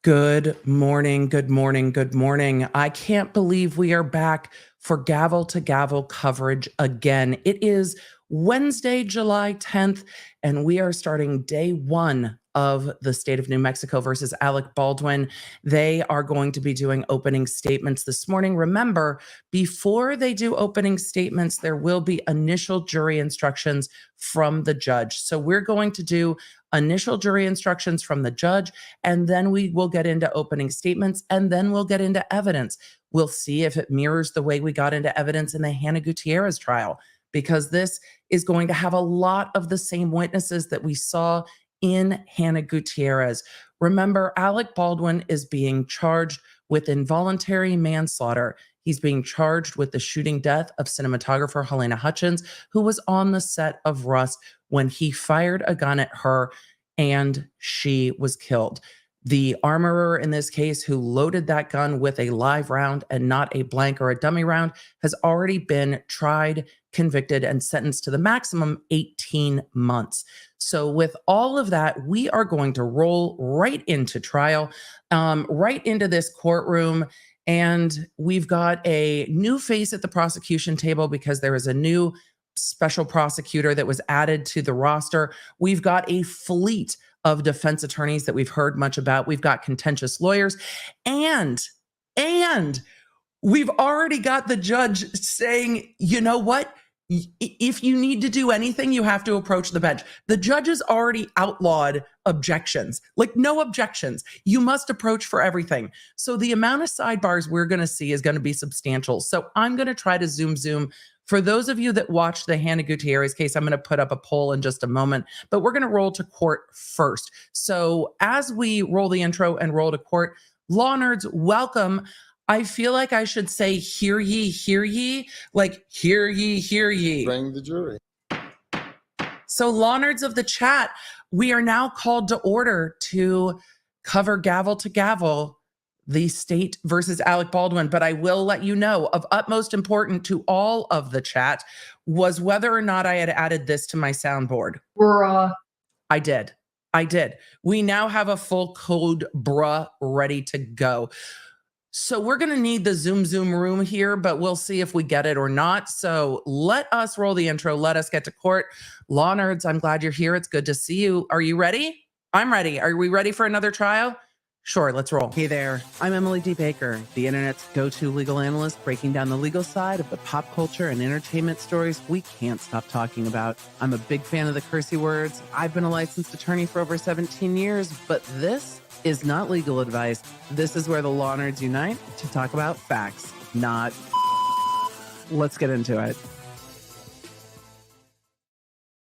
Good morning, good morning, good morning. I can't believe we are back for gavel to gavel coverage again. It is Wednesday, July 10th, and we are starting day one of the state of New Mexico versus Alec Baldwin. They are going to be doing opening statements this morning. Remember, before they do opening statements, there will be initial jury instructions from the judge. So we're going to do initial jury instructions from the judge, and then we will get into opening statements, and then we'll get into evidence. We'll see if it mirrors the way we got into evidence in the Hannah Gutierrez trial, because this is going to have a lot of the same witnesses that we saw in Hannah Gutierrez. Remember, Alec Baldwin is being charged with involuntary manslaughter. He's being charged with the shooting death of cinematographer Helena Hutchins, who was on the set of Rust when he fired a gun at her and she was killed. The armorer in this case, who loaded that gun with a live round and not a blank or a dummy round, has already been tried, convicted, and sentenced to the maximum 18 months. So with all of that, we are going to roll right into trial, right into this courtroom. And we've got a new face at the prosecution table because there is a new special prosecutor that was added to the roster. We've got a fleet of defense attorneys that we've heard much about. We've got contentious lawyers, and we've already got the judge saying, you know what? If you need to do anything, you have to approach the bench. The judge has already outlawed objections, like no objections. You must approach for everything. So the amount of sidebars we're going to see is going to be substantial. So I'm going to try to zoom. For those of you that watched the Hannah Gutierrez case, I'm going to put up a poll in just a moment, but we're going to roll to court first. So as we roll the intro and roll to court, law nerds, welcome. I feel like I should say, hear ye, like hear ye. Bring the jury. So law nerds of the chat, we are now called to order to cover gavel to gavel the state versus Alec Baldwin. But I will let you know, of utmost importance to all of the chat was whether or not I had added this to my soundboard. Bruh. I did. We now have a full code bruh ready to go. So we're going to need the zoom room here, but we'll see if we get it or not. So let us roll the intro. Let us get to court. Law nerds, I'm glad you're here. It's good to see you. Are you ready? I'm ready. Are we ready for another trial? Sure, let's roll. Hey there, I'm Emily D. Baker, the internet's go-to legal analyst, breaking down the legal side of the pop culture and entertainment stories we can't stop talking about. I'm a big fan of the cursey words. I've been a licensed attorney for over 17 years, but this is not legal advice. This is where the law nerds unite to talk about facts, not... Let's get into it.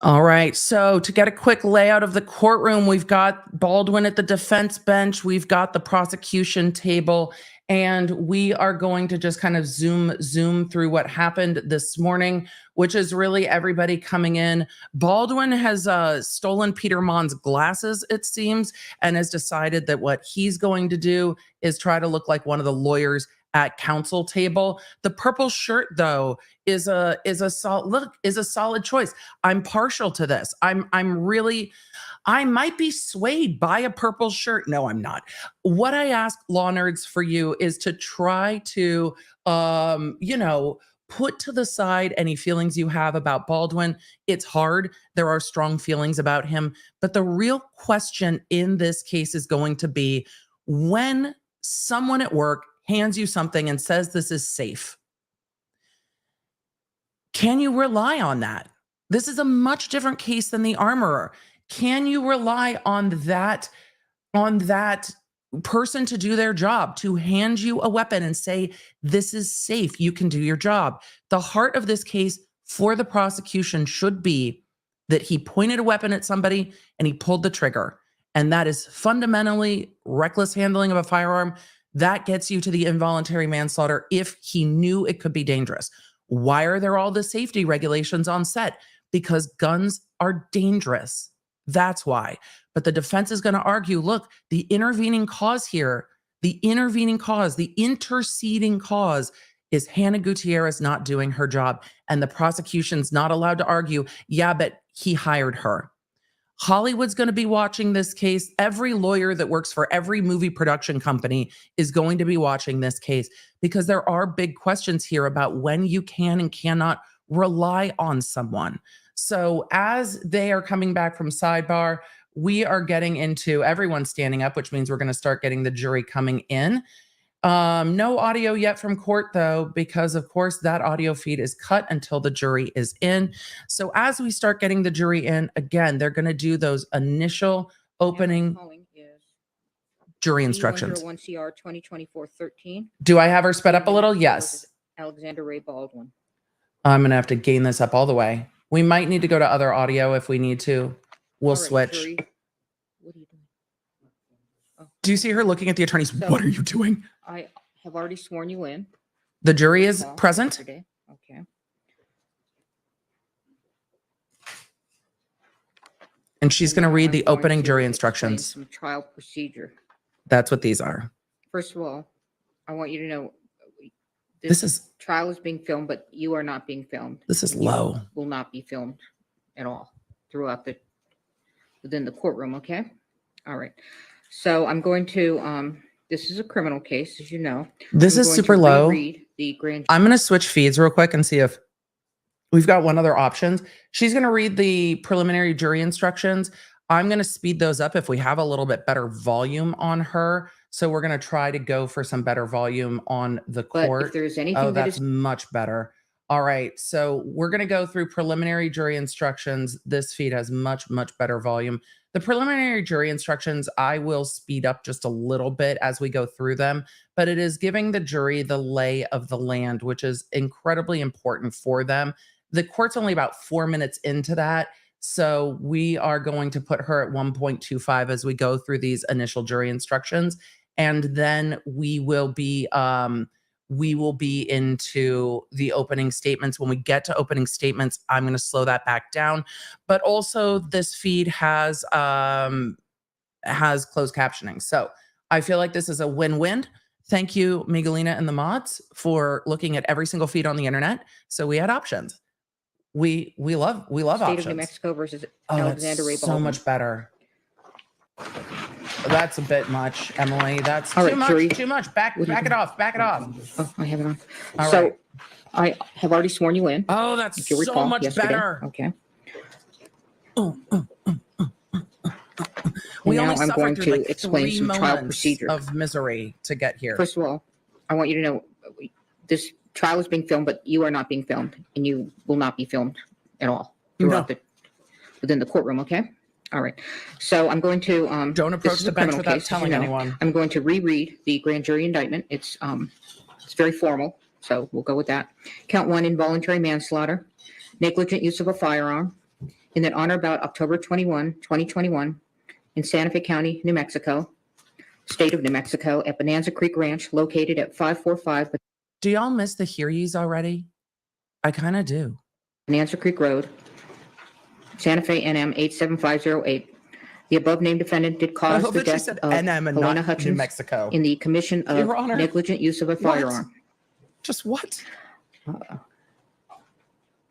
All right, so to get a quick layout of the courtroom, we've got Baldwin at the defense bench, we've got the prosecution table, and we are going to just kind of zoom through what happened this morning, which is really everybody coming in. Baldwin has stolen Peter Mon's glasses, it seems, and has decided that what he's going to do is try to look like one of the lawyers at counsel table. The purple shirt, though, is a solid choice. I'm partial to this. I might be swayed by a purple shirt. No, I'm not. What I ask law nerds for you is to try to put to the side any feelings you have about Baldwin. It's hard. There are strong feelings about him, but the real question in this case is going to be, when someone at work hands you something and says this is safe, can you rely on that? This is a much different case than the armorer. Can you rely on that person to do their job, to hand you a weapon and say, this is safe, you can do your job? The heart of this case for the prosecution should be that he pointed a weapon at somebody and he pulled the trigger. And that is fundamentally reckless handling of a firearm. That gets you to the involuntary manslaughter if he knew it could be dangerous. Why are there all the safety regulations on set? Because guns are dangerous. That's why. But the defense is going to argue, look, the intervening cause here, the interceding cause is Hannah Gutierrez not doing her job. And the prosecution's not allowed to argue, yeah, but he hired her. Hollywood's going to be watching this case. Every lawyer that works for every movie production company is going to be watching this case because there are big questions here about when you can and cannot rely on someone. So as they are coming back from sidebar, we are getting into everyone standing up, which means we're going to start getting the jury coming in. No audio yet from court, though, because, of course, that audio feed is cut until the jury is in. So as we start getting the jury in, again, they're going to do those initial opening jury instructions. 101 CR 2024-13. Do I have her sped up a little? Yes. Alexander Ray Baldwin. I'm going to have to gain this up all the way. We might need to go to other audio if we need to. We'll switch. Jury. What are you doing? Oh. Do you see her looking at the attorneys? So, what are you doing? I have already sworn you in. The jury is present. Yesterday. Okay. And she's going to read the opening jury explain instructions. Some trial procedure. That's what these are. First of all, I want you to know This is trial is being filmed, but you are not being filmed. This is You low. Will not be filmed at all throughout within the courtroom. Okay. All right. So I'm going to, this is a criminal case, as you know. This I'm is going super to low. reread the grand. I'm going to switch feeds real quick and see if we've got one other option. She's going to read the preliminary jury instructions. I'm going to speed those up if we have a little bit better volume on her. So we're going to try to go for some better volume on the But court. if there's anything Oh, that that's is much better. All right. So we're going to go through preliminary jury instructions. This feed has much, much better volume. The preliminary jury instructions, I will speed up just a little bit as we go through them, but it is giving the jury the lay of the land, which is incredibly important for them. The court's only about 4 minutes into that. So we are going to put her at 1.25 as we go through these initial jury instructions. And then we will be into the opening statements. When we get to opening statements, I'm going to slow that back down. But also this feed has closed captioning. So I feel like this is a win-win. Thank you, Miguelina and the mods, for looking at every single feed on the internet. So we had options. We love State options. of New Mexico versus Oh, Alexander Ray that's Baldwin. so much better. That's a bit much, Emily. That's All too right, much. jury. Too much. Back What do you it think? off. Back it off. Oh, I have it on. All So right. I have already sworn you in. Oh, that's If you so recall, much yesterday. better. Okay. We now only I'm suffered going through to like explain 3 some trial moments procedure. of misery to get here. First of all, I want you to know this trial is being filmed, but you are not being filmed, and you will not be filmed at all throughout within the courtroom. Okay. All right. So I'm going to Don't this approach is the a bench criminal without case, as you telling know. anyone. I'm going to reread the grand jury indictment. It's very formal, so we'll go with that. Count 1, involuntary manslaughter, negligent use of a firearm, in that on or about October 21, 2021, in Santa Fe County, New Mexico, state of New Mexico, at Bonanza Creek Ranch, located at 545 Do y'all miss the hear yous already? I kind of do. Bonanza Creek Road, Santa Fe NM 87508. The above named defendant did I cause hope the that she death said of NM and Helena not New Hutchins Mexico. in the commission of Your Honor. negligent use of a What? firearm. Just what?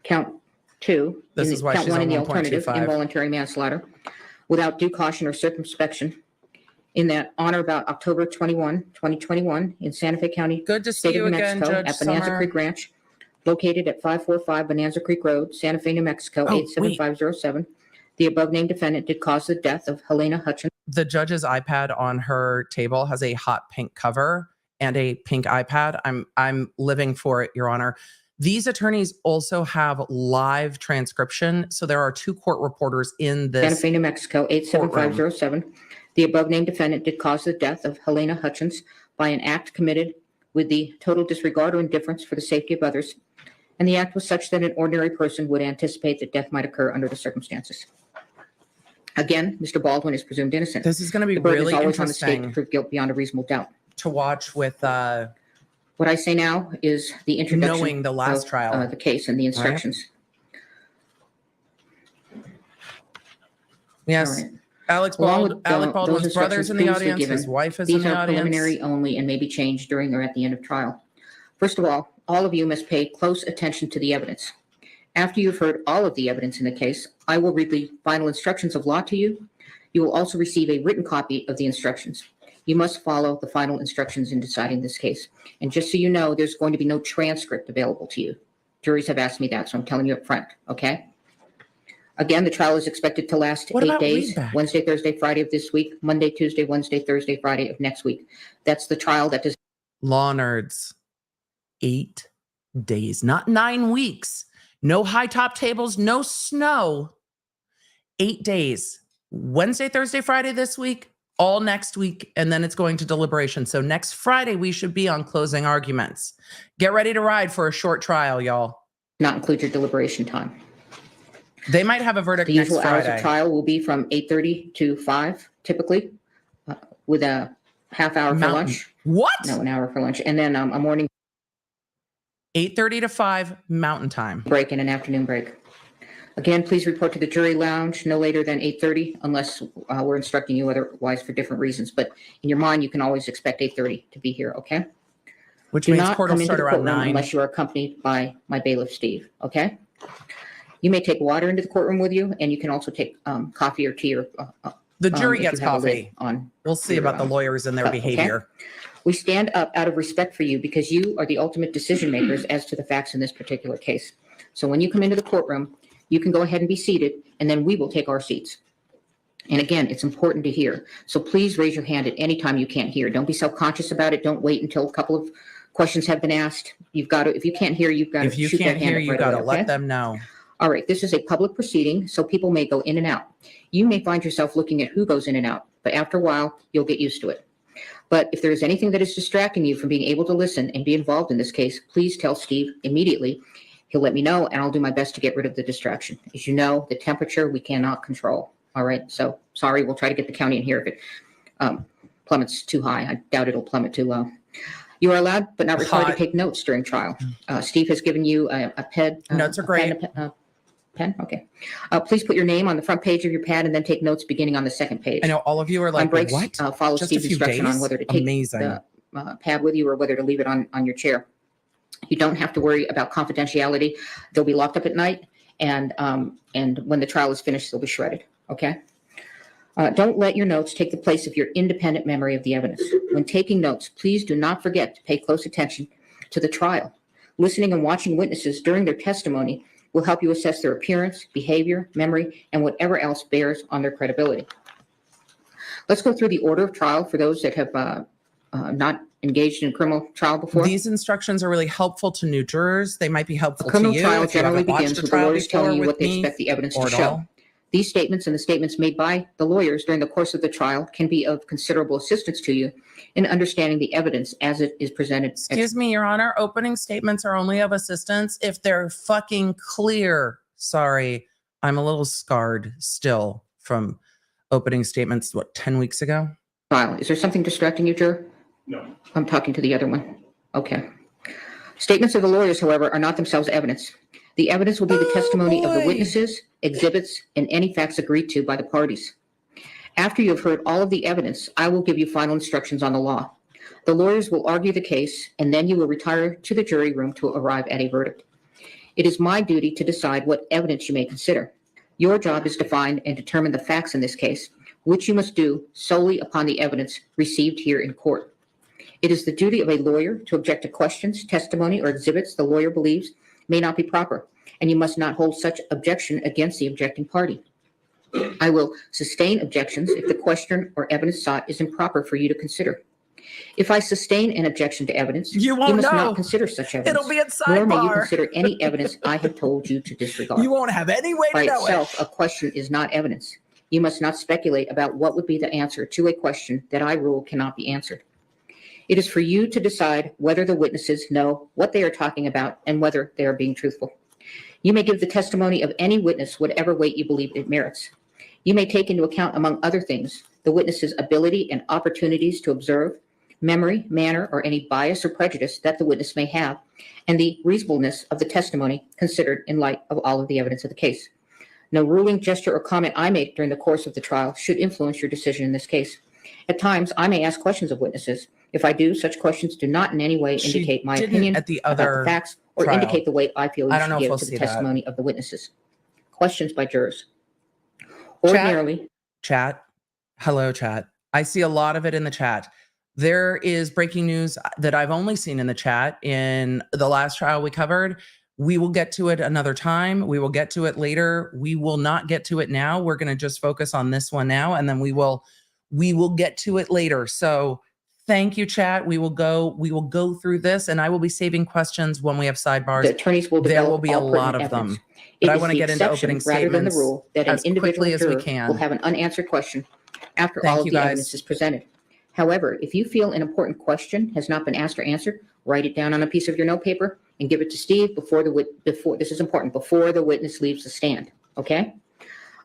Count 2. This is why count she's 1 on in the alternative, 1.25. involuntary manslaughter, without due caution or circumspection, in that on or about October 21, 2021, in Santa Fe County, Good to see state you of New again, Mexico, Judge at Bonanza Summer. Creek Ranch, located at 545 Bonanza Creek Road, Santa Fe, New Mexico, Oh, 87507. The above named defendant did cause the death of Helena Hutchins. The judge's iPad on her table has a hot pink cover and a pink iPad. I'm living for it, Your Honor. These attorneys also have live transcription. So there are 2 court reporters in Santa this. Fe, New Mexico, 87507. The above named defendant did cause the death of Helena Hutchins by an act committed with the total disregard or indifference for the safety of others. And the act was such that an ordinary person would anticipate that death might occur under the circumstances. Again, Mr. Baldwin is presumed innocent. This is going to be The burden really is always on the state to interesting prove guilt beyond a reasonable doubt. to watch with What I say now is the introduction knowing the last of trial. the case and the instructions. Yes. All right. Alec Along with Baldwin's those brother's in the instructions audience. previously His given, wife is in These the are audience. preliminary only and may be changed during or at the end of trial. First of all of you must pay close attention to the evidence. After you've heard all of the evidence in the case, I will read the final instructions of law to you. You will also receive a written copy of the instructions. You must follow the final instructions in deciding this case. And just so you know, there's going to be no transcript available to you. Juries have asked me that, so I'm telling you up front, okay? Again, the trial is expected to last What 8 about days, readback? Wednesday, Thursday, Friday of this week, Monday, Tuesday, Wednesday, Thursday, Friday of next week. That's the trial that does. Law nerds, 8 days, not 9 weeks. No high top tables, no snow. 8 days. Wednesday, Thursday, Friday this week, all next week, and then it's going to deliberation. So next Friday, we should be on closing arguments. Get ready to ride for a short trial, y'all. not include your deliberation time. They might have a verdict The next usual hours Friday. of trial will be from 8:30 to 5 typically, with a half hour for Mountain. lunch. What? No, an hour for lunch. And then a morning 8:30 to 5 Mountain Time. break and an afternoon break. Again, please report to the jury lounge no later than 8:30 unless we're instructing you otherwise for different reasons. But in your mind, you can always expect 8:30 to be here, okay? Which Do means not court come will into start the around courtroom 9. unless you are accompanied by my bailiff, Steve, okay? You may take water into the courtroom with you, and you can also take coffee or tea or The jury if gets you have a lid coffee. on. We'll see your, about the lawyers and their cup, okay? behavior. We stand up out of respect for you because you are the ultimate decision makers as to the facts in this particular case. So when you come into the courtroom, you can go ahead and be seated, and then we will take our seats. And again, it's important to hear. So please raise your hand at any time you can't hear. Don't be self-conscious about it. Don't wait until a couple of questions have been asked. You've got to, if you can't hear, you've got to If you shoot that can't hand hear, up you right got to away, let okay? them know. All right, this is a public proceeding, so people may go in and out. You may find yourself looking at who goes in and out, but after a while, you'll get used to it. But if there is anything that is distracting you from being able to listen and be involved in this case, please tell Steve immediately. He'll let me know, and I'll do my best to get rid of the distraction. As you know, the temperature we cannot control. All right, so sorry, we'll try to get the county in here if it plummets too high. I doubt it'll plummet too low. You are allowed, but not required to Hot. take notes during trial. Steve has given you a pen. Notes are a great. Pen? Okay. Please put your name on the front page of your pad and then take notes beginning on the second page. I know all of you are On like, breaks, what? follow Just a Steve's few instruction on days? whether to take Amazing. the pad with you or whether to leave it on your chair. You don't have to worry about confidentiality. They'll be locked up at night, and when the trial is finished, they'll be shredded. Okay. Don't let your notes take the place of your independent memory of the evidence. When taking notes, please do not forget to pay close attention to the trial. Listening and watching witnesses during their testimony will help you assess their appearance, behavior, memory, and whatever else bears on their credibility. Let's go through the order of trial for those that have not engaged in criminal trial before. These instructions are really helpful to new jurors. They might be helpful to Criminal you trial if you generally haven't watched begins a with the trial lawyers before telling you with what they me expect the evidence or to at show. all. These statements and the statements made by the lawyers during the course of the trial can be of considerable assistance to you in understanding the evidence as it is presented. Excuse me, Your Honor. Opening statements are only of assistance if they're fucking clear. Sorry, I'm a little scarred still from opening statements, 10 weeks ago? Trial. Is there something distracting you, juror? No. I'm talking to the other one. Okay. Statements of the lawyers, however, are not themselves evidence. The evidence will be the testimony of the boy. witnesses, exhibits, and any facts agreed to by the parties. After you have heard all of the evidence, I will give you final instructions on the law. The lawyers will argue the case, and then you will retire to the jury room to arrive at a verdict. It is my duty to decide what evidence you may consider. Your job is to find and determine the facts in this case, which you must do solely upon the evidence received here in court. It is the duty of a lawyer to object to questions, testimony, or exhibits the lawyer believes may not be proper, and you must not hold such objection against the objecting party. I will sustain objections if the question or evidence sought is improper for you to consider. If I sustain an objection to evidence, You won't must know. not consider such evidence. It'll be at Nor may you sidebar. consider any evidence I have told you to disregard. You won't have any way to By know itself, it. a question is not evidence. You must not speculate about what would be the answer to a question that I rule cannot be answered. It is for you to decide whether the witnesses know what they are talking about and whether they are being truthful. You may give the testimony of any witness whatever weight you believe it merits. You may take into account, among other things, the witness's ability and opportunities to observe, memory, manner, or any bias or prejudice that the witness may have, and the reasonableness of the testimony considered in light of all of the evidence of the case. No ruling, gesture, or comment I make during the course of the trial should influence your decision in this case. At times, I may ask questions of witnesses. If I do, such questions do not in any way She indicate my didn't opinion at the about other the facts or trial. indicate the weight I feel you I don't should know if give we'll to the see that. testimony of the witnesses. Questions by jurors. Ordinarily, Chat. Hello, chat. I see a lot of it in the chat. There is breaking news that I've only seen in the chat in the last trial we covered. We will get to it another time. We will get to it later. We will not get to it now. We're going to just focus on this one now, and then we will get to it later. So thank you, chat. We will go through this, and I will be saving questions when we have sidebars. the attorneys will There develop will be a all lot pertinent of them. evidence. But It I is want to the get into exception opening rather than the statements rule that an as individual quickly as we juror can. will have an unanswered question after Thank all of you, the guys. evidence is presented. However, if you feel an important question has not been asked or answered, write it down on a piece of your notepaper and give it to Steve before this is important, before the witness leaves the stand. Okay?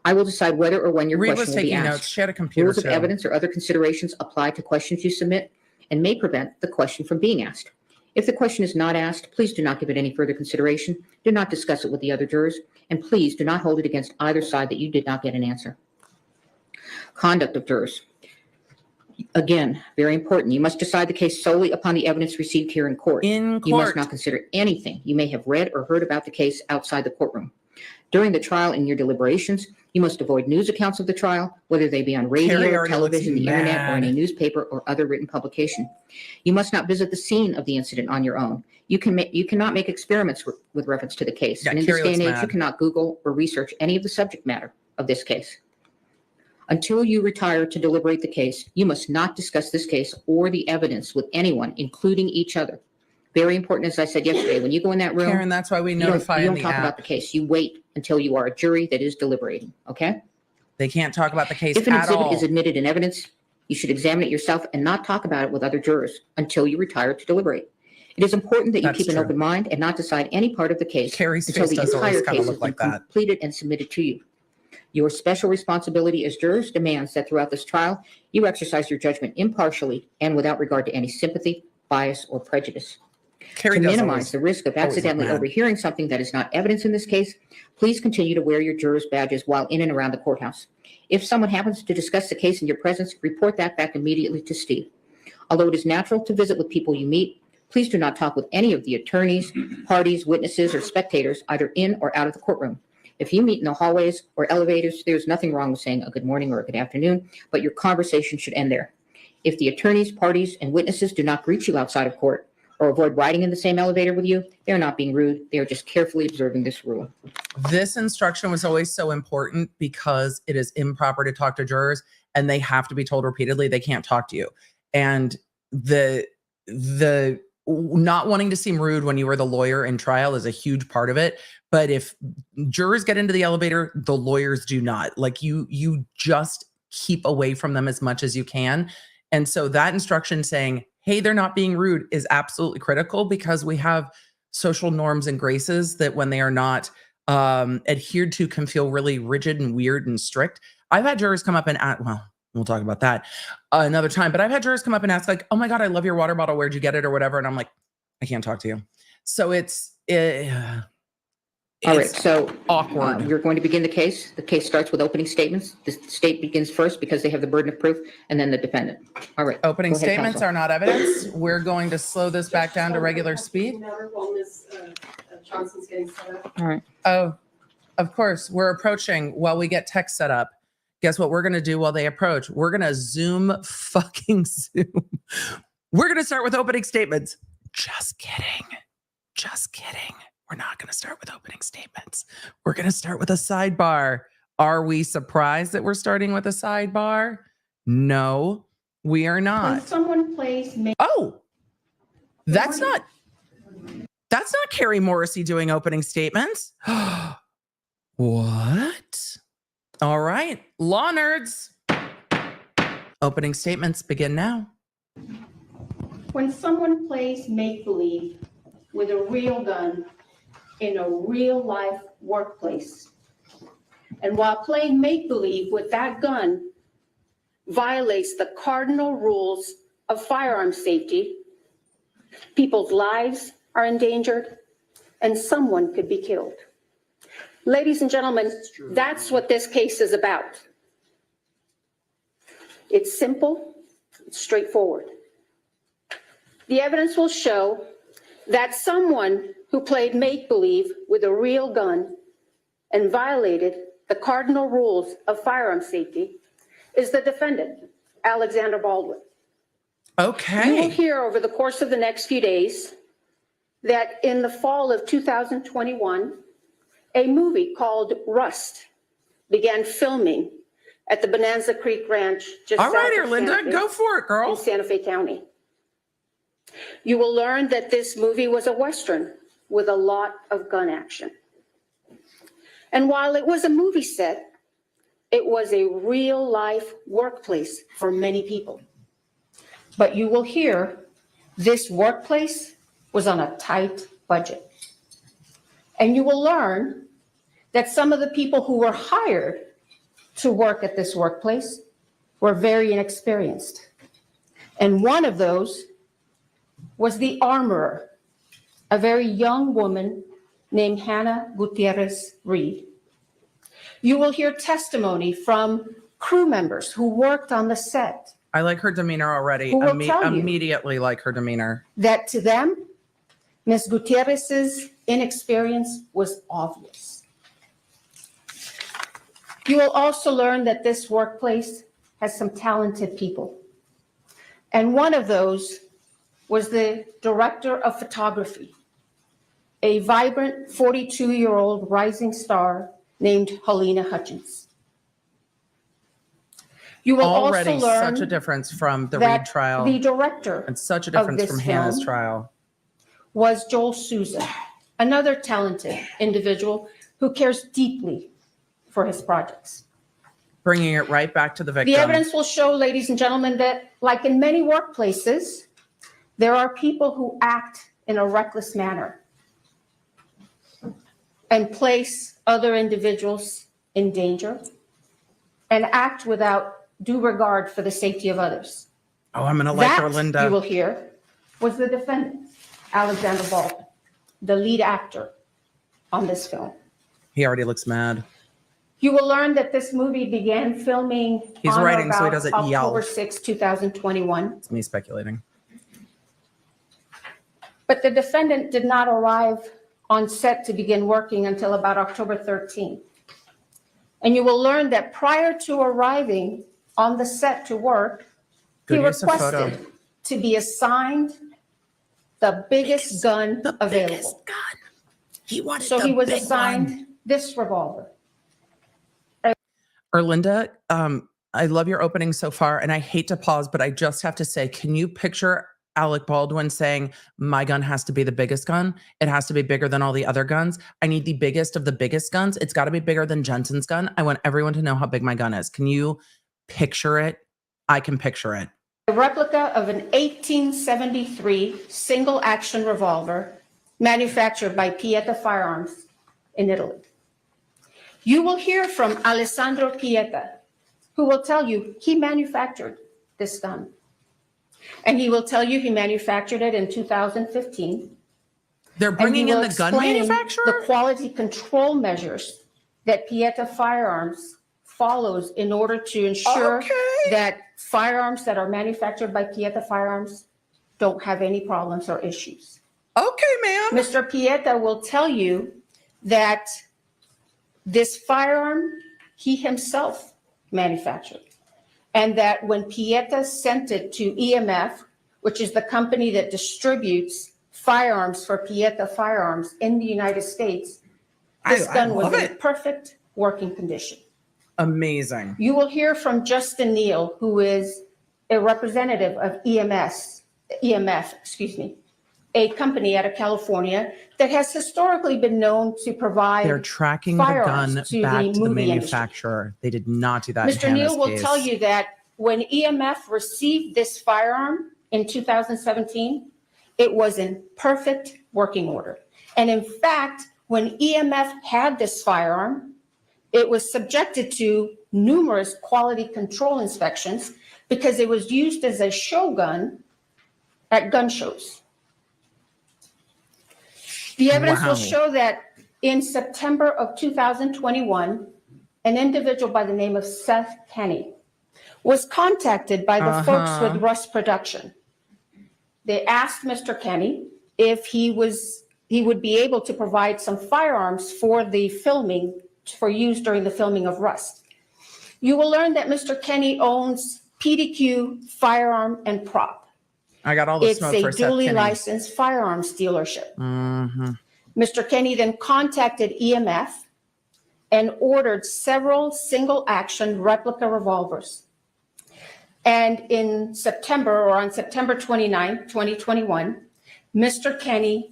I will decide whether or when your Reed question was will be taking asked. notes. She had a computer Rules of too. evidence or other considerations apply to questions you submit and may prevent the question from being asked. If the question is not asked, please do not give it any further consideration. Do not discuss it with the other jurors, and please do not hold it against either side that you did not get an answer. Conduct of jurors. Again, very important. You must decide the case solely upon the evidence received here in court. In You must court. not consider anything you may have read or heard about the case outside the courtroom. During the trial and your deliberations, you must avoid news accounts of the trial, whether they be on Carrie radio, already looks television, the internet, or in a mad. newspaper or other written publication. You must not visit the scene of the incident on your own. You cannot make experiments with reference to the case. Yeah, And in this Carrie day and looks age, you mad. cannot Google or research any of the subject matter of this case. Until you retire to deliberate the case, you must not discuss this case or the evidence with anyone, including each other. Very important, as I said yesterday, when you go in that room, Karen, that's why we you notify in don't the talk about app. the case. You wait until you are a jury that is deliberating, okay? They can't talk about the case If an at exhibit all. is admitted in evidence, you should examine it yourself and not talk about it with other jurors until you retire to deliberate. It is important that you That's keep an true. open mind and not decide any part of the case Carrie's until face the does always entire kind case of has look been like that. completed and submitted to you. Your special responsibility as jurors demands that throughout this trial, you exercise your judgment impartially and without regard to any sympathy, bias, or prejudice. Carrie To does minimize always. the risk of always look accidentally mad. overhearing something that is not evidence in this case, please continue to wear your jurors' badges while in and around the courthouse. If someone happens to discuss the case in your presence, report that back immediately to Steve. Although it is natural to visit with people you meet, please do not talk with any of the attorneys, parties, witnesses, or spectators, either in or out of the courtroom. If you meet in the hallways or elevators, there's nothing wrong with saying a good morning or a good afternoon, but your conversation should end there. If the attorneys, parties, and witnesses do not greet you outside of court or avoid riding in the same elevator with you, they're not being rude. They are just carefully observing this rule. This instruction was always so important because it is improper to talk to jurors and they have to be told repeatedly they can't talk to you. And the not wanting to seem rude when you were the lawyer in trial is a huge part of it. But if jurors get into the elevator, the lawyers do not. Like you just keep away from them as much as you can. And so that instruction saying, hey, they're not being rude is absolutely critical because we have social norms and graces that when they are not adhered to can feel really rigid and weird and strict. I've had jurors come up and ask, well, we'll talk about that another time, but I've had jurors come up and ask like, oh my God, I love your water bottle. Where'd you get it or whatever? And I'm like, I can't talk to you. So it's All right, so awkward. you're going to begin the case. The case starts with opening statements. The state begins first because they have the burden of proof, and then the defendant. All right. Opening go ahead, statements counsel. are not evidence. We're going to slow this back down to regular speed. While Ms. Johnson's getting set up. All right. Oh, of course. We're approaching while we get text set up. Guess what we're going to do while they approach? We're going to Zoom. We're going to start with opening statements. Just kidding. Just kidding. We're not going to start with opening statements. We're going to start with a sidebar. Are we surprised that we're starting with a sidebar? No, we are When not. someone plays, Oh, that's not Carrie Morrissey doing opening statements. What? All right, law nerds. Opening statements begin now. when someone plays make-believe with a real gun in a real-life workplace, and while playing make-believe with that gun violates the cardinal rules of firearm safety, people's lives are endangered, and someone could be killed. Ladies and gentlemen, that's what this case is about. It's simple, it's straightforward. The evidence will show that someone who played make-believe with a real gun and violated the cardinal rules of firearm safety is the defendant, Alexander Baldwin. You will Okay. hear over the course of the next few days that in the fall of 2021, a movie called Rust began filming at the Bonanza Creek Ranch just All right, south of Linda, Santa Fe, go for it, in girl. Santa Fe County. You will learn that this movie was a Western with a lot of gun action. And while it was a movie set, it was a real life workplace for many people. But you will hear this workplace was on a tight budget. And you will learn that some of the people who were hired to work at this workplace were very inexperienced. And one of those was the armorer, a very young woman named Hannah Gutierrez Reed. You will hear testimony from crew members who worked on the set I like her demeanor already. Who will tell you? Immediately like her demeanor. that to them, Ms. Gutierrez's inexperience was obvious. You will also learn that this workplace has some talented people. And one of those was the director of photography, a vibrant 42-year-old rising star named Helena Hutchins. You will Already also learn such a difference from the Reed that trial the director and such a of difference this from Hannah's film trial. was Joel Souza, another talented individual who cares deeply for his projects. Bringing it right back to the victim. The evidence will show, ladies and gentlemen, that like in many workplaces, there are people who act in a reckless manner and place other individuals in danger and act without due regard for the safety of others. Oh, I'm going to like her, That, Linda. you will hear, was the defendant, Alexander Baldwin, the lead actor on this film. He already looks mad. You will learn that this movie began filming He's on or writing so he about doesn't October yell. 6, 2021. It's me speculating. But the defendant did not arrive on set to begin working until about October 13. And you will learn that prior to arriving on the set to work, Good he use of photo. requested to be assigned the biggest gun available. gun. He wanted So he was assigned this revolver. Erlinda, I love your opening so far, and I hate to pause, but I just have to say, can you picture Alec Baldwin saying, my gun has to be the biggest gun. It has to be bigger than all the other guns. I need the biggest of the biggest guns. It's got to be bigger than Jensen's gun. I want everyone to know how big my gun is. Can you picture it? I can picture it. A replica of an 1873 single-action revolver manufactured by Pieta Firearms in Italy. You will hear from Alessandro Pieta, who will tell you he manufactured this gun. And he will tell you he manufactured it in 2015. They're bringing in And he will the gun explain manufacturer? the quality control measures that Pieta Firearms follows in order to ensure Okay. that firearms that are manufactured by Pieta Firearms don't have any problems or issues. Okay, ma'am. Mr. Pieta will tell you that this firearm he himself manufactured, and that when Pieta sent it to EMF, which is the company that distributes firearms for Pieta Firearms in the United States, this I gun was love in it. perfect working condition. Amazing. You will hear from Justin Neal, who is a representative of EMF, a company out of California that has historically been known to provide. They're tracking the firearms gun to back the to the movie industry. manufacturer. They did not do that in Mr. Hannah's Neal will case. tell you that when EMF received this firearm in 2017, it was in perfect working order. And in fact, when EMF had this firearm, it was subjected to numerous quality control inspections because it was used as a show gun at gun shows. The evidence Wow. will show that in September of 2021, an individual by the name of Seth Kenny was contacted by the folks with Rust Production. They asked Mr. Kenny if he would be able to provide some firearms for the filming, for use during the filming of Rust. You will learn that Mr. Kenny owns PDQ Firearm and Prop. I got all the It's smoke a for Seth duly Kinney. licensed firearms dealership. Mm-hmm. Mr. Kenny then contacted EMF and ordered several single-action replica revolvers. And in September, or on September 29, 2021, Mr. Kenny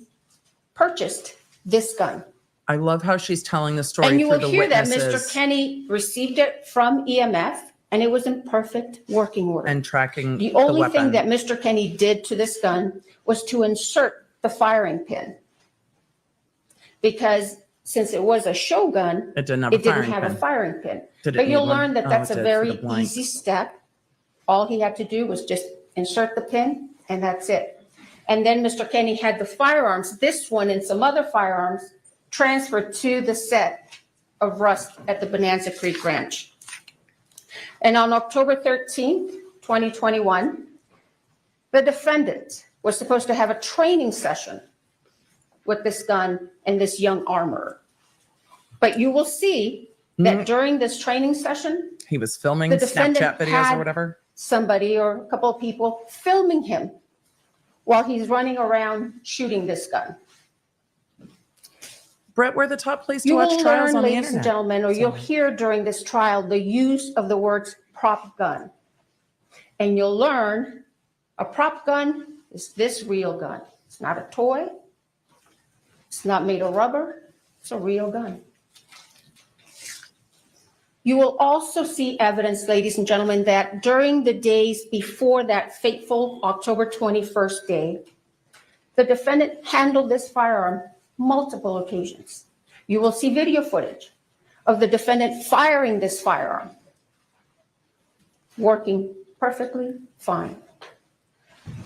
purchased this gun. I love how she's telling the story And you through will the hear that witnesses Mr. Kenny received it from EMF, and it was in perfect working order. and tracking The only weapon. thing that Mr. Kenny did to this gun was to insert the firing pin. Because since it was a show gun, It didn't have it a didn't firing have pin. a firing pin. Did it But need you'll one? learn that Oh, that's it a did, very for the blank. easy step. All he had to do was just insert the pin, and that's it. And then Mr. Kenny had the firearms, this one and some other firearms, transferred to the set of Rust at the Bonanza Creek Ranch. And on October 13th, 2021, the defendant was supposed to have a training session with this gun and this young armorer. But you will see that during this training session, He was filming the defendant Snapchat videos had or whatever. somebody or a couple of people filming him while he's running around shooting this gun. Brett, we're the top place to You watch will trials learn, on the ladies and internet. gentlemen, or you'll So- hear during this trial the use of the words prop gun. And you'll learn a prop gun is this real gun. It's not a toy. It's not made of rubber. It's a real gun. You will also see evidence, ladies and gentlemen, that during the days before that fateful October 21st day, the defendant handled this firearm multiple occasions. You will see video footage of the defendant firing this firearm, working perfectly fine.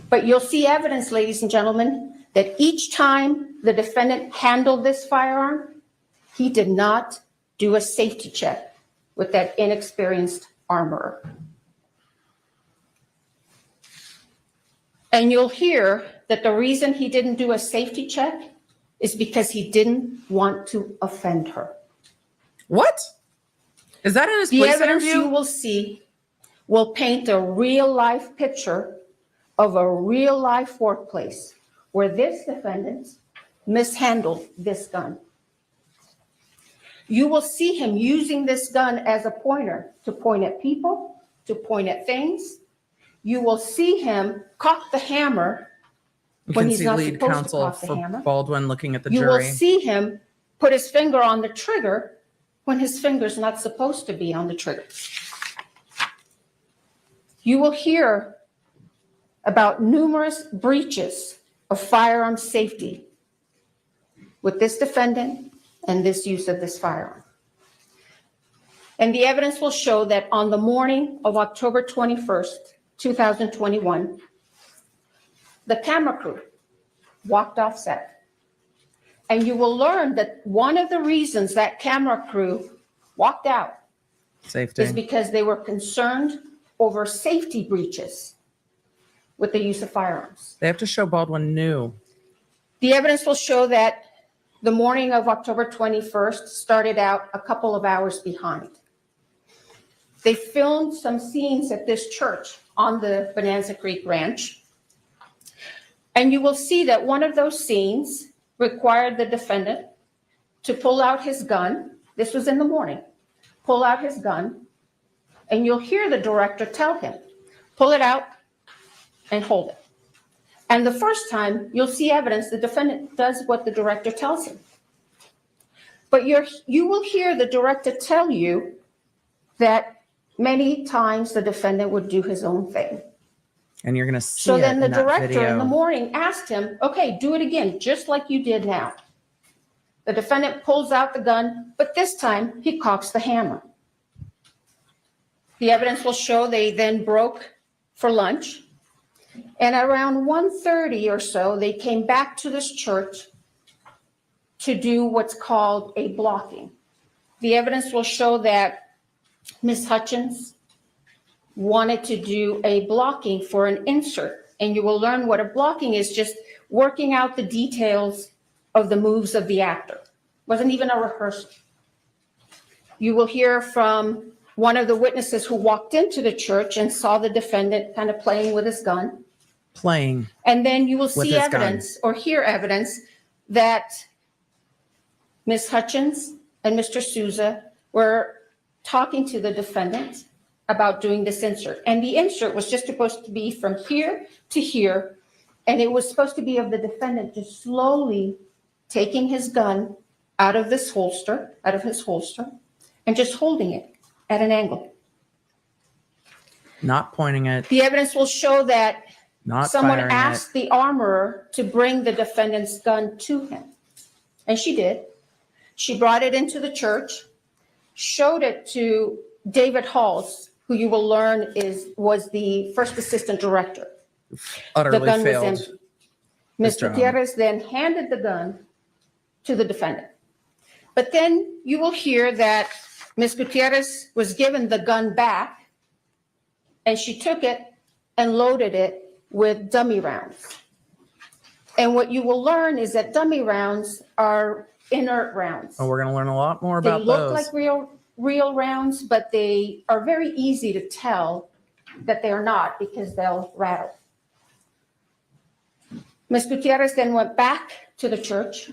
But you'll see evidence, ladies and gentlemen, that each time the defendant handled this firearm, he did not do a safety check with that inexperienced armorer. And you'll hear that the reason he didn't do a safety check is because he didn't want to offend her. What? Is that in his The police evidence interview? you will see will paint a real-life picture of a real-life workplace where this defendant mishandled this gun. You will see him using this gun as a pointer to point at people, to point at things. You will see him cock the hammer You when can he's see not lead supposed to counsel cock the for hammer. Baldwin looking at the You will jury. see him put his finger on the trigger when his finger's not supposed to be on the trigger. You will hear about numerous breaches of firearm safety with this defendant and this use of this firearm. And the evidence will show that on the morning of October 21st, 2021, the camera crew walked off set. And you will learn that one of the reasons that camera crew walked out Safety. is because they were concerned over safety breaches with the use of firearms. They have to show Baldwin knew. The evidence will show that the morning of October 21st started out a couple of hours behind. They filmed some scenes at this church on the Bonanza Creek Ranch. And you will see that one of those scenes required the defendant to pull out his gun. This was in the morning. Pull out his gun. And you'll hear the director tell him, pull it out and hold it. And the first time, you'll see evidence the defendant does what the director tells him. But you will hear the director tell you that many times the defendant would do his own thing. And you're going to see So it then the in that director video. in the morning asked him, okay, do it again, just like you did now. The defendant pulls out the gun, but this time he cocks the hammer. The evidence will show they then broke for lunch. And around 1:30 or so, they came back to this church to do what's called a blocking. The evidence will show that Ms. Hutchins wanted to do a blocking for an insert and you will learn what a blocking is, just working out the details of the moves of the actor. Wasn't even a rehearsal. You will hear from one of the witnesses who walked into the church and saw the defendant kind of playing with his gun. Playing. And then you will With see his evidence or hear evidence that Ms. Hutchins and Mr. Souza were talking to the defendant about doing this insert. And the insert was just supposed to be from here to here. And it was supposed to be of the defendant just slowly taking his gun out of his holster, and just holding it at an angle. Not pointing it. The evidence will show that Not someone firing asked the armorer to bring the defendant's gun to him. And she did. She brought it into the church, showed it to David Halls, who you will learn was the first assistant director. Utterly The gun failed. was empty. Ms. job. Gutierrez then handed the gun to the defendant. But then you will hear that Ms. Gutierrez was given the gun back, and she took it and loaded it with dummy rounds. And what you will learn is that dummy rounds are inert rounds. Oh, we're going to learn a lot more They about look those. like real rounds, but they are very easy to tell that they are not because they'll rattle. Ms. Gutierrez then went back to the church,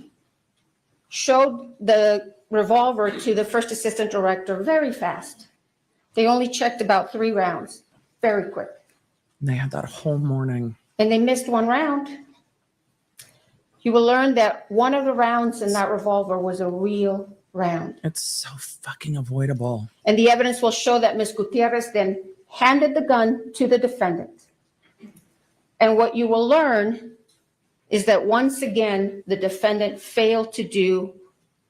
showed the revolver to the first assistant director very fast. They only checked about 3 rounds, very quick. They had that whole morning. And they missed 1 round. You will learn that one of the rounds in that revolver was a real round. It's so fucking avoidable. And the evidence will show that Ms. Gutierrez then handed the gun to the defendant. And what you will learn is that once again, the defendant failed to do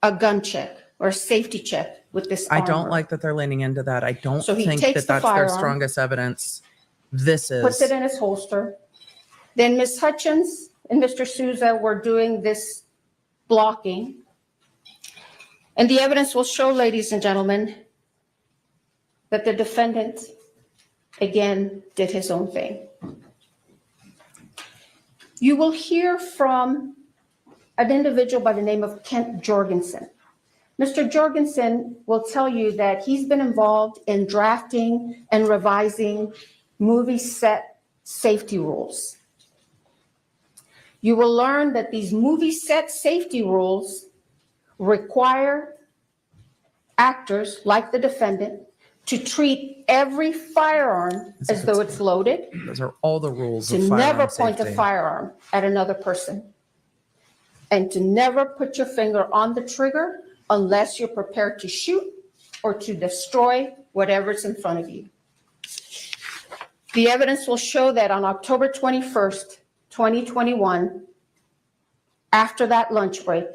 a gun check or a safety check with this I armor. don't like that they're leaning into that. I don't So he think takes that the that's their firearm, strongest evidence. This is. puts it in his holster. Then Ms. Hutchins and Mr. Souza were doing this blocking. And the evidence will show, ladies and gentlemen, that the defendant, again, did his own thing. You will hear from an individual by the name of Kent Jorgensen. Mr. Jorgensen will tell you that he's been involved in drafting and revising movie set safety rules. You will learn that these movie set safety rules require actors like the defendant to treat every firearm as though it's loaded, Those are all the rules to of firearm never point a safety. firearm at another person, and to never put your finger on the trigger unless you're prepared to shoot or to destroy whatever's in front of you. The evidence will show that on October 21st, 2021, after that lunch break,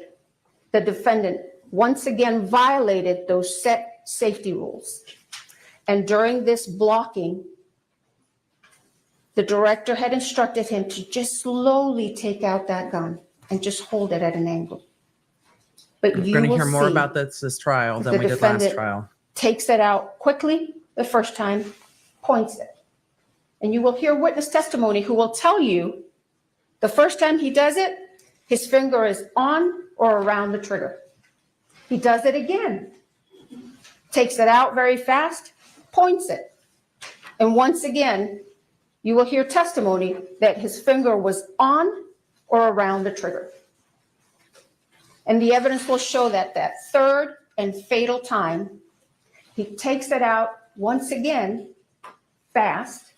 the defendant once again violated those set safety rules. And during this blocking, the director had instructed him to just slowly take out that gun and just hold it at an angle. But We're you going to will hear more see about this trial than the we did last defendant trial. takes it out quickly the first time, points it. And you will hear witness testimony who will tell you the first time he does it, his finger is on or around the trigger. He does it again, takes it out very fast, points it. And once again, you will hear testimony that his finger was on or around the trigger. And the evidence will show that that third and fatal time, he takes it out once again, fast,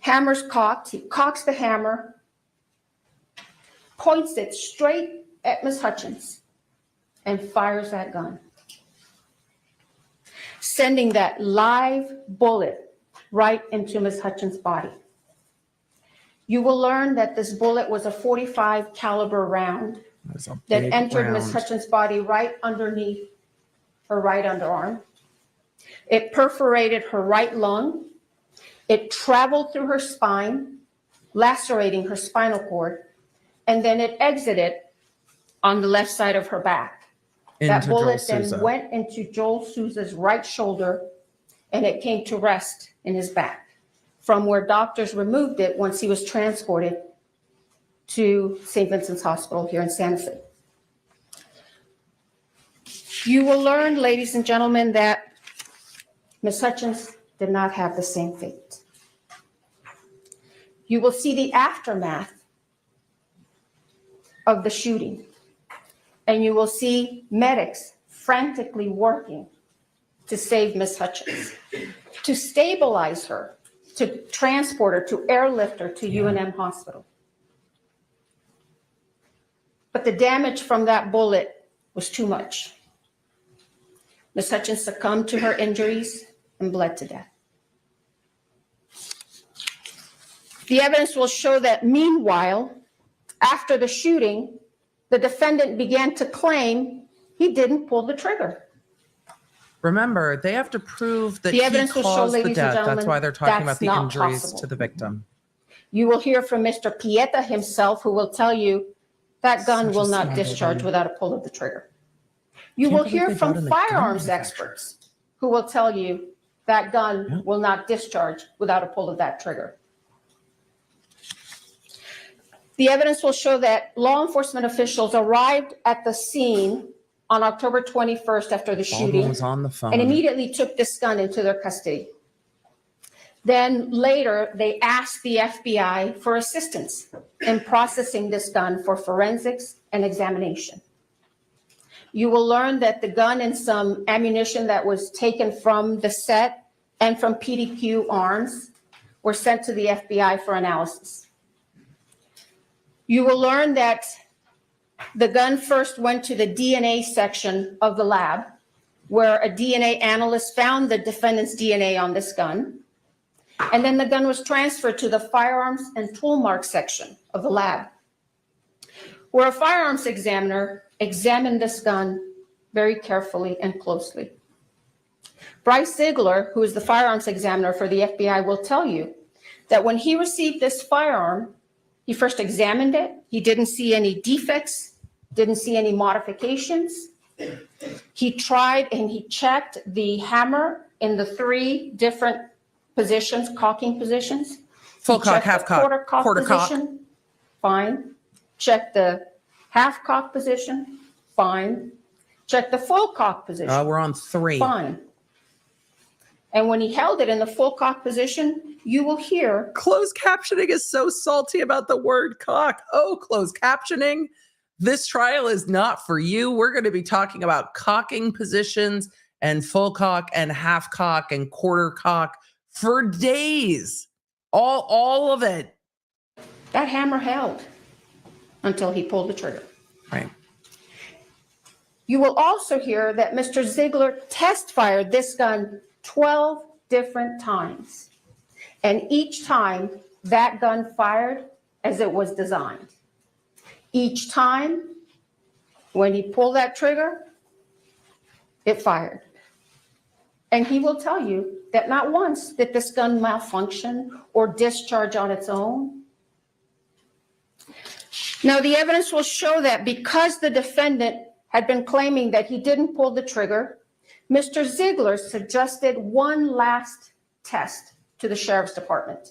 hammer's cocked, he cocks the hammer, points it straight at Ms. Hutchins, and fires that gun, sending that live bullet right into Ms. Hutchins' body. You will learn that this bullet was a .45 caliber round That's a that big entered Ms. round. Hutchins' body right underneath her right underarm. It perforated her right lung. It traveled through her spine, lacerating her spinal cord, and then it exited on the left side of her back. That Into Joel bullet then Souza. went into Joel Souza's right shoulder, and it came to rest in his back. from where doctors removed it once he was transported to St. Vincent's Hospital here in Santa Fe. You will learn, ladies and gentlemen, that Ms. Hutchins did not have the same fate. You will see the aftermath of the shooting, and you will see medics frantically working to save Ms. Hutchins, to stabilize her, to transport her, to airlift her to UNM Hospital. But the damage from that bullet was too much. Ms. Hutchins succumbed to her injuries and bled to death. The evidence will show that meanwhile, after the shooting, the defendant began to claim he didn't pull the trigger. Remember, they have to prove that The he evidence will show, caused the ladies and death. gentlemen, That's why they're talking about that's the not injuries possible. to the victim. You will hear from Mr. Pieta himself, who will tell you that gun Such a will not sad discharge woman. without a pull of the trigger. You Can't will believe hear they brought in from a gun firearms manufacturer. experts who will tell you that gun Yep. will not discharge without a pull of that trigger. The evidence will show that law enforcement officials arrived at the scene on October 21st after the Baldwin shooting was on the phone. and immediately took this gun into their custody. Then later, they asked the FBI for assistance in processing this gun for forensics and examination. You will learn that the gun and some ammunition that was taken from the set and from PDQ arms were sent to the FBI for analysis. You will learn that the gun first went to the DNA section of the lab, where a DNA analyst found the defendant's DNA on this gun. And then the gun was transferred to the firearms and tool mark section of the lab, where a firearms examiner examined this gun very carefully and closely. Bryce Ziegler, who is the firearms examiner for the FBI, will tell you that when he received this firearm, he first examined it. He didn't see any defects, didn't see any modifications. He tried and he checked the hammer in the 3 different positions, cocking positions. Full He cock, checked half the cock, quarter cock. position. Fine. Check the half cock position. Fine. Check the full cock position. We're on 3. Fine. And when he held it in the full cock position, you will hear, Closed captioning is so salty about the word cock. Oh, closed captioning. This trial is not for you. We're going to be talking about cocking positions and full cock and half cock and quarter cock for days. All of it. that hammer held until he pulled the trigger. Right. You will also hear that Mr. Ziegler test fired this gun 12 different times. And each time that gun fired as it was designed. Each time when he pulled that trigger, it fired. And he will tell you that not once did this gun malfunction or discharge on its own. Now, the evidence will show that because the defendant had been claiming that he didn't pull the trigger, Mr. Ziegler suggested one last test to the Sheriff's Department.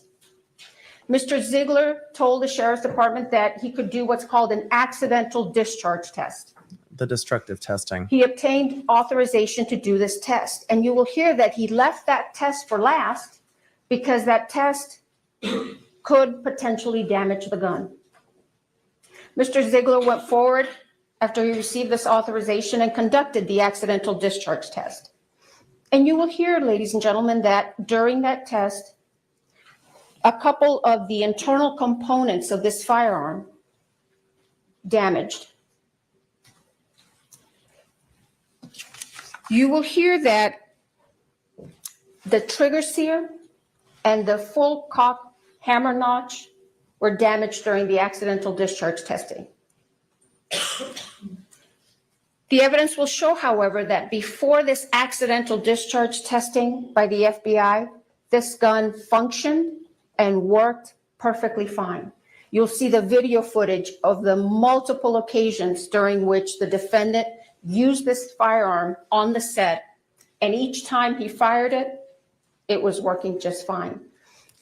Mr. Ziegler told the Sheriff's Department that he could do what's called an accidental discharge test. The destructive testing. He obtained authorization to do this test. And you will hear that he left that test for last because that test could potentially damage the gun. Mr. Ziegler went forward after he received this authorization and conducted the accidental discharge test. And you will hear, ladies and gentlemen, that during that test, a couple of the internal components of this firearm damaged. You will hear that the trigger sear and the full cock hammer notch were damaged during the accidental discharge testing. The evidence will show, however, that before this accidental discharge testing by the FBI, this gun functioned and worked perfectly fine. You'll see the video footage of the multiple occasions during which the defendant used this firearm on the set, and each time he fired it, it was working just fine.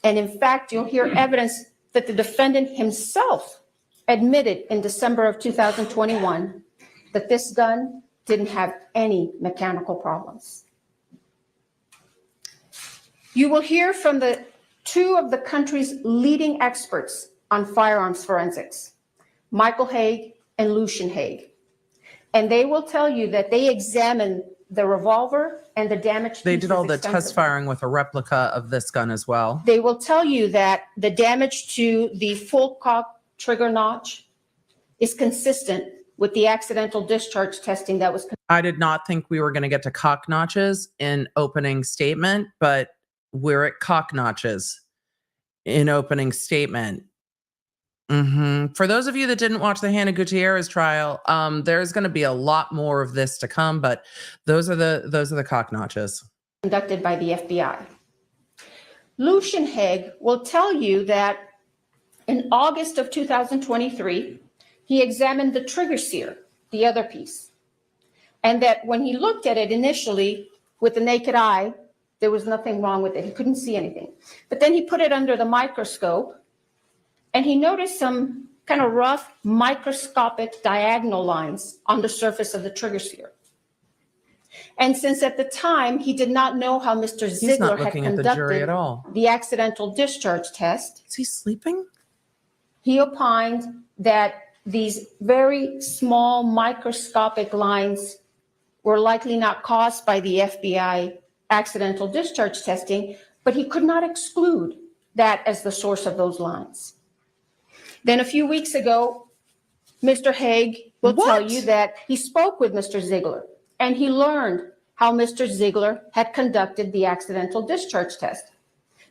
And in fact, you'll hear evidence that the defendant himself admitted in December of 2021 that this gun didn't have any mechanical problems. You will hear from the two of the country's leading experts on firearms forensics, Michael Haig and Lujan Haig. And they will tell you that they examined the revolver and the damage. They did all the test firing with a replica of this gun as well. They will tell you that the damage to the full cock trigger notch is consistent with the accidental discharge testing that was. I did not think we were going to get to cock notches in opening statement, but we're at cock notches in opening statement. For those of you that didn't watch the Hannah Gutierrez trial, there's going to be a lot more of this to come, but those are the cock notches Conducted by the FBI. Lujan Haig will tell you that in August of 2023, he examined the trigger sear, the other piece, and that when he looked at it initially with the naked eye, there was nothing wrong with it. He couldn't see anything. But then he put it under the microscope and he noticed some kind of rough microscopic diagonal lines on the surface of the trigger sear. And since at the time he did not know how Mr. Ziegler had conducted the accidental discharge test. Is he sleeping? He opined that these very small microscopic lines were likely not caused by the FBI accidental discharge testing, but he could not exclude that as the source of those lines. Then a few weeks ago, Mr. Haig will tell you that he spoke with Mr. Ziegler and he learned how Mr. Ziegler had conducted the accidental discharge test.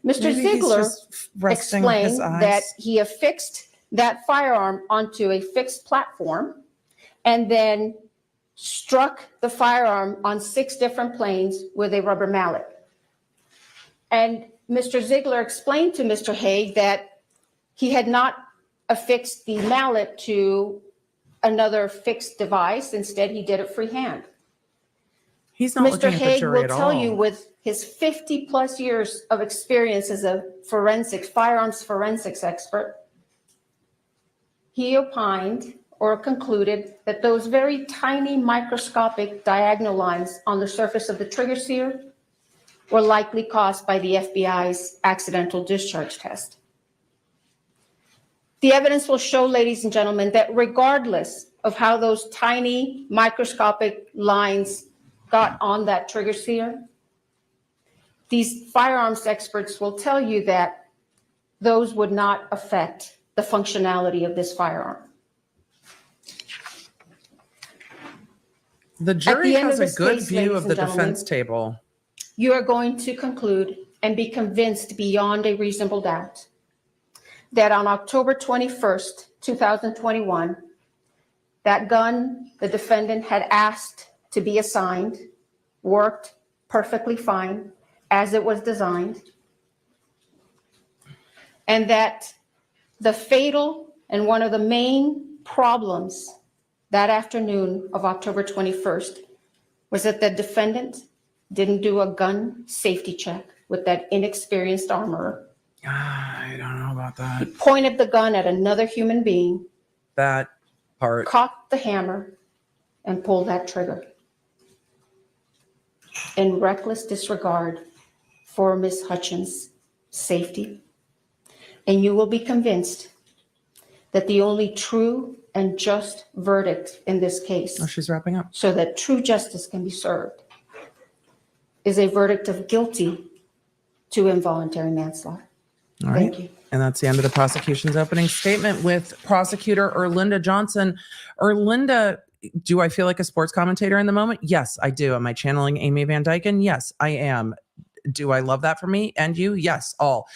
Mr. Ziegler explained that he affixed that firearm onto a fixed platform and then struck the firearm on 6 different planes with a rubber mallet. And Mr. Ziegler explained to Mr. Haig that he had not affixed the mallet to another fixed device. Instead, he did it freehand. He's not Mr. Haig will tell you with his 50 plus years of experience as a firearms forensics expert, he opined or concluded that those very tiny microscopic diagonal lines on the surface of the trigger sear were likely caused by the FBI's accidental discharge test. The evidence will show, ladies and gentlemen, that regardless of how those tiny microscopic lines got on that trigger sear, these firearms experts will tell you that those would not affect the functionality of this firearm. The jury has a good view of the defense table. You are going to conclude and be convinced beyond a reasonable doubt that on October 21st, 2021, that gun the defendant had asked to be assigned worked perfectly fine as it was designed, and that the fatal and one of the main problems that afternoon of October 21st was that the defendant didn't do a gun safety check with that inexperienced armorer. I don't know about that. He pointed the gun at another human being. That part. Cocked the hammer and pulled that trigger in reckless disregard for Ms. Hutchins' safety. And you will be convinced that the only true and just verdict in this case, she's wrapping up, so that true justice can be served, is a verdict of guilty to involuntary manslaughter. All right. Thank you. And that's the end of the prosecution's opening statement with Prosecutor Erlinda Johnson. Erlinda, do I feel like a sports commentator in the moment? Yes, I do. Am I channeling Amy Van Dyken? Yes, I am. Do I love that for me and you? Yes, all.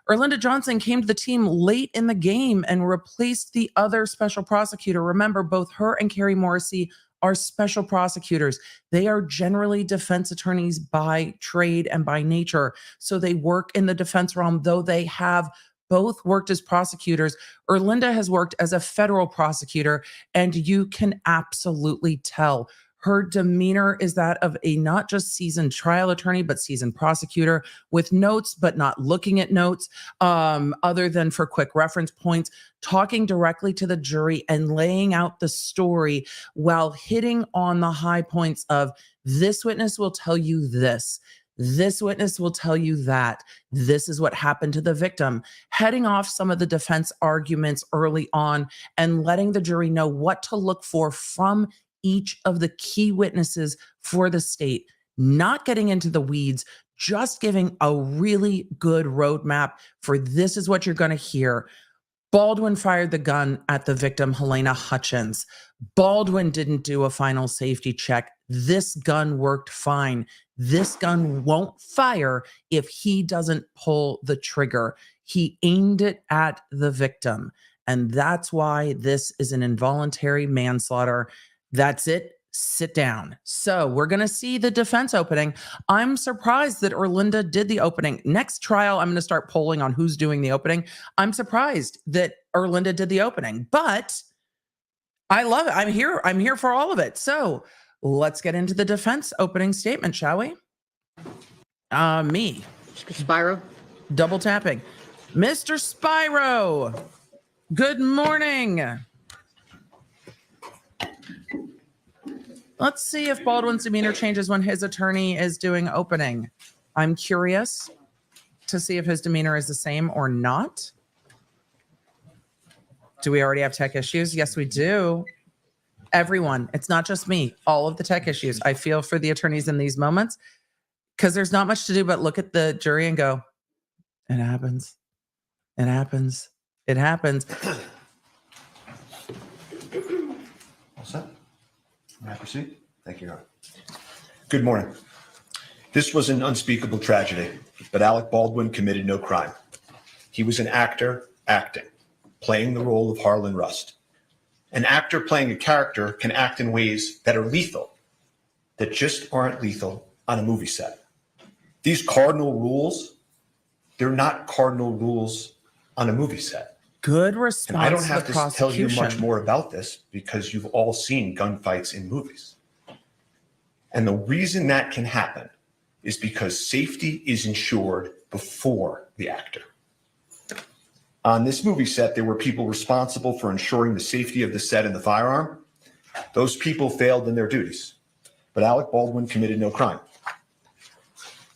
Erlinda Johnson came to the team late in the game and replaced the other special prosecutor. Remember, both her and Carrie Morrissey are special prosecutors. They are generally defense attorneys by trade and by nature. So they work in the defense realm, though they have both worked as prosecutors. Erlinda has worked as a federal prosecutor, and you can absolutely tell Her demeanor is that of a not just seasoned trial attorney, but seasoned prosecutor with notes, but not looking at notes, other than for quick reference points, talking directly to the jury and laying out the story while hitting on the high points of this witness will tell you this. This witness will tell you that. This is what happened to the victim. Heading off some of the defense arguments early on and letting the jury know what to look for from each of the key witnesses for the state, not getting into the weeds, just giving a really good roadmap for this is what you're going to hear. Baldwin fired the gun at the victim, Helena Hutchins. Baldwin didn't do a final safety check. This gun worked fine. This gun won't fire if he doesn't pull the trigger. He aimed it at the victim. And that's why this is an involuntary manslaughter. That's it. Sit down. So we're going to see the defense opening. I'm surprised that Erlinda did the opening. Next trial, I'm going to start polling on who's doing the opening. I'm surprised that Erlinda did the opening, but I love it. I'm here for all of it. So let's get into the defense opening statement, shall we? Me. Spyro. Double tapping. Mr. Spyro, good morning. Let's see if Baldwin's demeanor changes when his attorney is doing opening. I'm curious to see if his demeanor is the same or not. Do we already have tech issues? Yes, we do. Everyone, it's not just me, all of the tech issues. I feel for the attorneys in these moments because there's not much to do but look at the jury and go, it happens. It happens. It happens. All set? May I proceed? Thank you, Your Honor. Good morning. This was an unspeakable tragedy, but Alec Baldwin committed no crime. He was an actor acting, playing the role of Harlan Rust. An actor playing a character can act in ways that are lethal, that just aren't lethal on a movie set. These cardinal rules, they're not cardinal rules on a movie set. Good response. And I don't have to to tell you much more about this because you've all seen gunfights in movies. And the reason that can happen is because safety is ensured before the actor. On this movie set, there were people responsible for ensuring the safety of the set and the firearm. Those people failed in their duties, but Alec Baldwin committed no crime.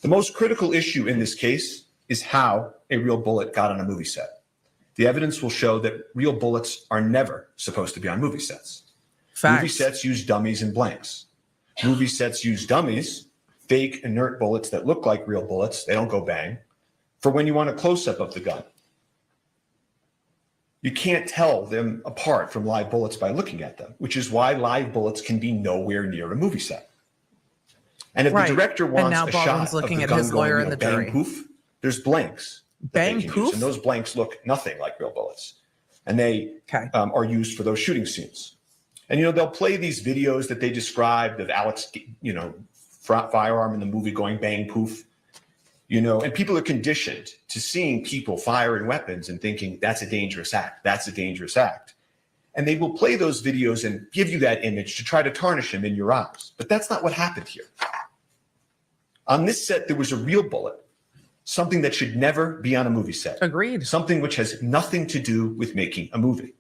The most critical issue in this case is how a real bullet got on a movie set. The evidence will show that real bullets are never supposed to be on movie sets. Facts. Movie sets use dummies and blanks. Movie sets use dummies, fake inert bullets that look like real bullets, they don't go bang, for when you want a close-up of the gun. You can't tell them apart from live bullets by looking at them, which is why live bullets can be nowhere near a movie set. And if the director wants a shot of the gun going, bang, poof, there's blanks. Bang, poof? And those blanks look nothing like real bullets. And they are used for those shooting scenes. And, they'll play these videos that they described of Alec's, firearm in the movie going bang, poof. And people are conditioned to seeing people firing weapons and thinking that's a dangerous act. That's a dangerous act. And they will play those videos and give you that image to try to tarnish him in your eyes. But that's not what happened here. On this set, there was a real bullet. Something that should never be on a movie set. Agreed. Something which has nothing to do with making a movie.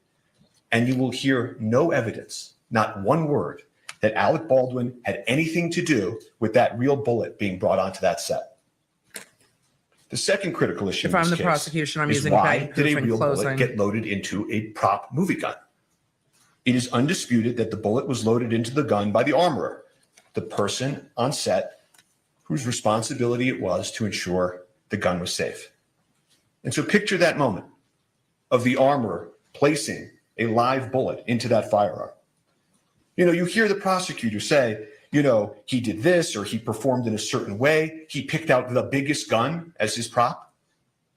And you will hear no evidence, not one word, that Alec Baldwin had anything to do with that real bullet being brought onto that set. The second critical issue if in I'm this the case prosecution, I'm is using why did a and real closing. bullet get loaded into a prop movie gun? It is undisputed that the bullet was loaded into the gun by the armorer, the person on set whose responsibility it was to ensure the gun was safe. And so picture that moment of the armorer placing a live bullet into that firearm. You hear the prosecutor say, he did this or he performed in a certain way. He picked out the biggest gun as his prop.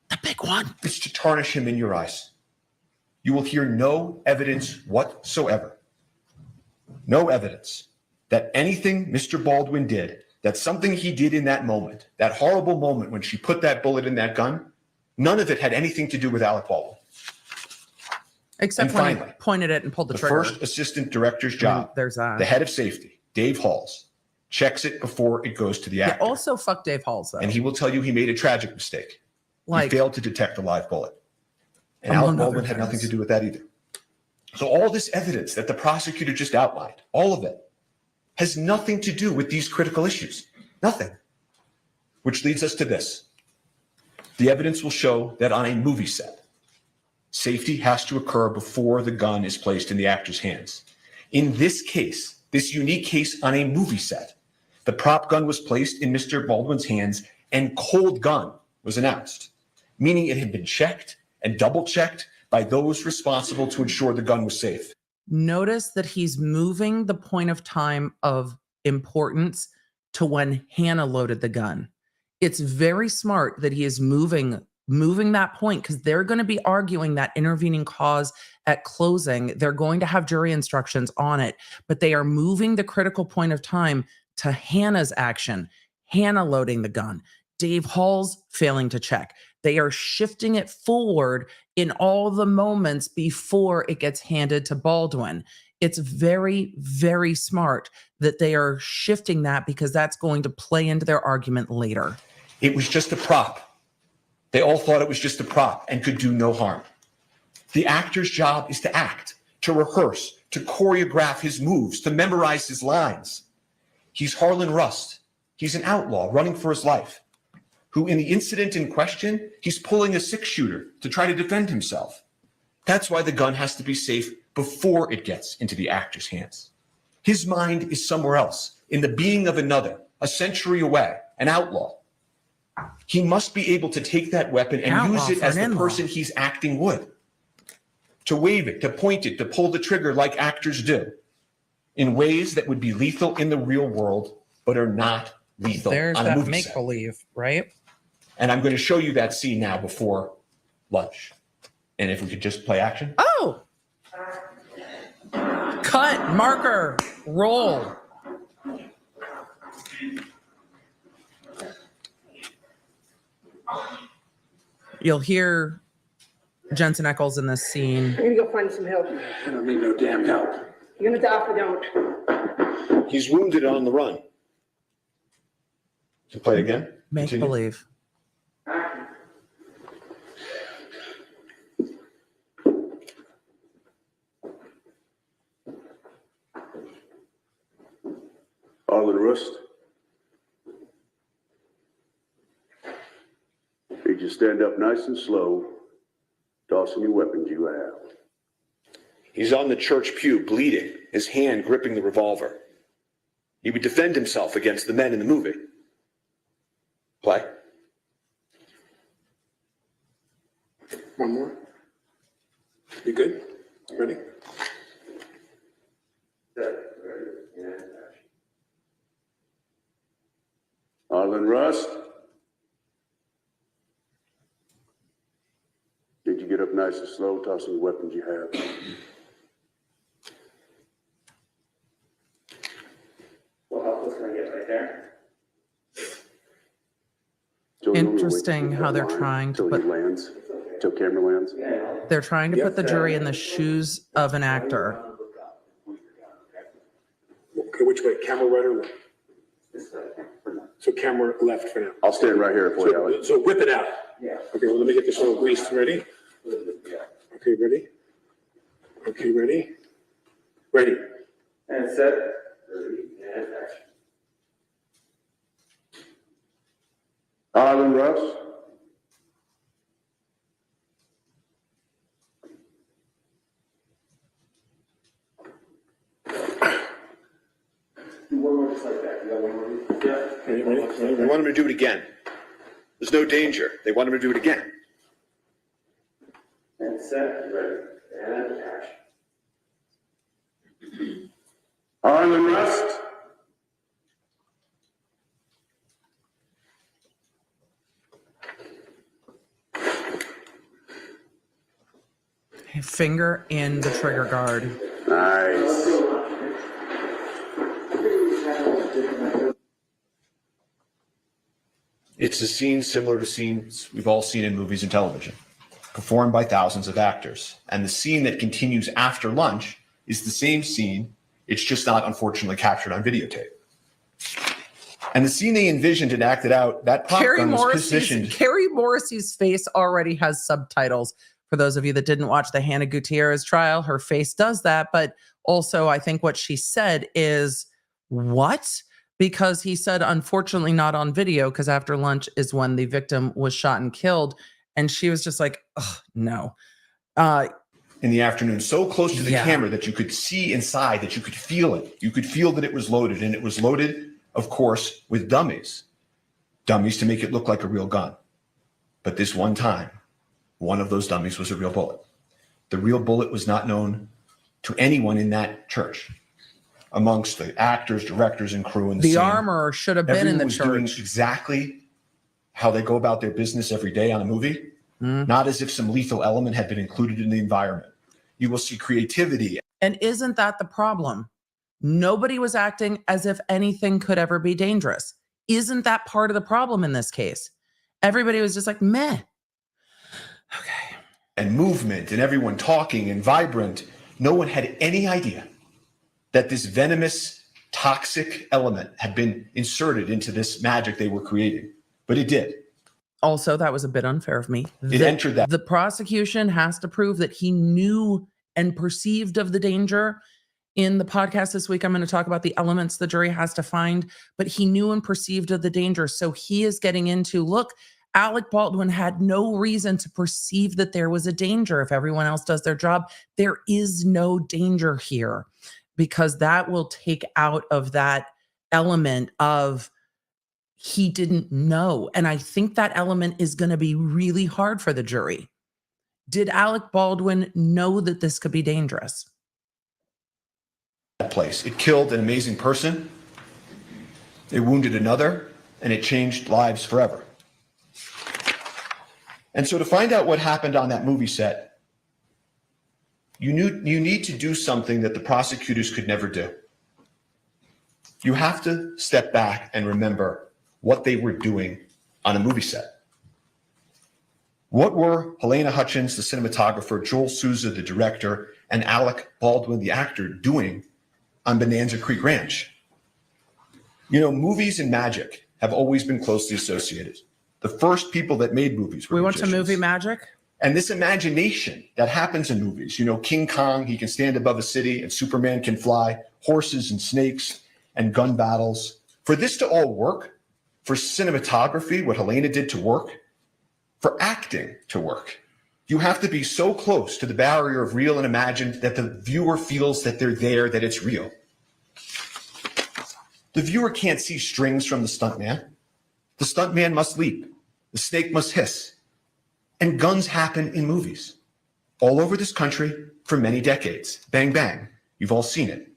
The big one. It's to tarnish him in your eyes. You will hear no evidence whatsoever. No evidence that anything Mr. Baldwin did, that something he did in that moment, that horrible moment when she put that bullet in that gun, none of it had anything to do with Alec Baldwin. Except and when finally, he pointed it and pulled the trigger. First assistant director's job, there's that. the head of safety, Dave Halls, checks it before it goes to the Yeah, actor. also, fuck Dave Halls, though. And he will tell you he made a tragic mistake. Like, he failed to detect a live bullet. And among Alec Baldwin other had nothing things. to do with that either. So all this evidence that the prosecutor just outlined, all of it, has nothing to do with these critical issues. Nothing. Which leads us to this. The evidence will show that on a movie set, safety has to occur before the gun is placed in the actor's hands. In this case, this unique case on a movie set, the prop gun was placed in Mr. Baldwin's hands and cold gun was announced, meaning it had been checked and double checked by those responsible to ensure the gun was safe. Notice that he's moving the point of time of importance to when Hannah loaded the gun. It's very smart that he is moving that point, because they're going to be arguing that intervening cause at closing. They're going to have jury instructions on it, but they are moving the critical point of time to Hannah's action, Hannah loading the gun, Dave Halls failing to check. They are shifting it forward in all the moments before it gets handed to Baldwin. It's very, very smart that they are shifting that, because that's going to play into their argument later. It was just a prop. They all thought it was just a prop and could do no harm. The actor's job is to act, to rehearse, to choreograph his moves, to memorize his lines. He's Harlan Rust. He's an outlaw running for his life, who in the incident in question, he's pulling a six-shooter to try to defend himself. That's why the gun has to be safe before it gets into the actor's hands. His mind is somewhere else, in the being of another, a century away, an outlaw. He must be able to take that weapon and use it as the person he's acting would. To wave it, to point it, to pull the trigger like actors do, in ways that would be lethal in the real world, but are not lethal There's on a that movie set. make-believe, right? And I'm going to show you that scene now before lunch. And if we could just play action. Oh! Cut, marker, roll. You'll hear Jensen Ackles in this scene. I'm gonna go find some help. I don't need no damn help. You're gonna die if I don't. He's wounded on the run. To play again. Make Continue. believe. Harlan Rust. Need you stand up nice and slow, toss any weapons you have. He's on the church pew, bleeding, his hand gripping the revolver. He would defend himself against the men in the movie. Play. One more. You good? Ready? Harlan Rust. Did you get up nice and slow, tossing the weapons you have? Well, how close can I get right there? Interesting how they're trying to put- Till camera lands. They're trying to put the jury in the shoes of an actor. Okay, which way? Camera right or left? So camera left for now. I'll stand right here for you, Alec. So whip it out. Yeah. Okay, well, let me get this little greased. Ready? Okay, ready? Okay, ready? Ready. And set. And action. Harlan Rust. Do one more just like that. You got one more? Yeah. Ready, ready, ready, They ready? want him to do it again. There's no danger. They want him to do it again. And set. Ready. And action. Harlan Rust. Finger in the trigger guard. Nice. It's a scene similar to scenes we've all seen in movies and television, performed by thousands of actors. And the scene that continues after lunch is the same scene It's just not, unfortunately, captured on videotape. And the scene they envisioned and acted out, that prop gun was positioned. Carrie Morrissey's face already has subtitles. For those of you that didn't watch the Hannah Gutierrez trial, her face does that. But also, I think what she said is, what? Because he said, unfortunately, not on video, because after lunch is when the victim was shot and killed. And she was just like, oh, no. In the afternoon, so close to the camera that you could see inside, that you could feel it. You could feel that it was loaded. And it was loaded, of course, with dummies. Dummies to make it look like a real gun. But this one time, one of those dummies was a real bullet. The real bullet was not known to anyone in that church. Amongst the actors, directors, and crew in the scene, armorer should have been in the was doing church. exactly how they go about their business every day on a movie, not as if some lethal element had been included in the environment. You will see creativity. And isn't that the problem? Nobody was acting as if anything could ever be dangerous. Isn't that part of the problem in this case? Everybody was just like, meh. Okay. And movement and everyone talking and vibrant. No one had any idea that this venomous, toxic element had been inserted into this magic they were creating. But it did. Also, that was a bit unfair of me. It entered that. The prosecution has to prove that he knew and perceived of the danger. In the podcast this week, I'm going to talk about the elements the jury has to find, but he knew and perceived of the danger. So he is getting into, look, Alec Baldwin had no reason to perceive that there was a danger. If everyone else does their job, there is no danger here, because that will take out of that element of he didn't know. And I think that element is going to be really hard for the jury. Did Alec Baldwin know that this could be dangerous? That place. It killed an amazing person. It wounded another, and it changed lives forever. And so to find out what happened on that movie set, you need to do something that the prosecutors could never do. You have to step back and remember what they were doing on a movie set. What were Helena Hutchins, the cinematographer, Joel Souza, the director, and Alec Baldwin, the actor, doing on Bonanza Creek Ranch? You know, movies and magic have always been closely associated. The first people that made movies were We went to magicians. movie magic. And this imagination that happens in movies, you know, King Kong, he can stand above a city, and Superman can fly, horses and snakes and gun battles. For this to all work, for cinematography, what Helena did to work, for acting to work, you have to be so close to the barrier of real and imagined that the viewer feels that they're there, that it's real. The viewer can't see strings from the stuntman. The stuntman must leap. The snake must hiss. And guns happen in movies all over this country for many decades. Bang, bang. You've all seen it.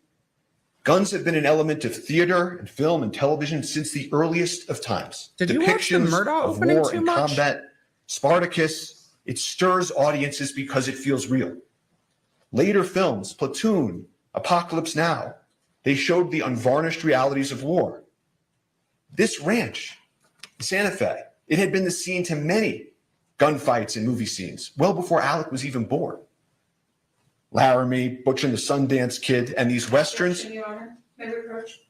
Guns have been an element of theater and film and television since the earliest of times. Did you watch the Murdaugh of opening war too and much? combat, Spartacus, it stirs audiences because it feels real. Later films, Platoon, Apocalypse Now, they showed the unvarnished realities of war. This ranch, Santa Fe, it had been the scene to many gunfights and movie scenes well before Alec was even born. Laramie, Butch and the Sundance Kid, and these westerns. Your Honor, may I approach?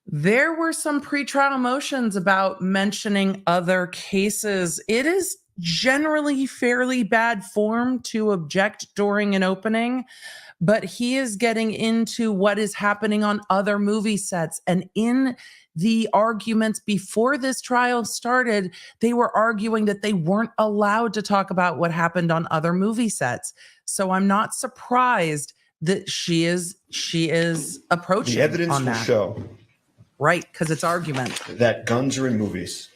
There were some pretrial motions about mentioning other cases. It is generally fairly bad form to object during an opening, but he is getting into what is happening on other movie sets. And in the arguments before this trial started, they were arguing that they weren't allowed to talk about what happened on other movie sets. So I'm not surprised that she is approaching The evidence on will that. show Right, because it's argument. that guns are in movies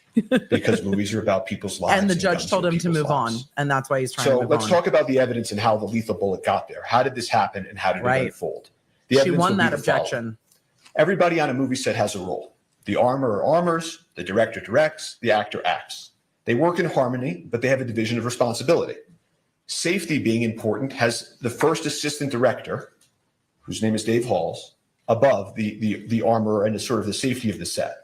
because movies are about people's lives. And the judge guns told are him to people's move on, lives. and that's why he's trying So to move let's on. talk about the evidence and how the lethal bullet got there. How did this happen and how did Right. it unfold? The She evidence won will be that the following. objection. Everybody on a movie set has a role. The armorer armors, the director directs, the actor acts. They work in harmony, but they have a division of responsibility. Safety being important has the first assistant director, whose name is Dave Halls, above the armorer and the sort of the safety of the set.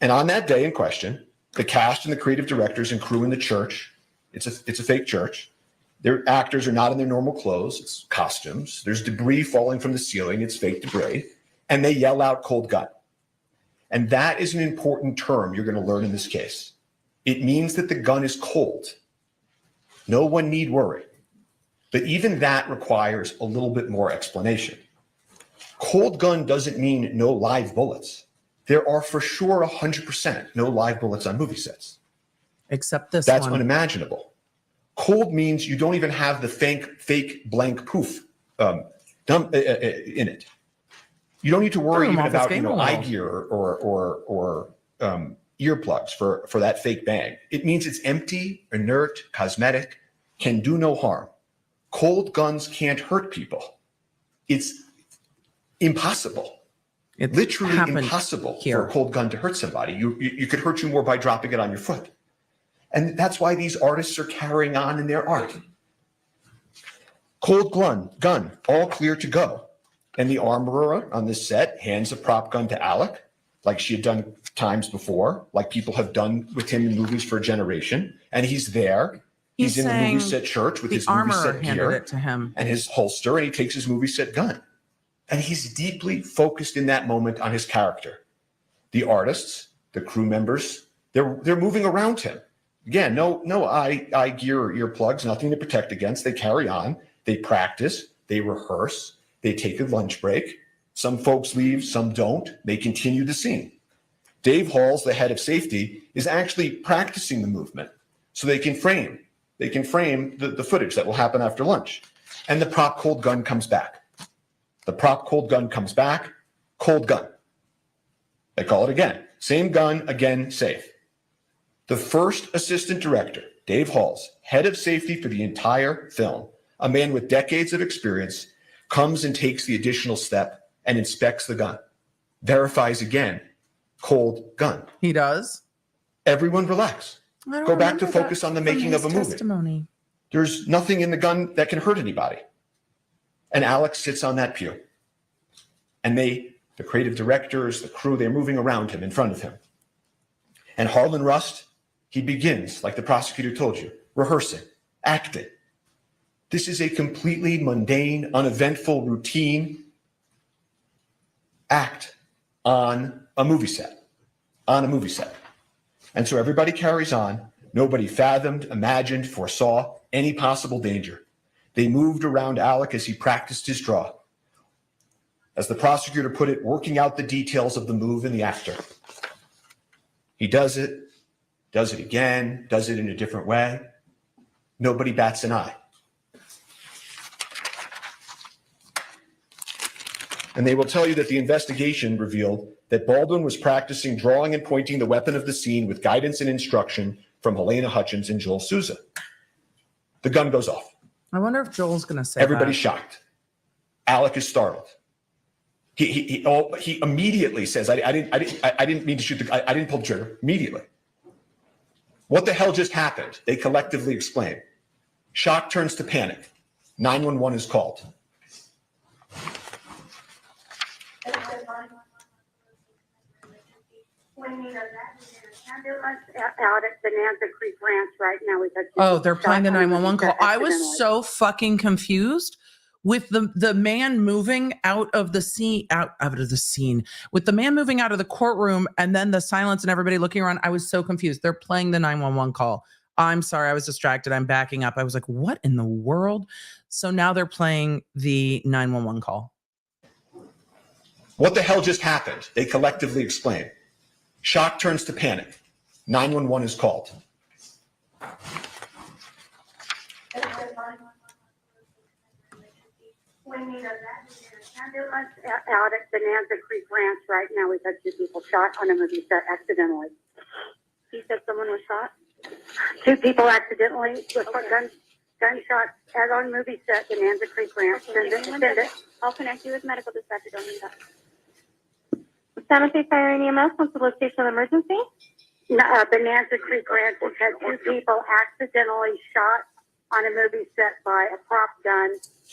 And on that day in question, the cast and the creative directors and crew in the church, it's a fake church, Their actors are not in their normal clothes. It's costumes. There's debris falling from the ceiling. It's fake debris. And they yell out cold gun. And that is an important term you're going to learn in this case. It means that the gun is cold. No one need worry. But even that requires a little bit more explanation. Cold gun doesn't mean no live bullets. There are for sure 100% no live bullets on movie sets. Except this That's one. unimaginable. Cold means you don't even have the fake blank poof in it. You don't need to worry even about eye gear or earplugs for that fake bang. It means it's empty, inert, cosmetic, can do no harm. Cold guns can't hurt people. It's impossible. It's Literally impossible for a cold gun to hurt somebody. You could hurt you more by dropping it on your foot. And that's why these artists are carrying on in their art. Cold gun, all clear to go. And the armorer on this set hands a prop gun to Alec, like she had done times before, like people have done with him in movies for a generation. And he's there. He's in the movie set shirt with his movie set gear it to him. and his holster, and he takes his movie set gun. And he's deeply focused in that moment on his character. The artists, the crew members, they're moving around him. Again, no eye gear or earplugs, nothing to protect against. They carry on, they practice, they rehearse, they take a lunch break. Some folks leave, some don't. They continue the scene. Dave Halls, the head of safety, is actually practicing the movement so they can frame the footage that will happen after lunch. And the prop cold gun comes back. The prop cold gun comes back, cold gun. They call it again. Same gun, again, safe. The first assistant director, Dave Halls, head of safety for the entire film, a man with decades of experience, comes and takes the additional step and inspects the gun. Verifies again, cold gun. He does? Everyone relax. Go back to focus on the making of a movie. Testimony. There's nothing in the gun that can hurt anybody. And Alex sits on that pew. And the creative directors, the crew, they're moving around him, in front of him. And Harlan Rust, he begins, like the prosecutor told you, rehearsing, acting. This is a completely mundane, uneventful, routine act on a movie set. And so everybody carries on. Nobody fathomed, imagined, foresaw any possible danger. They moved around Alec as he practiced his draw. As the prosecutor put it, working out the details of the move and the actor. He does it again, does it in a different way. Nobody bats an eye. And they will tell you that the investigation revealed that Baldwin was practicing drawing and pointing the weapon of the scene with guidance and instruction from Helena Hutchins and Joel Souza. The gun goes off. I wonder if Joel's going to say Everybody's that. shocked. Alec is startled. He immediately says, I didn't mean to shoot the gun. I didn't pull the trigger. Immediately. What the hell just happened? They collectively explain. Shock turns to panic. 911 is called. Out at Bonanza Creek Ranch right now. Oh, they're playing the 911 call. I was so fucking confused with the man moving out of the scene, with the man moving out of the courtroom and then the silence and everybody looking around. I was so confused. They're playing the 911 call. I'm sorry. I was distracted. I'm backing up. I was like, what in the world? So now they're playing the 911 call. What the hell just happened? They collectively explain. Shock turns to panic. 911 is called. Out at Bonanza Creek Ranch right now. We've had 2 people shot on a movie set accidentally. He said someone was shot? 2 people accidentally with gunshots as on movie set, Bonanza Creek Ranch. Send it. I'll connect you with medical dispatcher. Don't need that. San Jose Fire and EMS, what's the location of the emergency? Bonanza Creek Ranch has had 2 people accidentally shot on a movie set by a prop gun.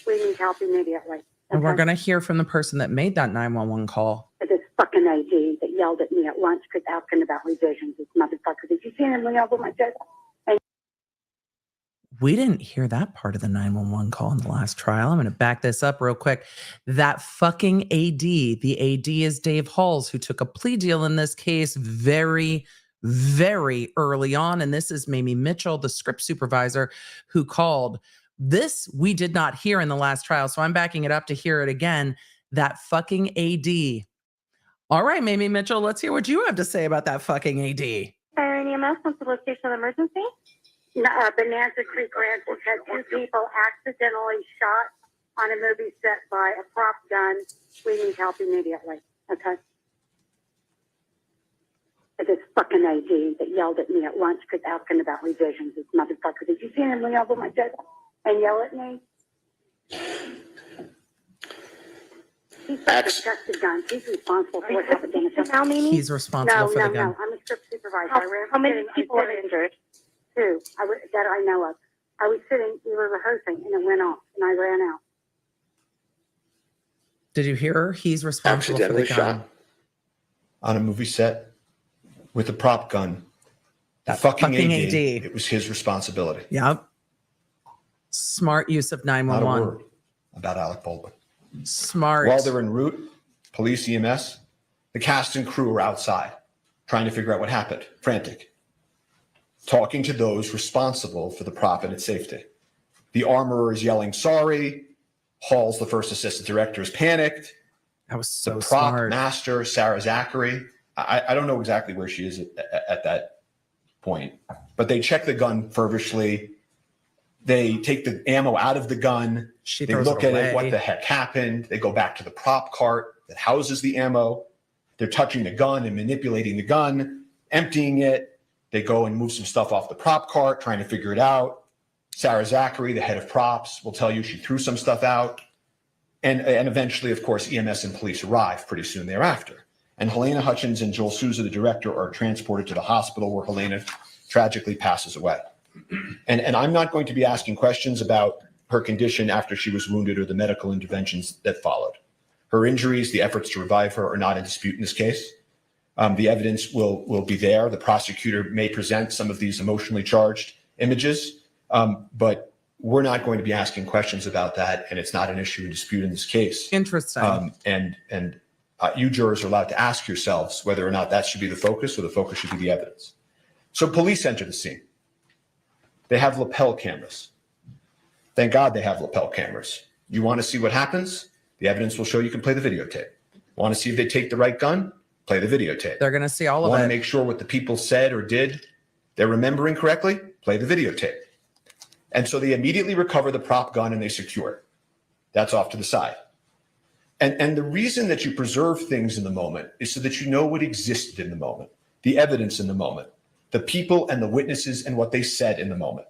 We need help immediately. And we're going to hear from the person that made that 911 call. This fucking AG that yelled at me at lunch because asking about revisions. This motherfucker. Did you see him when he over my judge? We didn't hear that part of the 911 call in the last trial. I'm going to back this up real quick. That fucking AD, the AD is Dave Halls, who took a plea deal in this case very, very early on. And this is Mamie Mitchell, the script supervisor, who called. This we did not hear in the last trial. So I'm backing it up to hear it again. That fucking AD. All right, Mamie Mitchell, let's hear what you have to say about that fucking AD. Fire and EMS, what's the location of the emergency? Bonanza Creek Ranch has had 2 people accidentally shot on a movie set by a prop gun. We need help immediately. Okay. This fucking AD that yelled at me at lunch because asking about revisions. This motherfucker. Did you see him lean over my table and yell at me? He's got disgusted guns. He's responsible for what happened in the Now, Mimi? He's responsible for the gun. No. I'm a script supervisor. How many people are injured? 2 that I know of. I was sitting, we were rehearsing, and it went off, and I ran out. Did you hear her? He's responsible for the Accidentally gun. shot on a movie set with a prop gun. The That fucking fucking AD, AD. it was his responsibility. Yep. Smart use of Not a 911. word about Alec Baldwin. Smart. While they're en route, police, EMS, the cast and crew are outside trying to figure out what happened, frantic, talking to those responsible for the prop and its safety. The armorer is yelling, sorry. Hall's the first assistant director is panicked. That was so The prop smart. master, Sarah Zachary, I don't know exactly where she is at that point, but they check the gun feverishly. They take the ammo out of the gun. She They throws look it at it, away. what the heck happened. They go back to the prop cart that houses the ammo. They're touching the gun and manipulating the gun, emptying it. They go and move some stuff off the prop cart, trying to figure it out. Sarah Zachary, the head of props, will tell you she threw some stuff out. And eventually, of course, EMS and police arrive pretty soon thereafter. And Helena Hutchins and Joel Souza, the director, are transported to the hospital where Helena tragically passes away. And I'm not going to be asking questions about her condition after she was wounded or the medical interventions that followed. Her injuries, the efforts to revive her, are not in dispute in this case. The evidence will be there. The prosecutor may present some of these emotionally charged images, but we're not going to be asking questions about that, and it's not an issue in dispute in this case. Interesting. And you jurors are allowed to ask yourselves whether or not that should be the focus or the focus should be the evidence. So police enter the scene. They have lapel cameras. Thank God they have lapel cameras. You want to see what happens? The evidence will show you can play the videotape. Want to see if they take the right gun? Play the videotape. They're going to see all of Want it. to make sure what the people said or did, they're remembering correctly? Play the videotape. And so they immediately recover the prop gun and they secure it. That's off to the side. And the reason that you preserve things in the moment is so that you know what existed in the moment, the evidence in the moment, the people and the witnesses and what they said in the moment.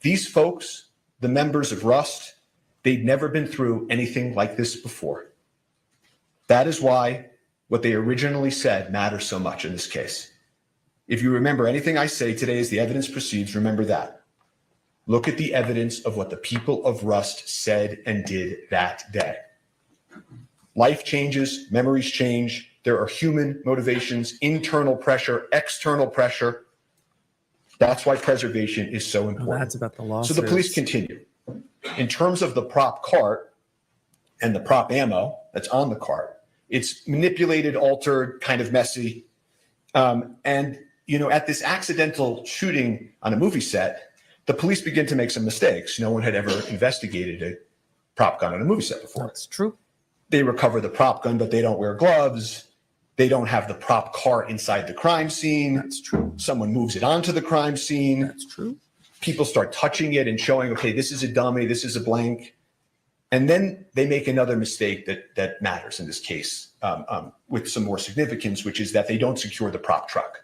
These folks, the members of Rust, they'd never been through anything like this before. That is why what they originally said matters so much in this case. If you remember anything I say today as the evidence proceeds, remember that. Look at the evidence of what the people of Rust said and did that day. Life changes, memories change. There are human motivations, internal pressure, external pressure. That's why preservation is so important. That's about the So lawsuits. the police continue. In terms of the prop cart and the prop ammo that's on the cart, it's manipulated, altered, kind of messy. And, you know, at this accidental shooting on a movie set, the police begin to make some mistakes. No one had ever investigated a prop gun on a movie set before. That's true. They recover the prop gun, but they don't wear gloves. They don't have the prop cart inside the crime scene. That's true. Someone moves it onto the crime scene. That's true. People start touching it and showing, okay, this is a dummy, this is a blank. And then they make another mistake that matters in this case with some more significance, which is that they don't secure the prop truck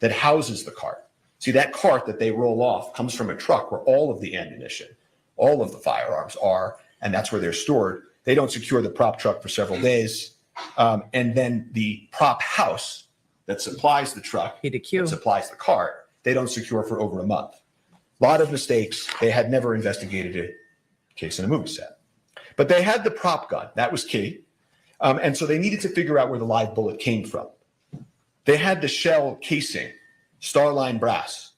that houses the cart. See, that cart that they roll off comes from a truck where all of the ammunition, all of the firearms are, and that's where they're stored. They don't secure the prop truck for several days. And then the prop house that supplies the truck, that supplies the cart, they don't secure for over a month. A lot of mistakes. They had never investigated a case in a movie set. But they had the prop gun. That was key. And so they needed to figure out where the live bullet came from. They had the shell casing, Starline brass.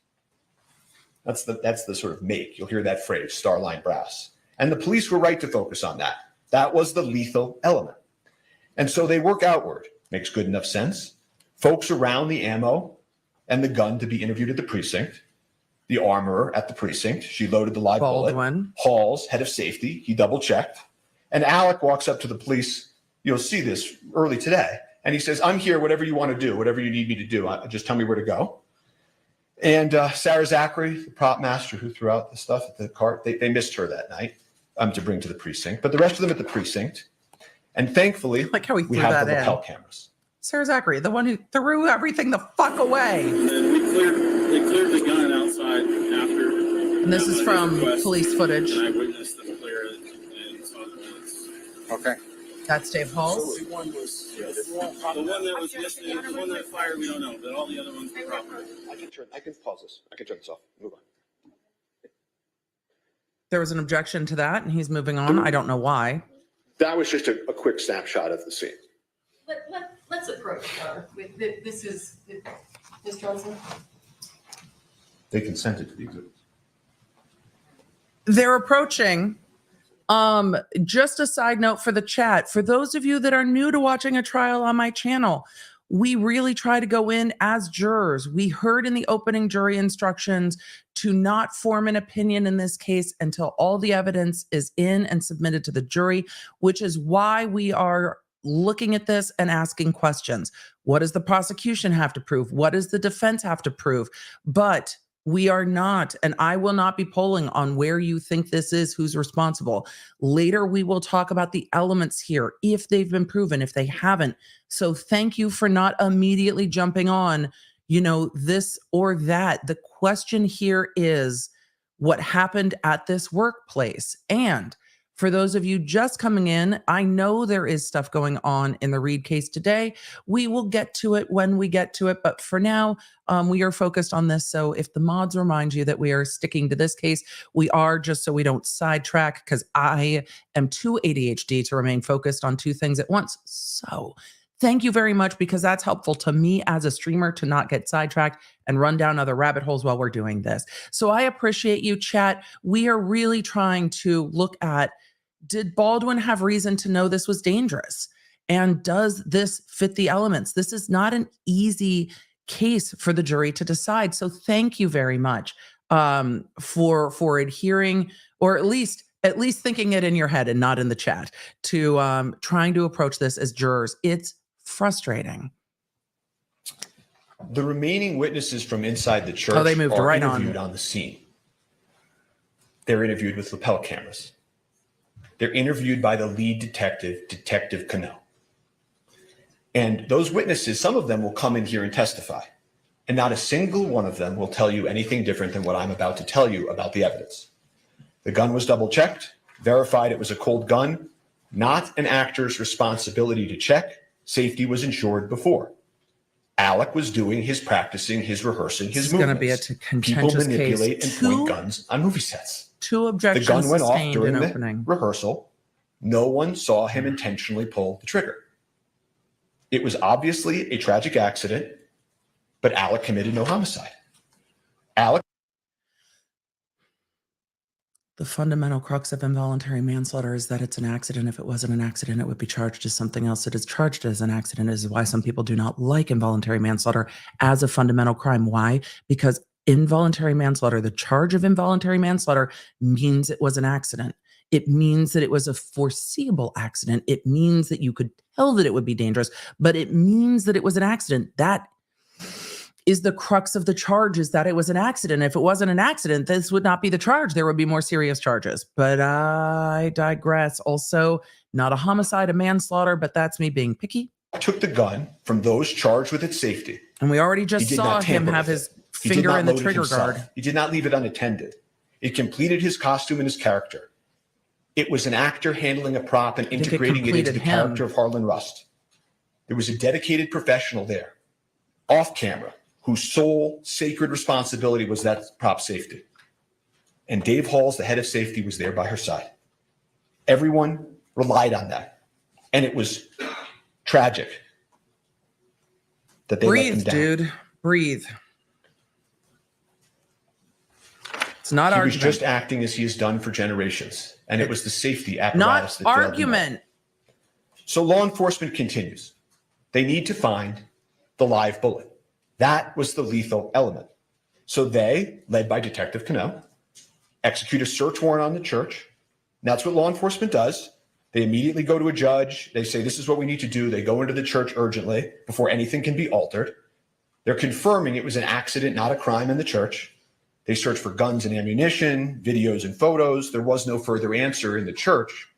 That's the sort of make. You'll hear that phrase, starline brass. And the police were right to focus on that. That was the lethal element. And so they work outward. Makes good enough sense. Folks around the ammo and the gun to be interviewed at the precinct. The armorer at the precinct. She loaded the live Baldwin. bullet. Hall's head of safety. He double checked. And Alec walks up to the police. You'll see this early today. And he says, I'm here, whatever you want to do, whatever you need me to do. Just tell me where to go. And Sarah Zachary, the prop master who threw out the stuff at the cart, they missed her that night to bring to the precinct. But the rest of them at the precinct. And thankfully, Like how we we threw have that the in. lapel cameras. Sarah Zachary, the one who threw everything the fuck away. And then they cleared the gun outside after. And this is from police footage. And I witnessed them clear it and saw the bullets. Okay. That's Dave Halls. The one was, the one that was missing, the one that fired, we don't know, but all the other ones were proper. I can pause this. I can turn this off. Move on. There was an objection to that, and he's moving on. I don't know why. That was just a quick snapshot of the scene. Let's approach her. This is, Ms. Johnson. They consented to the exhibit. They're approaching. Just a side note for the chat. For those of you that are new to watching a trial on my channel, we really try to go in as jurors. We heard in the opening jury instructions to not form an opinion in this case until all the evidence is in and submitted to the jury, which is why we are looking at this and asking questions. What does the prosecution have to prove? What does the defense have to prove? But we are not, and I will not be polling on where you think this is, who's responsible. Later, we will talk about the elements here, if they've been proven, if they haven't. So thank you for not immediately jumping on, this or that. The question here is what happened at this workplace. And for those of you just coming in, I know there is stuff going on in the Reed case today. We will get to it when we get to it. But for now, we are focused on this. So if the mods remind you that we are sticking to this case, we are, just so we don't sidetrack, because I am too ADHD to remain focused on two things at once. So thank you very much, because that's helpful to me as a streamer to not get sidetracked and run down other rabbit holes while we're doing this. So I appreciate you, chat. We are really trying to look at, did Baldwin have reason to know this was dangerous? And does this fit the elements? This is not an easy case for the jury to decide. So thank you very much for adhering, or at least thinking it in your head and not in the chat, to trying to approach this as jurors. It's frustrating. The remaining witnesses from inside the church they moved are right interviewed on the scene. They're interviewed with lapel cameras. They're interviewed by the lead detective, Detective Cano. And those witnesses, some of them will come in here and testify. And not a single one of them will tell you anything different than what I'm about to tell you about the evidence. The gun was double checked, verified it was a cold gun, not an actor's responsibility to check. Safety was ensured before. Alec was doing his practicing, his rehearsing, his movements. It's going to be a People contentious manipulate case. and point guns on movie sets. Two objections The gun went off sustained during in the opening. rehearsal. No one saw him intentionally pull the trigger. It was obviously a tragic accident, but Alec committed no homicide. Alec. The fundamental crux of involuntary manslaughter is that it's an accident. If it wasn't an accident, it would be charged as something else. It is charged as an accident. This is why some people do not like involuntary manslaughter as a fundamental crime. Why? Because involuntary manslaughter, the charge of involuntary manslaughter, means it was an accident. It means that it was a foreseeable accident. It means that you could tell that it would be dangerous, but it means that it was an accident. That is the crux of the charge, is that it was an accident. If it wasn't an accident, this would not be the charge. There would be more serious charges. But I digress. Also, not a homicide, a manslaughter, but that's me being picky. Took the gun from those charged with its safety. And we already just saw him have his finger in the trigger guard. He did not leave it unattended. It completed his costume and his character. It was an actor handling a prop and integrating it into the character of Harlan Rust. There was a dedicated professional there, off camera, whose sole sacred responsibility was that prop safety. And Dave Halls, the head of safety, was there by her side. Everyone relied on that. And it was tragic that they let them down. Breathe, dude. Breathe. It's not He was argument. just acting as he has done for generations. And it was the safety apparatus Not that failed him. argument. So law enforcement continues. They need to find the live bullet. That was the lethal element. So they, led by Detective Cano, execute a search warrant on the church. And that's what law enforcement does. They immediately go to a judge. They say, this is what we need to do. They go into the church urgently before anything can be altered. They're confirming it was an accident, not a crime in the church. They search for guns and ammunition, videos and photos. There was no further answer in the church.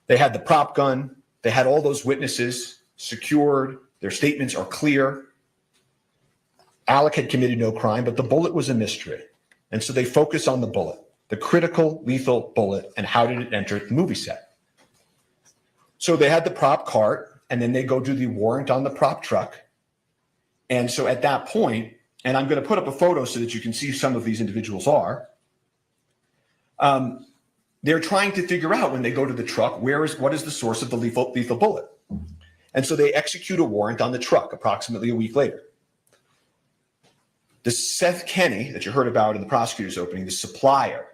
They had the prop gun. They had all those witnesses secured. Their statements are clear. Alec had committed no crime, but the bullet was a mystery. And so they focus on the bullet, the critical lethal bullet, and how did it enter the movie set. So they had the prop cart, and then they go do the warrant on the prop truck. And so at that point, and I'm going to put up a photo so that you can see who some of these individuals are. They're trying to figure out when they go to the truck, what is the source of the lethal bullet? And so they execute a warrant on the truck approximately a week later. The Seth Kenny that you heard about in the prosecutor's opening, the supplier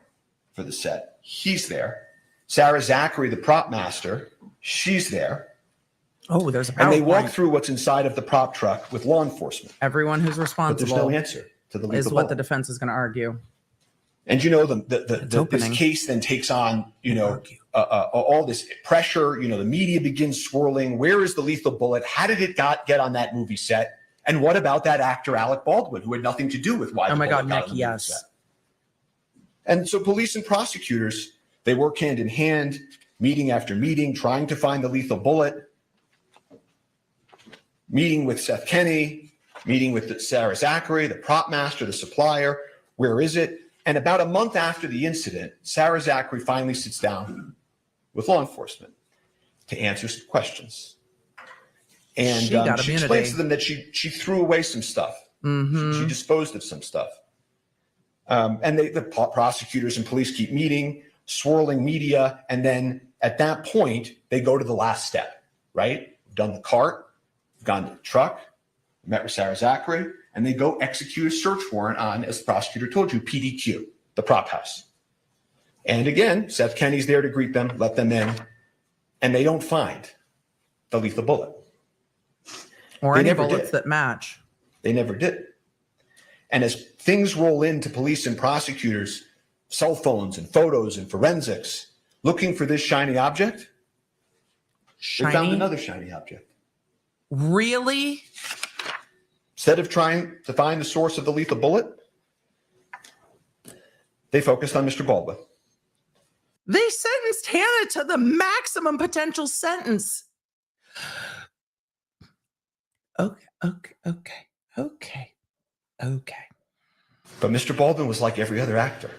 for the set, he's there. Sarah Zachary, the prop master, she's there. Oh, there's a PowerPoint. And they walk through what's inside of the prop truck with law enforcement. Everyone who's But responsible there's no answer to the lethal is bullet. what the defense is going to argue. And you know, It's this opening. case then takes on, all this pressure. The media begins swirling. Where is the lethal bullet? How did it get on that movie set? And what about that actor, Alec Baldwin, who had nothing to do with why Oh the my bullet God, got Nick, on the movie yes. set? And so police and prosecutors, they work hand in hand, meeting after meeting, trying to find the lethal bullet, meeting with Seth Kenny, meeting with Sarah Zachary, the prop master, the supplier. Where is it? And about a month after the incident, Sarah Zachary finally sits down with law enforcement to answer some questions. And She got she immunity. explains to them that she threw away some stuff. Mm-hmm. She disposed of some stuff. And the prosecutors and police keep meeting, swirling media. And then at that point, they go to the last step, right? We've done the cart, we've gone to the truck, met with Sarah Zachary, and they go execute a search warrant on, as the prosecutor told you, PDQ, the prop house. And again, Seth Kenny's there to greet them, let them in, and they don't find the lethal bullet. Or They any never bullets did. that match. They never did. And as things roll into police and prosecutors, cell phones and photos and forensics, looking for this shiny object, they found Shiny? another shiny object. Really? Instead of trying to find the source of the lethal bullet, they focused on Mr. Baldwin. They sentenced Hannah to the maximum potential sentence. Okay. But Mr. Baldwin was like every other actor.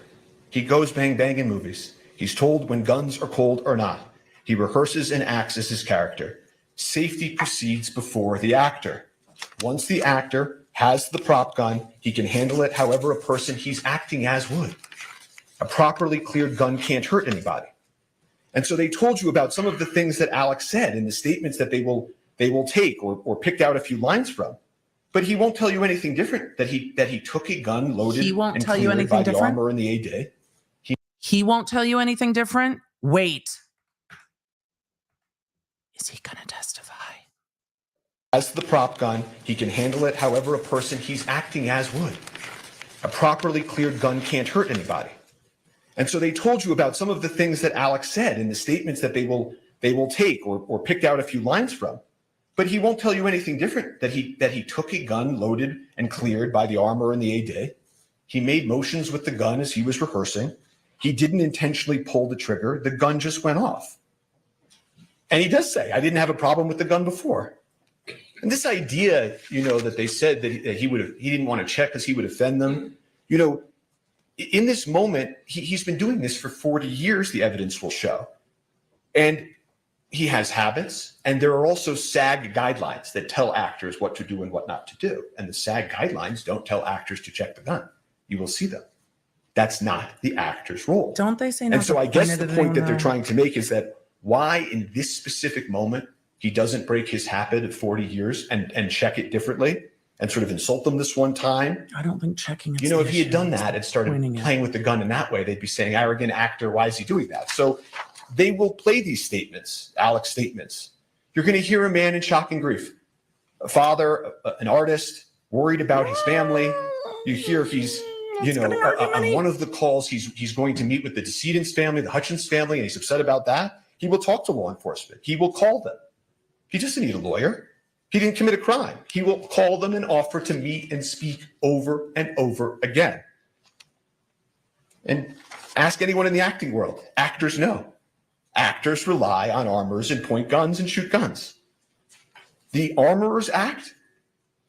He goes bang bang in movies. He's told when guns are cold or not. He rehearses and acts as his character. Safety proceeds before the actor. Once the actor has the prop gun, he can handle it however a person he's acting as would. A properly cleared gun can't hurt anybody. And so they told you about some of the things that Alec said in the statements that they will take or picked out a few lines from. But he won't tell you anything different, that he took a gun loaded He won't and tell you cleared anything by the different? armor and the A-Day. He won't tell you anything different? Wait. Is he going to testify? As the prop gun, he can handle it however a person he's acting as would. A properly cleared gun can't hurt anybody. And so they told you about some of the things that Alec said in the statements that they will take or picked out a few lines from. But he won't tell you anything different, that he took a gun loaded and cleared by the armor and the A-Day. He made motions with the gun as he was rehearsing. He didn't intentionally pull the trigger. The gun just went off. And he does say, I didn't have a problem with the gun before. And this idea, that they said that he didn't want to check because he would offend them. In this moment, he's been doing this for 40 years, the evidence will show. And he has habits. And there are also SAG guidelines that tell actors what to do and what not to do. And the SAG guidelines don't tell actors to check the gun. You will see them. That's not the actor's role. Don't they say not And so to I guess point the it at point that anyone they're else? trying to make is that why in this specific moment he doesn't break his habit of 40 years and check it differently and sort of insult them this one time. I don't think checking. You know, if he had done that and started playing with the gun in that way, they'd be saying, arrogant actor, why is he doing that? So they will play these statements, Alec's statements. You're going to hear a man in shock and grief, a father, an artist, worried about his family. You hear he's, you know, on one of the calls, he's going to meet with the decedent's family, the Hutchins family, and he's upset about that. He will talk to law enforcement. He will call them. He doesn't need a lawyer. He didn't commit a crime. He will call them and offer to meet and speak over and over again. And ask anyone in the acting world. Actors know. Actors rely on armorers and point guns and shoot guns. The Armorers Act,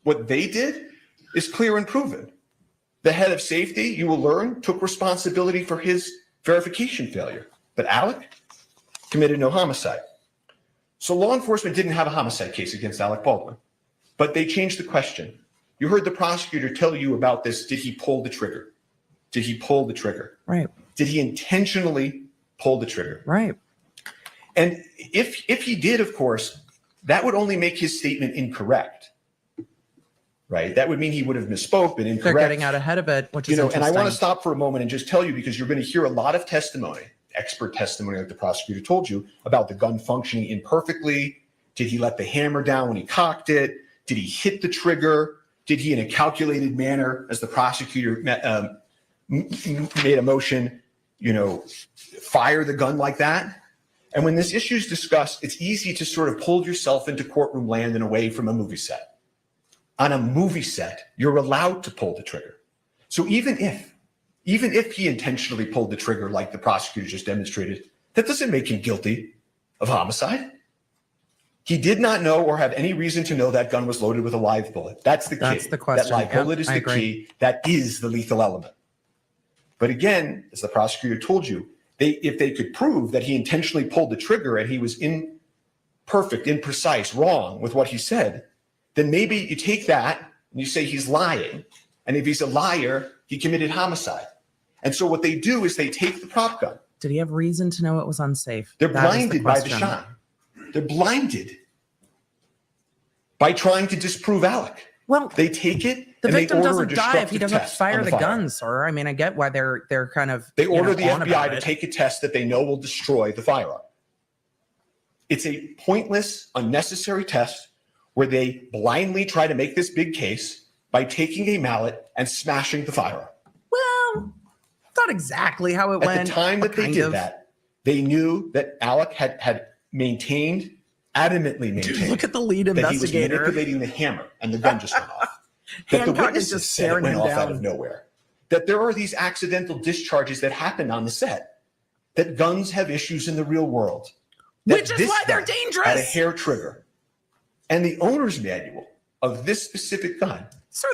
what they did is clear and proven. The head of safety, you will learn, took responsibility for his verification failure. But Alec committed no homicide. So law enforcement didn't have a homicide case against Alec Baldwin, but they changed the question. You heard the prosecutor tell you about this. Did he pull the trigger? Did he pull the trigger? Right. Did he intentionally pull the trigger? Right. And if he did, of course, that would only make his statement incorrect. Right? That would mean he would have misspoke, been incorrect. They're getting out ahead of it, which is interesting. And I want to stop for a moment and just tell you, because you're going to hear a lot of testimony, expert testimony like the prosecutor told you, about the gun functioning imperfectly. Did he let the hammer down when he cocked it? Did he hit the trigger? Did he, in a calculated manner, as the prosecutor made a motion, fire the gun like that? And when this issue is discussed, it's easy to sort of pull yourself into courtroom land and away from a movie set. On a movie set, you're allowed to pull the trigger. So even if he intentionally pulled the trigger like the prosecutor just demonstrated, that doesn't make him guilty of homicide. He did not know or have any reason to know that gun was loaded with a live bullet. That's the key. That's the question. That live bullet is the key. That is the lethal element. But again, as the prosecutor told you, if they could prove that he intentionally pulled the trigger and he was imperfect, imprecise, wrong with what he said, then maybe you take that and you say he's lying. And if he's a liar, he committed homicide. And so what they do is they take the prop gun. Did he have reason to know it was unsafe? They're blinded by the shot. They're blinded by trying to disprove Alec. Well, they take it. The and victim they order doesn't die if he doesn't fire the gun, sir. I mean, I get why they're kind of. They order the FBI to take a test that they know will destroy the firearm. It's a pointless, unnecessary test where they blindly try to make this big case by taking a mallet and smashing the firearm. Well, not exactly how it went. At the time that they did that, they knew that Alec had adamantly maintained. Dude, look at the lead investigator. That he was manipulating the hammer and the gun just went off. That the witnesses said it went off out of nowhere. That there are these accidental discharges that happen on the set. That guns have issues in the real world. Which is why they're dangerous. Had a hair trigger. And the owner's manual of this specific gun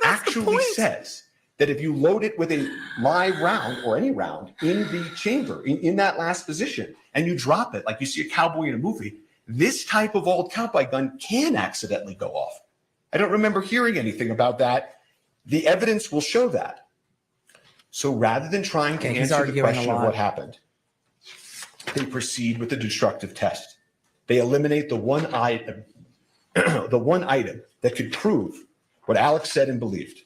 actually says that if you load it with a live round or any round in the chamber, in that last position, and you drop it like you see a cowboy in a movie, this type of old cowboy gun can accidentally go off. I don't remember hearing anything about that. The evidence will show that. So rather than trying to answer the question of what happened, they proceed with the destructive test. They eliminate the one item that could prove what Alex said and believed.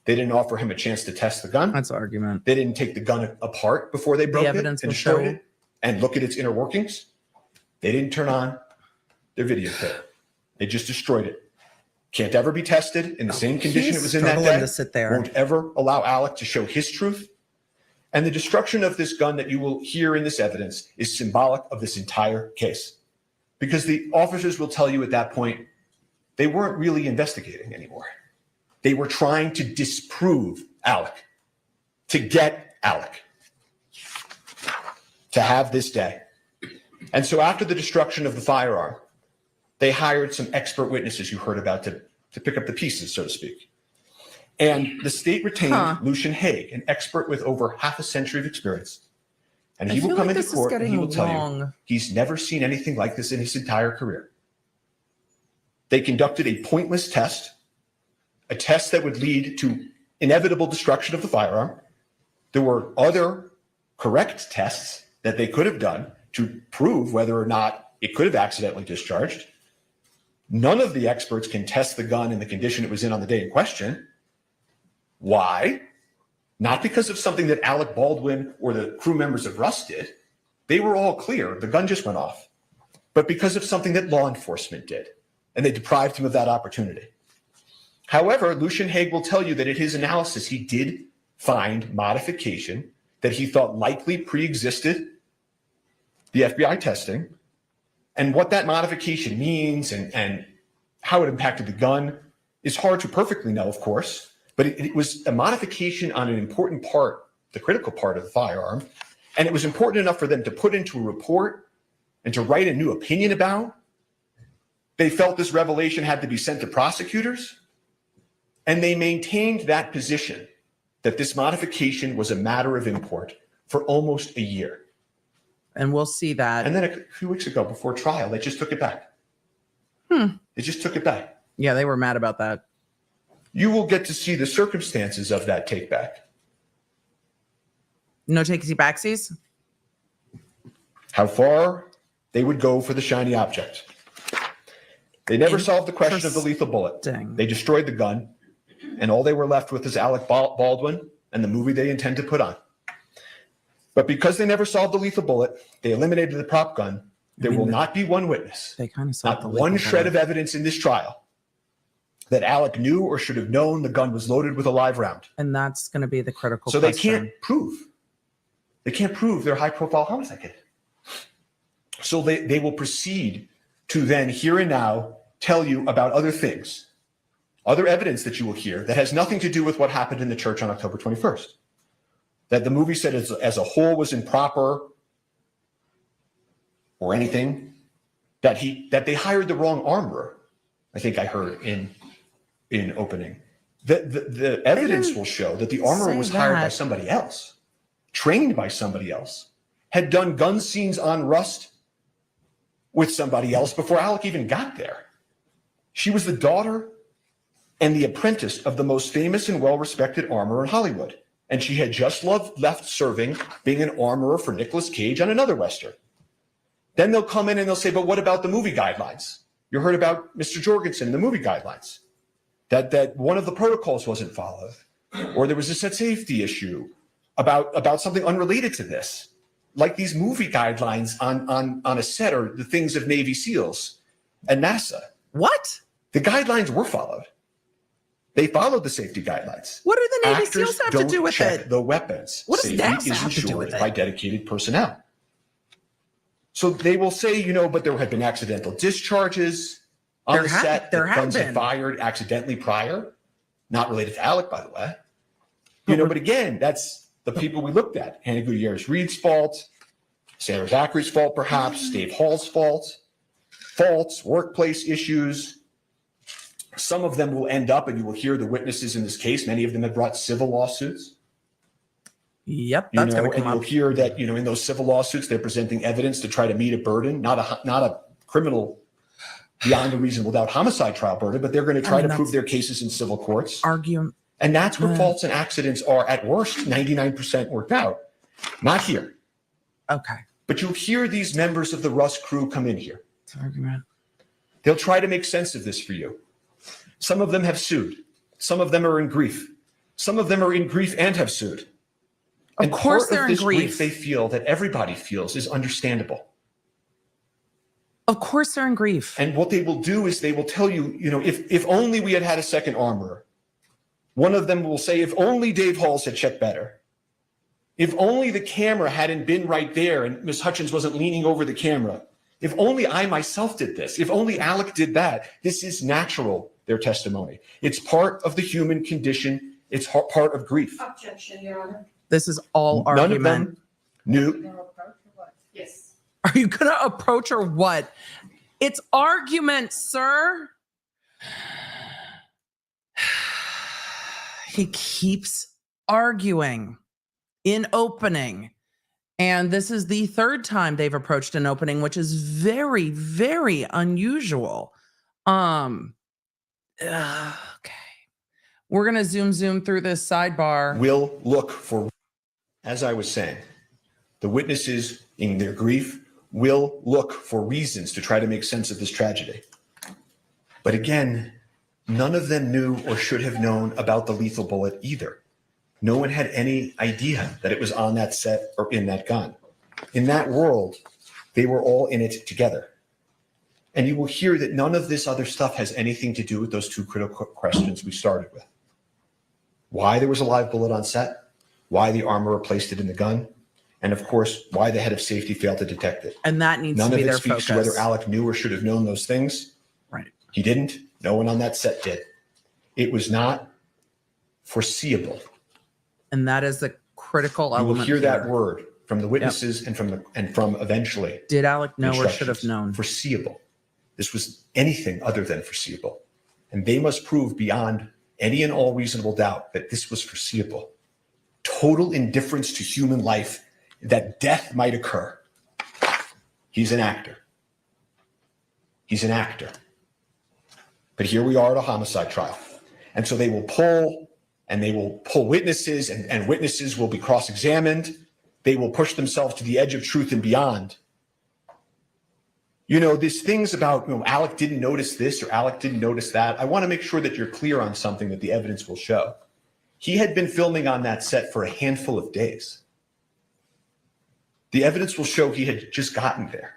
They didn't offer him a chance to test the gun. That's the argument. They didn't take the gun apart before they broke it and destroyed it and look at its inner workings. They didn't turn on their videotape. They just destroyed it. Can't ever be tested in the same condition it was in that day. To sit there. Won't ever allow Alec to show his truth. And the destruction of this gun that you will hear in this evidence is symbolic of this entire case. Because the officers will tell you at that point, they weren't really investigating anymore. They were trying to disprove Alec, to get Alec, to have this day. And so after the destruction of the firearm, they hired some expert witnesses you heard about to pick up the pieces, so to speak. And the state retained Lujan Haig, an expert with over half a century of experience. And he will come into court and he will tell you he's never seen anything like this in his entire career. They conducted a pointless test, a test that would lead to inevitable destruction of the firearm. There were other correct tests that they could have done to prove whether or not it could have accidentally discharged. None of the experts can test the gun in the condition it was in on the day in question. Why? Not because of something that Alec Baldwin or the crew members of Rust did. They were all clear. The gun just went off. But because of something that law enforcement did, and they deprived him of that opportunity. However, Lujan Haig will tell you that in his analysis, he did find modification that he thought likely pre-existed the FBI testing. And what that modification means and how it impacted the gun is hard to perfectly know, of course, but it was a modification on an important part, the critical part of the firearm. And it was important enough for them to put into a report and to write a new opinion about. They felt this revelation had to be sent to prosecutors, and they maintained that position that this modification was a matter of import for almost a year. And we'll see that. And then a few weeks ago before trial, they just took it back. They just took it back. Yeah, they were mad about that. You will get to see the circumstances of that take back. No takesy backsies? How far they would go for the shiny object. They never solved the question of the lethal bullet. They destroyed the gun, and all they were left with is Alec Baldwin and the movie they intend to put on. But because they never solved the lethal bullet, they eliminated the prop gun. There will not be one witness, they kind of solved not one shred of evidence in this trial that Alec knew or should have known the gun was loaded with a live round. And that's going to be the critical So question. they can't prove their high-profile homicide kit. So they will proceed to then here and now tell you about other things, other evidence that you will hear that has nothing to do with what happened in the church on October 21st. That the movie said as a whole was improper or anything, that they hired the wrong armorer. I think I heard in opening. The evidence will show that the armorer was hired by somebody else, trained by somebody else, had done gun scenes on Rust with somebody else before Alec even got there. She was the daughter and the apprentice of the most famous and well-respected armorer in Hollywood. And she had just left serving, being an armorer for Nicolas Cage on another Western. Then they'll come in and they'll say, but what about the movie guidelines? You heard about Mr. Jorgensen and the movie guidelines, that one of the protocols wasn't followed, or there was a set safety issue about something unrelated to this, like these movie guidelines on a set or the things of Navy SEALs and NASA. What? The guidelines were followed. They followed the safety guidelines. What do the Navy Actors SEAls have to do don't with check it? the weapons. What does Safety NASA is have to do ensured with it? by dedicated personnel. So they will say, but there had been accidental discharges on the set. There guns have had been. fired accidentally prior, not related to Alec, by the way. But again, that's the people we looked at. Hannah Gutierrez Reed's fault, Sarah Zachary's fault, perhaps, Dave Hall's faults, workplace issues. Some of them will end up, and you will hear the witnesses in this case. Many of them have brought civil lawsuits. Yep, that's going to come and you'll up. hear that, in those civil lawsuits, they're presenting evidence to try to meet a burden, not a criminal beyond a reasonable doubt homicide trial burden, but they're going to try to prove their cases in civil courts. And that's where faults and accidents are at worst 99% worked out. Not here. Okay. But you'll hear these members of the Rust crew come in here. It's an argument. They'll try to make sense of this for you. Some of them have sued. Some of them are in grief. Some of them are in grief and have sued. Of course they're in this grief. They feel that everybody feels is understandable. Of course they're in grief. And what they will do is they will tell you, if only we had had a second armorer. One of them will say, if only Dave Halls had checked better. If only the camera hadn't been right there and Ms. Hutchins wasn't leaning over the camera. If only I myself did this. If only Alec did that. This is natural, their testimony. It's part of the human condition. It's part of grief. Objection, Your Honor. This is all None argument. of them knew. Yes. Are you going to approach or what? It's argument, sir. He keeps arguing in opening. And this is the third time they've approached an opening, which is very, very unusual. Okay. We're going to zoom through this sidebar. Will look for, as I was saying, the witnesses in their grief will look for reasons to try to make sense of this tragedy. But again, none of them knew or should have known about the lethal bullet either. No one had any idea that it was on that set or in that gun. In that world, they were all in it together. And you will hear that none of this other stuff has anything to do with those two critical questions we started with. Why there was a live bullet on set, why the armorer placed it in the gun, and of course, why the head of safety failed to detect it. And that needs None to of be it their speaks focus. to whether Alec knew or should have known those things. Right. He didn't. No one on that set did. It was not foreseeable. And that is the critical You will element hear that here. word from the witnesses and from eventually. Did Alec know or instructions. should have known? Foreseeable. This was anything other than foreseeable. And they must prove beyond any and all reasonable doubt that this was foreseeable. Total indifference to human life, that death might occur. He's an actor. He's an actor. But here we are at a homicide trial. And so they will pull witnesses, and witnesses will be cross-examined. They will push themselves to the edge of truth and beyond. You know, these things about, Alec didn't notice this or Alec didn't notice that. I want to make sure that you're clear on something that the evidence will show. He had been filming on that set for a handful of days. The evidence will show he had just gotten there.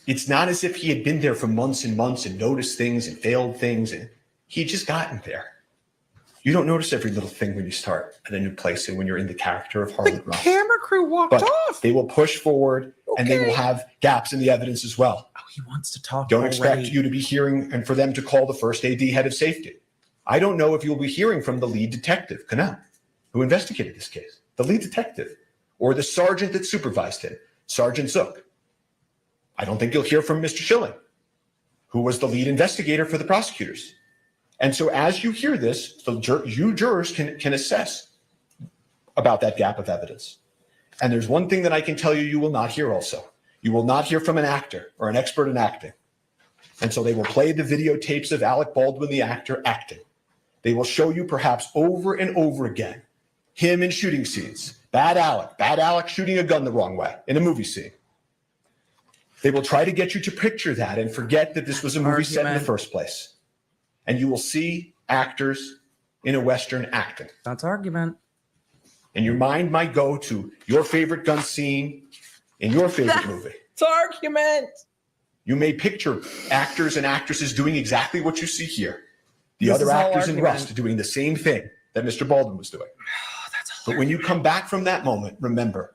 It's not as if he had been there for months and months and noticed things and failed things. And he had just gotten there. You don't notice every little thing when you start at a new place and when you're in the character of Harlan Ross. Camera crew walked But off. they will push forward and they will have gaps in the evidence as well. Oh, he wants to talk. Don't already. expect you to be hearing and for them to call the first AD head of safety. I don't know if you'll be hearing from the lead detective, Cannell, who investigated this case, the lead detective, or the sergeant that supervised him, Sergeant Zook. I don't think you'll hear from Mr. Schilling, who was the lead investigator for the prosecutors. And so as you hear this, you jurors can assess about that gap of evidence. And there's one thing that I can tell you you will not hear also. You will not hear from an actor or an expert in acting. And so they will play the videotapes of Alec Baldwin, the actor, acting. They will show you perhaps over and over again him in shooting scenes. Bad Alec shooting a gun the wrong way in a movie scene. They will try to get you to picture that and forget that this was a movie set in the first place. And you will see actors in a Western acting. That's argument. And your mind might go to your favorite gun scene in your favorite movie. It's argument. You may picture actors and actresses doing exactly what you see here. The This other is all actors in argument. Rust doing the same thing that Mr. Baldwin was doing. But when you come back from that moment, remember,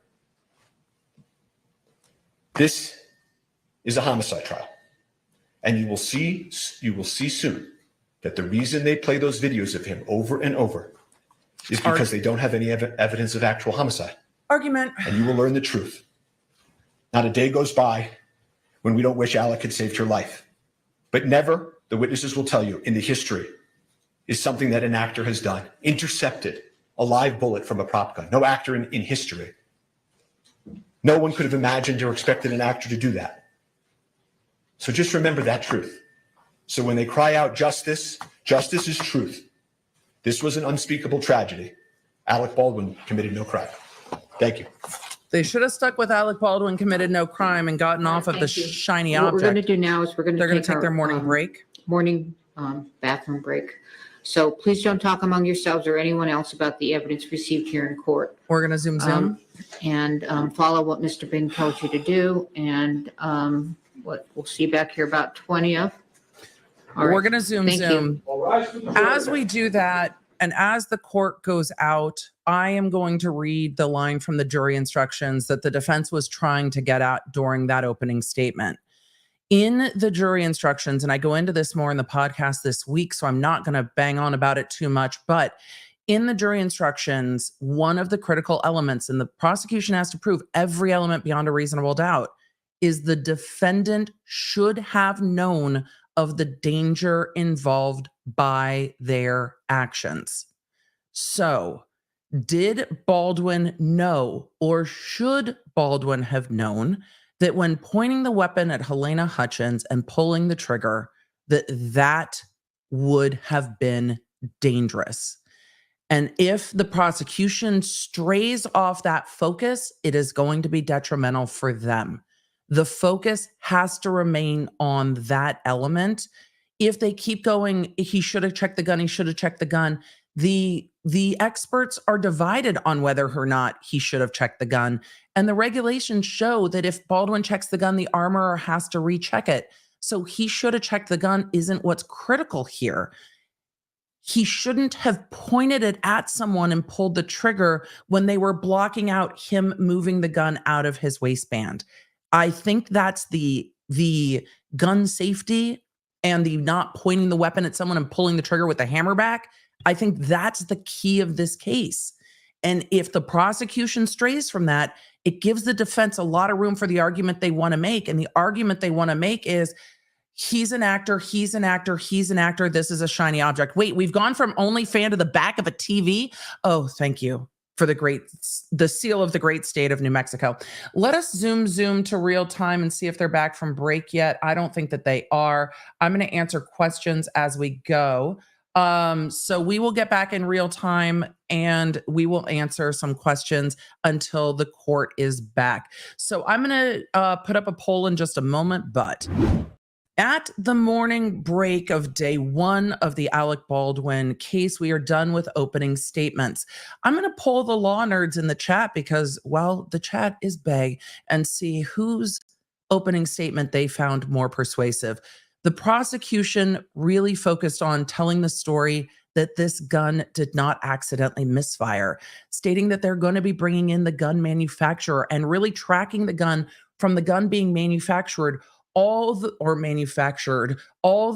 this is a homicide trial. And you will see soon that the reason they play those videos of him over and over is because they don't have any evidence of actual homicide. Argument. And you will learn the truth. Not a day goes by when we don't wish Alec had saved your life. But never, the witnesses will tell you, in the history, is something that an actor has done. Intercepted a live bullet from a prop gun. No actor in history. No one could have imagined or expected an actor to do that. So just remember that truth. So when they cry out justice, justice is truth. This was an unspeakable tragedy. Alec Baldwin committed no crime. Thank you. They should have stuck with Alec Baldwin committed no crime and gotten off of the Thank you. shiny What we're going to object. do now is they're going to to take their morning break. Morning bathroom break. So please don't talk among yourselves or anyone else about the evidence received here in court. We're going to zoom. And follow what Mr. Bing told you to do. And we'll see you back here about 20 of. All right. We're going to zoom. Thank you. As we do that, and as the court goes out, I am going to read the line from the jury instructions that the defense was trying to get at during that opening statement. In the jury instructions, and I go into this more in the podcast this week, so I'm not going to bang on about it too much, but in the jury instructions, one of the critical elements, and the prosecution has to prove every element beyond a reasonable doubt, is the defendant should have known of the danger involved by their actions. So, did Baldwin know, or should Baldwin have known, that when pointing the weapon at Helena Hutchins and pulling the trigger, that would have been dangerous? And if the prosecution strays off that focus, it is going to be detrimental for them. The focus has to remain on that element, if they keep going, he should have checked the gun, he should have checked the gun. The experts are divided on whether or not he should have checked the gun. And the regulations show that if Baldwin checks the gun, the armorer has to recheck it. So he should have checked the gun isn't what's critical here. He shouldn't have pointed it at someone and pulled the trigger when they were blocking out him moving the gun out of his waistband. I think that's the gun safety and the not pointing the weapon at someone and pulling the trigger with the hammer back. I think that's the key of this case. And if the prosecution strays from that, it gives the defense a lot of room for the argument they want to make. And the argument they want to make is, he's an actor, he's an actor, he's an actor. This is a shiny object. Wait, we've gone from OnlyFans to the back of a TV? Oh, thank you for the seal of the great state of New Mexico. Let us zoom to real time and see if they're back from break yet. I don't think that they are. I'm going to answer questions as we go. So we will get back in real time and we will answer some questions until the court is back. So I'm going to put up a poll in just a moment, but at the morning break of day one of the Alec Baldwin case, we are done with opening statements. I'm going to poll the law nerds in the chat because, well, the chat is big, and see whose opening statement they found more persuasive. The prosecution really focused on telling the story that this gun did not accidentally misfire, stating that they're going to be bringing in the gun manufacturer and really tracking the gun from the gun being manufactured all the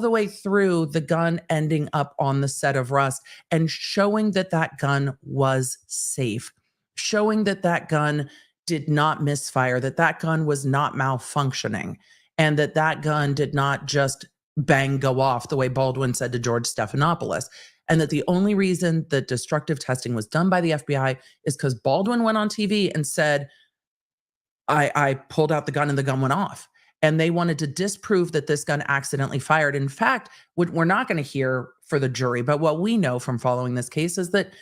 way through the gun ending up on the set of Rust, and showing that that gun was safe, showing that that gun did not misfire, that that gun was not malfunctioning, and that that gun did not just bang go off the way Baldwin said to George Stephanopoulos. And that the only reason that destructive testing was done by the FBI is because Baldwin went on TV and said, I pulled out the gun and the gun went off. And they wanted to disprove that this gun accidentally fired. In fact, what we're not going to hear for the jury, but what we know from following this case is that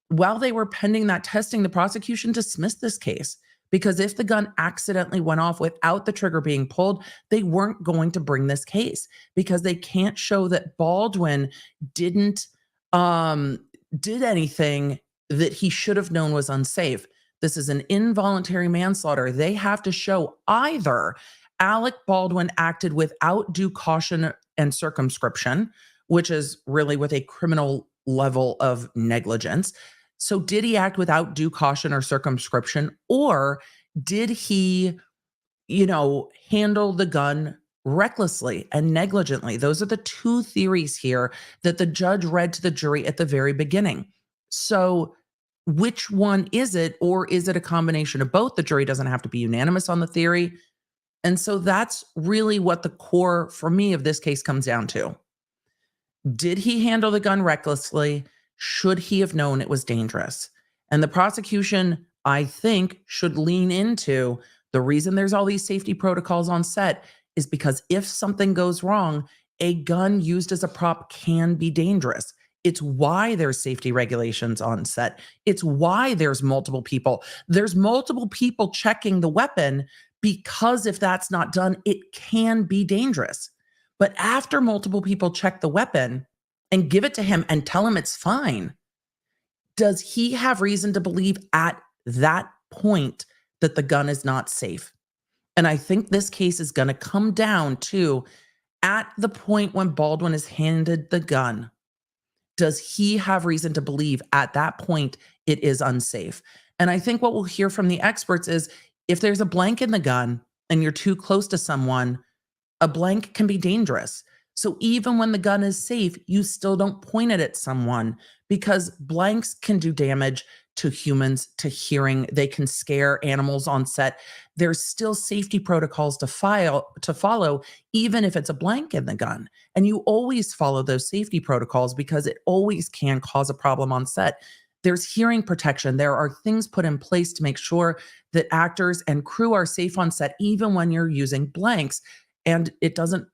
while they were pending that testing, the prosecution dismissed this case, because if the gun accidentally went off without the trigger being pulled, they weren't going to bring this case because they can't show that Baldwin did anything that he should have known was unsafe. This is an involuntary manslaughter. They have to show either Alec Baldwin acted without due caution and circumscription, which is really with a criminal level of negligence. So did he act without due caution or circumscription, or did he, handle the gun recklessly and negligently? Those are the two theories here that the judge read to the jury at the very beginning. So which one is it, or is it a combination of both? The jury doesn't have to be unanimous on the theory. And so that's really what the core for me of this case comes down to. Did he handle the gun recklessly? Should he have known it was dangerous? And the prosecution, I think, should lean into the reason there's all these safety protocols on set is because if something goes wrong, a gun used as a prop can be dangerous. It's why there's safety regulations on set. It's why there's multiple people. There's multiple people checking the weapon, because if that's not done, it can be dangerous. But after multiple people check the weapon and give it to him and tell him it's fine, does he have reason to believe at that point that the gun is not safe? And I think this case is going to come down to, at the point when Baldwin is handed the gun, does he have reason to believe at that point it is unsafe? And I think what we'll hear from the experts is, if there's a blank in the gun and you're too close to someone, a blank can be dangerous. So even when the gun is safe, you still don't point it at someone, because blanks can do damage to humans, to hearing. They can scare animals on set. There's still safety protocols to follow, even if it's a blank in the gun. And you always follow those safety protocols because it always can cause a problem on set. There's hearing protection. There are things put in place to make sure that actors and crew are safe on set, even when you're using blanks. And it doesn't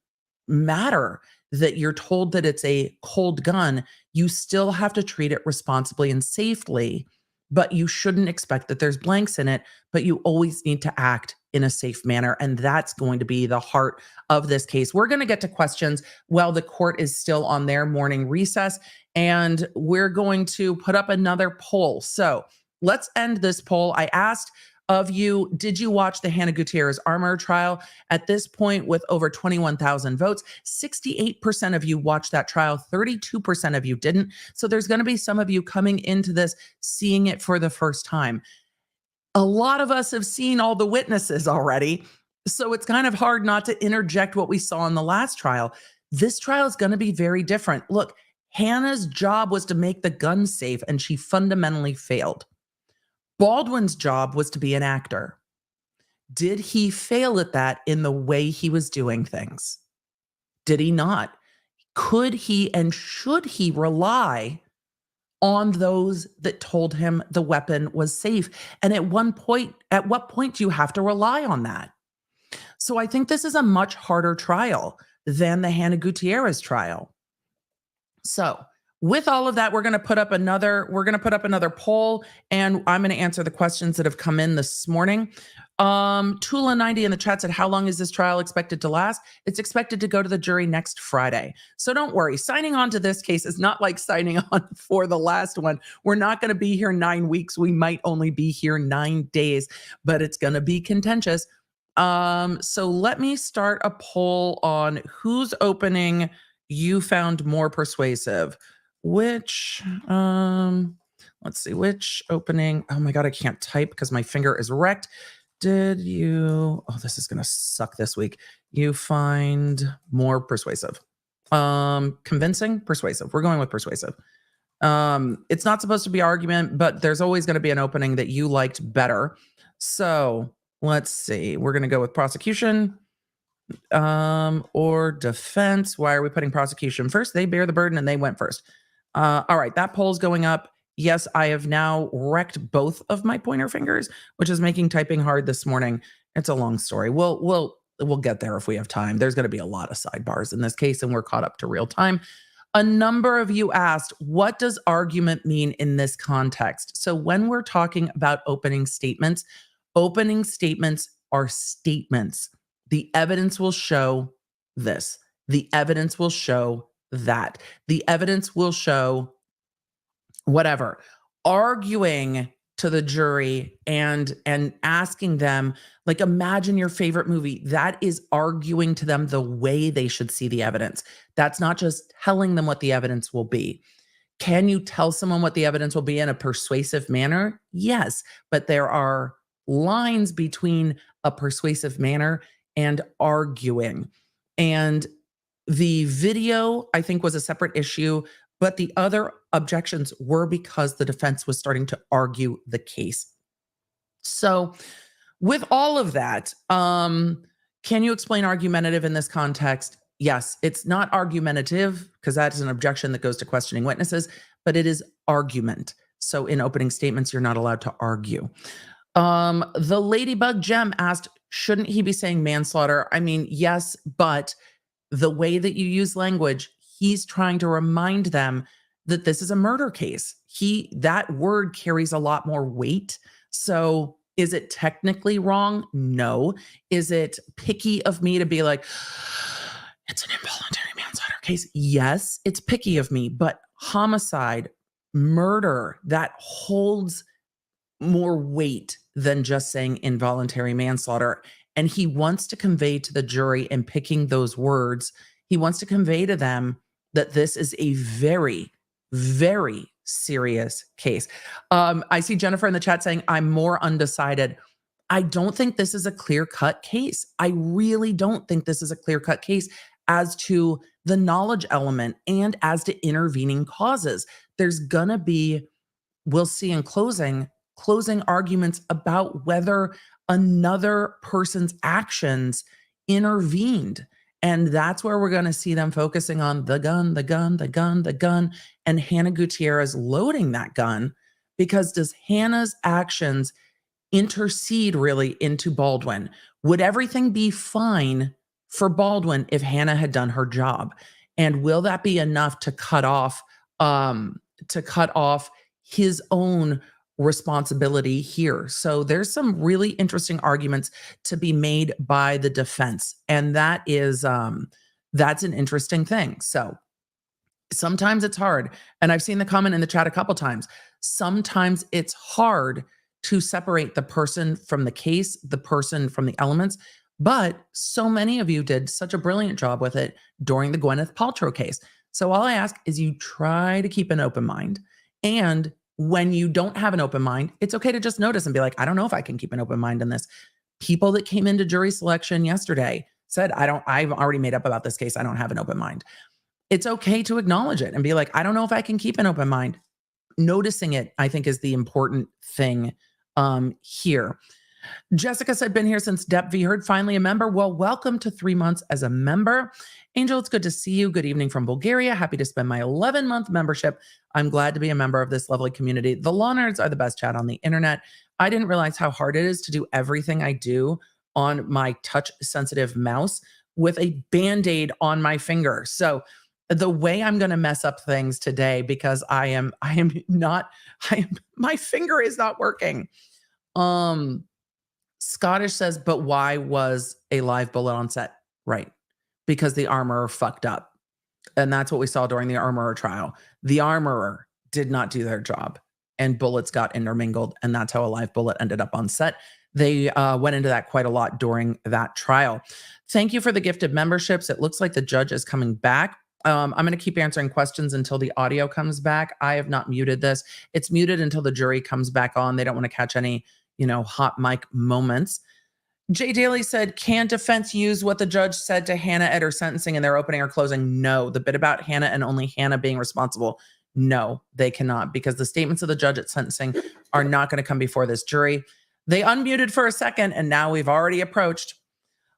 matter that you're told that it's a cold gun. You still have to treat it responsibly and safely, but you shouldn't expect that there's blanks in it, but you always need to act in a safe manner. And that's going to be the heart of this case. We're going to get to questions while the court is still on their morning recess, and we're going to put up another poll. So let's end this poll. I asked of you, did you watch the Hannah Gutierrez Armour trial? At this point, with over 21,000 votes, 68% of you watched that trial, 32% of you didn't. So there's going to be some of you coming into this seeing it for the first time. A lot of us have seen all the witnesses already, so it's kind of hard not to interject what we saw in the last trial. This trial is going to be very different. Look, Hannah's job was to make the gun safe, and she fundamentally failed. Baldwin's job was to be an actor. Did he fail at that in the way he was doing things? Did he not? Could he and should he rely on those that told him the weapon was safe? And at what point do you have to rely on that? So I think this is a much harder trial than the Hannah Gutierrez trial. So with all of that, we're going to put up another poll, and I'm going to answer the questions that have come in this morning. Tula90 in the chat said, how long is this trial expected to last? It's expected to go to the jury next Friday. So don't worry. Signing on to this case is not like signing on for the last one. We're not going to be here 9 weeks. We might only be here 9 days, but it's going to be contentious. So let me start a poll on whose opening you found more persuasive. Which, let's see, which opening? Oh my God, I can't type because my finger is wrecked. Did you, oh, this is going to suck this week. You find more persuasive. Convincing, persuasive. We're going with persuasive. It's not supposed to be argument, but there's always going to be an opening that you liked better. So let's see. We're going to go with prosecution or defense. Why are we putting prosecution first? They bear the burden and they went first. All right, that poll's going up. Yes, I have now wrecked both of my pointer fingers, which is making typing hard this morning. It's a long story. We'll get there if we have time. There's going to be a lot of sidebars in this case, and we're caught up to real time. A number of you asked, what does argument mean in this context? So when we're talking about opening statements are statements. The evidence will show this. The evidence will show that. The evidence will show whatever. Arguing to the jury and asking them, like, imagine your favorite movie. That is arguing to them the way they should see the evidence. That's not just telling them what the evidence will be. Can you tell someone what the evidence will be in a persuasive manner? Yes, but there are lines between a persuasive manner and arguing. And the video, I think, was a separate issue, but the other objections were because the defense was starting to argue the case. So with all of that, can you explain argumentative in this context? Yes, it's not argumentative because that is an objection that goes to questioning witnesses, but it is argument. So in opening statements, you're not allowed to argue. The Ladybug Gem asked, shouldn't he be saying manslaughter? I mean, yes, but the way that you use language, he's trying to remind them that this is a murder case. That word carries a lot more weight. So is it technically wrong? No. Is it picky of me to be like, it's an involuntary manslaughter case? Yes, it's picky of me, but homicide, murder, that holds more weight than just saying involuntary manslaughter. And he wants to convey to the jury in picking those words, he wants to convey to them that this is a very, very serious case. I see Jennifer in the chat saying, I'm more undecided. I don't think this is a clear-cut case. I really don't think this is a clear-cut case as to the knowledge element and as to intervening causes. There's gonna be, we'll see in closing arguments about whether another person's actions intervened. And that's where we're going to see them focusing on the gun, and Hannah Gutierrez loading that gun, because does Hannah's actions intercede really into Baldwin? Would everything be fine for Baldwin if Hannah had done her job? And will that be enough to cut off his own responsibility here. So there's some really interesting arguments to be made by the defense. And that is, that's an interesting thing. So sometimes it's hard. And I've seen the comment in the chat a couple times. Sometimes it's hard to separate the person from the case, the person from the elements. But so many of you did such a brilliant job with it during the Gwyneth Paltrow case. So all I ask is you try to keep an open mind. And when you don't have an open mind, it's okay to just notice and be like, I don't know if I can keep an open mind in this. People that came into jury selection yesterday said, I've already made up about this case. I don't have an open mind. It's okay to acknowledge it and be like, I don't know if I can keep an open mind. Noticing it, I think, is the important thing here. Jessica said, been here since Dep V heard, finally a member. Well, welcome to 3 months as a member. Angel, it's good to see you. Good evening from Bulgaria. Happy to spend my 11-month membership. I'm glad to be a member of this lovely community. The Law Nerds are the best chat on the internet. I didn't realize how hard it is to do everything I do on my touch-sensitive mouse with a Band-Aid on my finger. So the way I'm going to mess up things today, because my finger is not working. Scottish says, but why was a live bullet on set? Right. Because the armorer fucked up. And that's what we saw during the armorer trial. The armorer did not do their job and bullets got intermingled. And that's how a live bullet ended up on set. They went into that quite a lot during that trial. Thank you for the gifted memberships. It looks like the judge is coming back. I'm going to keep answering questions until the audio comes back. I have not muted this. It's muted until the jury comes back on. They don't want to catch any, hot mic moments. Jay Daly said, can defense use what the judge said to Hannah at her sentencing in their opening or closing? No. The bit about Hannah and only Hannah being responsible, no, they cannot, because the statements of the judge at sentencing are not going to come before this jury. They unmuted for a second, and now we've already approached.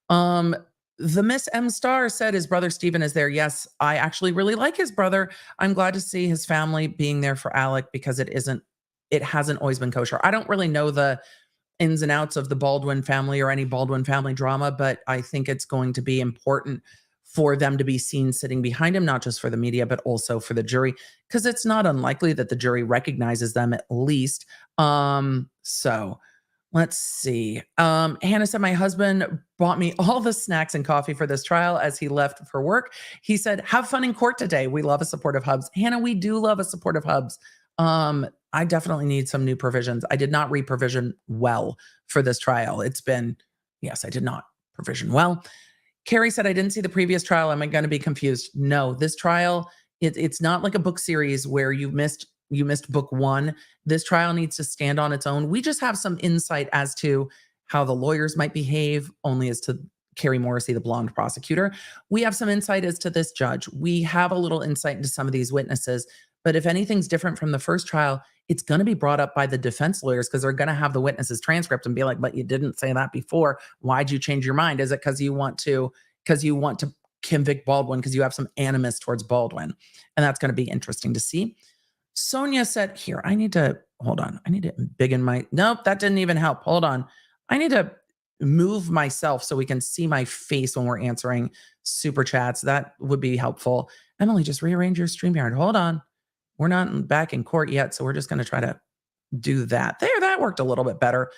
The Miss M Star said his brother Stephen is there. Yes, I actually really like his brother. I'm glad to see his family being there for Alec, because it hasn't always been kosher. I don't really know the ins and outs of the Baldwin family or any Baldwin family drama, but I think it's going to be important for them to be seen sitting behind him, not just for the media, but also for the jury, because it's not unlikely that the jury recognizes them at least. So let's see. Hannah said, my husband bought me all the snacks and coffee for this trial as he left for work. He said, have fun in court today. We love a supportive hubs. Hannah, we do love a supportive hubs. I definitely need some new provisions. I did not re-provision well for this trial. Yes, I did not provision well. Carrie said, I didn't see the previous trial. Am I going to be confused? No, this trial, it's not like a book series where you missed book one. This trial needs to stand on its own. We just have some insight as to how the lawyers might behave, only as to Carrie Morrissey, the blonde prosecutor. We have some insight as to this judge. We have a little insight into some of these witnesses. But if anything's different from the first trial, it's going to be brought up by the defense lawyers, because they're going to have the witnesses transcript and be like, but you didn't say that before. Why'd you change your mind? Is it because you want to convict Baldwin because you have some animus towards Baldwin? And that's going to be interesting to see. Sonia said, here, I need to biggen my, nope, that didn't even help. Hold on. I need to move myself so we can see my face when we're answering super chats. That would be helpful. Emily, just rearrange your StreamYard. Hold on. We're not back in court yet, so we're just going to try to do that. There, that worked a little bit better.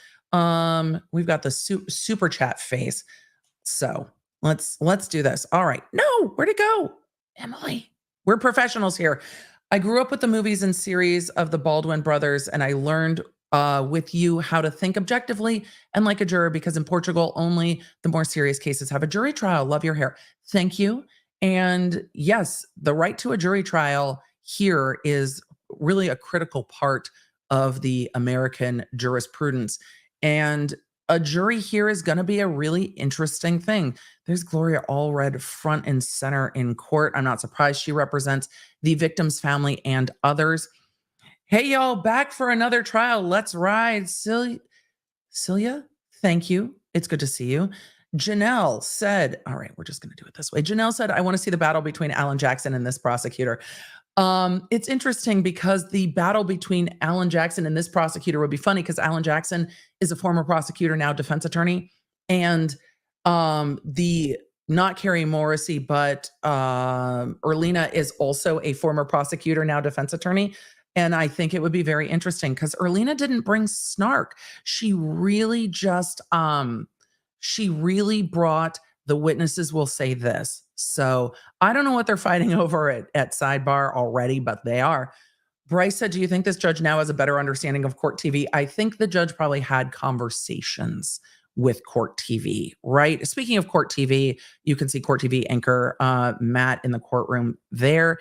We've got the super chat face. So let's do this. All right. No, where'd it go? Emily, we're professionals here. I grew up with the movies and series of the Baldwin brothers, and I learned with you how to think objectively and like a juror, because in Portugal, only the more serious cases have a jury trial. Love your hair. Thank you. And yes, the right to a jury trial here is really a critical part of the American jurisprudence. And a jury here is going to be a really interesting thing. There's Gloria Allred front and center in court. I'm not surprised. She represents the victim's family and others. Hey, y'all, back for another trial. Let's ride. Celia, thank you. It's good to see you. Janelle said, all right, we're just going to do it this way. Janelle said, I want to see the battle between Alan Jackson and this prosecutor. It's interesting because the battle between Alan Jackson and this prosecutor would be funny, because Alan Jackson is a former prosecutor, now defense attorney. And the not Carrie Morrissey, but Erlina is also a former prosecutor, now defense attorney. And I think it would be very interesting because Erlina didn't bring snark. She really just, she really brought the witnesses will say this. So I don't know what they're fighting over at sidebar already, but they are. Bryce said, do you think this judge now has a better understanding of court TV? I think the judge probably had conversations with court TV, right? Speaking of court TV, you can see court TV anchor Matt in the courtroom there.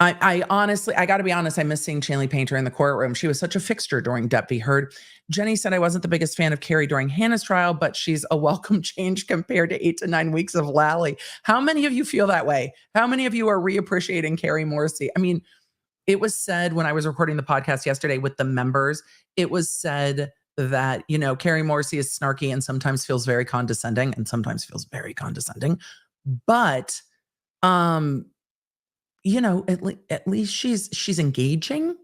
I honestly, I got to be honest, I miss seeing Chanley Painter in the courtroom. She was such a fixture during Depp v. Heard. Jenny said, I wasn't the biggest fan of Carrie during Hannah's trial, but she's a welcome change compared to 8 to 9 weeks of Lally. How many of you feel that way? How many of you are reappreciating Carrie Morrissey? I mean, it was said when I was recording the podcast yesterday with the members, it was said that, you know, Carrie Morrissey is snarky and sometimes feels very condescending and sometimes feels very condescending. But, you know, at least she's engaging.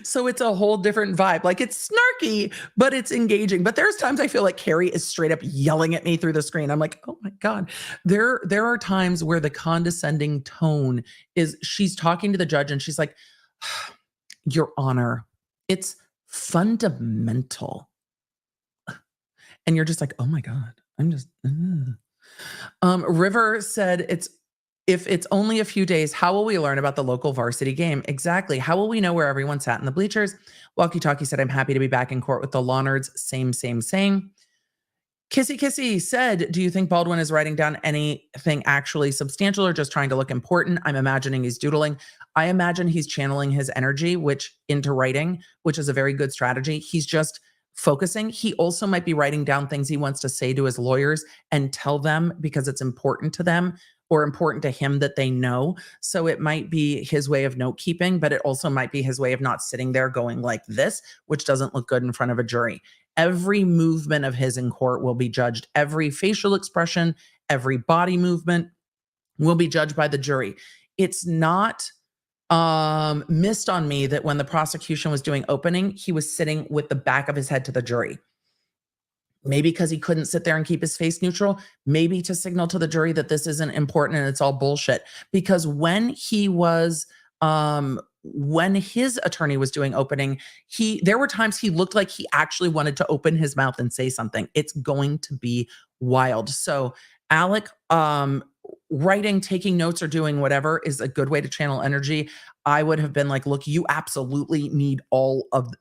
So it's a whole different vibe. Like it's snarky, but it's engaging. But there's times I feel like Carrie is straight up yelling at me through the screen. I'm like, oh my God. There are times where the condescending tone is she's talking to the judge and she's like, Your Honor, it's fundamental. And you're just like, oh my God, I'm just, River said if it's only a few days, how will we learn about the local varsity game? Exactly. How will we know where everyone sat in the bleachers? Walkie Talkie said, I'm happy to be back in court with the Lawnards. Same. Kissy Kissy said, do you think Baldwin is writing down anything actually substantial or just trying to look important? I'm imagining he's doodling. I imagine he's channeling his energy, into writing, which is a very good strategy. He's just focusing. He also might be writing down things he wants to say to his lawyers and tell them because it's important to them or important to him that they know. So it might be his way of note keeping, but it also might be his way of not sitting there going like this, which doesn't look good in front of a jury. Every movement of his in court will be judged. Every facial expression, every body movement will be judged by the jury. It's not missed on me that when the prosecution was doing opening, he was sitting with the back of his head to the jury. Maybe because he couldn't sit there and keep his face neutral, maybe to signal to the jury that this isn't important and it's all bullshit. Because when he was, when his attorney was doing opening, there were times he looked like he actually wanted to open his mouth and say something. It's going to be wild. So Alec, writing, taking notes, or doing whatever is a good way to channel energy. I would have been like, look, you absolutely need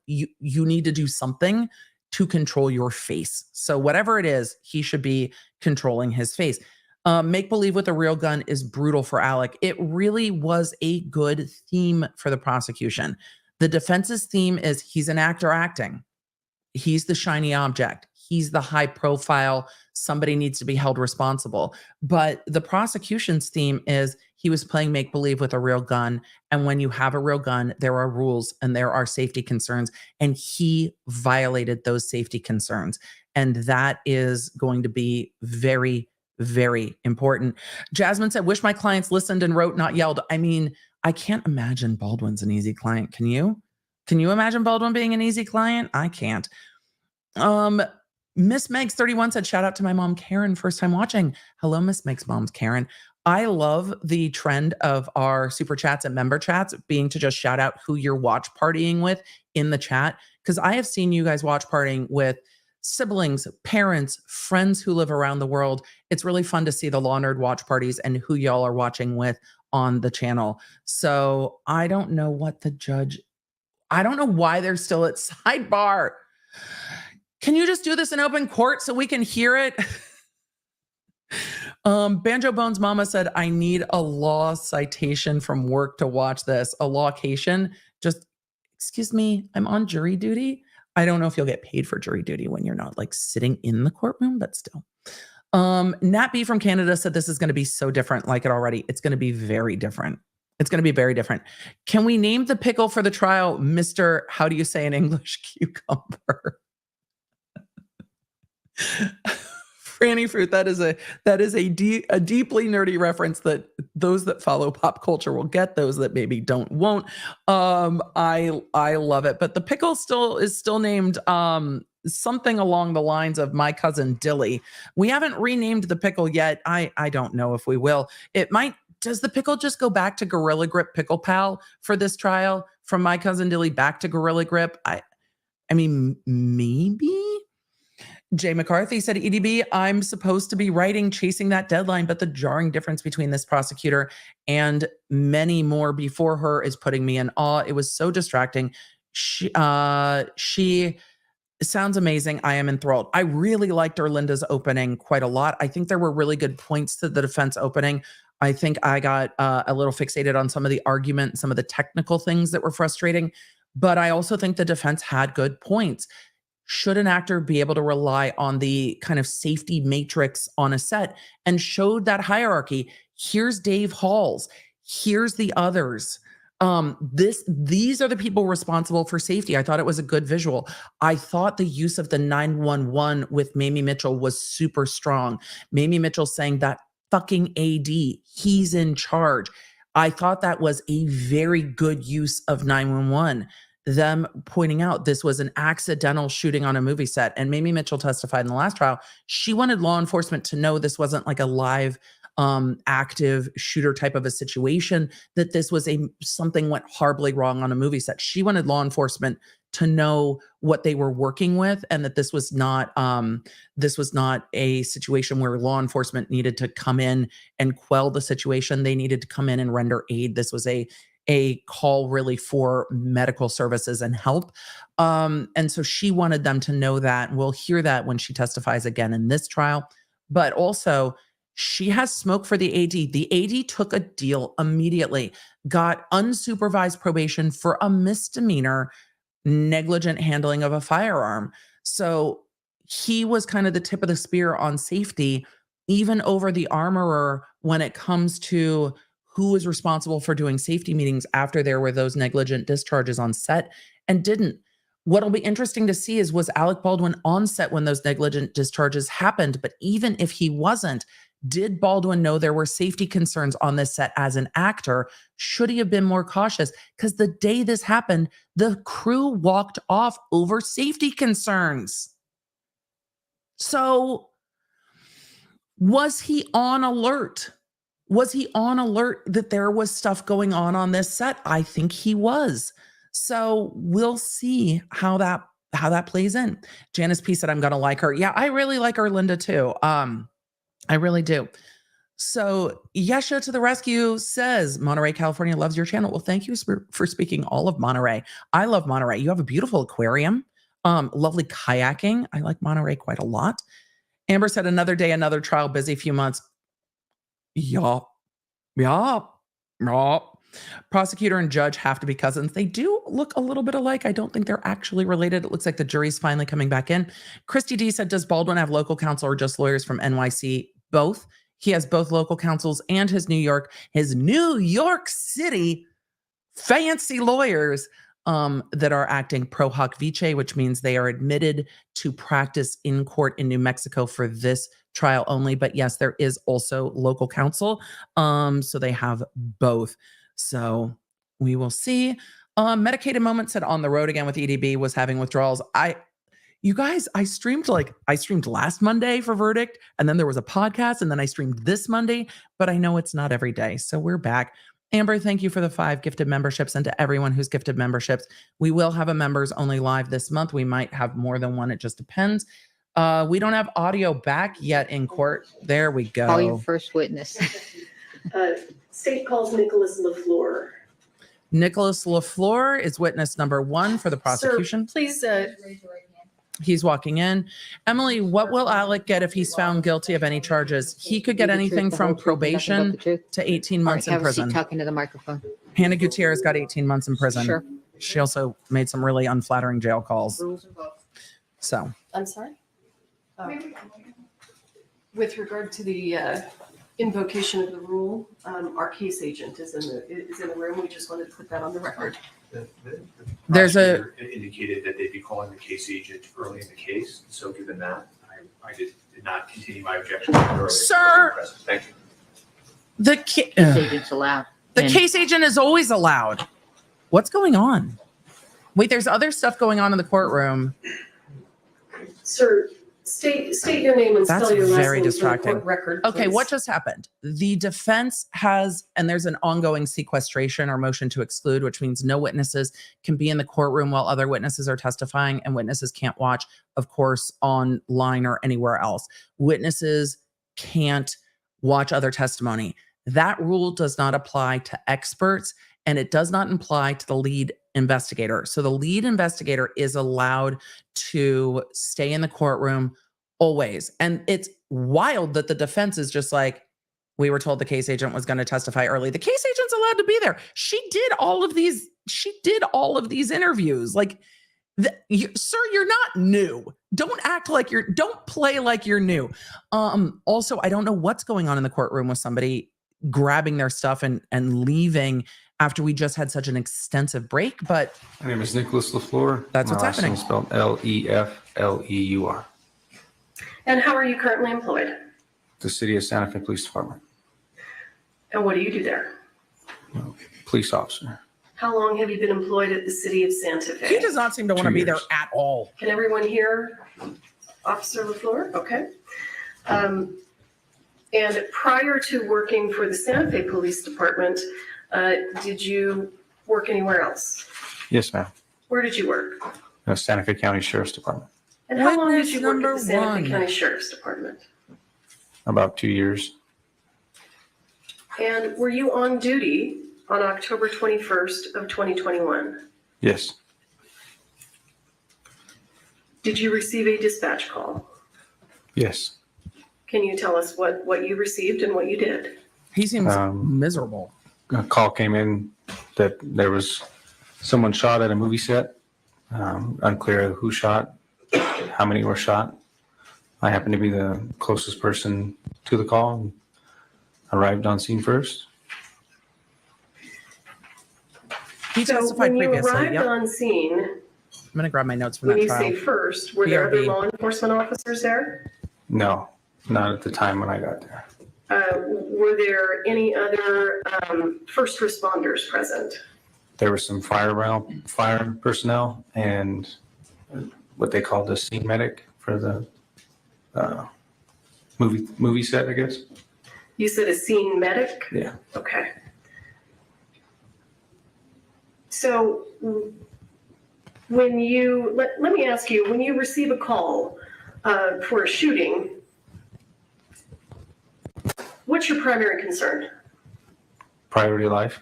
you need to do something to control your face. So whatever it is, he should be controlling his face. Make believe with a real gun is brutal for Alec. It really was a good theme for the prosecution. The defense's theme is he's an actor acting. He's the shiny object. He's the high profile. Somebody needs to be held responsible. But the prosecution's theme is he was playing make believe with a real gun. And when you have a real gun, there are rules and there are safety concerns. And he violated those safety concerns. And that is going to be very, very important. Jasmine said, wish my clients listened and wrote, not yelled. I mean, I can't imagine Baldwin's an easy client. Can you? Can you imagine Baldwin being an easy client? I can't. Miss Megs 31 said, shout out to my mom, Karen, first time watching. Hello, Miss Megs' mom's Karen. I love the trend of our super chats and member chats being to just shout out who you're watch partying with in the chat. Because I have seen you guys watch partying with siblings, parents, friends who live around the world. It's really fun to see the Law Nerd watch parties and who y'all are watching with on the channel. So I don't know what I don't know why they're still at sidebar. Can you just do this in open court so we can hear it? Banjo Bones Mama said, I need a law citation from work to watch this. A lawcation. Just, excuse me, I'm on jury duty. I don't know if you'll get paid for jury duty when you're not like sitting in the courtroom, but still. Nat B from Canada said this is going to be so different. Like it already. It's going to be very different. It's going to be very different. Can we name the pickle for the trial, Mr. How do you say in English, cucumber? Franny Fruit, that is a deeply nerdy reference that those that follow pop culture will get, those that maybe won't. I love it. But the pickle is still named something along the lines of my cousin Dilly. We haven't renamed the pickle yet. I don't know if we will. It might does the pickle just go back to Gorilla Grip Pickle Pal for this trial? From My Cousin Dilly back to Gorilla Grip? I mean, maybe? Jay McCarthy said, EDB, I'm supposed to be writing Chasing That Deadline, but the jarring difference between this prosecutor and many more before her is putting me in awe. It was so distracting. She sounds amazing. I am enthralled. I really liked Erlinda's opening quite a lot. I think there were really good points to the defense opening. I think I got a little fixated on some of the argument, some of the technical things that were frustrating, but I also think the defense had good points. Should an actor be able to rely on the kind of safety matrix on a set, and showed that hierarchy? Here's Dave Halls. Here's the others. These are the people responsible for safety. I thought it was a good visual. I thought the use of the 911 with Mamie Mitchell was super strong. Mamie Mitchell saying that fucking AD, he's in charge. I thought that was a very good use of 911. Them pointing out this was an accidental shooting on a movie set. And Mamie Mitchell testified in the last trial. She wanted law enforcement to know this wasn't like a live, active shooter type of a situation, that this was something went horribly wrong on a movie set. She wanted law enforcement to know what they were working with, and that this was not a situation where law enforcement needed to come in and quell the situation. They needed to come in and render aid. This was a call really for medical services and help. And so she wanted them to know that. We'll hear that when she testifies again in this trial. But also, she has smoke for the AD. The AD took a deal immediately, got unsupervised probation for a misdemeanor negligent handling of a firearm. So he was kind of the tip of the spear on safety, even over the armorer when it comes to who was responsible for doing safety meetings after there were those negligent discharges on set and didn't. What'll be interesting to see is, was Alec Baldwin on set when those negligent discharges happened? But even if he wasn't, did Baldwin know there were safety concerns on this set as an actor? Should he have been more cautious? Because the day this happened, the crew walked off over safety concerns. So was he on alert? Was he on alert that there was stuff going on this set? I think he was. So we'll see how that plays in. Janice P said, I'm going to like her. Yeah, I really like Erlinda too. I really do. So Yesha to the rescue says, Monterey, California loves your channel. Well, thank you for speaking all of Monterey. I love Monterey. You have a beautiful aquarium, lovely kayaking. I like Monterey quite a lot. Amber said, another day, another trial, busy few months. Yup. Prosecutor and judge have to be cousins. They do look a little bit alike. I don't think they're actually related. It looks like the jury's finally coming back in. Christy D said, does Baldwin have local counsel or just lawyers from NYC? Both. He has both local counsels and his New York City fancy lawyers that are acting pro hoc vice, which means they are admitted to practice in court in New Mexico for this trial only. But yes, there is also local counsel. So they have both. So we will see. Medicated Moment said, on the road again with EDB, was having withdrawals. You guys, I streamed last Monday for Verdict, and then there was a podcast, and then I streamed this Monday, but I know it's not every day. So we're back. Amber, thank you for the 5 gifted memberships, and to everyone who's gifted memberships. We will have a members only live this month. We might have more than one. It just depends. We don't have audio back yet in court. There we go. Call your first witness. State calls Nicholas Lefleur. Nicholas Lefleur is witness number 1 for the prosecution. Sir, please raise your right hand. He's walking in. Emily, what will Alec get if he's found guilty of any charges? He could get anything from probation to 18 months in prison. Talking to the microphone. Hannah Gutierrez got 18 months in prison. Sure. She also made some really unflattering jail calls. So. I'm sorry? With regard to the invocation of the rule, our case agent is in the room. We just wanted to put that on the record. There's indicated that they'd be calling the case agent early in the case. So given that, I did not continue my objection. Sir, thank you. The case agent's allowed. The case agent is always allowed. What's going on? Wait, there's other stuff going on in the courtroom. Sir, State your name and That's spell your last very name for the distracting. court record. Okay, please. what just happened? The defense has, and there's an ongoing sequestration or motion to exclude, which means no witnesses can be in the courtroom while other witnesses are testifying, and witnesses can't watch, of course, online or anywhere else. Witnesses can't watch other testimony. That rule does not apply to experts, and it does not apply to the lead investigator. So the lead investigator is allowed to stay in the courtroom always. And it's wild that the defense is just like, we were told the case agent was going to testify early. The case agent's allowed to be there. She did all of these interviews. Like, sir, you're not new. Don't play like you're new. Also, I don't know what's going on in the courtroom with somebody grabbing their stuff and leaving after we just had such an extensive break, but my name is Nicholas Lefleur. That's what's happening. Spelled Lefleur. And how are you currently employed? The City of Santa Fe Police Department. And what do you do there? Police officer. How long have you been employed at the City of Santa Fe? He does not seem to want to be there at all. Can everyone hear Officer Lefleur? Okay. And prior to working for the Santa Fe Police Department, did you work anywhere else? Yes, ma'am. Where did you work? Santa Fe County Sheriff's Department. And how long did you work Number at the Santa Fe one. County Sheriff's Department? About 2 years. And were you on duty on October 21st of 2021? Yes. Did you receive a dispatch call? Yes. Can you tell us what you received and what you did? He seems miserable. A call came in that there was someone shot at a movie set. Unclear who shot, how many were shot. I happened to be the closest person to the call and arrived on scene first. He So testified when you previously. arrived Yep. on scene, I'm going to grab my notes from when that you trial. say first, were there other BRB. law enforcement officers there? No, not at the time when I got there. Were there any other first responders present? There was some fire personnel and what they called the scene medic for the movie set, I guess. You said a scene medic? Yeah. Okay. So when you, let me ask you, when you receive a call for a shooting, what's your primary concern? Priority life.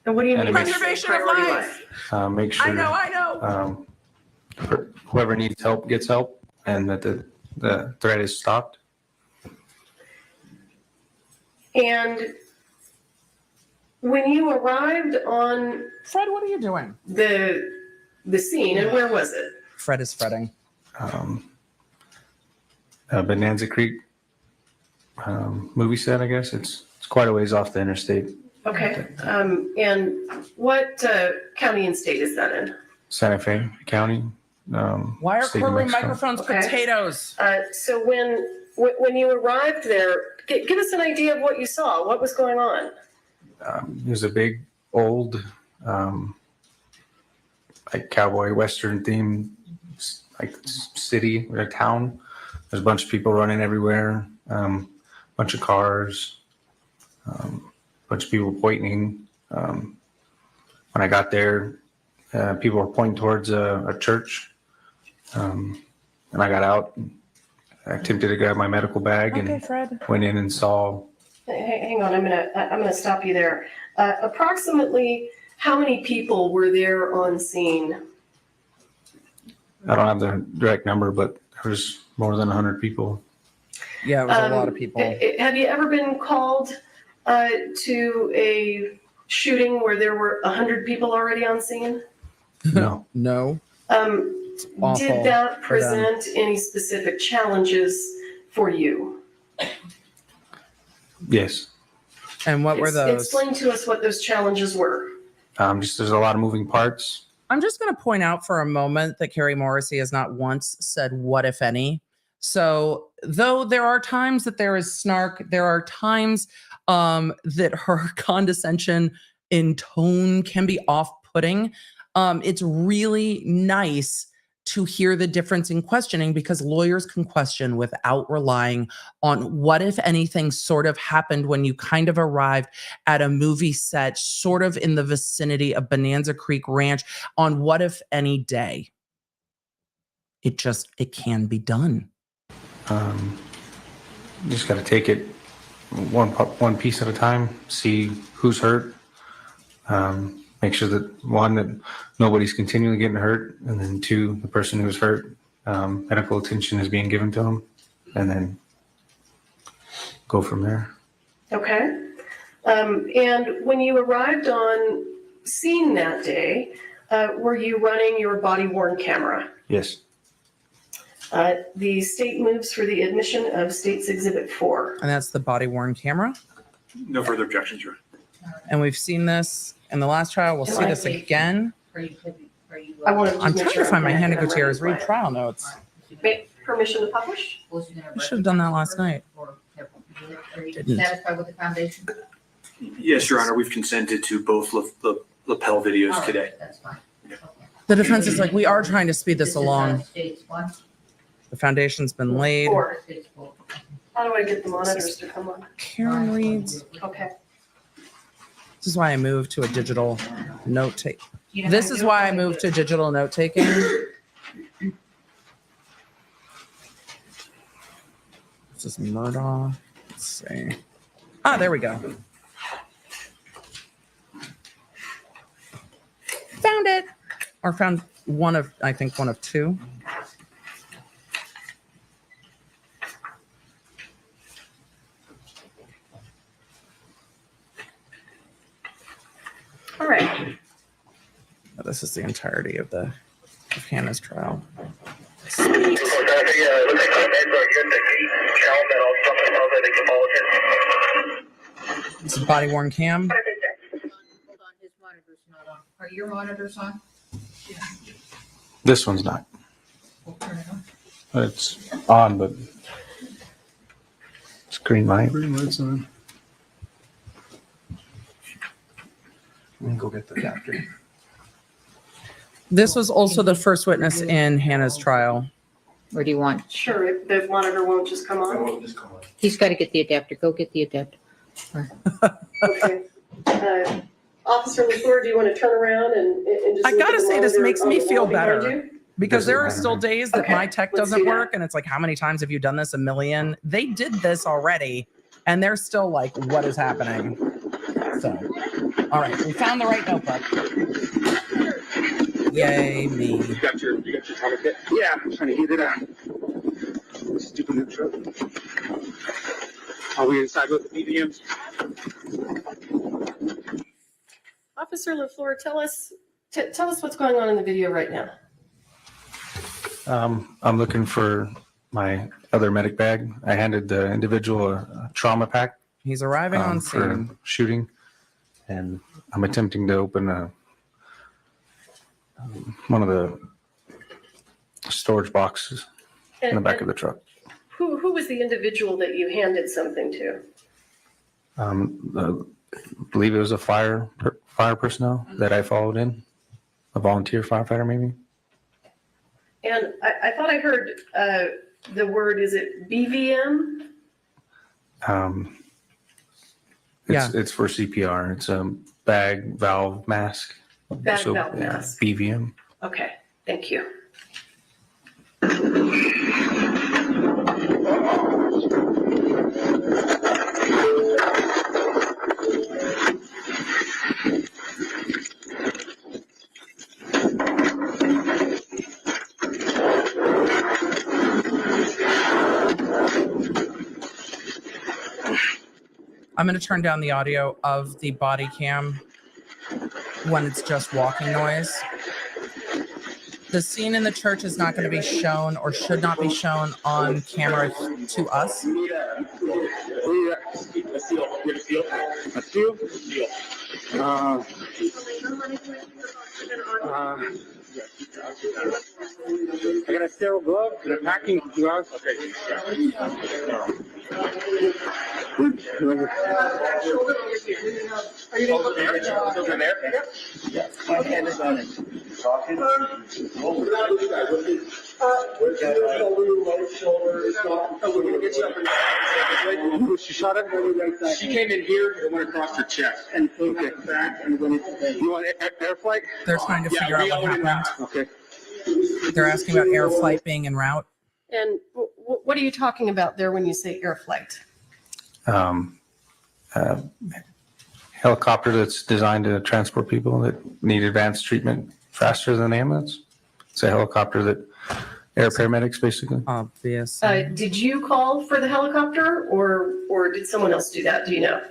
And what do you mean? by Preservation of priority life. Make sure I know. Whoever needs help gets help and that the threat is stopped. And when you arrived on Fred, what are you doing? the scene, and where was it? Fred is fretting. Bonanza Creek movie set, I guess. It's quite a ways off the interstate. Okay. And what county and state is that in? Santa Fe County. Why are state of courtroom Mexico. microphones Okay. potatoes? So when you arrived there, give us an idea of what you saw. What was going on? There's a big old like cowboy western theme like city or a town. There's a bunch of people running everywhere, bunch of cars, bunch of people pointing. When I got there, people were pointing towards a church, and I got out. I attempted to grab my medical bag and Fred. went in and saw. Hang on, I'm gonna stop you there. Approximately how many people were there on scene? I don't have the direct number, but there was more than 100 people. Yeah, it was a lot of people. Have you ever been called to a shooting where there were 100 people already on scene? No. No. Awful Did that for them. present any specific challenges for you? Yes. And what were those? Explain to us what those challenges were. Just there's a lot of moving parts. I'm just going to point out for a moment that Carrie Morrissey has not once said what, if any. So though there are times that there is snark, there are times that her condescension in tone can be off-putting. It's really nice to hear the difference in questioning, because lawyers can question without relying on what, if anything, sort of happened when you kind of arrived at a movie set sort of in the vicinity of Bonanza Creek Ranch on what, if any, day. It can be done. You just got to take it one piece at a time, see who's hurt, make sure that one, that nobody's continually getting hurt, and then two, the person who's hurt, medical attention is being given to them, and then go from there. Okay. And when you arrived on scene that day, were you running your body-worn camera? Yes. The state moves for the admission of State's Exhibit 4. And that's the body-worn camera. No further objections, Your Honor. And we've seen this in the last trial. We'll see this again. I wanted to I'm make trying sure to find my I'm Hannah ready Gutierrez for it. read trial notes. Permission to publish? I should have done that last night. Are you Didn't. satisfied with the foundation? Yes, Your Honor, we've consented to both lapel videos All right, today. That's fine. The defense is like, we are trying to speed this is, along. States one. The foundation's been laid. 4. States four. How do I get the monitors to come on? Karen reads. Okay. This is why I moved to a digital note take. You know This how is to do why it? I moved to digital note taking. This is Murdaugh. Let's see. Ah, there we go. Found it. Or found one of, I think one of two. All right. Oh, this is the entirety of Hannah's trial. This is body worn cam. Hold on, his monitor's not on. Are your monitors on? This one's not. We'll turn it on. It's on, but it's green light. Green light's on. Let me go get the adapter. This was also the first witness in Hannah's trial. Or do you want? Sure, if the monitor won't just come on. He's got to get the adapter. Go get the adapter. Okay. Officer Lefleur, do you want to turn around and just? I look gotta at the say, this monitor makes on me the feel wall behind better. you? Because there are still days that Okay, my tech let's doesn't do that. work, and it's like, how many times have you done this? A million. They did this already, and they're still like, what is happening? So, all right, we found the right notebook. Yay, me. You got your comic kit? Yeah, I'm trying to heat it up. Stupid new truck. Are we inside with the BVMs? Officer Lefleur, tell us what's going on in the video right now. I'm looking for my other medic bag. I handed the individual a trauma pack He's arriving on for scene. shooting, and I'm attempting to open one of the storage boxes in the back of the truck. Who was the individual that you handed something to? I believe it was a fire personnel that I followed in, a volunteer firefighter maybe. And I thought I heard the word, is it BVM? It's for CPR. It's a bag valve mask. Bag valve mask. BVM. Okay, thank you. I'm going to turn down the audio of the body cam when it's just walking noise. The scene in the church is not going to be shown or should not be shown on camera to us. I got a sterile glove and a packing glove. Okay. Are you Over there? Yeah. My hand is on it. She shot her? She came in here and went across her chest. And okay. You want air flight? They're trying to figure out what happened. Okay. They're asking about air flight being en route. And what are you talking about there when you say air flight? Helicopter that's designed to transport people that need advanced treatment faster than ambulance. It's a helicopter that air paramedics basically. Obvious. Did you call for the helicopter or did someone else do that? Do you know?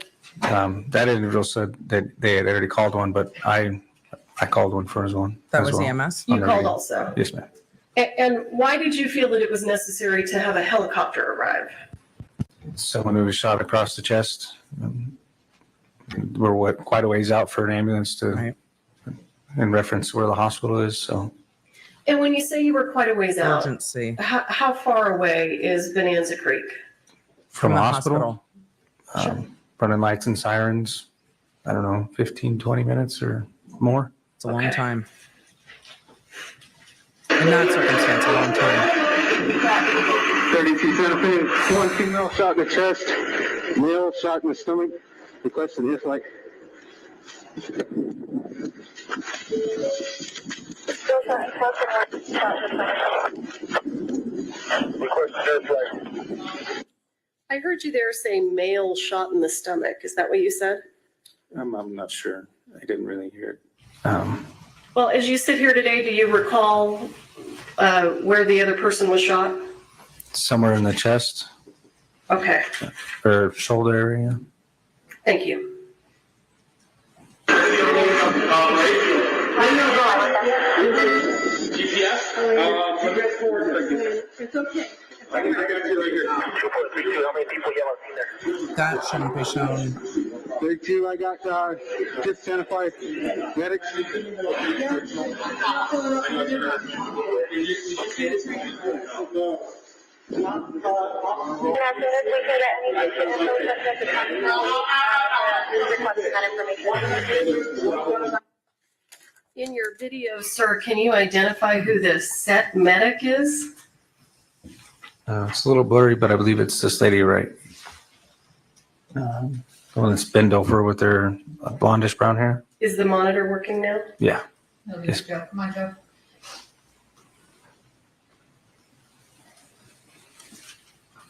That individual said that they had already called one, but I called one for his one. That as was well. EMS? You called also? Yes, ma'am. And why did you feel that it was necessary to have a helicopter arrive? Someone who was shot across the chest. We're quite a ways out for an ambulance to, in reference to where the hospital is. So. And when you say you were quite a ways out, Urgency. how far away is Bonanza Creek? From the the hospital. Running lights and sirens. I don't know, 15, 20 minutes or more. It's a long time. In that circumstance, a long time. 32 Santa Fe, one female shot in the chest, male shot in the stomach, requesting air flight. I heard you there say male shot in the stomach. Is that what you said? I'm not sure. I didn't really hear it. Well, as you sit here today, do you recall where the other person was shot? Somewhere in the chest Okay, or shoulder area. thank you. GPS? It's okay. I got you right here. 2.32, how many people yell there? That shouldn't be shown. 32, I got just Santa Fe medics. In your video, sir, can you identify who the set medic is? It's a little blurry, but I believe it's this lady, right? The one that's bent over with her blondish brown hair. Is the monitor working now? Yeah. No, Yes. Joe. Come on, Joe.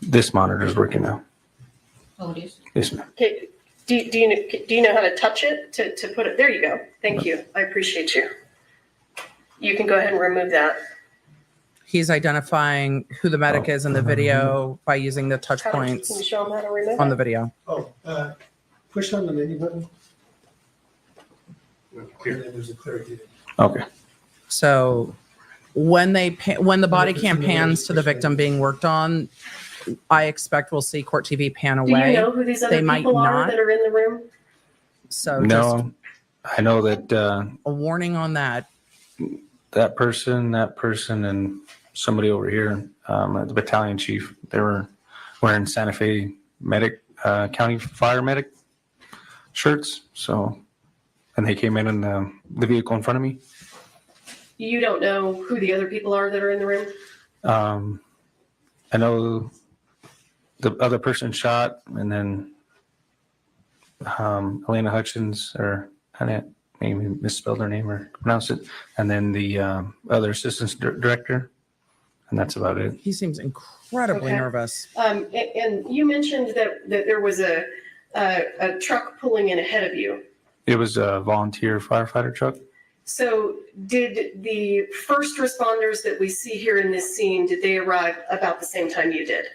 This monitor is working now. Oh, it is. Yes, ma'am. Okay, do you know how to touch it to put it? There you go. Thank you. I appreciate you. You can go ahead and remove that. He's identifying who the medic is in the video by using the touch Can you points show them how to remove on it? the video. Push on the menu button. There's a clear view. Okay. So when the body cam pans to the victim being worked on, I expect we'll see Court TV pan Do you away. know who these other They might people are not. that are in the room? So just No, I know that a warning on that. that person, and somebody over here, the battalion chief, they were wearing Santa Fe medic, county fire medic shirts. So, and they came in the vehicle in front of me. You don't know who the other people are that are in the room? I know the other person shot, and then Elena Hutchins, or I maybe misspelled her name or pronounced it, and then the other assistant director, and that's about it. He seems incredibly Okay. nervous. And you mentioned that there was a truck pulling in ahead of you. It was a volunteer firefighter truck. So did the first responders that we see here in this scene, did they arrive about the same time you did?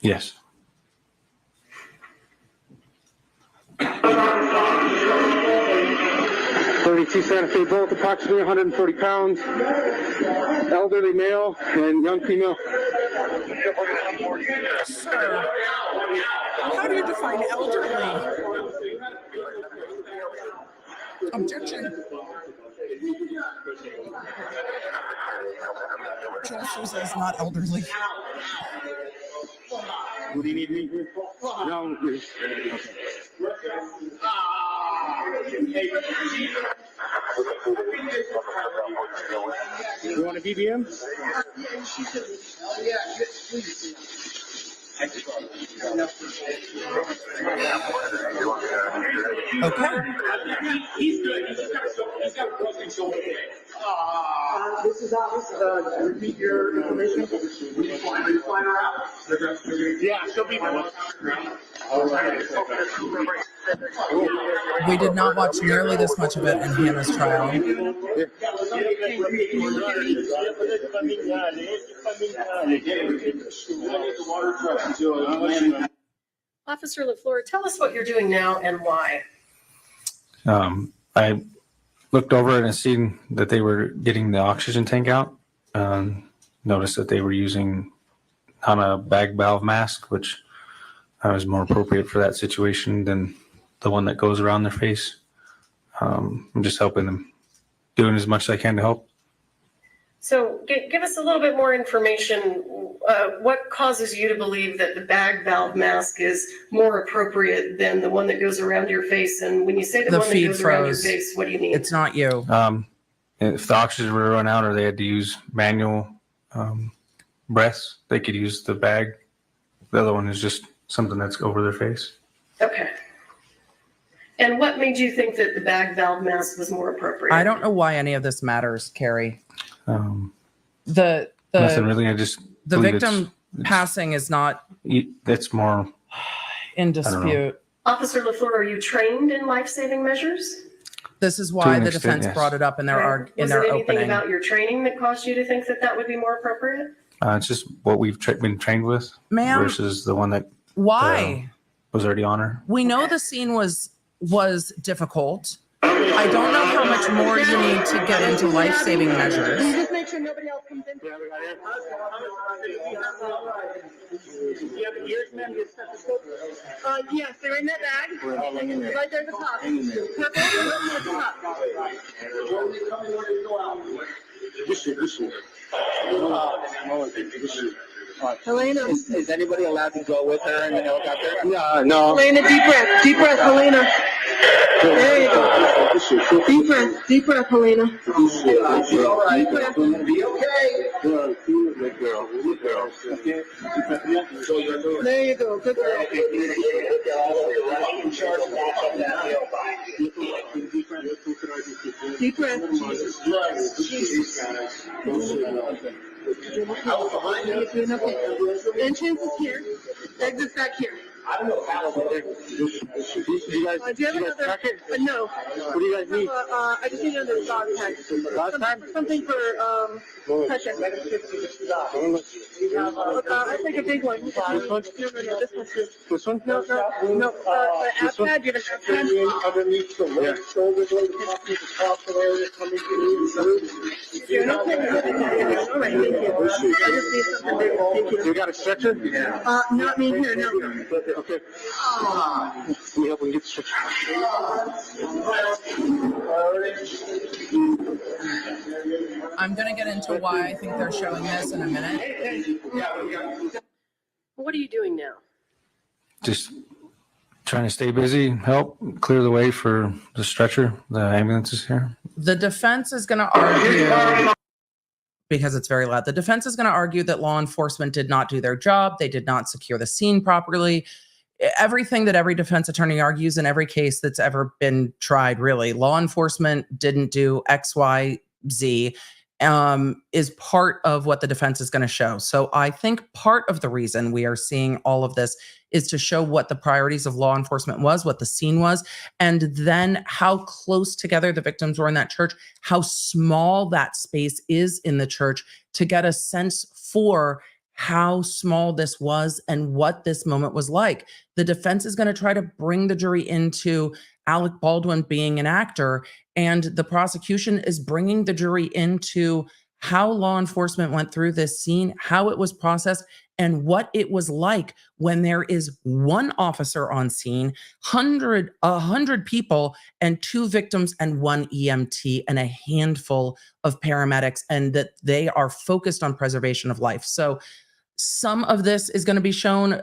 Yes. .32 Santa Fe Bolt, approximately 140 pounds, elderly male and young female. Sir, how do you define elderly? Objection. Joel Souza is not elderly. What do you need me here for? No, You want a BBM? Okay. He's good. He's got something so big. This is repeat your information. Flying her out? Yeah, she'll be there. We did not watch nearly this much of it in Hannah's trial. Officer Lefleur, tell us what you're doing now and why. I looked over and I seen that they were getting the oxygen tank out. Noticed that they were using on a bag valve mask, which was more appropriate for that situation than the one that goes around their face. I'm just helping them, doing as much as I can to help. So give us a little bit more information. What causes you to believe that the bag valve mask is more appropriate than the one that goes around your face? And when you say the one that goes around your face, what do you mean? It's not you. If the oxygen were to run out or they had to use manual breaths, they could use the bag. The other one is just something that's over their face. Okay. And what made you think that the bag valve mask was more appropriate? I don't know why any of this matters, Carrie. Nothing really. I just the victim passing is not. That's more in dispute. Officer Lefleur, are you trained in life-saving measures? This is why the defense brought it up in their Was in there their anything opening. about your training that caused you to think that that would be more appropriate? It's just what we've been trained with, Ma'am, versus the one that why was already on her. we know the scene was difficult. I don't know how much more you need to get into life-saving measures. Just make sure nobody else comes in. Yes, they're in that bag. Right there at the top. Purple, at the top. Helena. Is anybody allowed to go with her in the helicopter? No. Helena, deep breath. Deep breath, Helena. There you go. Deep breath, Helena. Deep breath. Be okay. There you go. Good girl. Deep breath. Entrance is here. Exit's back here. I don't know how. Do you guys have another? No. What do you guys need? I just need another dog tag. Something for pressure. I'll take a big one. This one? No, this one's good. This one? No. The app pad, you have an app pad? Underneath the left shoulder blade, the top area coming through. You're not playing with it. All right, thank you. I just need something big. Thank you. You got a stretcher? Not me here, no. Okay. We help and get the stretcher. I'm going to get into why I think they're showing this in a minute. What are you doing now? Just trying to stay busy, help clear the way for the stretcher. The ambulance is here. The defense is going to argue, because it's very loud, the defense is going to argue that law enforcement did not do their job. They did not secure the scene properly. Everything that every defense attorney argues in every case that's ever been tried, really. Law enforcement didn't do X, Y, Z, is part of what the defense is going to show. So I think part of the reason we are seeing all of this is to show what the priorities of law enforcement was, what the scene was, and then how close together the victims were in that church, how small that space is in the church, to get a sense for how small this was and what this moment was like. The defense is going to try to bring the jury into Alec Baldwin being an actor, and the prosecution is bringing the jury into how law enforcement went through this scene, how it was processed, and what it was like when there is one officer on scene, 100 people, and 2 victims and 1 EMT and a handful of paramedics, and that they are focused on preservation of life. So some of this is going to be shown.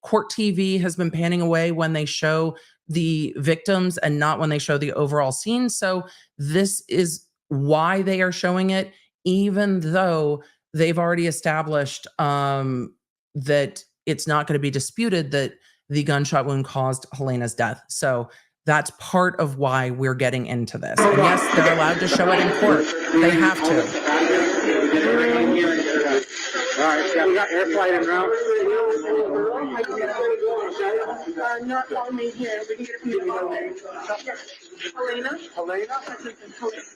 Court TV has been panning away when they show the victims and not when they show the overall scene. So this is why they are showing it, even though they've already established that it's not going to be disputed that the gunshot wound caused Helena's death. So that's part of why we're getting into this. And yes, they're allowed to show it in court. They have to. All right, yeah, we got air flight en route. Not only here, we can get people. Helena? Helena?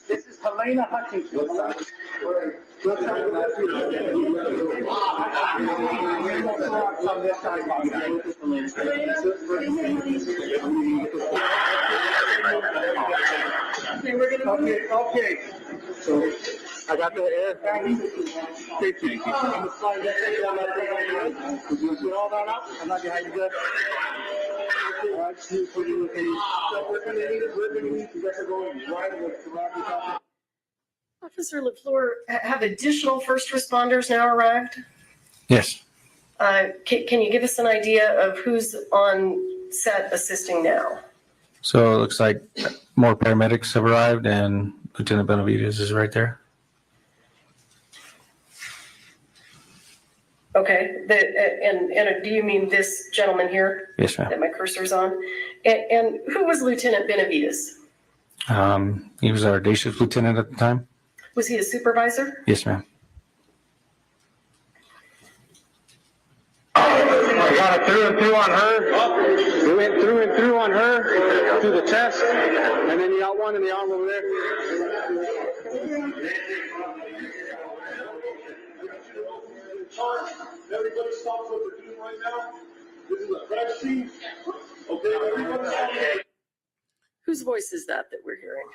This is Helena Hutchinson. Okay. So I got the air tagging. Thank you. I'm just trying to take all that thing. You put all that up? I'm not behind you good. All right, we're going to need you guys are going right with the rocket. Officer Lefleur, have additional first responders now arrived? Yes. Can you give us an idea of who's on set assisting now? So it looks like more paramedics have arrived, and Lieutenant Benavidez is right there. Okay, and do you mean this gentleman here? Yes, ma'am. That my cursor's on? And who was Lieutenant Benavidez? He was our day shift lieutenant at the time. Was he a supervisor? Yes, ma'am. We got it through and through on her. We went through and through on her, through the chest, and then you got one in the arm over there. Everybody stop what they're doing right now. This is a crash scene. Okay, everybody stop. Whose voice is that we're hearing?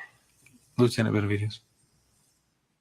Lieutenant Benavidez.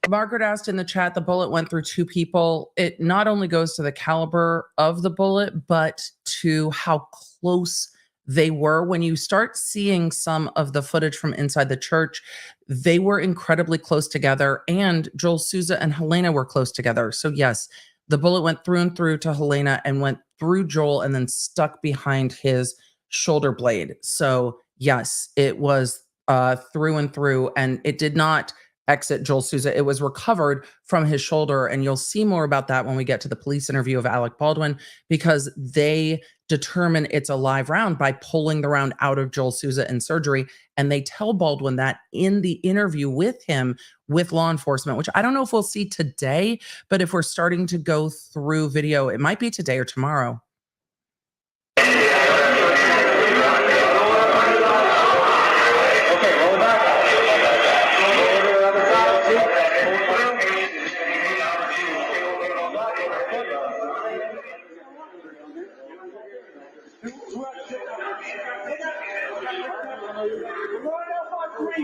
Margaret asked in the chat, the bullet went through 2 people. It not only goes to the caliber of the bullet, but to how close they were. When you start seeing some of the footage from inside the church, they were incredibly close together, and Joel Souza and Helena were close together. So yes, the bullet went through and through to Helena and went through Joel and then stuck behind his shoulder blade. So yes, it was through and through, and it did not exit Joel Souza. It was recovered from his shoulder, and you'll see more about that when we get to the police interview of Alec Baldwin, because they determine it's a live round by pulling the round out of Joel Souza in surgery, and they tell Baldwin that in the interview with him with law enforcement, which I don't know if we'll see today, but if we're starting to go through video, it might be today or tomorrow.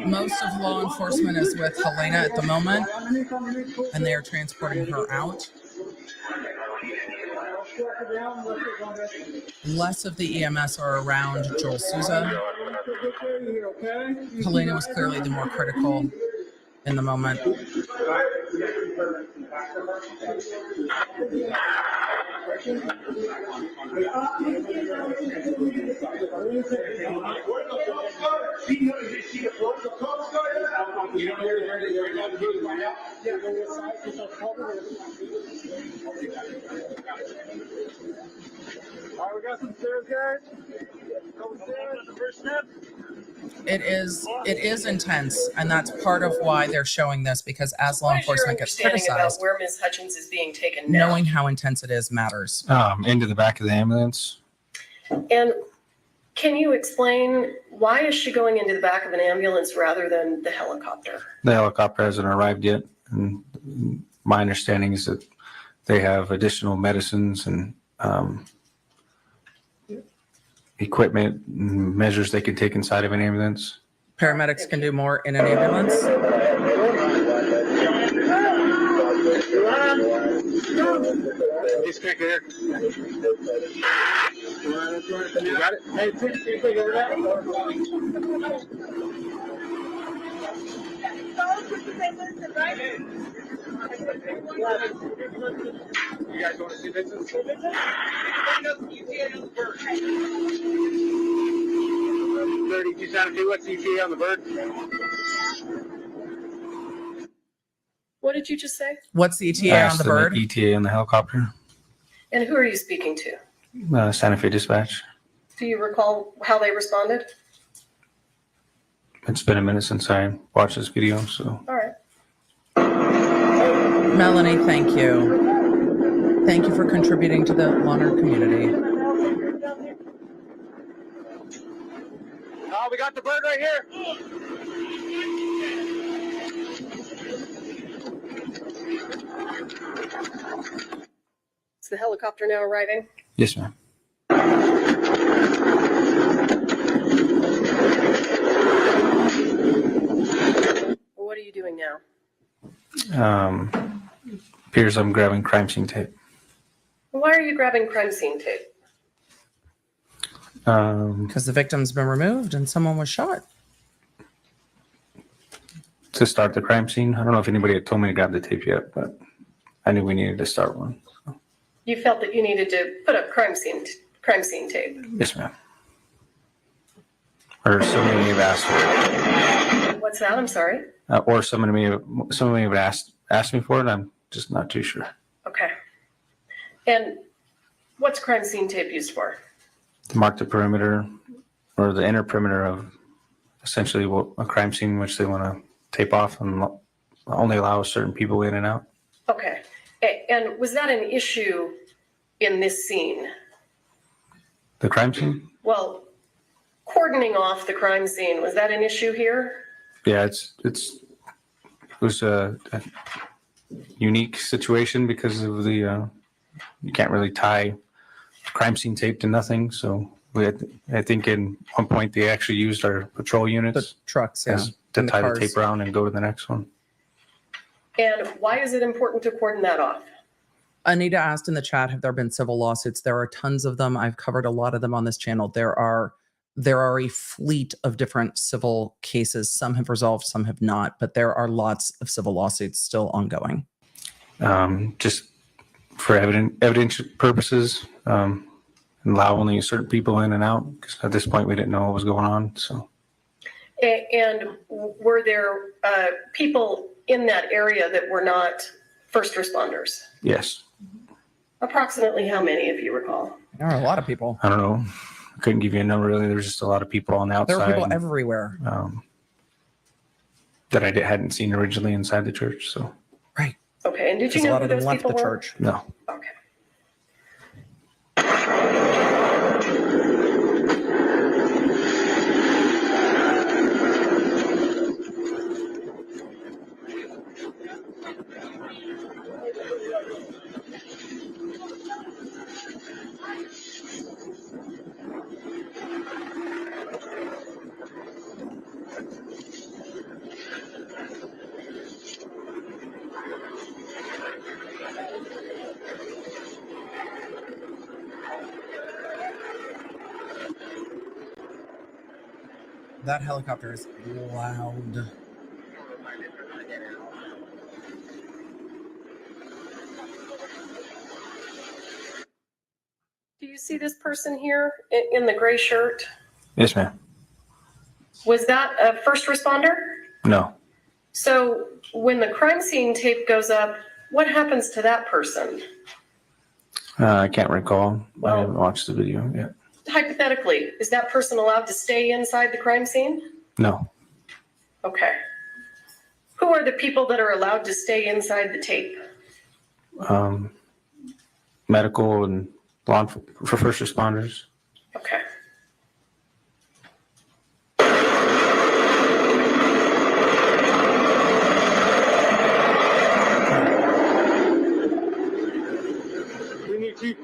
Most of law enforcement is with Helena at the moment, and they are transporting her out. Less of the EMS are around Joel Souza. Helena was clearly the more critical in the moment. We got some stairs, guys. It is intense, and that's part of why they're showing this, because as law enforcement gets criticized, about where Ms. Hutchins is being taken now? knowing how intense it is matters. Into the back of the ambulance. And can you explain why is she going into the back of an ambulance rather than the helicopter? The helicopter hasn't arrived yet, and my understanding is that they have additional medicines and equipment and measures they can take inside of an ambulance. Paramedics can do more in an ambulance. Just quick here. You got it? Hey, take over that. You guys want to see Vincent? Santa Fe, what's ETA on the bird? What did you just say? What's the I ETA on asked the them bird? ETA on the helicopter. And who are you speaking to? Santa Fe dispatch. Do you recall how they responded? It's been a minute since I watched this video, so. All right. Melanie, thank you. Thank you for contributing to the Leonard community. Oh, we got the bird right here. Is the helicopter now arriving? Yes, ma'am. What are you doing now? Appears I'm grabbing crime scene tape. Why are you grabbing crime scene tape? Because the victim's been removed and someone was shot. To start the crime scene. I don't know if anybody had told me to grab the tape yet, but I knew we needed to start one. You felt that you needed to put up crime scene tape. Yes, ma'am. Or somebody may have asked for it. What's that? I'm sorry. Or somebody may have asked me for it. I'm just not too sure. Okay. And what's crime scene tape used for? To mark the perimeter or the inner perimeter of essentially a crime scene which they want to tape off and only allow certain people in and out. Okay. And was that an issue in this scene? The crime scene? Well, cordoning off the crime scene, was that an issue here? Yeah, it was a unique situation because of the you can't really tie crime scene tape to nothing. So I think in one point they actually used our patrol units, The trucks, yeah. to and the tie the cars. tape around and go to the next one. And why is it important to cordon that off? Anita asked in the chat, have there been civil lawsuits? There are tons of them. I've covered a lot of them on this channel. There are a fleet of different civil cases. Some have resolved, some have not, but there are lots of civil lawsuits still ongoing. Just for evidence purposes, allow only certain people in and out, because at this point we didn't know what was going on. So. And were there people in that area that were not first responders? Yes. Approximately how many, if you recall? There are a lot of people. I don't know. I couldn't give you a number really. There's just a lot of people on the outside. There are people everywhere. That I hadn't seen originally inside the church. So. Right. Okay. And did you Because a know lot who of them those left people the were? church. No. Okay. That helicopter is loud. Do you see this person here in the gray shirt? Yes, ma'am. Was that a first responder? No. So when the crime scene tape goes up, what happens to that person? I can't recall. Well, I haven't watched the video yet. Hypothetically, is that person allowed to stay inside the crime scene? No. Okay. Who are the people that are allowed to stay inside the tape? Medical and law for first responders. Okay. We need to.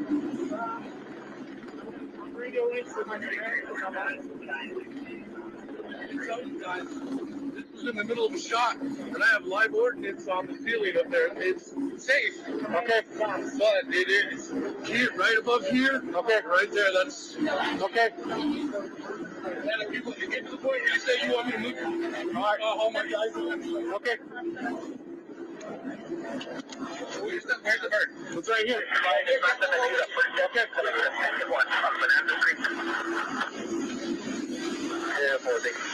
This is in the middle of a shot, and I have live ordnance on the ceiling up there. It's safe, okay, but it is here, right above here, okay, right there. That's okay. And if you get to the point where you say you want me to move, all right, all my guys, okay. Where's the bird? It's right here. Okay.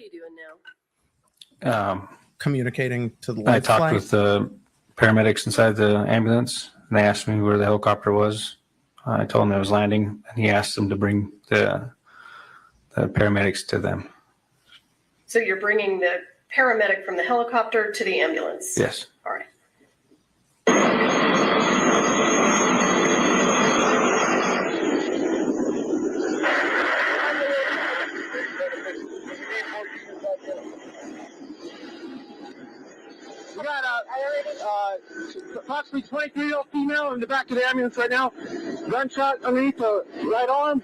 you doing now? Communicating to the I life talked flight. with the paramedics inside the ambulance, and they asked me where the helicopter was. I told him it was landing, and he asked them to bring the paramedics to them. So you're bringing the paramedic from the helicopter to the ambulance? Yes. All right. We got approximately 23-year-old female in the back of the ambulance right now. Gunshot underneath the right arm.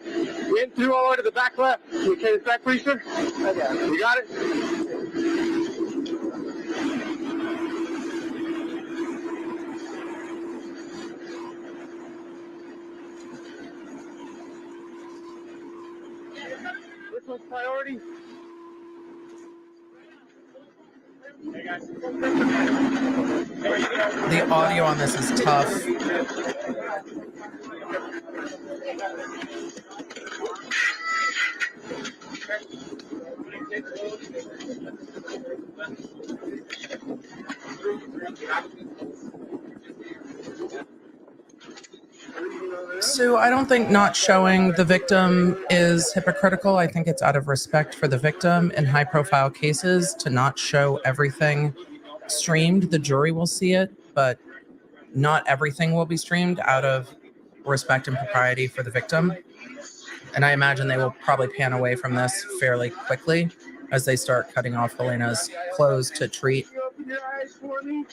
Went through all the way to the back left. Okay, is that pretty sure? Okay. You got it? This one's priority. Hey guys. The audio on this is tough. Sue, I don't think not showing the victim is hypocritical. I think it's out of respect for the victim in high-profile cases to not show everything streamed. The jury will see it, but not everything will be streamed out of respect and propriety for the victim. And I imagine they will probably pan away from this fairly quickly as they start cutting off Helena's clothes to treat. Open your eyes for me.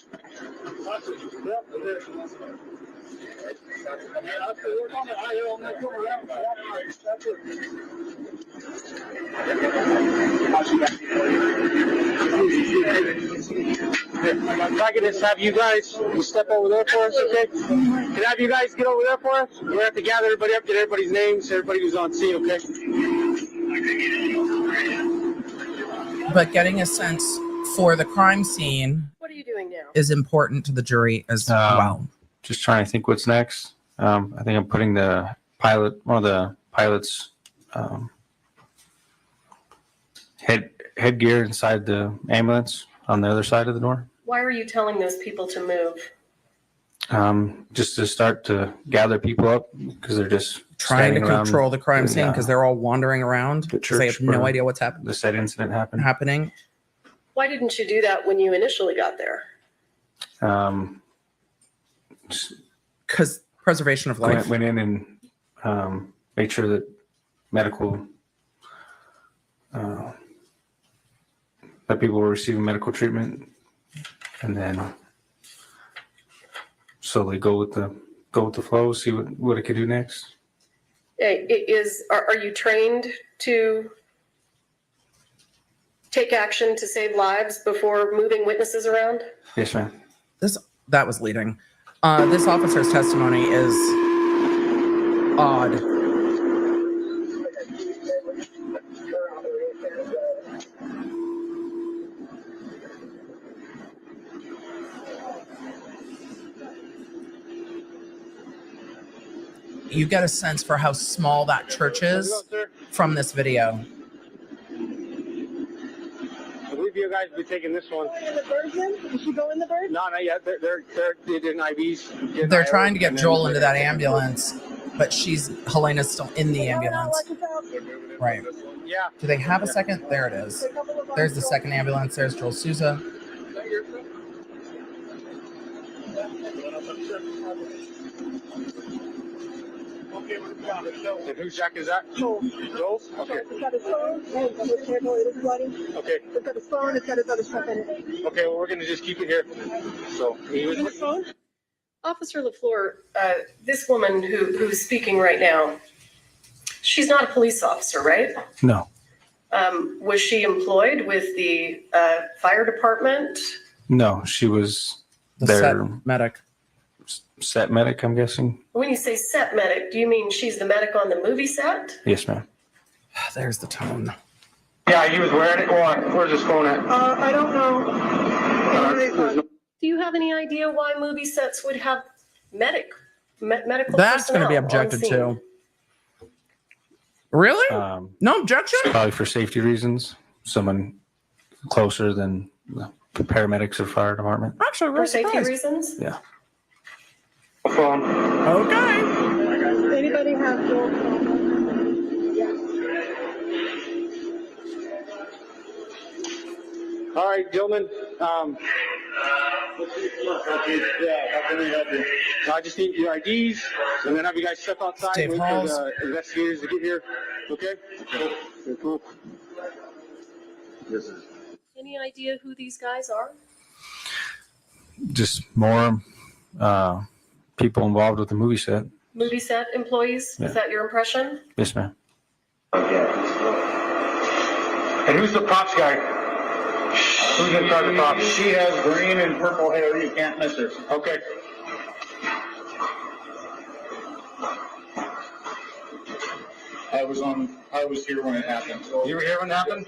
If I could just have you guys step over there for us, okay? Can I have you guys get over there for us? We have to gather everybody up, get everybody's names, everybody who's on scene, okay? But getting a sense for the crime scene What are you doing now? is important to the jury as well. Just trying to think what's next. I think I'm putting one of the pilot's headgear inside the ambulance on the other side of the door. Why are you telling those people to move? Just to start to gather people up because they're just Trying to standing around. control the crime scene Yeah. because they're all wandering around because they have church no where idea what's happening. The said incident happened. Why didn't you do that when you initially got there? Because preservation of life. Went in and made sure that medical that people were receiving medical treatment, and then slowly go with the flow, see what it could do next. Are you trained to take action to save lives before moving witnesses around? Yes, ma'am. That was leading. This officer's testimony is odd. You get a sense for how small that church is from this video. I believe you guys will be taking this one. In the bird room? Did she go in the bird? No, not yet. They're doing IVs. getting They're IOs, trying to get and then- Joel into that ambulance, but Helena's still in the ambulance. Right. Yeah. Do they have a second? There it is. There's the second ambulance. There's Joel Souza. And whose jack is that? Joel's? Okay. It's got his phone, and his handle, it is bloody. Okay. It's got his phone, it's got his other stuff in it. Okay, well, we're going to just keep it here. So, His phone? Officer Lefleur, this woman who's speaking right now, she's not a police officer, right? No. Was she employed with the fire department? No, she was The their set medic. Set medic, I'm guessing. When you say set medic, do you mean she's the medic on the movie set? Yes, ma'am. There's the tone. yeah, he was wearing it. Where's his phone at? I don't know. Do you have any idea why movie sets would have medical That's going to be personnel on objected scene? to. Really? No objection? Probably for safety reasons. someone closer than the paramedics or fire department. Actually, For safety reasons? Yeah. Phone. Okay. Anybody have Joel's phone number? Yeah. All right, gentlemen. Yeah, how can we help you? I just need your IDs, and then have you guys step outside Dave and wait Halls. for the investigators to get here. Okay? Cool. Yes, sir. Any idea who these guys are? Just more people involved with the movie set. Movie set employees? Yeah. Is that your impression? Yes, ma'am. And who's the props guy? Who's in charge of props? She has green and purple hair. You can't miss her. Okay. I was here when it happened. You were here when it happened?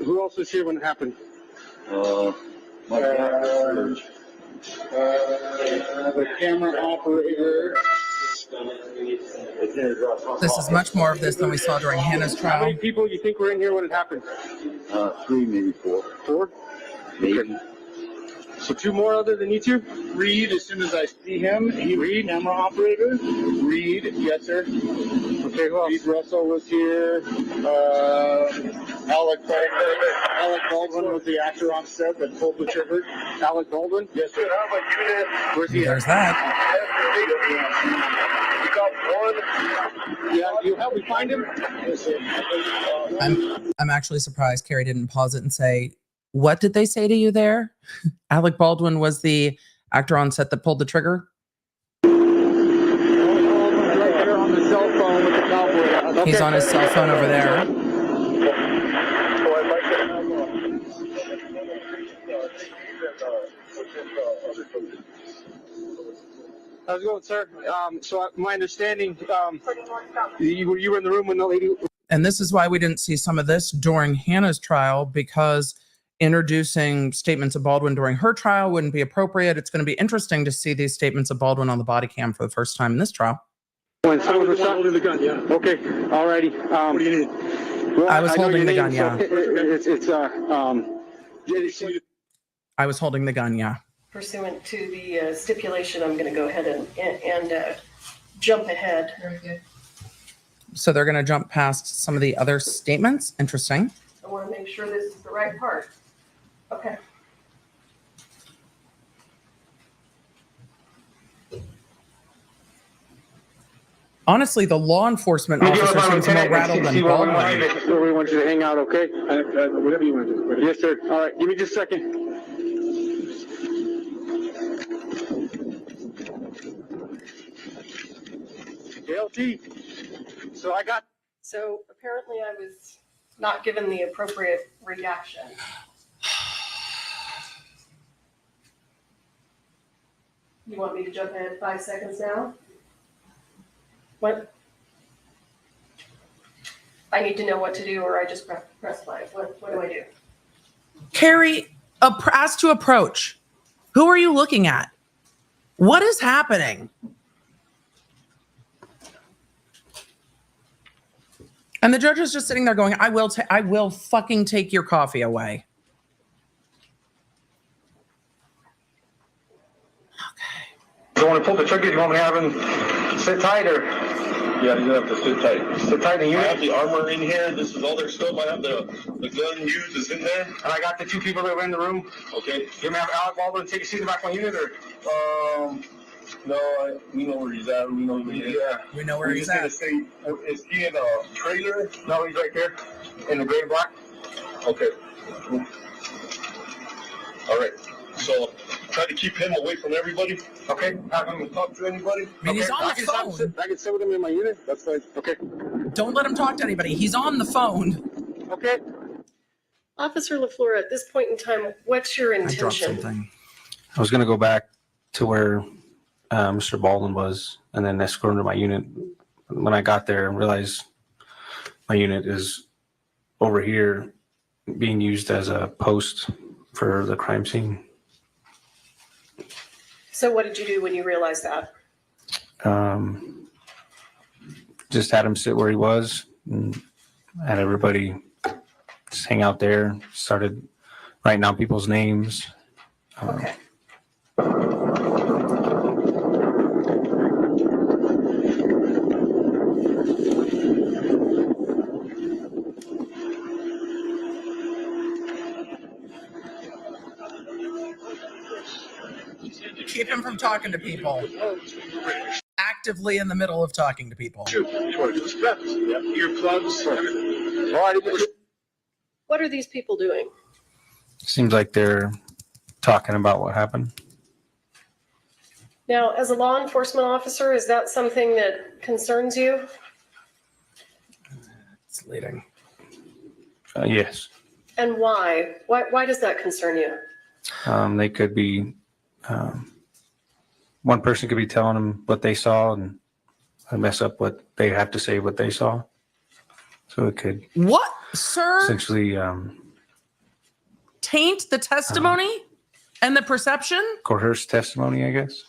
Who else was here when it happened? The camera operator. This is much more of this than we saw during Hannah's How trial. many people you think were in here when it happened? 3, maybe 4. 4? Maybe. So 2 more other than you two? Reed, as soon as I see him, Reed, camera operator. Reed, yes, sir. Okay, who else? Reed Russell was here. Alec Baldwin was the actor on set that pulled the trigger. Alec Baldwin? Yes, sir. Where's he at? There's that. You got one. Yeah, you help me find him? Yes, sir. I'm actually surprised Carrie didn't pause it and say, "What did they say to you there?" Alec Baldwin was the actor on set that pulled the trigger. Right there on the cell phone with the cowboy. Okay. He's on his cell phone over there. How's it going, sir? So my understanding, you were in the room when the lady... And this is why we didn't see some of this during Hannah's trial, because introducing statements of Baldwin during her trial wouldn't be appropriate. It's going to be interesting to see these statements of Baldwin on the body cam for the first time in this trial. When someone was holding the gun, yeah. Okay, alrighty. What do you need? Well, I was holding the gun, yeah. I was holding the gun, yeah. Pursuant to the stipulation, I'm going to go ahead and jump ahead. Very good. So they're going to jump past some of the other statements. Interesting. I want to make sure this is the right part. Okay. Honestly, the law enforcement officer seems more rattled than Baldwin. Where we want you to hang out, okay? Whatever you want to do. Yes, sir. All right, give me just a second. JLT. So apparently I was not given the appropriate reaction. You want me to jump ahead 5 seconds now? What? I need to know what to do, or I just press play. What do I do? Carrie, asked to approach. Who are you looking at? What is happening? And the judge is just sitting there going, I will fucking take your coffee away. Do you want to pull the trigger? Do you want me to have him sit tight or? Yeah, you have to sit tight. Sit tight and you I have the armor in here. This is all their stuff. I have the gun used is in there. And I got the 2 people that were in the room. Okay. You may have Alec Baldwin take a seat in the back of my unit or? No, we know where he's at. We know who he is. Yeah. We know where he's just at. gonna say, is he in a trailer? No, he's right there in the gray and black. Okay. All right. So try to keep him away from everybody. Okay. Not going to talk to anybody. I mean, he's on the phone. I can sit with him in my unit. That's fine. Okay. Don't let him talk to anybody. He's on the phone. Okay. Officer Lefleur, at this point in time, what's your I dropped intention? something. I was going to go back to where Mr. Baldwin was and then escort him to my unit. When I got there, I realized my unit is over here being used as a post for the crime scene. So what did you do when you realized that? Just had him sit where he was and had everybody just hang out there, started writing down people's names. Okay. Keep him from talking to people. Actively in the middle of talking to people. Earplugs. What are these people doing? Seems like they're talking about what happened. Now, as a law enforcement officer, is that something that concerns you? It's leading. Yes. And why? Why does that concern you? They could be, one person could be telling them what they saw and mess up what they have to say, what they saw. So it could. What, sir? Essentially, taint the testimony and the perception? coerced testimony, I guess.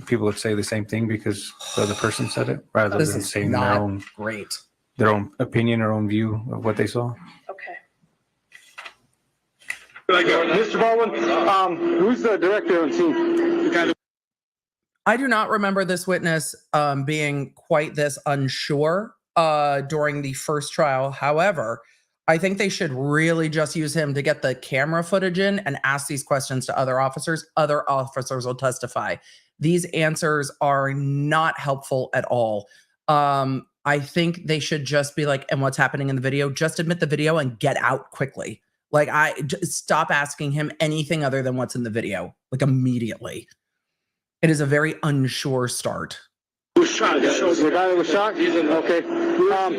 People would say the same thing because the other person said it rather This than is saying not their own great. Their own opinion or own view of what they saw. Okay. Mr. Baldwin, who's the director on scene? I do not remember this witness being quite this unsure during the first trial. However, I think they should really just use him to get the camera footage in and ask these questions to other officers. Other officers will testify. These answers are not helpful at all. I think they should just be like, and what's happening in the video? Just admit the video and get out quickly. Like, stop asking him anything other than what's in the video, like immediately. It is a very unsure start. Who's shot? The guy that was shot? He's in. Okay. I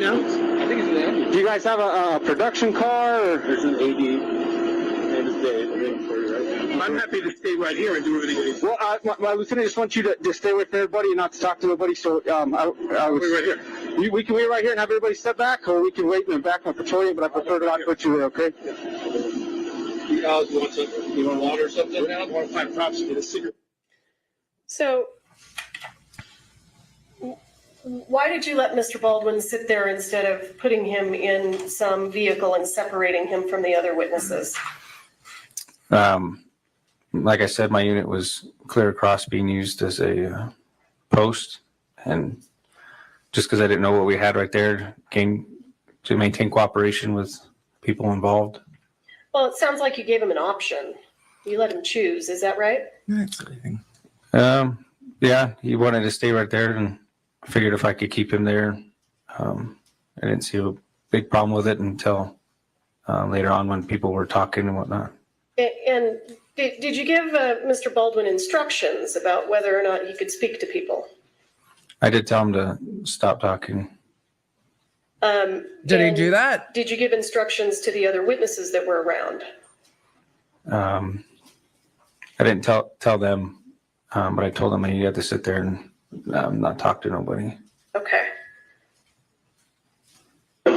think he's in. Do you guys have a production car? Or? There's an AD. And it's Dave. I'm waiting for you right now. I'm happy to stay right here and do everything. Well, my lieutenant just wants you to stay with everybody and not to talk to nobody. So I was right here. We can wait right here and have everybody step back, or we can wait in the back of patrolling. But I prefer to not put you there. Okay. You guys want water or something now? I want to find props to get a cigarette. So, why did you let Mr. Baldwin sit there instead of putting him in some vehicle and separating him from the other witnesses? Like I said, my unit was clear across being used as a post, and just because I didn't know what we had right there, came to maintain cooperation with people involved. Well, it sounds like you gave him an option. You let him choose. Is that right? Yeah, he wanted to stay right there, and I figured if I could keep him there, I didn't see a big problem with it until later on when people were talking and whatnot. And did you give Mr. Baldwin instructions about whether or not he could speak to people? I did tell him to stop talking. Did he do that? Did you give instructions to the other witnesses that were around? I didn't tell them, but I told them he had to sit there and not talk to nobody. Okay. I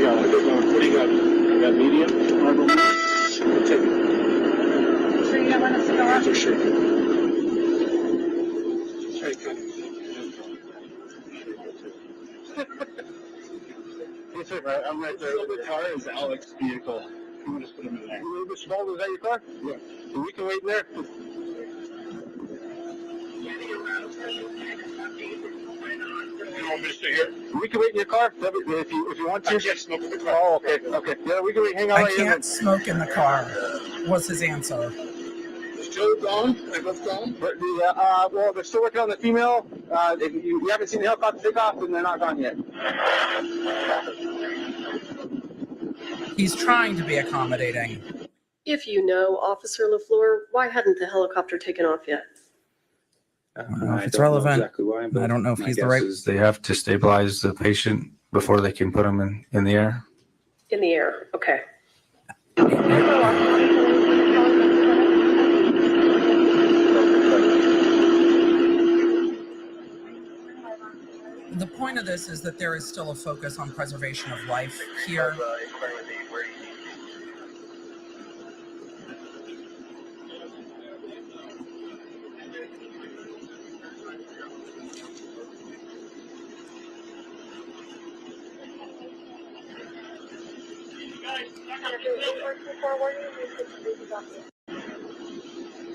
got one. What do you got? You got medium? Take it. Sure you don't want us to go up? For sure. It's all right. I'm right there. The car is Alec's vehicle. You want to put him in there? Mr. Baldwin, is that your car? Yeah. We can wait in there. You want me to stay here? We can wait in your car if you want to. I can't smoke in the car. Oh, okay. Okay. Yeah, we can hang out I right here. can't smoke in the car, was his answer. Is Joe gone? They're both gone? Well, they're still working on the female. If you haven't seen the helicopter take off, then they're not gone yet. He's trying to be accommodating. If you know, Officer Lefleur, why hadn't the helicopter taken off yet? I don't know if it's relevant. I don't know if he's the right. They have to stabilize the patient before they can put him in the air. In the air, okay. The point of this is that there is still a focus on preservation of life here.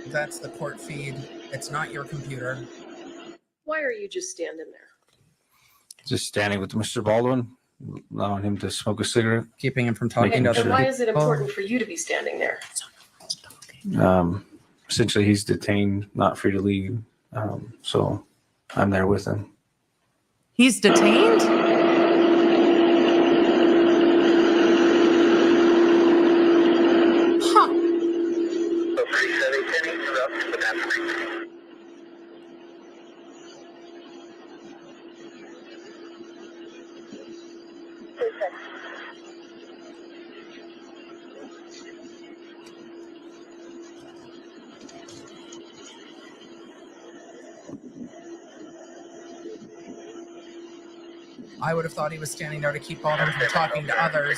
That's the court feed. It's not your computer. Why are you just standing there? Just standing with Mr. Baldwin, allowing him to smoke a cigarette. Keeping him from talking Making to And other why people. is it important for you to be standing there? Essentially, he's detained, not free to leave. So I'm there with him. He's detained? Huh. I would have thought he was standing there to keep Baldwin from talking to others.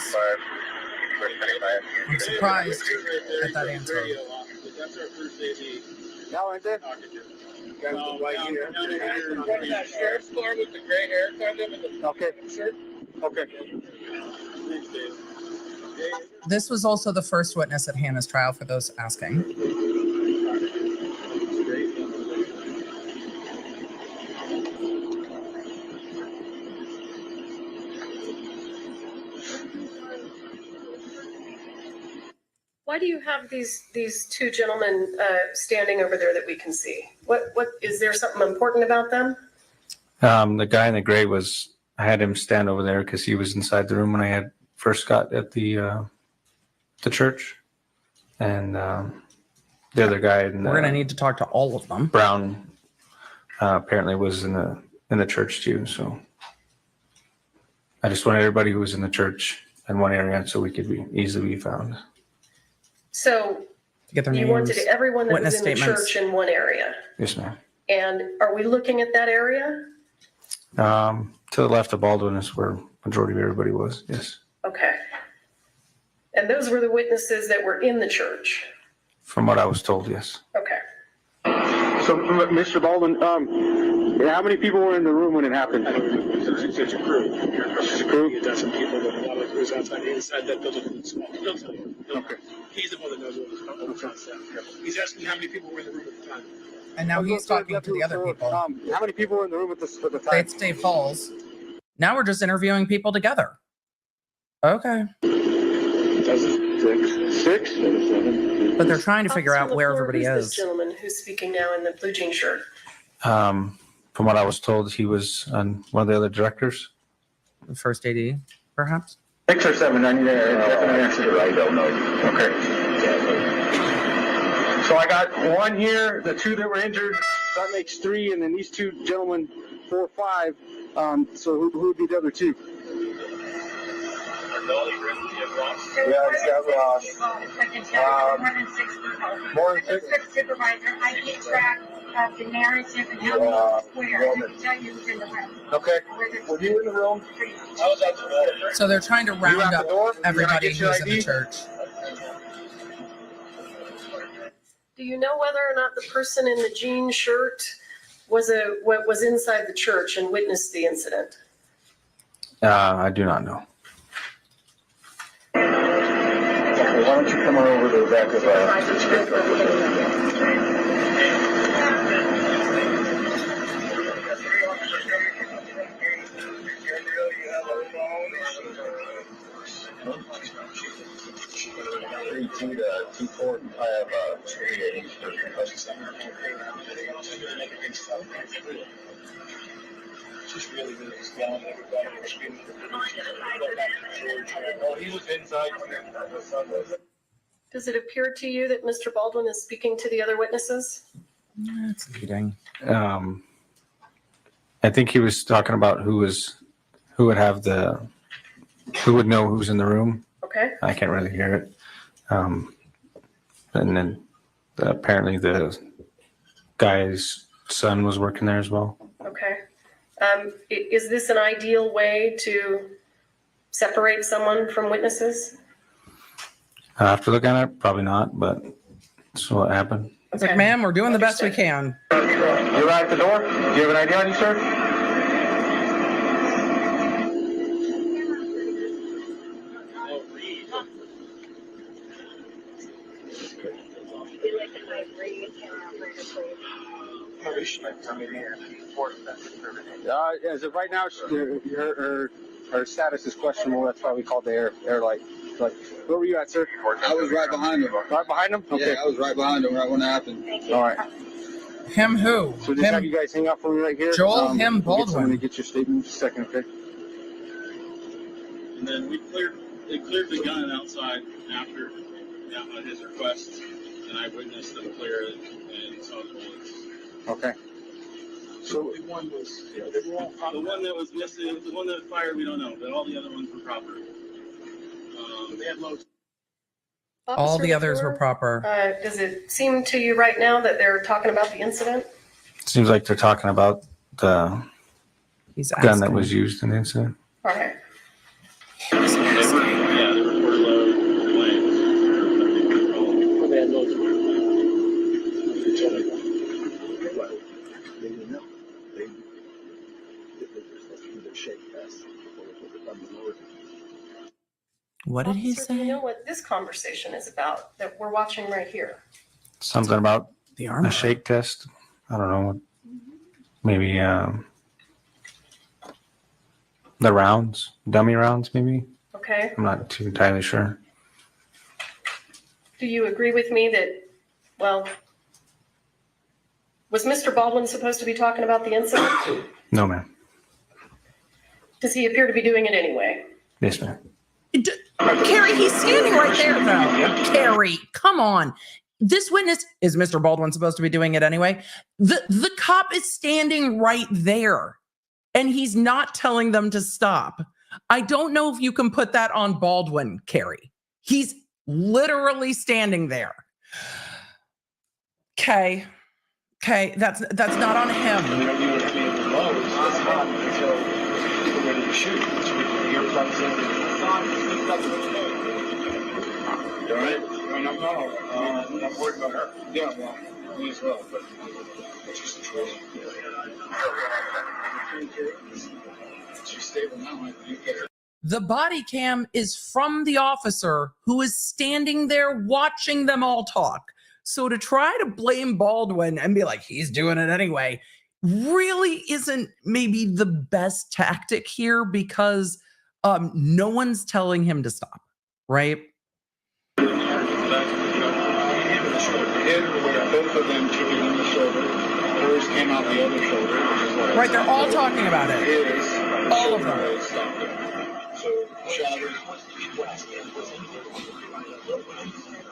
I'm surprised at that answer. That's our first AD. Now, right there? That sheriff's car with the gray hair kind of and the Okay. shirt. Okay. Thanks, Dave. This was also the first witness at Hannah's trial, for those asking. Why do you have these two gentlemen standing over there that we can see? What is there something important about them? The guy in the gray I had him stand over there because he was inside the room when I first got at the church. And the other guy in We're gonna need to talk to all of them. brown apparently was in the church too. So I just wanted everybody who was in the church in one area so we could easily be found. So To get their you names, wanted everyone that was witness in the statements. church in one area. Yes, ma'am. And are we looking at that area? To the left of Baldwin is where majority of everybody was. Yes. Okay. And those were the witnesses that were in the church. From what I was told, yes. Okay. So, Mr. Baldwin, how many people were in the room when it happened? It's a crew. It's a crew? You've got some people, but a lot of the crews outside that building. He'll tell you. Okay. He's the one that knows what was on set. He's asking how many people were in the room at the time. And now he's talking to the other people. How many people were in the room at the time? It's Dave Halls. Now we're just interviewing people together. Okay. Six? But they're trying to figure out where everybody Who's this is. gentleman who's speaking now in the blue jean shirt? From what I was told, he was one of the other directors. The first AD, perhaps? 6 or 7, I need an answer. I don't know. Okay. So I got one here, the 2 that were injured, that makes 3, and then these 2 gentlemen, 4, 5. So who would be the other 2? Yeah, it's got Ross. More than 6? Supervisor, I keep track of the narrative and how many square. I can tell you who's in the room. Okay. Were you in the room? I was at the door. So they're trying to round at the up door? everybody You gotta who's get in your the church. Do you know whether or not the person in the jean shirt was inside the church and witnessed the incident? I do not know. Okay, why don't you come on over to the back of T4, I have 3 for concussion center. Just really was down. Everybody was screaming. Oh, he was inside. Does it appear to you that Mr. Baldwin is speaking to the other witnesses? That's leading. I think he was talking about who would know who's in the room. Okay. I can't really hear it. And then apparently the guy's son was working there as well. Okay. Is this an ideal way to separate someone from witnesses? After looking at it, probably not, but that's what happened. It's like, ma'am, we're doing the best we can. You arrived at the door? Do you have an ID on you, sir? Probably should come in here. As of right now, her status is questionable. That's why we called the air light. Like, where were you at, sir? I was right behind him. Right behind him? Okay. Yeah, I was right behind him right when it happened. All right. Him who? So just have you guys hang out for me right here. Joel, him, we'll Baldwin. get someone to get your statement in just a second, okay? And then they cleared the gun outside after on his request, and I witnessed them clear it and saw the bullets. Okay. So the one that was missing, the one that fired, we don't know, but all the other ones were proper. They had loads. All the others were Lefleur, proper. Does it seem to you right now that they're talking about the incident? Seems like they're talking about the He's gun that asking. was used in the incident. All right. They were low flames. they had loads of What did he Officer, do you say? know what this conversation is about that we're watching right here? Something about The armor. a shake test. I don't know. Maybe the rounds, dummy rounds, maybe. Okay. I'm not too entirely sure. Do you agree with me that, well, was Mr. Baldwin supposed to be talking about the incident? No, ma'am. Does he appear to be doing it anyway? Yes, ma'am. Carrie, he's standing right there, though. Carrie, come on. This witness, is Mr. Baldwin supposed to be doing it anyway? The cop is standing right there, and he's not telling them to stop. I don't know if you can put that on Baldwin, Carrie. He's literally standing there. Okay, that's not on him. You all right? I'm worried about her. Yeah, well, me as well, but it's just a choice. She's stable now. I think that The body cam is from the officer who is standing there watching them all talk. So to try to blame Baldwin and be like, he's doing it anyway, really isn't maybe the best tactic here because no one's telling him to stop, right? both of them took it on the shoulder. Hers came out the other shoulder. Right, they're all talking about it. All of them. So, shattered.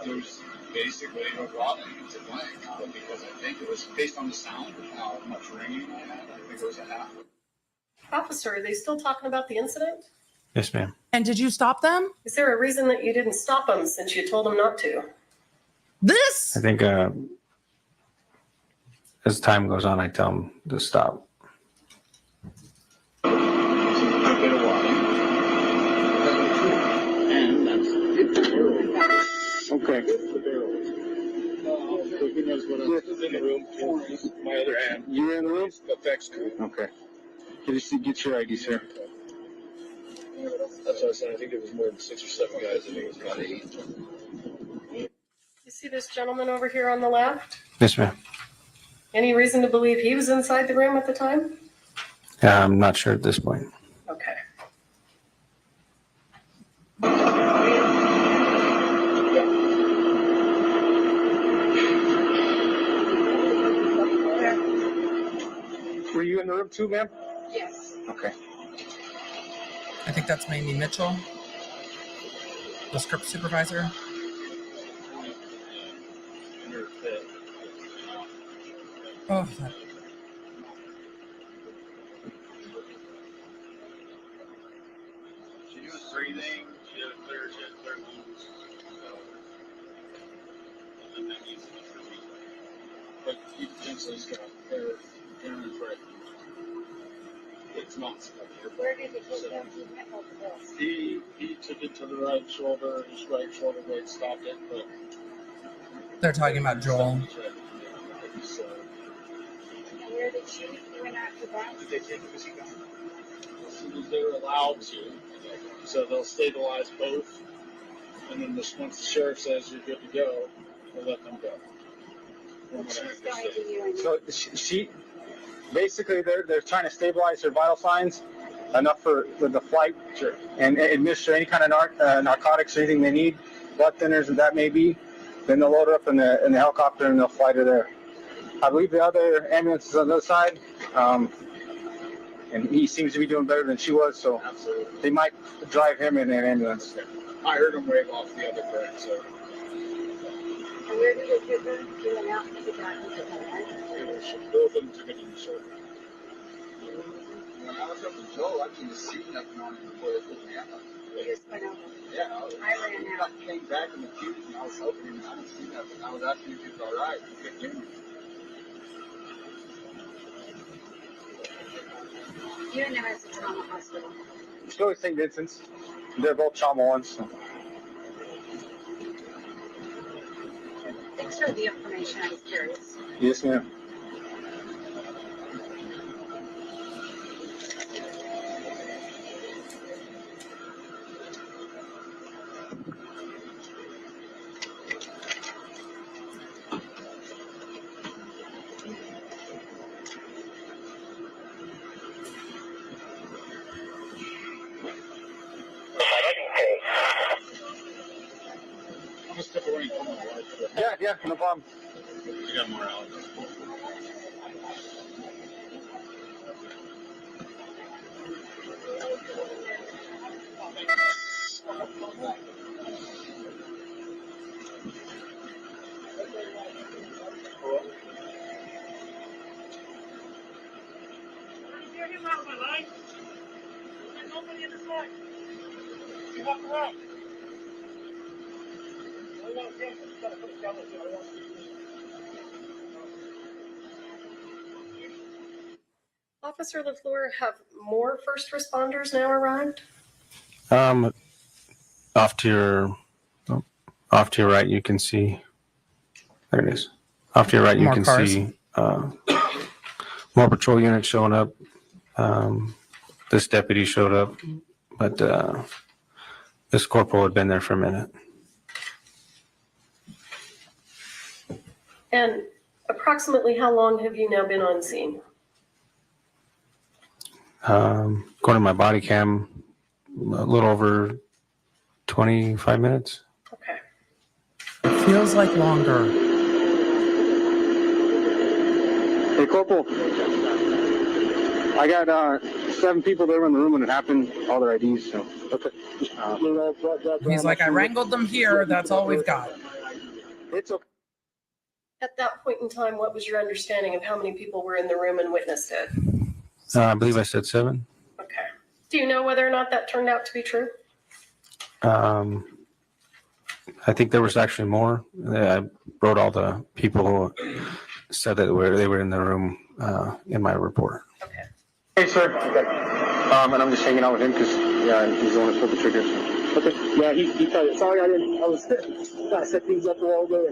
There's basically a rotten to blank, but because I think it was based on the sound of how much ringing I had, I think it was a half. Officer, are they still talking about the incident? Yes, ma'am. And did you stop them? Is there a reason that you didn't stop them since you told them not to? This? I think as time goes on, I tell them to stop. A bit of water. And that's okay. Who knows what else is in the room? My other hand. You were in the room? Effects crew. Okay. Get your ID, sir. That's what I said. I think it was more than 6 or 7 guys. I think it was about 8. You see this gentleman over here on the left? Yes, ma'am. Any reason to believe he was inside the room at the time? I'm not sure at this point. Okay. Were you in the room too, ma'am? Yes. Okay. I think that's Mamie Mitchell, the script supervisor. Oh, that. She was breathing. She had clear lungs. And that needs to be treated. But he potentially got Aaron's right. It's not stuck here. Where did he take him to medical bills? He took it to the right shoulder. His right shoulder blade stopped it, but They're talking about Joel. And where did she went after that? Did they take him as he got? As soon as they're allowed to, so they'll stabilize both, and then once the sheriff says you're good to go, they'll let them go. So she basically they're trying to stabilize her vital signs enough for the flight and administer any kind of narcotics or anything they need, blood thinners and that may be. Then they'll load her up in the helicopter and they'll fly her there. I believe the other ambulance is on the other side, and he seems to be doing better than she was, so they might drive him in an ambulance. I heard him wave off the other friend, so. And where did they take her? She went out and she got into the head. Both of them took it in the shoulder. When I was up in Joel, I didn't see nothing on it before they put me out. You just went over. Yeah, I ran out. I came back in the queue and I was hoping and I didn't see nothing. I was asking if he was all right. He couldn't hear me. You're in the Marissa Trauma Hospital. Let's go to St. Vincent's. They're both trauma ones. So. Thanks for the information. I was curious. Yes, ma'am. I'm gonna step away and call my wife. Yeah, no problem. I got more Alec. Officer Lefleur, have more first responders now arrived? Off to your right, you can see. There it is. Off to your right, you More can cars. see more patrol units showing up. This deputy showed up, but this corporal had been there for a minute. And approximately how long have you now been on scene? According to my body cam, a little over 25 minutes. Okay. It feels like longer. Hey, Corporal. I got 7 people there in the room when it happened, all their IDs. So. Okay. He's like, I wrangled them here. That's all we've got. It's okay. At that point in time, what was your understanding of how many people were in the room and witnessed it? I believe I said 7. Okay. Do you know whether or not that turned out to be true? I think there was actually more. I wrote all the people who said that they were in the room in my report. Okay. Hey, sir. Okay. And I'm just hanging out with him because, he's the one that pulled the trigger. So. Okay. Yeah, he told you. Sorry, I was trying to set things up a while ago.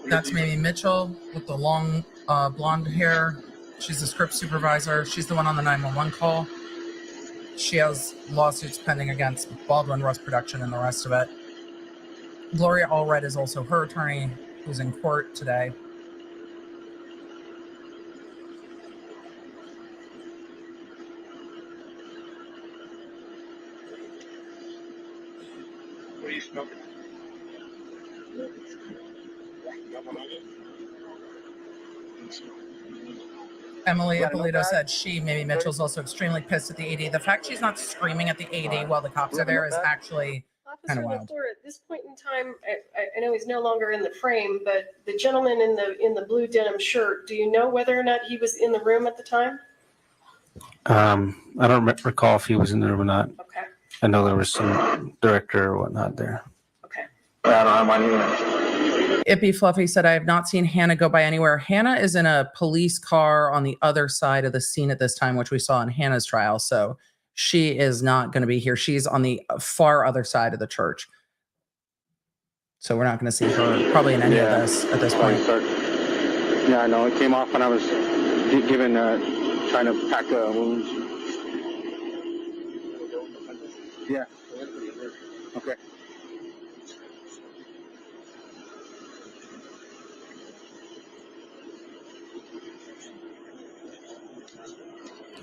That's maybe Mitchell with the long blonde hair. She's the script supervisor. She's the one on the 911 call. She has lawsuits pending against Baldwin, Rust Production, and the rest of it. Gloria Allred is also her attorney, who's in court today. What are you smoking? Emily Ippolito said maybe Mitchell's also extremely pissed at the AD. The fact she's not screaming at the AD while the cops are there is actually kind Officer of wild. Lefleur, at this point in time, I know he's no longer in the frame, but the gentleman in the blue denim shirt, do you know whether or not he was in the room at the time? I don't recall if he was in there or not. Okay. I know there was some director or whatnot there. Okay. I don't have my name. Ippy Fluffy said, I have not seen Hannah go by anywhere. Hannah is in a police car on the other side of the scene at this time, which we saw in Hannah's trial. So she is not going to be here. She's on the far other side of the church. So we're not going to see her probably in any of this at this point. Yeah, I know. It came off when I was given, trying to pack wounds. Yeah. Okay.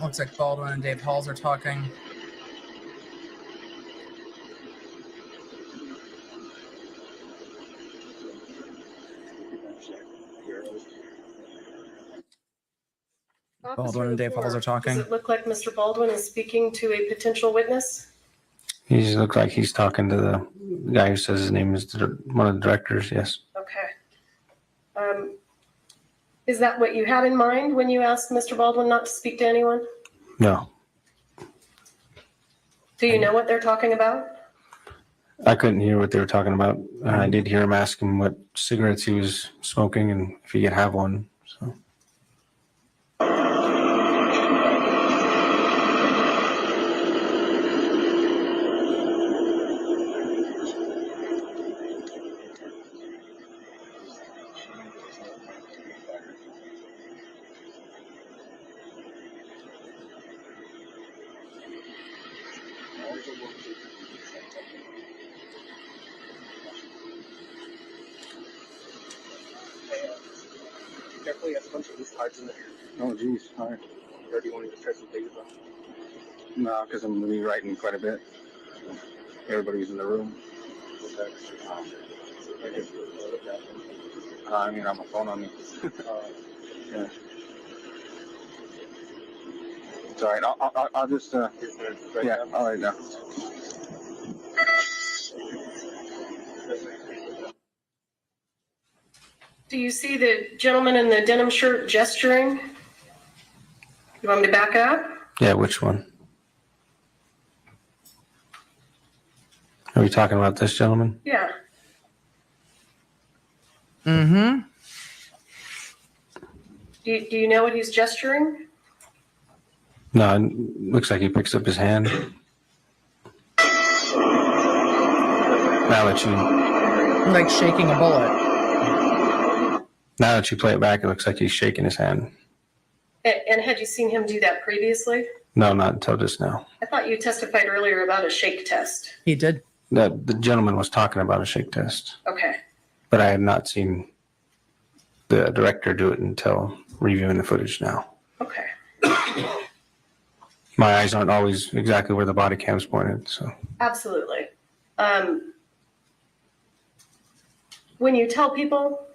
Looks like Baldwin and Dave Halls are talking. Baldwin and Dave Halls are talking. Does it look like Mr. Baldwin is speaking to a potential witness? He just looked like he's talking to the guy who says his name is one of the directors. Yes. Okay. Is that what you had in mind when you asked Mr. Baldwin not to speak to anyone? No, Do you know what they're talking about? I couldn't hear what they were talking about. I did hear him ask him what cigarettes he was smoking and if he could have one. So. Definitely has a bunch of loose cards in there. Oh, geez. All right. Or do you want to just try some things about? No, because I'm going to be writing quite a bit. Everybody's in the room. I mean, I have my phone on me. Yeah. It's all right. I'll just, yeah, I'll write it down. Do you see the gentleman in the denim shirt gesturing? You want me to back up? Yeah, which one? Are we talking about this gentleman? Yeah. Mm-hmm. Do you know what he's gesturing? No, it looks like he picks up his hand. Now that you, Like shaking a bullet. now that you play it back, it looks like he's shaking his hand. And had you seen him do that previously? No, not until just now. I thought you testified earlier about a shake test. He did. The gentleman was talking about a shake test, Okay. but I had not seen the director do it until reviewing the footage now. Okay. My eyes aren't always exactly where the body cam's pointed, so. Absolutely. When you tell people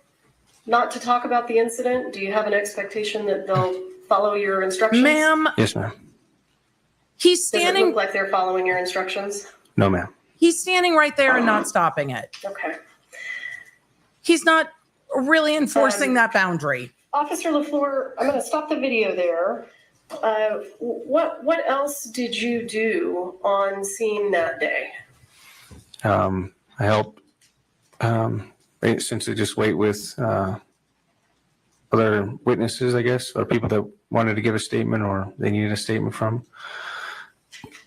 not to talk about the incident, do you have an expectation that they'll follow your instructions? Ma'am, Yes, ma'am. he's Does it standing. look like they're following your instructions? No, ma'am. He's standing right there and not stopping it. Okay. He's not really enforcing that boundary. Officer Lefleur, I'm going to stop the video there. What else did you do on scene that day? I helped, essentially just wait with other witnesses, I guess, or people that wanted to give a statement or they needed a statement from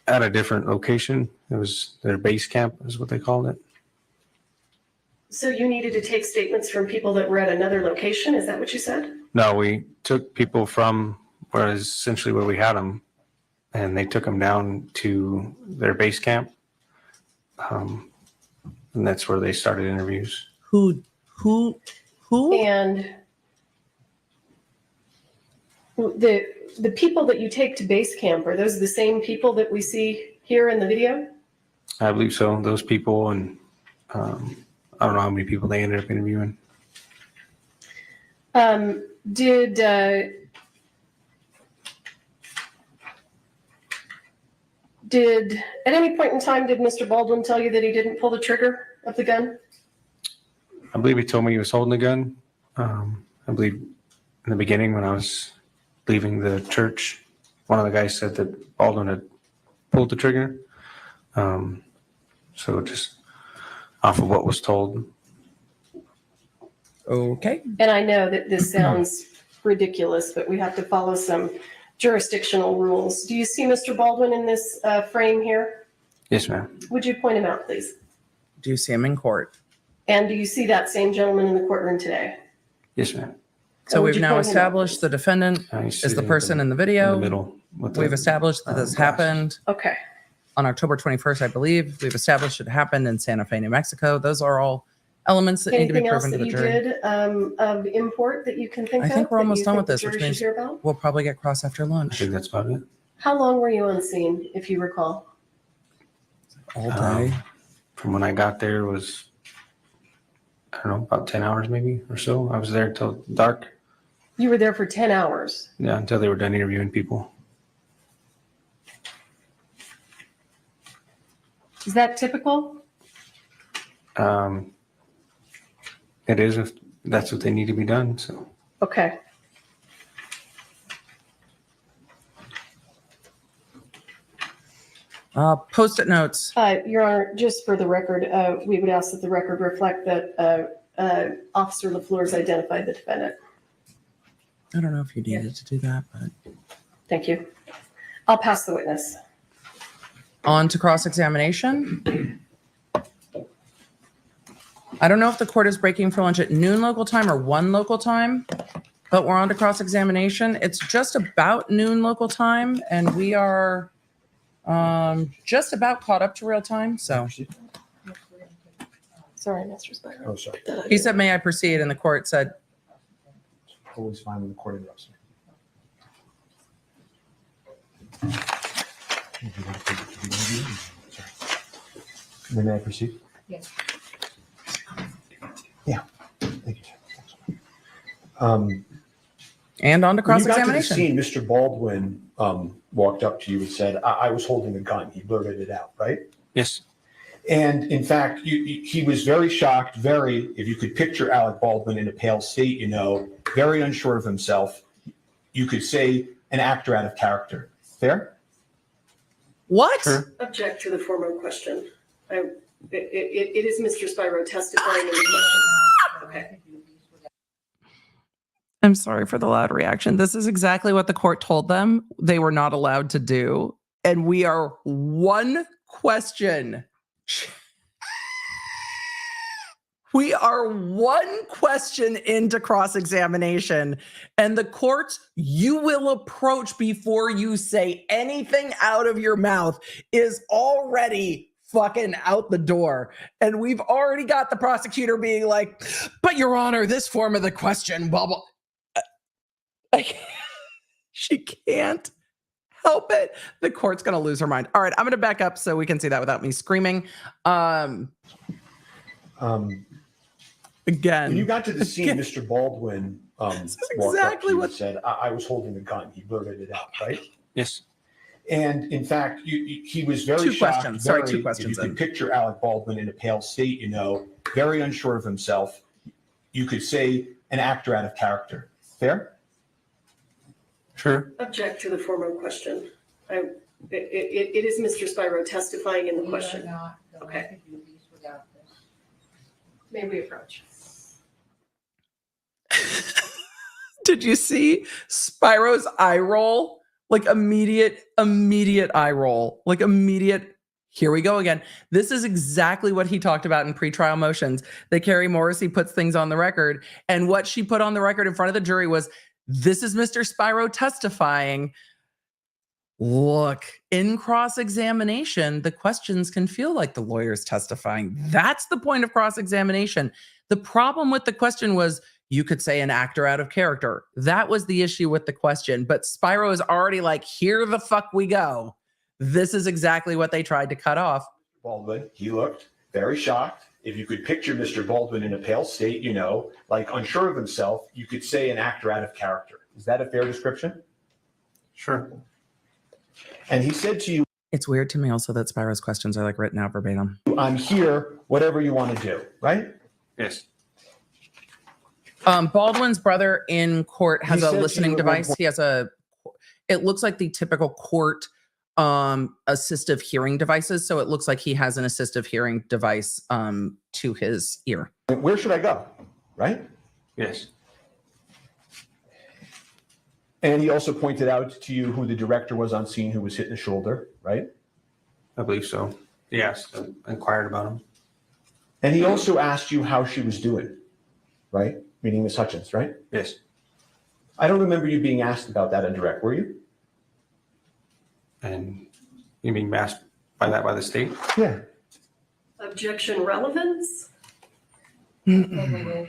at a different location. It was their base camp is what they called it. So you needed to take statements from people that were at another location? Is that what you said? No, we took people from essentially where we had them, and they took them down to their base camp. And that's where they started interviews. Who? And the people that you take to base camp, are those the same people that we see here in the video? I believe so. Those people, and I don't know how many people they ended up interviewing. Did at any point in time, did Mr. Baldwin tell you that he didn't pull the trigger of the gun? I believe he told me he was holding the gun. I believe in the beginning when I was leaving the church, one of the guys said that Baldwin had pulled the trigger. So just off of what was told. Okay. And I know that this sounds ridiculous, but we have to follow some jurisdictional rules. Do you see Mr. Baldwin in this frame here? Yes, ma'am. Would you point him out, please? Do you see him in court? And do you see that same gentleman in the courtroom today? Yes, ma'am. So would we've you now point him out, established the defendant He's is the sitting person in the video. in the middle with the, We've established that this happened Okay. on October 21st, I believe. We've established it happened in Santa Fe, New Mexico. Those are all elements that need to be Anything else proven to that the you jury. did of import that you can think I of? think we're that almost you done think with the this, jury which should means hear about? we'll probably get cross after I lunch think that's about it. How long were you on scene, if you recall? all day. From when I got there was, I don't know, about 10 hours maybe or so. I was there till dark. You were there for 10 hours. Yeah, until they were done interviewing people. Is that typical? It is if that's what they need to be done. So Okay. Post-it notes. Your Honor, just for the record, we would ask that the record reflect that Officer Lefleur's identified the defendant. I don't know if you needed to do that, but Thank you. I'll pass the witness. on to cross-examination. I don't know if the court is breaking for lunch at noon local time or 1 local time, but we're on to cross-examination. It's just about noon local time, and we are just about caught up to real time. So Sorry, Mr. Spiro. Oh, sorry. he said, "May I proceed?" And the court said, Always fine when the court interrupts me. May I proceed? Yes. Yeah. Thank you. and on to When you got to the cross-examination. scene, Mr. Baldwin walked up to you and said, I was holding a gun. He blurted it out, right? yes, And in fact, he was very shocked, if you could picture Alec Baldwin in a pale state, very unsure of himself. You could say an actor out of character. Fair? What? Sure. Object to the former question. It is Mr. Spiro testifying in the question. Okay. I'm sorry for the loud reaction. This is exactly what the court told them they were not allowed to do. And we are one question. We are one question into cross-examination, and the court you will approach before you say anything out of your mouth is already fucking out the door. And we've already got the prosecutor being like, but Your Honor, this form of the question, blah, blah. She can't help it. The court's going to lose her mind. All right, I'm going to back up so we can see that without me screaming. Again. When you got to the scene, Mr. Baldwin This is walked exactly up to you what and said, I was holding a gun. He blurted it out, right? yes, And in fact, he was very Two shocked. questions. Sorry, two If questions you could in. picture Alec Baldwin in a pale state, very unsure of himself. You could say an actor out of character. Fair? sure. Object to the former question. It is Mr. Spiro testifying in the question. Okay. May we approach? Did you see Spiro's eye roll? Like immediate eye roll. Like immediate, here we go again. This is exactly what he talked about in pretrial motions. That Carrie Morrissey puts things on the record. And what she put on the record in front of the jury was, this is Mr. Spiro testifying. Look, in cross-examination, the questions can feel like the lawyer's testifying. That's the point of cross-examination. The problem with the question was, you could say an actor out of character. That was the issue with the question. But Spiro is already like, here the fuck we go. This is exactly what they tried to cut off. Baldwin, he looked very shocked. If you could picture Mr. Baldwin in a pale state, like unsure of himself, you could say an actor out of character. Is that a fair description? Sure. And he said to you, It's weird to me also that Spiro's questions are like written out verbatim. I'm here, whatever you want to do, right? Yes. Baldwin's brother in court has He a said to listening you at one device. point- He has it looks like the typical court assistive hearing devices. So it looks like he has an assistive hearing device to his ear. Where should I go? Right? Yes. And he also pointed out to you who the director was on scene who was hit in the shoulder, right? I believe so. Yes. I inquired about him. And he also asked you how she was doing, right? Meaning Miss Hutchins, right? Yes. I don't remember you being asked about that in direct, were you? And you being asked by the state? Yeah. Objection relevance? So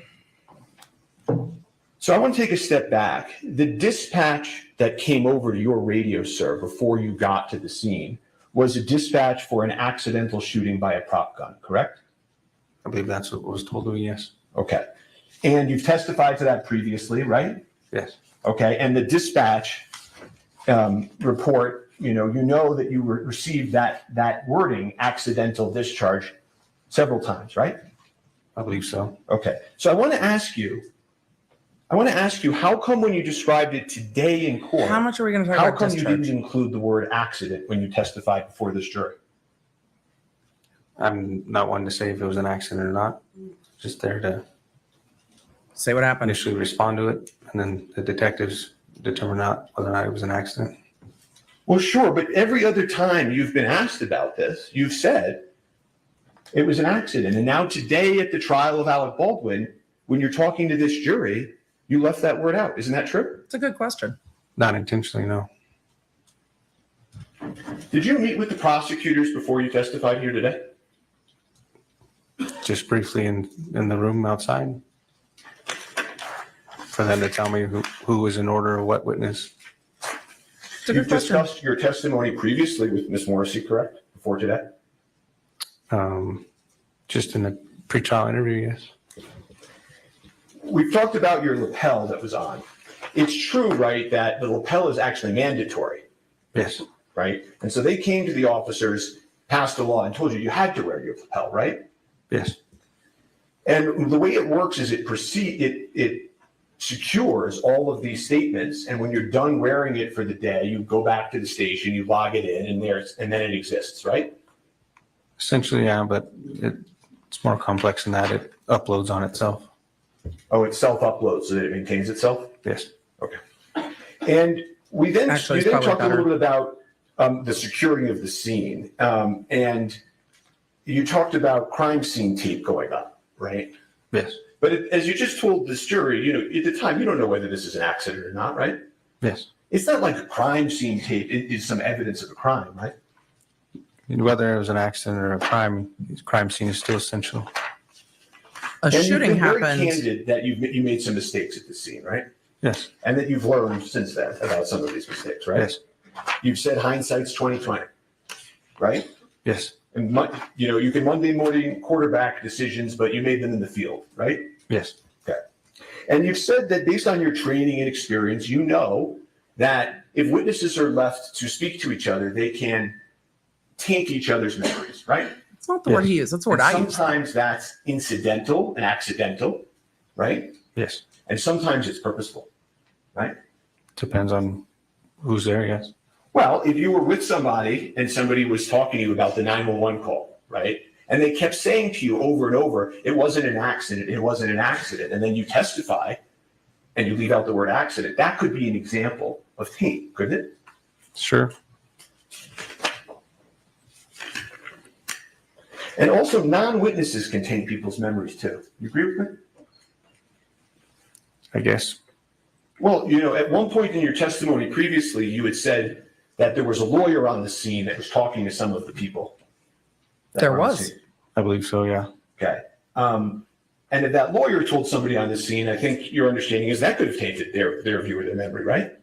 I want to take a step back. The dispatch that came over to your radio, sir, before you got to the scene was a dispatch for an accidental shooting by a prop gun, correct? I believe that's what was told to me, yes. Okay. And you've testified to that previously, right? Yes. Okay. And the dispatch report, you know that you received that wording, accidental discharge, several times, right? I believe so. Okay. So I want to ask you, how come when you described it today in court, How much are we going to talk how about come discharge? you didn't include the word accident when you testified before this jury? I'm not one to say if it was an accident or not. Just there to Say what happened. initially respond to it, and then the detectives determine whether or not it was an accident. Well, sure, but every other time you've been asked about this, you've said it was an accident. And now today at the trial of Alec Baldwin, when you're talking to this jury, you left that word out. Isn't that true? It's a good question. Not intentionally, no. Did you meet with the prosecutors before you testified here today? Just briefly in the room outside for them to tell me who was in order of what witness. It's a You've good question. discussed your testimony previously with Ms. Morrissey, correct? Before today? Just in a pretrial interview, yes. We've talked about your lapel that was on. It's true, right, that the lapel is actually mandatory, Yes. right? And so they came to the officers, passed a law, and told you had to wear your lapel, right? Yes. And the way it works is it secures all of these statements, and when you're done wearing it for the day, you go back to the station, you log it in, and then it exists, right? Essentially, yeah, but it's more complex than that. It uploads on itself. Oh, it self-uploads so that it maintains itself? Yes. Okay. And we then, Actually, you it's then probably talked a little better. bit about the securing of the scene. And you talked about crime scene tape going up, right? Yes. But as you just told this jury, at the time, you don't know whether this is an accident or not, right? Yes. It's not like a crime scene tape is some evidence of a crime, right? Whether it was an accident or a crime scene is still essential. A And shooting you've been very happened. candid that you made some mistakes at the scene, right? Yes. And that you've learned since then about some of these mistakes, right? Yes. You've said hindsight's 20/20, right? Yes. And you can Monday morning quarterback decisions, but you made them in the field, right? Yes. Okay. And you've said that based on your training and experience, you know that if witnesses are left to speak to each other, they can taint each other's memories, right? It's not the word he used. That's the word And I use. sometimes that's incidental and accidental, right? Yes. And sometimes it's purposeful, right? Depends on who's there, yes. Well, if you were with somebody and somebody was talking to you about the 911 call, right? And they kept saying to you over and over, it wasn't an accident, it wasn't an accident. And then you testify and you leave out the word accident. That could be an example of taint, couldn't it? Sure. And also non-witnesses can taint people's memories too. You agree with me? I guess. Well, at one point in your testimony previously, you had said that there was a lawyer on the scene that was talking to some of the people. There was. I believe so, yeah. Okay. And if that lawyer told somebody on the scene, I think your understanding is that could have tainted their view of their memory, right?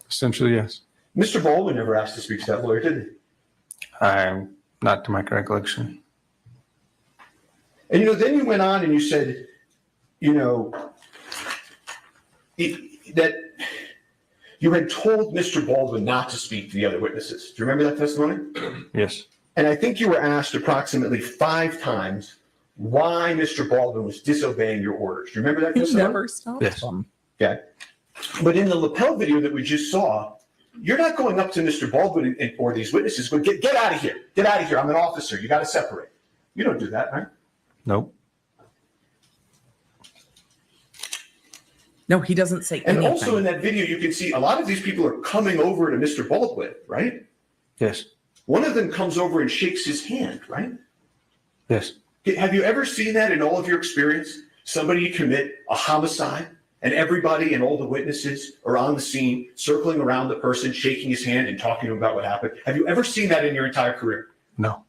Essentially, yes. Mr. Baldwin never asked to speak to that lawyer, did he? I'm not to my recollection. And then you went on and you said, that you had told Mr. Baldwin not to speak to the other witnesses. Do you remember that testimony? Yes. And I think you were asked approximately 5 times why Mr. Baldwin was disobeying your orders. Do you remember that He testimony? never stopped Yes. them. Okay. But in the lapel video that we just saw, you're not going up to Mr. Baldwin or these witnesses going, get out of here. Get out of here. I'm an officer. You got to separate. You don't do that, right? Nope. No, he doesn't say And anything. also in that video, you can see a lot of these people are coming over to Mr. Baldwin, right? Yes. One of them comes over and shakes his hand, right? Yes. Have you ever seen that in all of your experience? Somebody commit a homicide and everybody and all the witnesses are on the scene, circling around the person, shaking his hand and talking to him about what happened. Have you ever seen that in your entire career? No.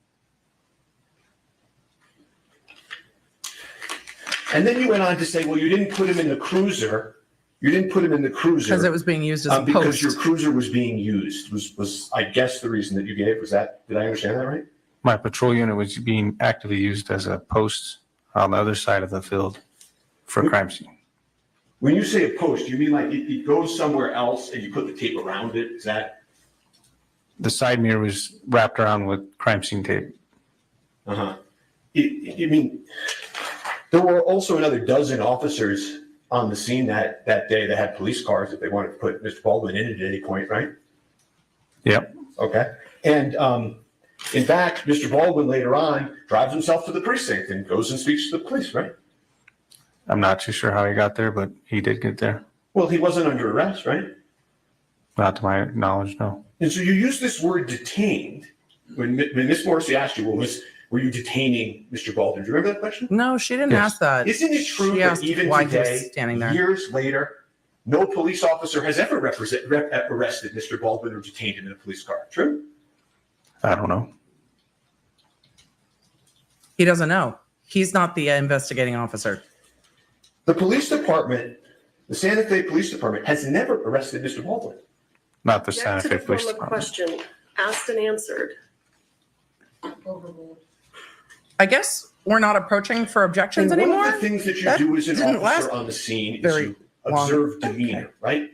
And then you went on to say, well, you didn't put him in the cruiser. You didn't put him in the cruiser. Because it was being used as a because post. your cruiser was being used, was I guess the reason that you gave. Was that, did I understand that right? My patrol unit was being actively used as a post on the other side of the field for crime scene. When you say a post, you mean like it goes somewhere else and you put the tape around it? Is that? The side mirror was wrapped around with crime scene tape. Uh-huh. You mean, there were also another dozen officers on the scene that day that had police cars if they wanted to put Mr. Baldwin in at any point, right? Yep. Okay. And in fact, Mr. Baldwin later on drives himself to the precinct and goes and speaks to the police, right? I'm not too sure how he got there, but he did get there. Well, he wasn't under arrest, right? Not to my knowledge, no. And so you use this word detained. When Miss Morrissey asked you, were you detaining Mr. Baldwin? Do you remember that question? No, she didn't Yes. ask that. Isn't it true She that asked even why he was today, standing there. years later, no police officer has ever arrested Mr. Baldwin or detained him in a police car? True? I don't know. He doesn't know. He's not the investigating officer. The police department, the Santa Fe Police Department, has never arrested Mr. Baldwin. Not the Back Santa to Fe the Police form of Department. question, asked and answered. I guess we're not approaching for objections And anymore. one of the things that you That do as an didn't officer last on the scene is very you long. observe demeanor, right?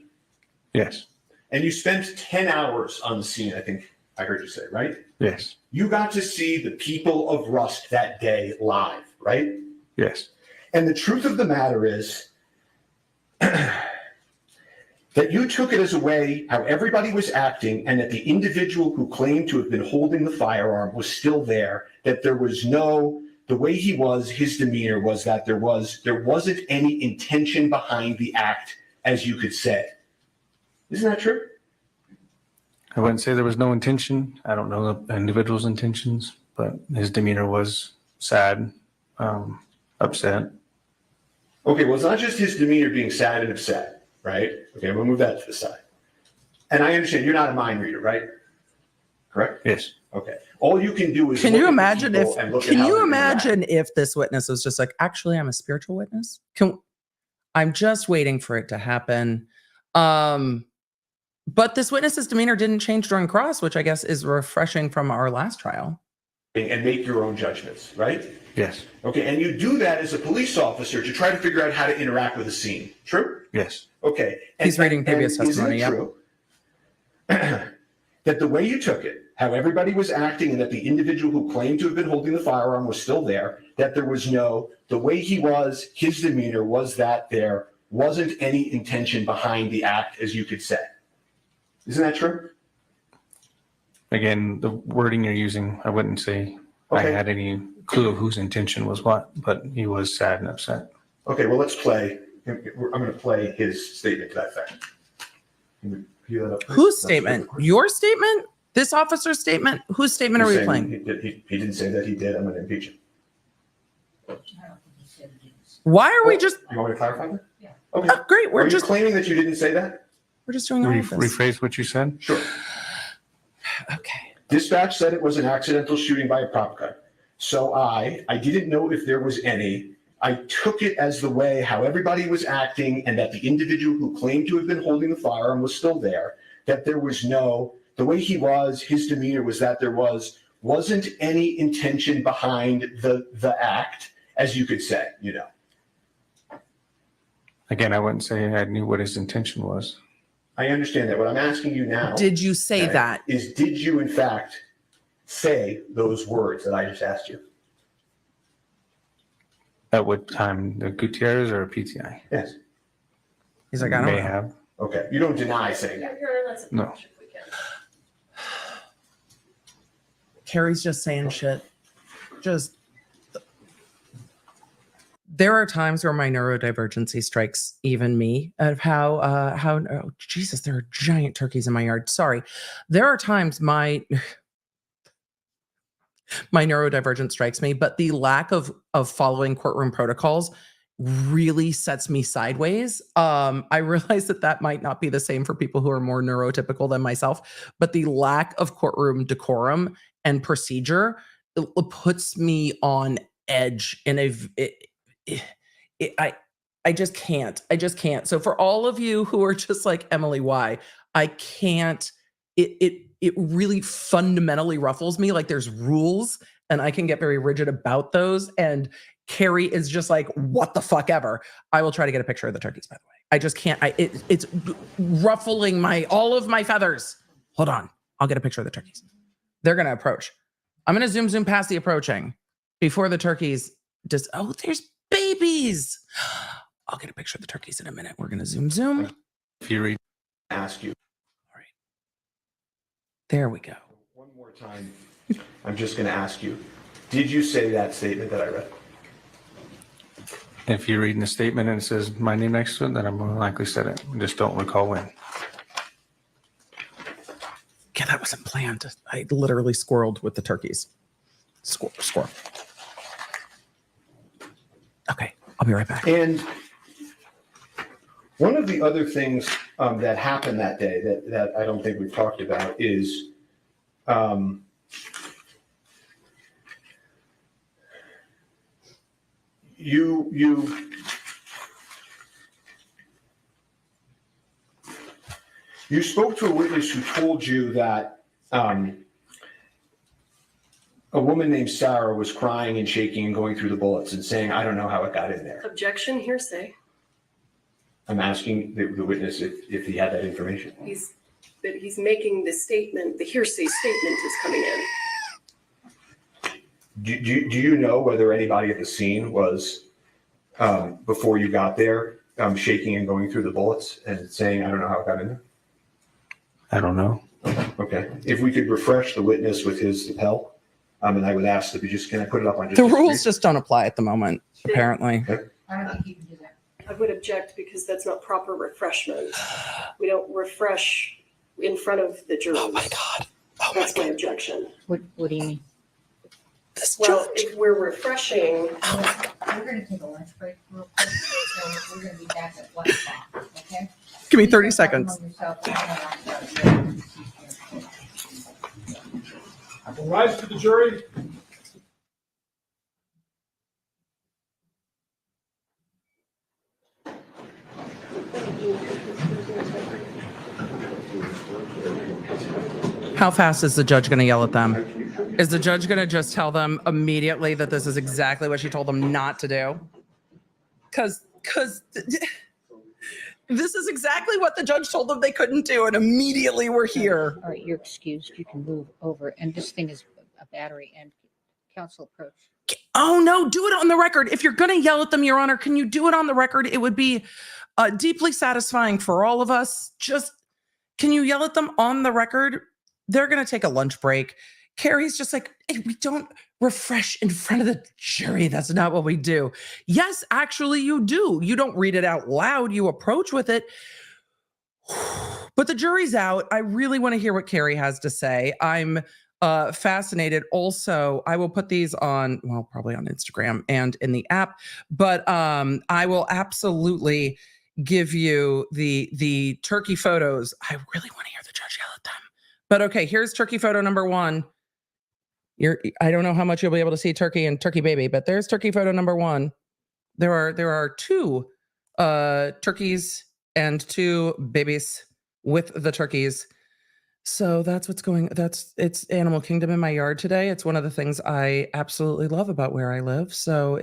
Yes. And you spent 10 hours on the scene, I think I heard you say, right? Yes. You got to see the people of Rusk that day live, right? Yes. And the truth of the matter is that you took it as a way how everybody was acting and that the individual who claimed to have been holding the firearm was still there, that there was the way he was, his demeanor was that there wasn't any intention behind the act, as you could say. Isn't that true? I wouldn't say there was no intention. I don't know the individual's intentions, but his demeanor was sad, upset. Okay, well, it's not just his demeanor being sad and upset, right? Okay, we'll move that to the side. And I understand you're not a mind reader, right? Correct? Yes. Okay. All you can do is Can look you at the imagine people and look if? at Can how you they're gonna react. imagine if this witness was just like, actually, I'm a spiritual witness? I'm just waiting for it to happen. But this witness's demeanor didn't change during cross, which I guess is refreshing from our last trial. And make your own judgments, right? Yes. Okay, and you do that as a police officer to try to figure out how to interact with a scene. True? Yes. Okay. He's reading previous testimony, Isn't it true that the way you took it, how everybody was acting and that the individual who claimed to have been holding the firearm was still there, that there was the way he was, his demeanor was that there wasn't any intention behind the act, as you could say. Isn't that true? Again, the wording you're using, I wouldn't say I Okay. had any clue of whose intention was what, but he was sad and upset. Okay, well, let's play. I'm going to play his statement to that effect. Can we cue that up, please? Whose statement? Your statement? This officer's statement? Whose statement are we He's saying playing? He didn't say that he did. I'm going to impeach him. Why are we just? You want me to clarify that? Yeah. Okay. Oh, great. Are you claiming that you didn't say that? We're just doing all of this. Rephrase what you said? Sure. Okay. Dispatch said it was an accidental shooting by a prop gun. So I didn't know if there was any. I took it as the way how everybody was acting and that the individual who claimed to have been holding the firearm was still there, that there was the way he was, his demeanor was that there wasn't any intention behind the act, as you could say, Again, I wouldn't say I knew what his intention was. I understand that. What I'm asking you now. Did you say that? Did you in fact say those words that I just asked you? At what time? The Gutierrez or PTI? Yes. He's like, I don't May know. have. Okay. You don't deny saying that. No. Carrie's just saying shit. There are times where my neurodivergency strikes even me of how oh, Jesus, there are giant turkeys in my yard. Sorry. There are times my neurodivergence strikes me, but the lack of following courtroom protocols really sets me sideways. I realize that might not be the same for people who are more neurotypical than myself, but the lack of courtroom decorum and procedure it puts me on edge I just can't. I just can't. So for all of you who are just like, Emily, why? I can't. It really fundamentally ruffles me. Like there's rules and I can get very rigid about those. And Carrie is just like, what the fuck ever. I will try to get a picture of the turkeys, by the way. I just can't. It's ruffling all of my feathers. Hold on. I'll get a picture of the turkeys. They're going to approach. I'm going to zoom past the approaching before the turkeys just, oh, there's babies. I'll get a picture of the turkeys in a minute. We're going to zoom. If you read, Ask you. All right. There we go. One more time. I'm just going to ask you, did you say that statement that I read? if you're reading the statement and it says my name next to it, then I more likely said it. I just don't recall when. Yeah, that wasn't planned. I literally squirreled with the turkeys. Squirrel. Okay, I'll be right back. And one of the other things that happened that day that I don't think we've talked about is you spoke to a witness who told you that a woman named Sarah was crying and shaking and going through the bullets and saying, I don't know how it got in there. Objection, hearsay. I'm asking the witness if he had that information. He's making the statement, the hearsay statement is coming in. Do you know whether anybody at the scene was, before you got there, shaking and going through the bullets and saying, I don't know how it got in there? I don't know. Okay. If we could refresh the witness with his lapel, and I would ask that can I put it up on just the rules just don't apply at the moment, apparently. Okay. I don't think you can do that. I would object because that's not proper refreshment. We don't refresh in front of the jurors. Oh my God. That's my objection. What do you mean? Well, if we're refreshing. We're going to take a lunch break real quick, so we're going to be back at 1 o'clock, okay? Give me 30 seconds. Will rise to the jury. How fast is the judge going to yell at them? Is the judge going to just tell them immediately that this is exactly what she told them not to do? Because this is exactly what the judge told them they couldn't do, and immediately we're here. All right, you're excused. You can move over. And this thing is a battery and counsel approach. Oh, no, do it on the record. If you're going to yell at them, Your Honor, can you do it on the record? It would be deeply satisfying for all of us. Just, can you yell at them on the record? They're going to take a lunch break. Carrie's just like, hey, we don't refresh in front of the jury. That's not what we do. Yes, actually, you do. You don't read it out loud. You approach with it. But the jury's out. I really want to hear what Carrie has to say. I'm fascinated. Also, I will put these on, well, probably on Instagram and in the app, but I will absolutely give you the turkey photos. I really want to hear the judge yell at them. But okay, here's turkey photo number 1. I don't know how much you'll be able to see turkey and turkey baby, but there's turkey photo number 1. There are 2 turkeys and 2 babies with the turkeys. So that's what's going. It's Animal Kingdom in my yard today. It's one of the things I absolutely love about where I live. So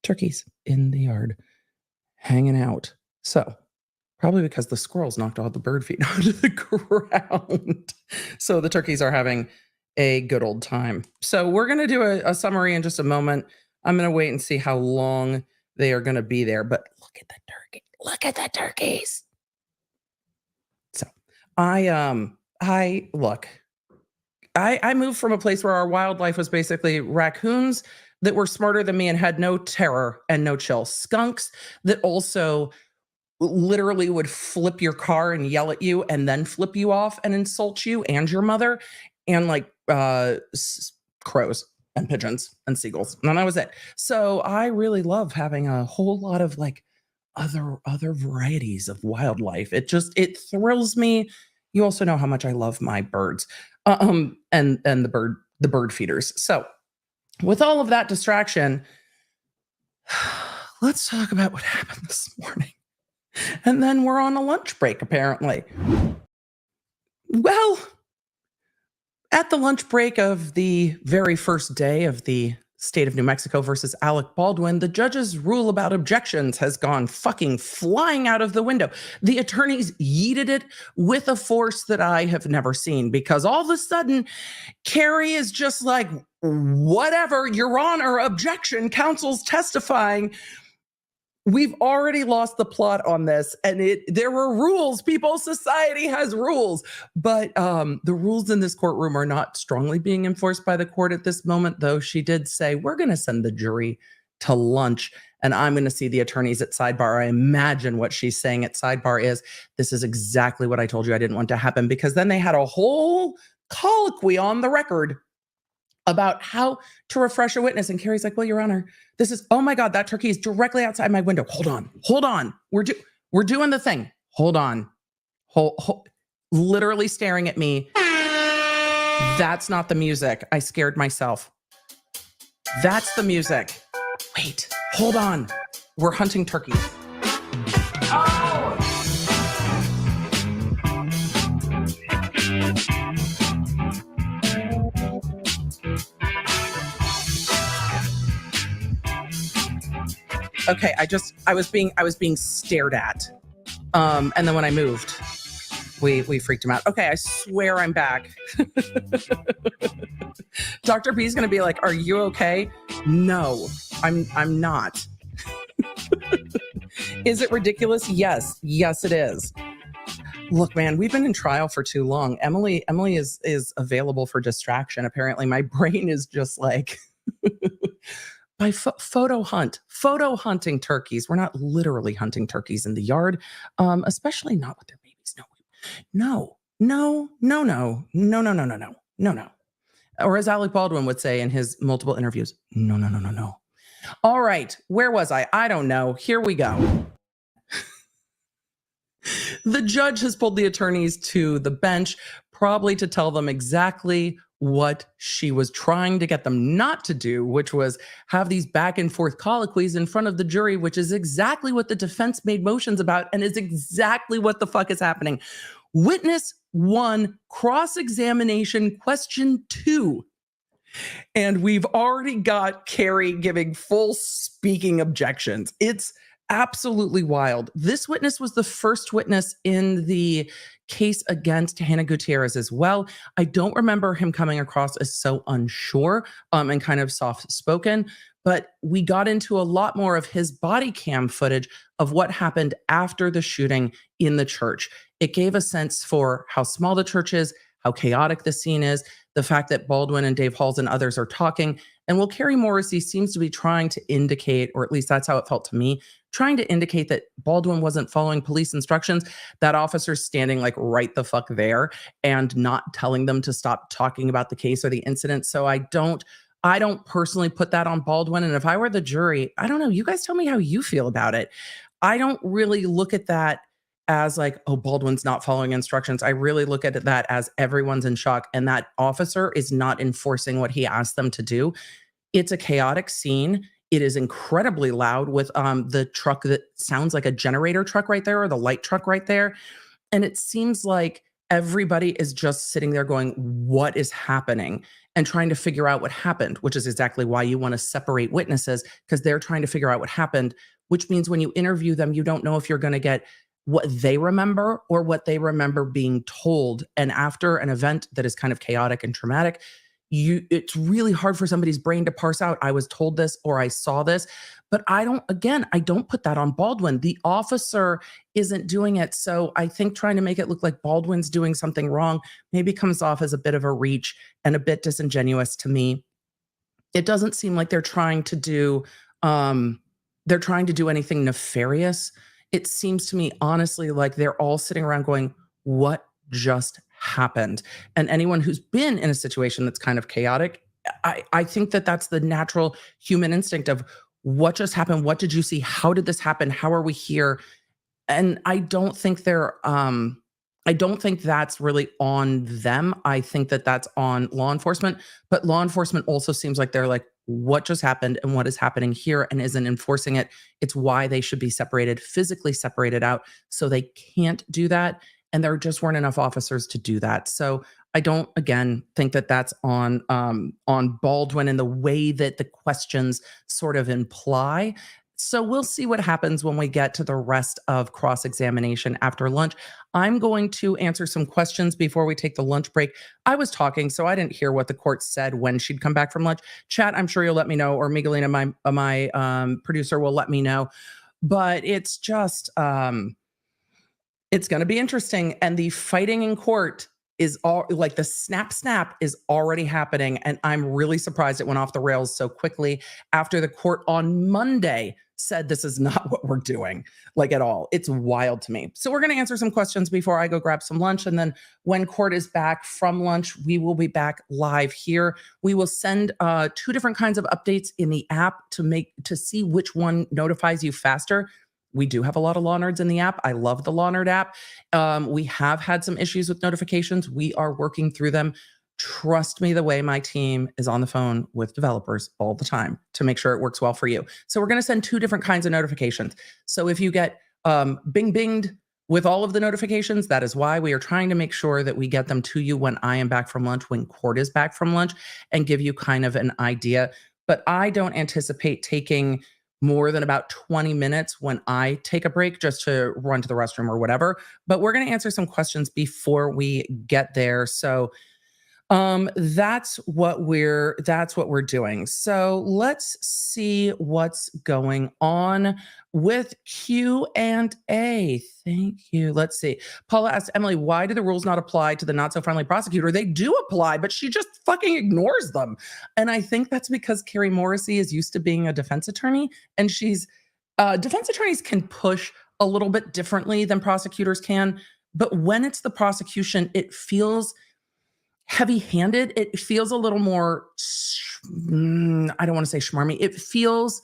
turkeys in the yard, hanging out. So probably because the squirrels knocked all the bird feed onto the ground. So the turkeys are having a good old time. So we're going to do a summary in just a moment. I'm going to wait and see how long they are going to be there. But look at the turkey. Look at the turkeys. So I moved from a place where our wildlife was basically raccoons that were smarter than me and had no terror and no chill. Skunks that also literally would flip your car and yell at you and then flip you off and insult you and your mother, and like crows and pigeons and seagulls. And that was it. So I really love having a whole lot of like other varieties of wildlife. It thrills me. You also know how much I love my birds and the bird feeders. So with all of that distraction, let's talk about what happened this morning. And then we're on a lunch break, apparently. Well, at the lunch break of the very first day of the state of New Mexico versus Alec Baldwin, the judge's rule about objections has gone fucking flying out of the window. The attorneys yeeted it with a force that I have never seen, because all of a sudden, Carrie is just like, whatever, Your Honor, objection, counsel's testifying. We've already lost the plot on this, and there were rules. People, society has rules, but the rules in this courtroom are not strongly being enforced by the court at this moment, though she did say, we're going to send the jury to lunch, and I'm going to see the attorneys at sidebar. I imagine what she's saying at sidebar is, this is exactly what I told you I didn't want to happen, because then they had a whole colloquy on the record about how to refresh a witness. And Carrie's like, well, Your Honor, this is, oh my God, that turkey is directly outside my window. Hold on. We're doing the thing. Hold on. Literally staring at me. That's not the music. I scared myself. That's the music. Wait, hold on. We're hunting turkeys. Oh! Okay, I was being stared at. And then when I moved, we freaked him out. Okay, I swear I'm back. Dr. B is going to be like, are you okay? No, I'm not. Is it ridiculous? Yes, it is. Look, man, we've been in trial for too long. Emily is available for distraction. Apparently my brain is just like by photo hunting turkeys. We're not literally hunting turkeys in the yard, especially not with their babies. No. Or as Alec Baldwin would say in his multiple interviews, no. All right, where was I? I don't know. Here we go. The judge has pulled the attorneys to the bench, probably to tell them exactly what she was trying to get them not to do, which was have these back and forth colloquies in front of the jury, which is exactly what the defense made motions about and is exactly what the fuck is happening. Witness 1, cross-examination question 2. And we've already got Carrie giving full speaking objections. It's absolutely wild. This witness was the first witness in the case against Hannah Gutierrez as well. I don't remember him coming across as so unsure and kind of soft-spoken, but we got into a lot more of his body cam footage of what happened after the shooting in the church. It gave a sense for how small the church is, how chaotic the scene is, the fact that Baldwin and Dave Halls and others are talking. And while Carrie Morrissey seems to be trying to indicate, or at least that's how it felt to me, trying to indicate that Baldwin wasn't following police instructions, that officer's standing like right the fuck there and not telling them to stop talking about the case or the incident. So I don't personally put that on Baldwin. And if I were the jury, I don't know, you guys tell me how you feel about it. I don't really look at that as like, oh, Baldwin's not following instructions. I really look at that as everyone's in shock and that officer is not enforcing what he asked them to do. It's a chaotic scene. It is incredibly loud with the truck that sounds like a generator truck right there or the light truck right there. And it seems like everybody is just sitting there going, what is happening? And trying to figure out what happened, which is exactly why you want to separate witnesses, because they're trying to figure out what happened, which means when you interview them, you don't know if you're going to get what they remember or what they remember being told. And after an event that is kind of chaotic and traumatic, it's really hard for somebody's brain to parse out, I was told this or I saw this. But I don't put that on Baldwin. The officer isn't doing it. So I think trying to make it look like Baldwin's doing something wrong maybe comes off as a bit of a reach and a bit disingenuous to me. It doesn't seem like they're trying to do anything nefarious. It seems to me, honestly, like they're all sitting around going, what just happened? And anyone who's been in a situation that's kind of chaotic, I think that that's the natural human instinct of what just happened? What did you see? How did this happen? How are we here? And I don't think that's really on them. I think that that's on law enforcement, but law enforcement also seems like they're like, what just happened and what is happening here and isn't enforcing it. It's why they should be separated, physically separated out, so they can't do that. And there just weren't enough officers to do that. So I don't, again, think that that's on Baldwin and the way that the questions sort of imply. So we'll see what happens when we get to the rest of cross-examination after lunch. I'm going to answer some questions before we take the lunch break. I was talking, so I didn't hear what the court said when she'd come back from lunch. Chat, I'm sure you'll let me know, or Miguelina, my producer, will let me know. But it's just, it's going to be interesting. And the fighting in court is all like the snap is already happening. And I'm really surprised it went off the rails so quickly after the court on Monday said this is not what we're doing, like at all. It's wild to me. So we're going to answer some questions before I go grab some lunch. And then when court is back from lunch, we will be back live here. We will send 2 different kinds of updates in the app to see which one notifies you faster. We do have a lot of law nerds in the app. I love the law nerd app. We have had some issues with notifications. We are working through them. Trust me, the way my team is on the phone with developers all the time to make sure it works well for you. So we're going to send 2 different kinds of notifications. So if you get binged with all of the notifications, that is why we are trying to make sure that we get them to you when I am back from lunch, when court is back from lunch, and give you kind of an idea. But I don't anticipate taking more than about 20 minutes when I take a break just to run to the restroom or whatever. But we're going to answer some questions before we get there. So that's what we're doing. So let's see what's going on with Q&A. Thank you. Let's see. Paula asked Emily, why do the rules not apply to the not so friendly prosecutor? They do apply, but she just fucking ignores them. And I think that's because Carrie Morrissey is used to being a defense attorney, and defense attorneys can push a little bit differently than prosecutors can. But when it's the prosecution, it feels heavy-handed. It feels a little more, I don't want to say schmarmy. It feels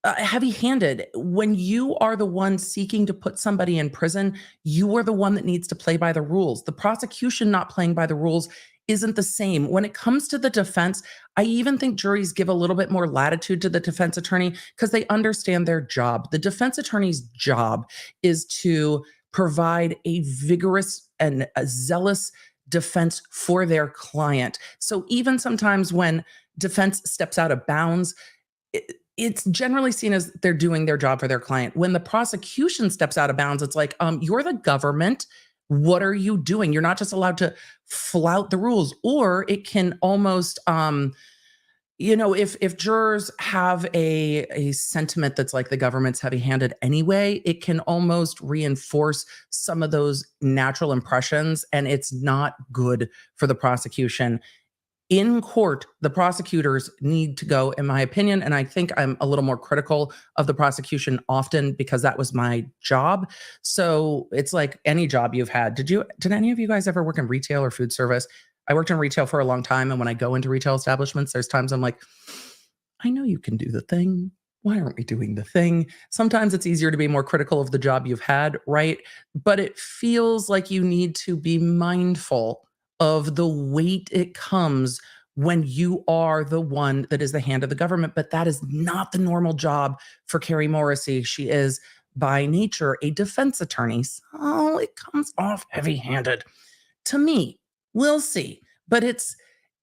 heavy-handed. When you are the one seeking to put somebody in prison, you are the one that needs to play by the rules. The prosecution not playing by the rules isn't the same. When it comes to the defense, I even think juries give a little bit more latitude to the defense attorney because they understand their job. The defense attorney's job is to provide a vigorous and a zealous defense for their client. So even sometimes when defense steps out of bounds, it's generally seen as they're doing their job for their client. When the prosecution steps out of bounds, it's like, you're the government. What are you doing? You're not just allowed to flout the rules. Or it can almost, if jurors have a sentiment that's like the government's heavy-handed anyway, it can almost reinforce some of those natural impressions, and it's not good for the prosecution. In court, the prosecutors need to go, in my opinion, and I think I'm a little more critical of the prosecution often because that was my job. So it's like any job you've had. Did any of you guys ever work in retail or food service? I worked in retail for a long time, and when I go into retail establishments, there's times I'm like, I know you can do the thing. Why aren't we doing the thing? Sometimes it's easier to be more critical of the job you've had, right? But it feels like you need to be mindful of the weight it comes when you are the one that is the hand of the government. But that is not the normal job for Carrie Morrissey. She is by nature a defense attorney. So it comes off heavy-handed to me. We'll see. But it's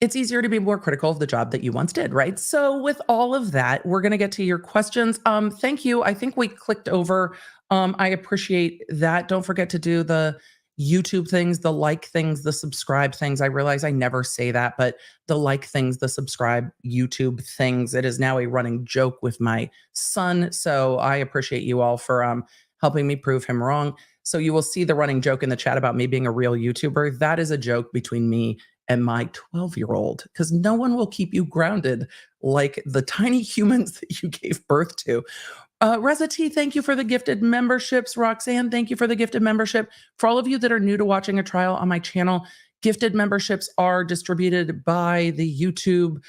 easier to be more critical of the job that you once did, right? So with all of that, we're going to get to your questions. Thank you. I think we clicked over. I appreciate that. Don't forget to do the YouTube things, the like things, the subscribe things. I realize I never say that, but the like things, the subscribe YouTube things. It is now a running joke with my son. So I appreciate you all for helping me prove him wrong. So you will see the running joke in the chat about me being a real YouTuber. That is a joke between me and my 12-year-old, because no one will keep you grounded like the tiny humans that you gave birth to. Reza T, thank you for the gifted memberships. Roxanne, thank you for the gifted membership. For all of you that are new to watching a trial on my channel, gifted memberships are distributed by the YouTubeness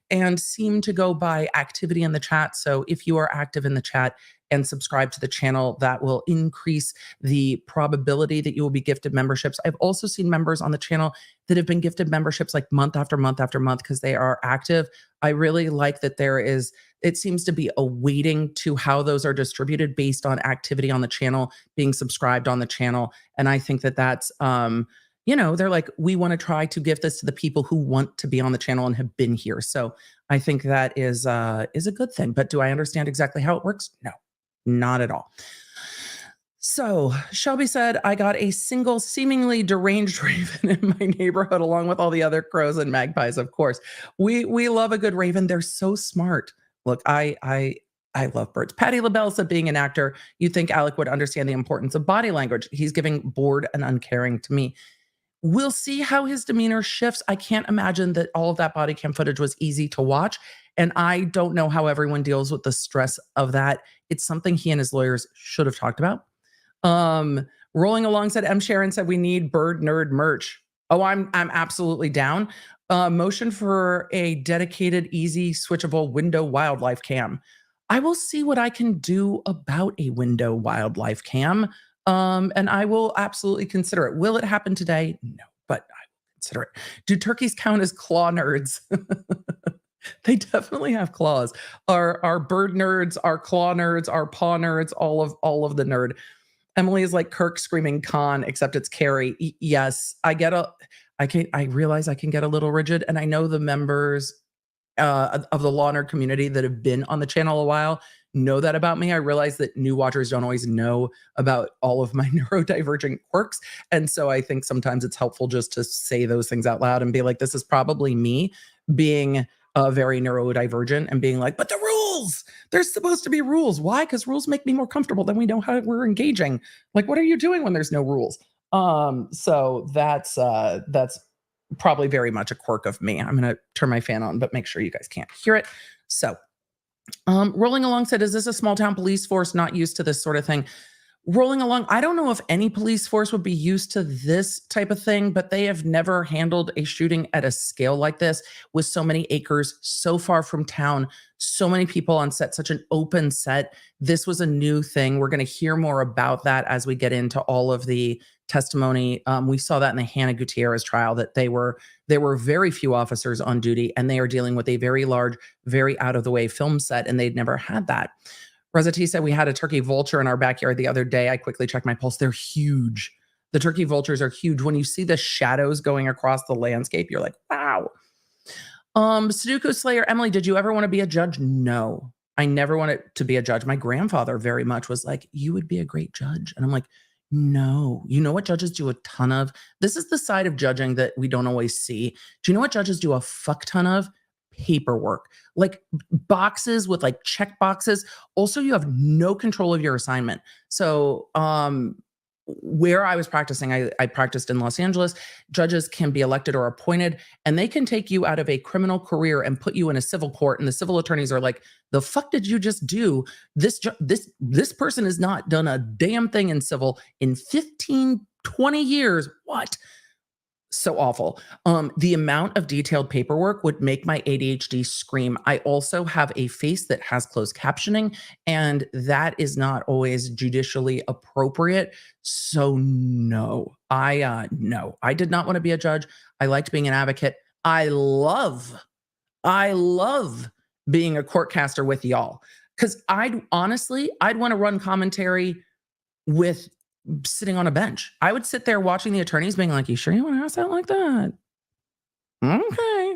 and seem to go by activity in the chat. So if you are active in the chat, and subscribe to the channel. That will increase the probability that you will be gifted memberships. I've also seen members on the channel that have been gifted memberships like month after month after month because they are active. I really like that it seems to be a weighting to how those are distributed based on activity on the channel, being subscribed on the channel. And I think that that's, they're like, we want to try to gift this to the people who want to be on the channel and have been here. So I think that is a good thing. But do I understand exactly how it works? No, not at all. So Shelby said, I got a single seemingly deranged raven in my neighborhood along with all the other crows and magpies, of course. We love a good raven. They're so smart. Look, I love birds. Patty LaBelle said, being an actor, you'd think Alec would understand the importance of body language. He's giving bored and uncaring to me. We'll see how his demeanor shifts. I can't imagine that all of that body cam footage was easy to watch. And I don't know how everyone deals with the stress of that. It's something he and his lawyers should have talked about. Rolling along said, M. Sharon said, we need bird nerd merch. Oh, I'm absolutely down. Motion for a dedicated, easy, switchable window wildlife cam. I will see what I can do about a window wildlife cam. And I will absolutely consider it. Will it happen today? No, but I will consider it. Do turkeys count as claw nerds? They definitely have claws. Our bird nerds, our claw nerds, our paw nerds, all of the nerd. Emily is like Kirk screaming Khan, except it's Carrie. Yes, I realize I can get a little rigid, and I know the members of the law nerd community that have been on the channel a while know that about me. I realize that new watchers don't always know about all of my neurodivergent quirks. And so I think sometimes it's helpful just to say those things out loud and be like, this is probably me being very neurodivergent and being like, but the rules, there's supposed to be rules. Why? Because rules make me more comfortable. Then we know how we're engaging. Like, what are you doing when there's no rules? So that's probably very much a quirk of me. I'm going to turn my fan on, but make sure you guys can't hear it. So Rolling Along said, is this a small town police force not used to this sort of thing? Rolling Along, I don't know if any police force would be used to this type of thing, but they have never handled a shooting at a scale like this with so many acres, so far from town, so many people on set, such an open set. This was a new thing. We're going to hear more about that as we get into all of the testimony. We saw that in the Hannah Gutierrez trial, that there were very few officers on duty, and they are dealing with a very large, very out of the way film set, and they'd never had that. Rosati said, we had a turkey vulture in our backyard the other day. I quickly checked my pulse. They're huge. The turkey vultures are huge. When you see the shadows going across the landscape, you're like, wow. Sudoku Slayer, Emily, did you ever want to be a judge? No, I never wanted to be a judge. My grandfather very much was like, you would be a great judge. And I'm like, no. You know what judges do a ton of? This is the side of judging that we don't always see. Do you know what judges do a fuck ton of? Paperwork, like boxes with like check boxes. Also, you have no control of your assignment. So where I was practicing, I practiced in Los Angeles. Judges can be elected or appointed, and they can take you out of a criminal career and put you in a civil court. And the civil attorneys are like, the fuck did you just do? This person has not done a damn thing in civil in 15, 20 years. What? So awful. The amount of detailed paperwork would make my ADHD scream. I also have a face that has closed captioning, and that is not always judicially appropriate. So no, I did not want to be a judge. I liked being an advocate. I love being a courtcaster with y'all, because I'd want to run commentary with sitting on a bench. I would sit there watching the attorneys being like, you sure you want to ask that like that? Okay,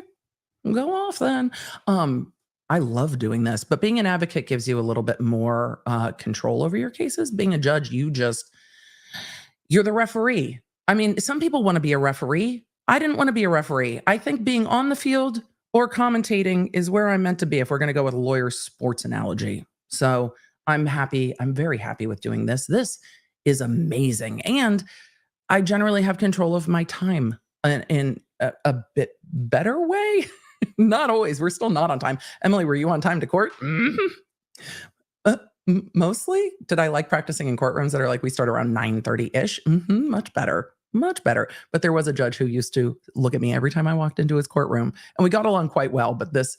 go off then. I love doing this, but being an advocate gives you a little bit more control over your cases. Being a judge, you're the referee. I mean, some people want to be a referee. I didn't want to be a referee. I think being on the field or commentating is where I'm meant to be, if we're going to go with a lawyer's sports analogy. So I'm happy. I'm very happy with doing this. This is amazing. And I generally have control of my time in a bit better way. Not always. We're still not on time. Emily, were you on time to court? Mostly. Did I like practicing in courtrooms that are like, we start around 9:30-ish? Much better. Much better. But there was a judge who used to look at me every time I walked into his courtroom, and we got along quite well. But this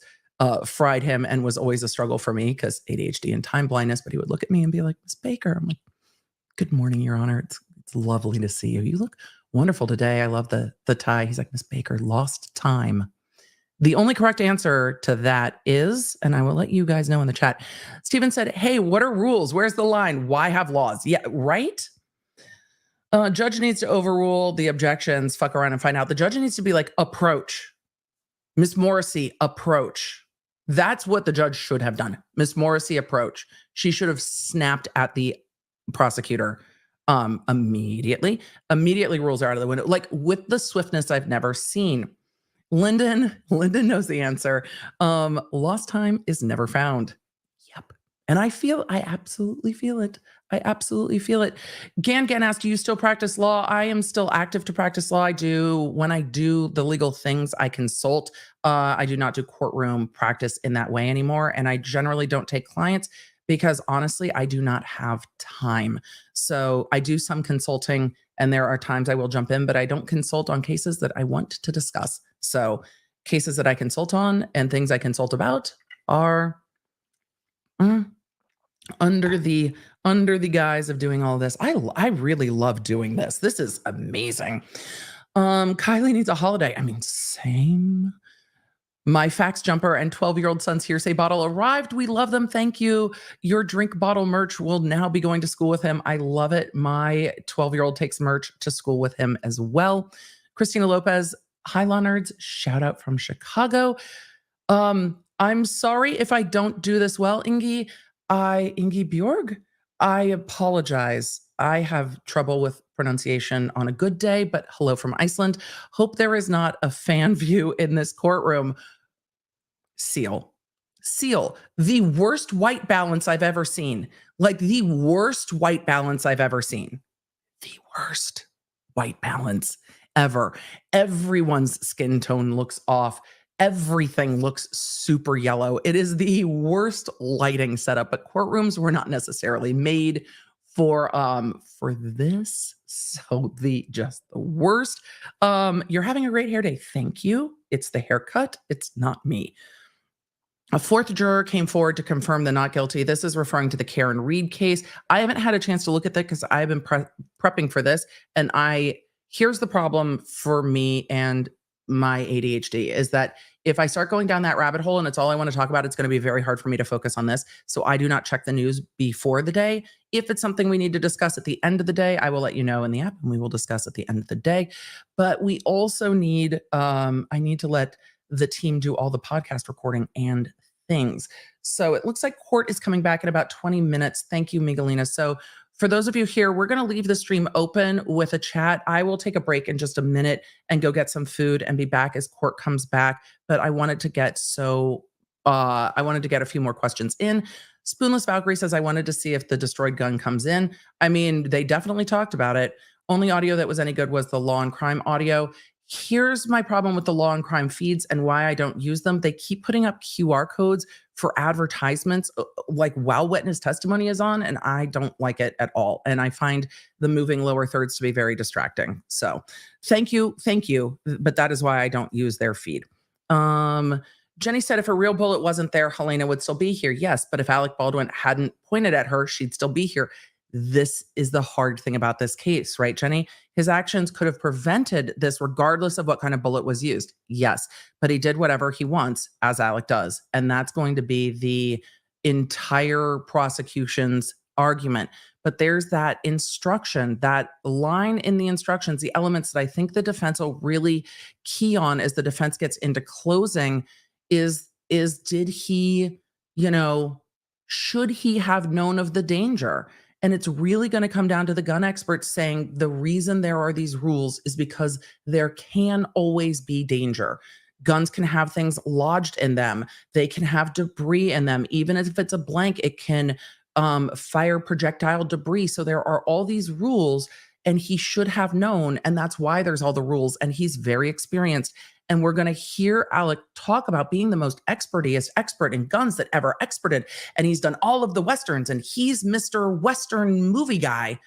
fried him and was always a struggle for me because ADHD and time blindness. But he would look at me and be like, Miss Baker. I'm like, good morning, Your Honor. It's lovely to see you. You look wonderful today. I love the tie. He's like, Miss Baker, lost time. The only correct answer to that is, and I will let you guys know in the chat, Stephen said, hey, what are rules? Where's the line? Why have laws? Yeah, right? Judge needs to overrule the objections, fuck around and find out. The judge needs to be like, approach. Miss Morrissey, approach. That's what the judge should have done. Miss Morrissey, approach. She should have snapped at the prosecutor immediately. Immediately rules her out of the window. Like with the swiftness I've never seen. Lyndon knows the answer. Lost time is never found. Yep. And I absolutely feel it. I absolutely feel it. Gan asked, do you still practice law? I am still active to practice law. I do. When I do the legal things, I consult. I do not do courtroom practice in that way anymore. And I generally don't take clients because honestly, I do not have time. So I do some consulting and there are times I will jump in, but I don't consult on cases that I want to discuss. So cases that I consult on and things I consult about are under the guise of doing all this. I really love doing this. This is amazing. Kylie needs a holiday. I mean, same. My fax jumper and 12-year-old son's hearsay bottle arrived. We love them. Thank you. Your drink bottle merch will now be going to school with him. I love it. My 12-year-old takes merch to school with him as well. Christina Lopez, hi, Law Nerds. Shout out from Chicago. I'm sorry if I don't do this well, Ingi Bjorg. I apologize. I have trouble with pronunciation on a good day, but hello from Iceland. Hope there is not a fan view in this courtroom. Seal. The worst white balance I've ever seen. Like the worst white balance I've ever seen. The worst white balance ever. Everyone's skin tone looks off. Everything looks super yellow. It is the worst lighting setup, but courtrooms were not necessarily made for this. So just the worst. You're having a great hair day. Thank you. It's the haircut. It's not me. A fourth juror came forward to confirm the not guilty. This is referring to the Karen Reed case. I haven't had a chance to look at that because I've been prepping for this. And here's the problem for me and my ADHD is that if I start going down that rabbit hole and it's all I want to talk about, it's going to be very hard for me to focus on this. So I do not check the news before the day. If it's something we need to discuss at the end of the day, I will let you know in the app and we will discuss at the end of the day. But we also need, I need to let the team do all the podcast recording and things. So it looks like court is coming back in about 20 minutes. Thank you, Miguelina. So for those of you here, we're going to leave the stream open with a chat. I will take a break in just a minute and go get some food and be back as court comes back. But I wanted to get a few more questions in. Spoonless Valkyrie says, I wanted to see if the destroyed gun comes in. I mean, they definitely talked about it. Only audio that was any good was the Law and Crime audio. Here's my problem with the Law and Crime feeds and why I don't use them. They keep putting up QR codes for advertisements like while witness testimony is on, and I don't like it at all. And I find the moving lower thirds to be very distracting. So thank you. But that is why I don't use their feed. Jenny said if a real bullet wasn't there, Helena would still be here. Yes, but if Alec Baldwin hadn't pointed at her, she'd still be here. This is the hard thing about this case, right, Jenny? His actions could have prevented this regardless of what kind of bullet was used. Yes, but he did whatever he wants, as Alec does. And that's going to be the entire prosecution's argument. But there's that instruction, that line in the instructions, the elements that I think the defense will really key on as the defense gets into closing is did he, should he have known of the danger? And it's really going to come down to the gun experts saying the reason there are these rules is because there can always be danger. Guns can have things lodged in them. They can have debris in them. Even if it's a blank, it can fire projectile debris. So there are all these rules and he should have known. And that's why there's all the rules. And he's very experienced. And we're going to hear Alec talk about being the most expertiest expert in guns that ever experted. And he's done all of the Westerns and he's Mr. Western movie guy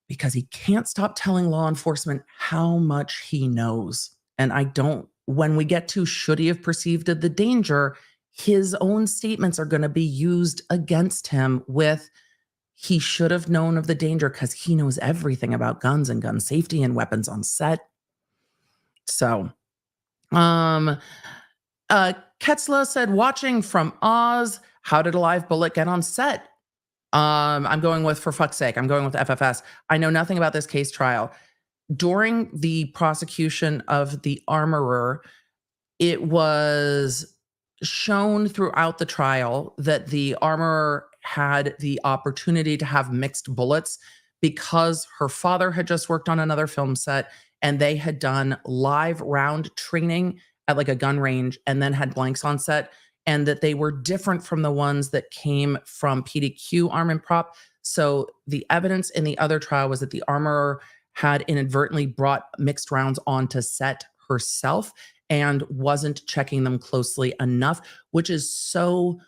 because he can't stop telling law enforcement how much he knows. And I don't when we get to should he have perceived the danger, his own statements are going to be used against him with he should have known of the danger because he knows everything about guns and gun safety and weapons on set. So, Ketzla said, watching from Oz, how did a live bullet get on set? I'm going with, for fuck's sake, I'm going with FFS. I know nothing about this case trial. During the prosecution of the armorer, it was shown throughout the trial that the armorer had the opportunity to have mixed bullets because her father had just worked on another film set and they had done live round training at like a gun range and then had blanks on set, and that they were different from the ones that came from PDQ Arm and Prop. So the evidence in the other trial was that the armorer had inadvertently brought mixed rounds onto set herself and wasn't checking them closely enough, which is so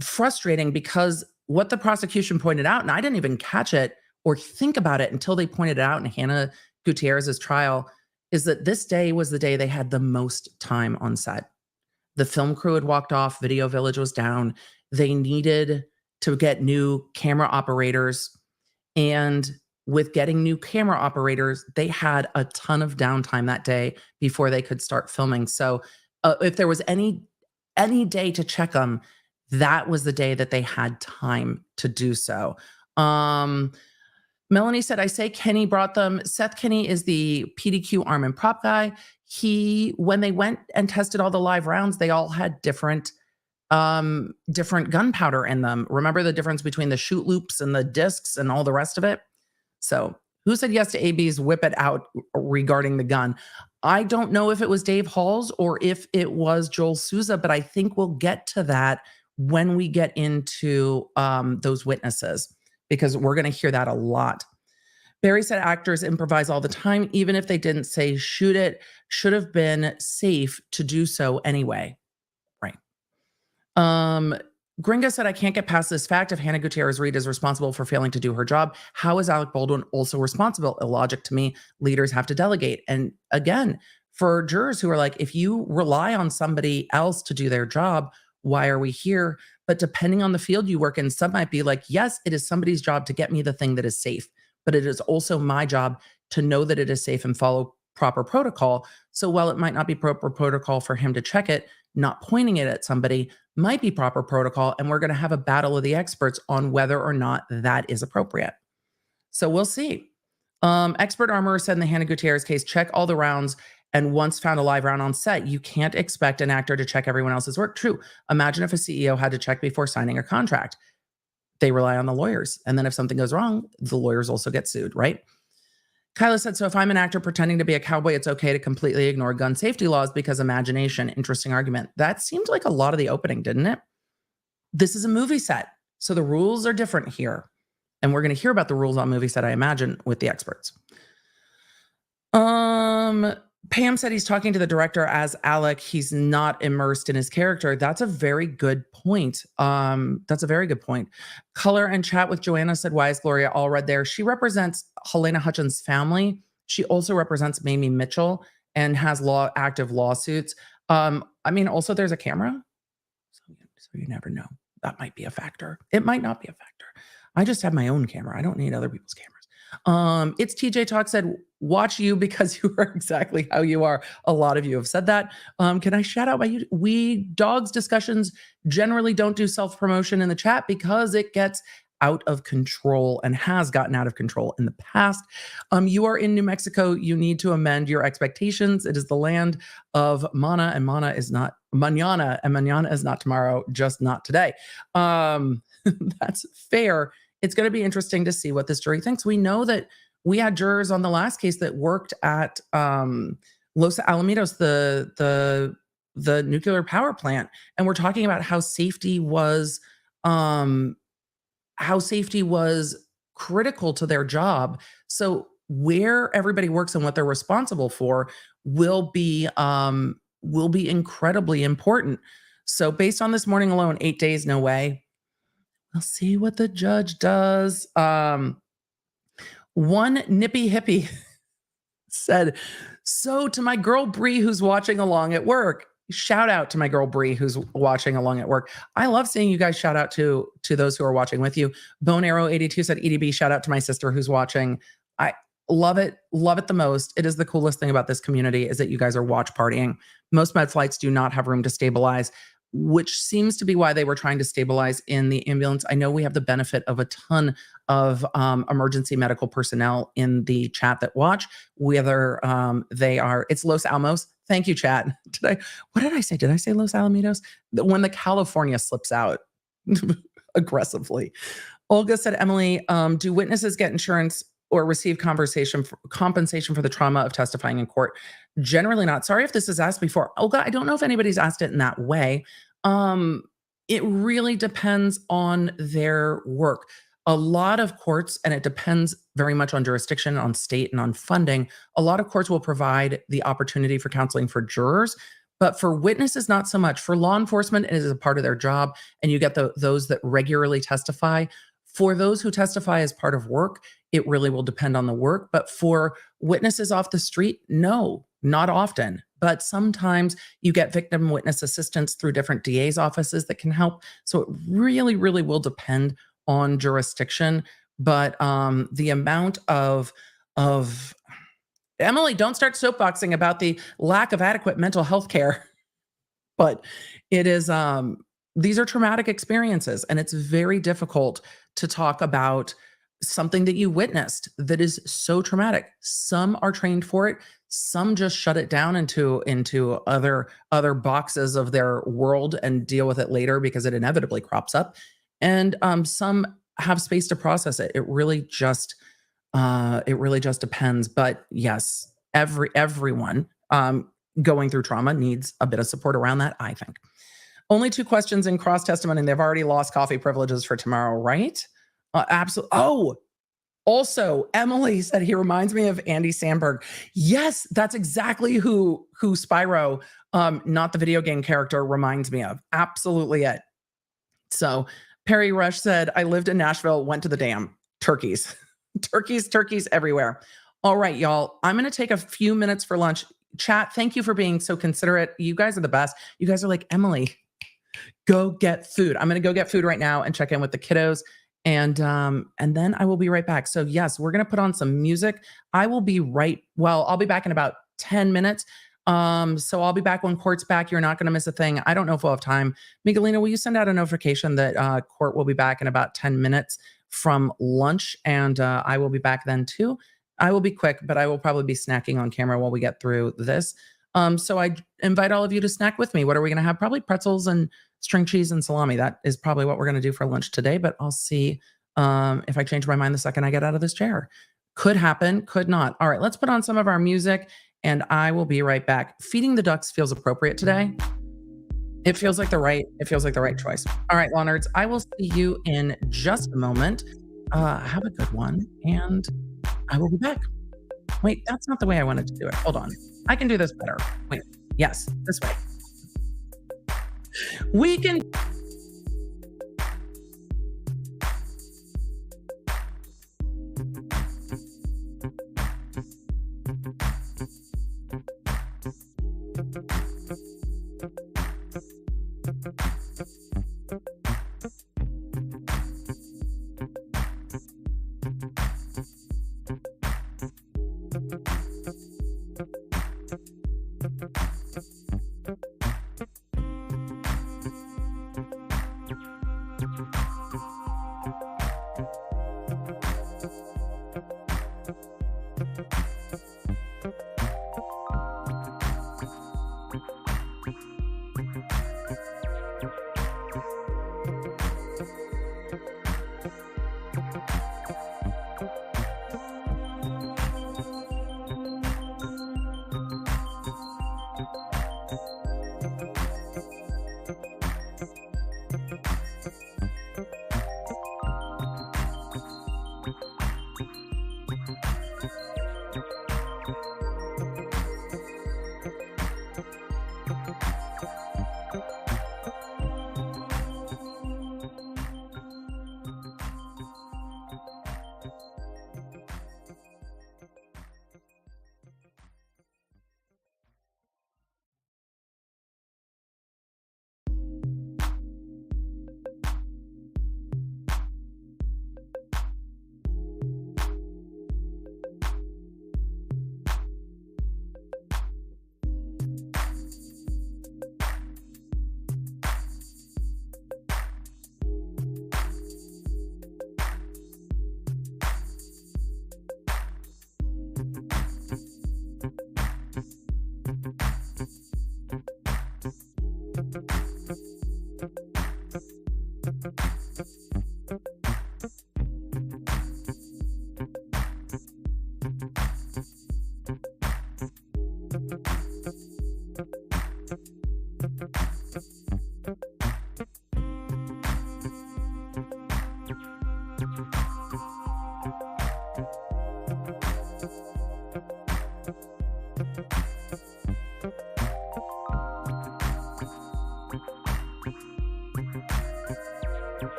frustrating because what the prosecution pointed out, and I didn't even catch it or think about it until they pointed it out in Hannah Gutierrez's trial, is that this day was the day they had the most time on set. The film crew had walked off, Video Village was down. They needed to get new camera operators. And with getting new camera operators, they had a ton of downtime that day before they could start filming. So if there was any day to check them, that was the day that they had time to do so. Melanie said, I say Kenny brought them. Seth Kenny is the PDQ Arm and Prop guy. When they went and tested all the live rounds, they all had different gunpowder in them. Remember the difference between the shoot loops and the discs and all the rest of it? So who said yes to AB's whip it out regarding the gun? I don't know if it was Dave Halls or if it was Joel Souza, but I think we'll get to that when we get into those witnesses, because we're going to hear that a lot. Barry said actors improvise all the time, even if they didn't say shoot it, should have been safe to do so anyway. Right. Gringa said, I can't get past this fact. If Hannah Gutierrez Reed is responsible for failing to do her job, how is Alec Baldwin also responsible? Illogic to me. Leaders have to delegate. And again, for jurors who are like, if you rely on somebody else to do their job, why are we here? But depending on the field you work in, some might be like, yes, it is somebody's job to get me the thing that is safe, but it is also my job to know that it is safe and follow proper protocol. So while it might not be proper protocol for him to check it, not pointing it at somebody might be proper protocol. And we're going to have a battle of the experts on whether or not that is appropriate. So we'll see. Expert armorer said in the Hannah Gutierrez case, check all the rounds and once found a live round on set. You can't expect an actor to check everyone else's work. True. Imagine if a CEO had to check before signing a contract. They rely on the lawyers. And then if something goes wrong, the lawyers also get sued, right? Kyla said, so if I'm an actor pretending to be a cowboy, it's okay to completely ignore gun safety laws because imagination. Interesting argument. That seemed like a lot of the opening, didn't it? This is a movie set, so the rules are different here. And we're going to hear about the rules on movie set, I imagine, with the experts. Pam said he's talking to the director as Alec. He's not immersed in his character. That's a very good point. That's a very good point. Color and chat with Joanna said, why is Gloria Allred there? She represents Helena Hutchins' family. She also represents Mamie Mitchell and has active lawsuits. I mean, also there's a camera. So you never know. That might be a factor. It might not be a factor. I just have my own camera. I don't need other people's cameras. It's TJ Talk said, watch you because you are exactly how you are. A lot of you have said that. Can I shout out my YouTube? We dogs discussions generally don't do self-promotion in the chat because it gets out of control and has gotten out of control in the past. You are in New Mexico. You need to amend your expectations. It is the land of mana, and mana is not mañana, and mañana is not tomorrow, just not today. That's fair. It's going to be interesting to see what this jury thinks. We know that we had jurors on the last case that worked at Los Alamitos, the nuclear power plant, and we're talking about how safety was critical to their job. So where everybody works and what they're responsible for will be incredibly important. So based on this morning alone, 8 days, no way. We'll see what the judge does. One nippy hippie said, So to my girl Bree, who's watching along at work, shout out to my girl Bree, who's watching along at work. I love seeing you guys shout out to those who are watching with you. Bone Arrow 82 said, EDB, shout out to my sister who's watching. I love it the most. It is the coolest thing about this community is that you guys are watch partying. Most med flights do not have room to stabilize, which seems to be why they were trying to stabilize in the ambulance. I know we have the benefit of a ton of emergency medical personnel in the chat that watch, whether it's Los Alamos. Thank you, chat. What did I say? Did I say Los Alamitos? When the California slips out aggressively. Olga said, Emily, do witnesses get insurance or receive compensation for the trauma of testifying in court? Generally not. Sorry if this is asked before. Olga, I don't know if anybody's asked it in that way. It really depends on their work. A lot of courts, and it depends very much on jurisdiction, on state, and on funding, a lot of courts will provide the opportunity for counseling for jurors, but for witnesses, not so much. For law enforcement, it is a part of their job, and you get those that regularly testify. For those who testify as part of work, it really will depend on the work. But for witnesses off the street, no, not often. But sometimes you get victim witness assistance through different DA's offices that can help. So it really, really will depend on jurisdiction. But the amount of Emily, don't start soapboxing about the lack of adequate mental health care. But it is these are traumatic experiences, and it's very difficult to talk about something that you witnessed that is so traumatic. Some are trained for it. Some just shut it down into other boxes of their world and deal with it later because it inevitably crops up. And some have space to process it. It really just depends. But yes, everyone going through trauma needs a bit of support around that, I think. Only 2 questions in cross testimony, and they've already lost coffee privileges for tomorrow, right? Absolutely. Oh, also, Emily said he reminds me of Andy Samberg. Yes, that's exactly who Spyro, not the video game character, reminds me of. Absolutely it. So Perry Rush said, I lived in Nashville, went to the dam. Turkeys. turkeys everywhere. All right, y'all. I'm going to take a few minutes for lunch. Chat, thank you for being so considerate. You guys are the best. You guys are like, Emily, go get food. I'm going to go get food right now and check in with the kiddos. And then I will be right back. So yes, we're going to put on some music. I'll be back in about 10 minutes. So I'll be back when court's back. You're not going to miss a thing. I don't know if we'll have time. Miguelina, will you send out a notification that court will be back in about 10 minutes from lunch? And I will be back then too. I will be quick, but I will probably be snacking on camera while we get through this. So I invite all of you to snack with me. What are we going to have? Probably pretzels and string cheese and salami. That is probably what we're going to do for lunch today, but I'll see if I change my mind the second I get out of this chair. Could happen, could not. All right, let's put on some of our music and I will be right back. Feeding the ducks feels appropriate today. It feels like the right choice. All right, law nerds, I will see you in just a moment. Have a good one and I will be back. Wait, that's not the way I wanted to do it. Hold on. I can do this better. Wait, yes, this way. We can.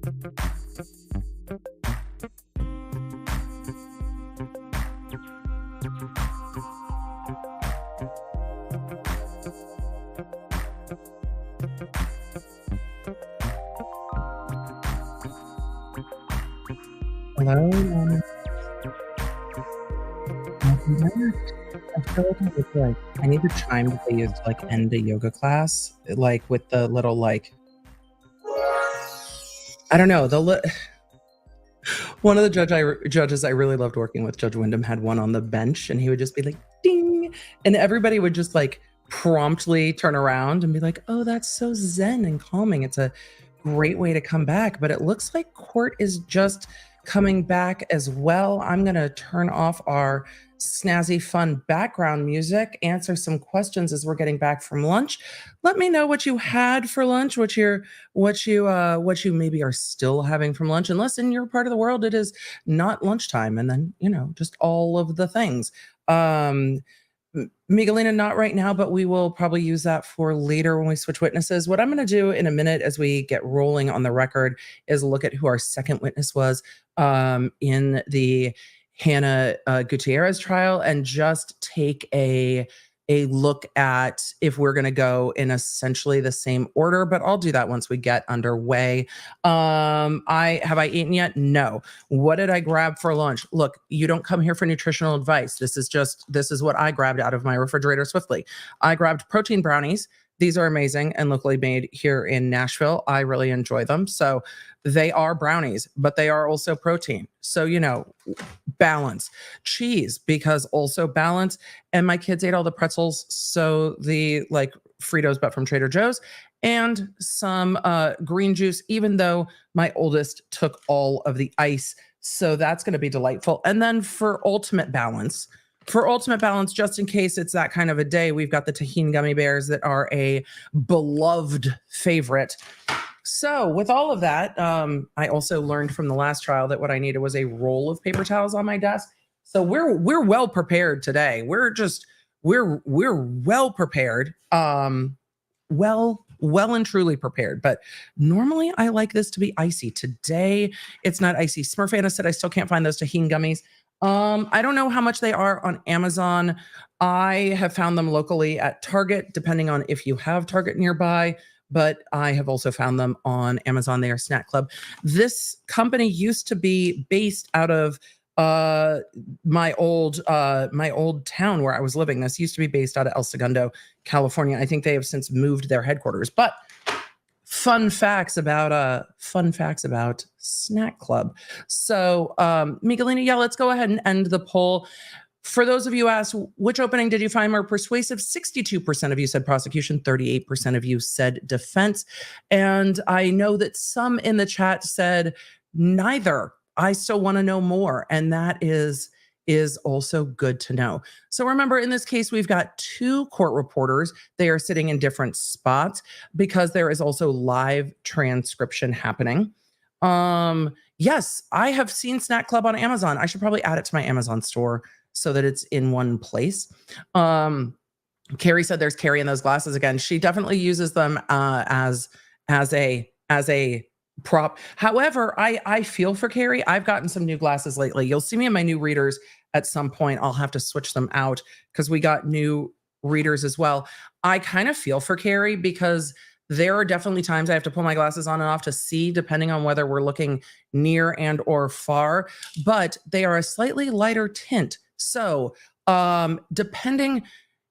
Hello. Welcome back. I feel like I need the chime that they use to like end a yoga class, like with the little like I don't know one of the judges I really loved working with, Judge Wyndham, had one on the bench, and he would just be like ding, and everybody would just like promptly turn around and be like, "Oh, that's so zen and calming." It's a great way to come back, but it looks like court is just coming back as well. I'm going to turn off our snazzy, fun background music, answer some questions as we're getting back from lunch. Let me know what you had for lunch, what you maybe are still having from lunch, unless in your part of the world it is not lunchtime, and then, just all of the things. Miguelina, not right now, but we will probably use that for later when we switch witnesses. What I'm going to do in a minute as we get rolling on the record is look at who our second witness was in the Hannah Gutierrez trial, and just take a look at if we're going to go in essentially the same order, but I'll do that once we get underway. Have I eaten yet? No. What did I grab for lunch? Look, you don't come here for nutritional advice. This is what I grabbed out of my refrigerator swiftly. I grabbed protein brownies. These are amazing and locally made here in Nashville. I really enjoy them. So they are brownies, but they are also protein. So, balance. Cheese, because also balance. And my kids ate all the pretzels. So the Fritos, but from Trader Joe's, and some green juice, even though my oldest took all of the ice. So that's going to be delightful. And then for ultimate balance, just in case it's that kind of a day, we've got the tahini gummy bears that are a beloved favorite. So with all of that, I also learned from the last trial that what I needed was a roll of paper towels on my desk. So we're well prepared today. We're well prepared. Well and truly prepared. But normally I like this to be icy. Today it's not icy. Smurfana said I still can't find those tahini gummies. I don't know how much they are on Amazon. I have found them locally at Target, depending on if you have Target nearby, but I have also found them on Amazon. They are Snack Club. This company used to be based out of my old town where I was living. This used to be based out of El Segundo, California. I think they have since moved their headquarters, but fun facts about Snack Club. So, Miguelina, yeah, let's go ahead and end the poll. For those of you who asked, which opening did you find more persuasive? 62% of you said prosecution, 38% of you said defense. And I know that some in the chat said neither. I still want to know more. And that is also good to know. So remember, in this case, we've got two court reporters. They are sitting in different spots because there is also live transcription happening. Yes, I have seen Snack Club on Amazon. I should probably add it to my Amazon store so that it's in one place. Carrie said there's Carrie in those glasses again. She definitely uses them as a prop. However, I feel for Carrie. I've gotten some new glasses lately. You'll see me in my new readers at some point. I'll have to switch them out because we got new readers as well. I kind of feel for Carrie because there are definitely times I have to pull my glasses on and off to see, depending on whether we're looking near and or far, but they are a slightly lighter tint. So depending,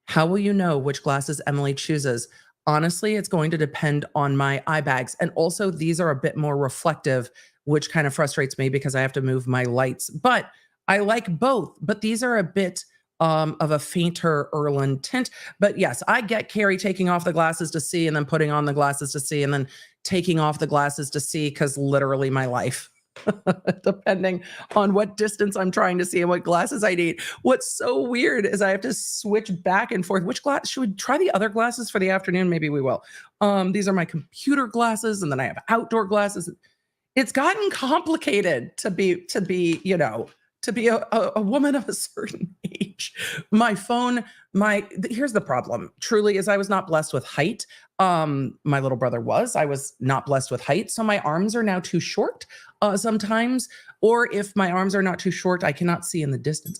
how will you know which glasses Emily chooses? Honestly, it's going to depend on my eye bags. And also these are a bit more reflective, which kind of frustrates me because I have to move my lights, but I like both, but these are a bit of a fainter Erlen tint. But yes, I get Carrie taking off the glasses to see and then putting on the glasses to see and then taking off the glasses to see, because literally my life, depending on what distance I'm trying to see and what glasses I need. What's so weird is I have to switch back and forth. Which glass? Should we try the other glasses for the afternoon? Maybe we will. These are my computer glasses, and then I have outdoor glasses. It's gotten complicated to be, to be a woman of a certain age. My phone, here's the problem, truly, is I was not blessed with height. My little brother was. I was not blessed with height. So my arms are now too short sometimes. Or if my arms are not too short, I cannot see in the distance.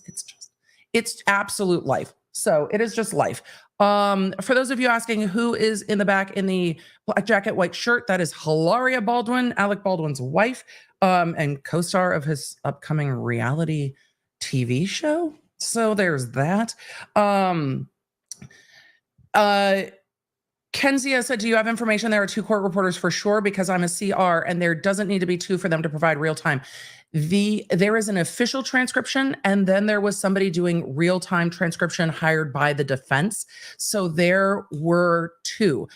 It's absolute life. So it is just life. For those of you asking who is in the back in the black jacket, white shirt, that is Hilaria Baldwin, Alec Baldwin's wife, and co-star of his upcoming reality TV show. So there's that. Kenzia said, do you have information? There are 2 court reporters for sure, because I'm a CR and there doesn't need to be 2 for them to provide real time. There is an official transcription, and then there was somebody doing real-time transcription hired by the defense. So there were 2.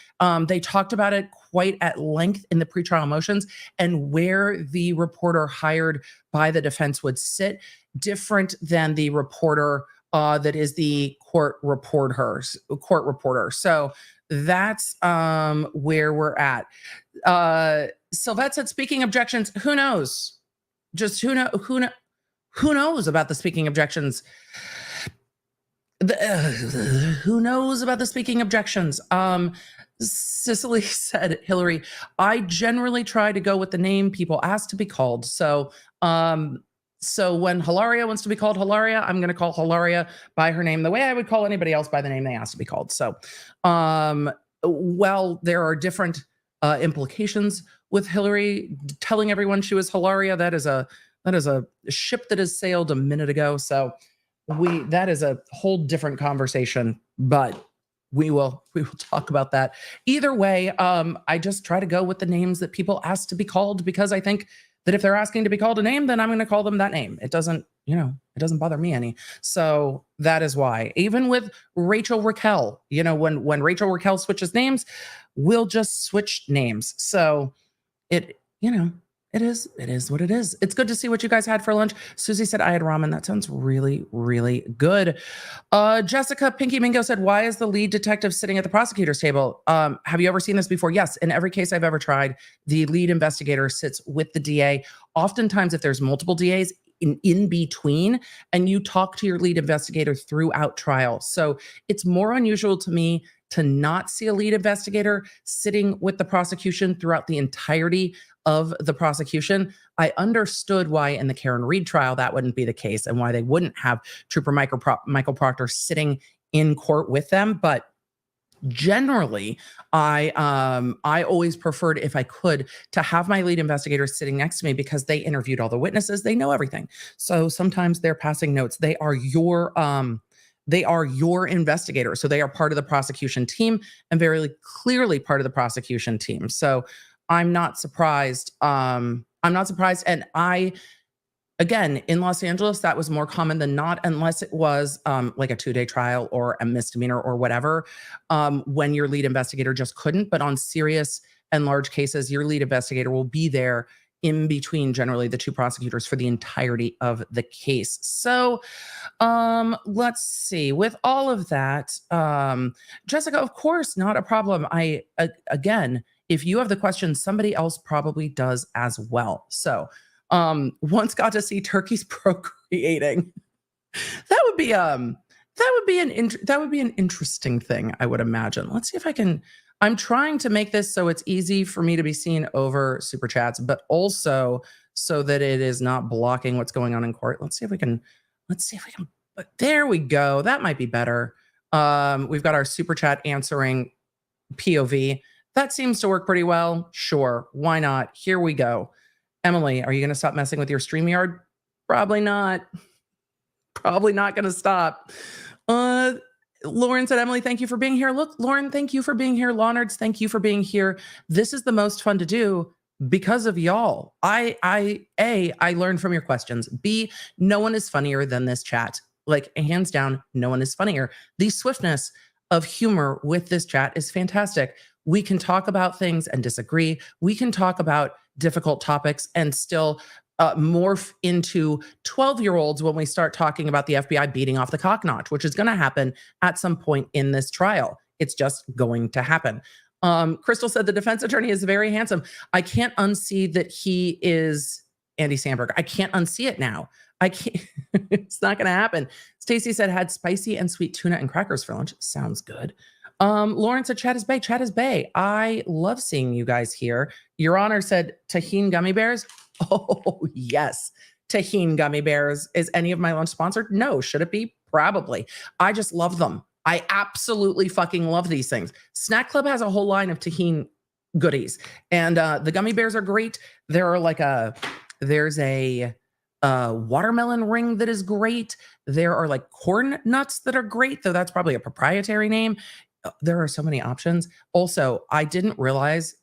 They talked about it quite at length in the pretrial motions, and where the reporter hired by the defense would sit, different than the reporter that is the court reporter. So that's where we're at. Sylvette said, speaking objections, who knows? Just who knows about the speaking objections? Who knows about the speaking objections? Cicely said, Hillary, I generally try to go with the name people ask to be called. So when Hilaria wants to be called Hilaria, I'm going to call Hilaria by her name the way I would call anybody else by the name they asked to be called. So, well, there are different implications with Hillary telling everyone she was Hilaria. That is a ship that has sailed a minute ago. So that is a whole different conversation, but we will talk about that. Either way, I just try to go with the names that people ask to be called, because I think that if they're asking to be called a name, then I'm going to call them that name. It doesn't bother me any. So that is why. Even with Rachel Raquel, when Rachel Raquel switches names, we'll just switch names. So it is what it is. It's good to see what you guys had for lunch. Susie said, I had ramen. That sounds really, really good. Jessica Pinky Mingo said, why is the lead detective sitting at the prosecutor's table? Have you ever seen this before? Yes. In every case I've ever tried, the lead investigator sits with the DA. Oftentimes, if there's multiple DAs in between, and you talk to your lead investigator throughout trial. So it's more unusual to me to not see a lead investigator sitting with the prosecution throughout the entirety of the prosecution. I understood why in the Karen Reed trial that wouldn't be the case, and why they wouldn't have Trooper Michael Proctor sitting in court with them. But generally, I always preferred, if I could, to have my lead investigator sitting next to me, because they interviewed all the witnesses. They know everything. So sometimes they're passing notes. They are your investigator. So they are part of the prosecution team, and very clearly part of the prosecution team. So I'm not surprised. And again, in Los Angeles, that was more common than not, unless it was like a 2-day trial or a misdemeanor or whatever, when your lead investigator just couldn't. But on serious and large cases, your lead investigator will be there in between, generally, the 2 prosecutors for the entirety of the case. So let's see. With all of that, Jessica, of course, not a problem. Again, if you have the question, somebody else probably does as well. So once got to see turkeys procreating. That would be an interesting thing, I would imagine. Let's see if I can. I'm trying to make this so it's easy for me to be seen over super chats, but also so that it is not blocking what's going on in court. Let's see if we can. But there we go. That might be better. We've got our super chat answering POV. That seems to work pretty well. Sure, why not? Here we go. Emily, are you going to stop messing with your StreamYard? Probably not. Probably not going to stop. Lauren said, Emily, thank you for being here. Look, Lauren, thank you for being here. Lawnards, thank you for being here. This is the most fun to do because of y'all. I learned from your questions. B, no one is funnier than this chat. Like, hands down, no one is funnier. The swiftness of humor with this chat is fantastic. We can talk about things and disagree. We can talk about difficult topics and still morph into 12-year-olds when we start talking about the FBI beating off the cock notch, which is going to happen at some point in this trial. It's just going to happen. Crystal said the defense attorney is very handsome. I can't unsee that he is Andy Samberg. I can't unsee it now. I can't. It's not going to happen. Stacy said had spicy and sweet tuna and crackers for lunch. Sounds good. Lauren said Chat is Bay. Chat is Bay. I love seeing you guys here. Your Honor said Tahine gummy bears. Oh, yes. Tahine gummy bears. Is any of my lunch sponsored? No. Should it be? Probably. I just love them. I absolutely fucking love these things. Snack Club has a whole line of Tahine goodies, and the gummy bears are great. There's a watermelon ring that is great. There are like corn nuts that are great, though that's probably a proprietary name. There are so many options. Also, I didn't realize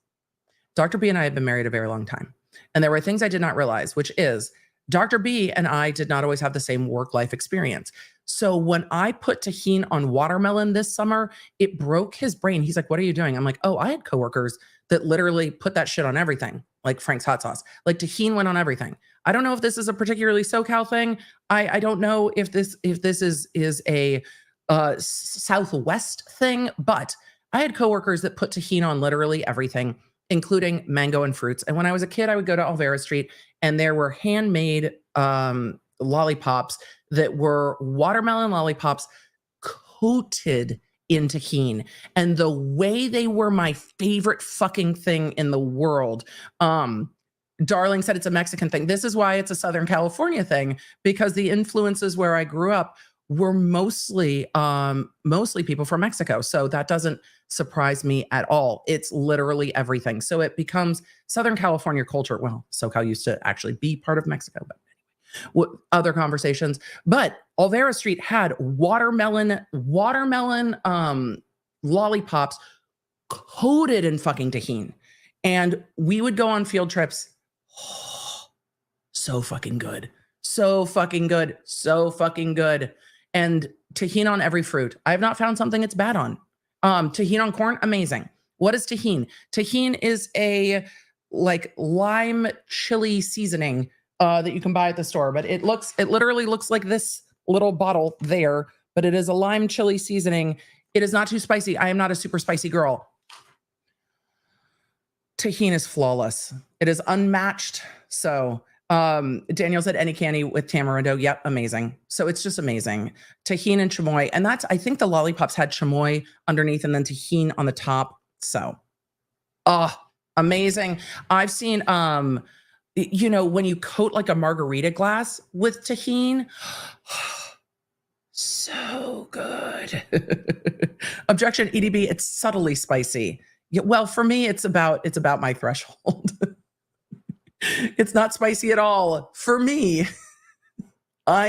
Dr. B and I have been married a very long time, and there were things I did not realize, which is Dr. B and I did not always have the same work-life experience. So when I put Tahine on watermelon this summer, it broke his brain. He's like, what are you doing? I'm like, oh, I had coworkers that literally put that shit on everything, like Frank's hot sauce. Like Tahine went on everything. I don't know if this is a particularly SoCal thing. I don't know if this is a Southwest thing, but I had coworkers that put Tahine on literally everything, including mango and fruits. And when I was a kid, I would go to Alvera Street and there were handmade lollipops that were watermelon lollipops coated in Tahine. And the way they were my favorite fucking thing in the world. Darling said it's a Mexican thing. This is why it's a Southern California thing, because the influences where I grew up were mostly people from Mexico. So that doesn't surprise me at all. It's literally everything. So it becomes Southern California culture. Well, SoCal used to actually be part of Mexico, but anyway, what other conversations. But Alvera Street had watermelon lollipops coated in fucking Tahine. And we would go on field trips. Oh, so fucking good. So fucking good. So fucking good. And Tahine on every fruit. I have not found something it's bad on. Tahine on corn, amazing. What is Tahine? Tahine is a like lime chili seasoning that you can buy at the store, but it literally looks like this little bottle there, but it is a lime chili seasoning. It is not too spicy. I am not a super spicy girl. Tahine is flawless. It is unmatched. So Daniel said any candy with tamarindo. Yep, amazing. So it's just amazing. Tahine and chamoy. And that's, I think the lollipops had chamoy underneath and then Tahine on the top. So, amazing. I've seen, you know, when you coat like a margarita glass with Tahine, so good. Objection, EDB, it's subtly spicy. Yeah, well, for me, it's about my threshold. It's not spicy at all. For me, I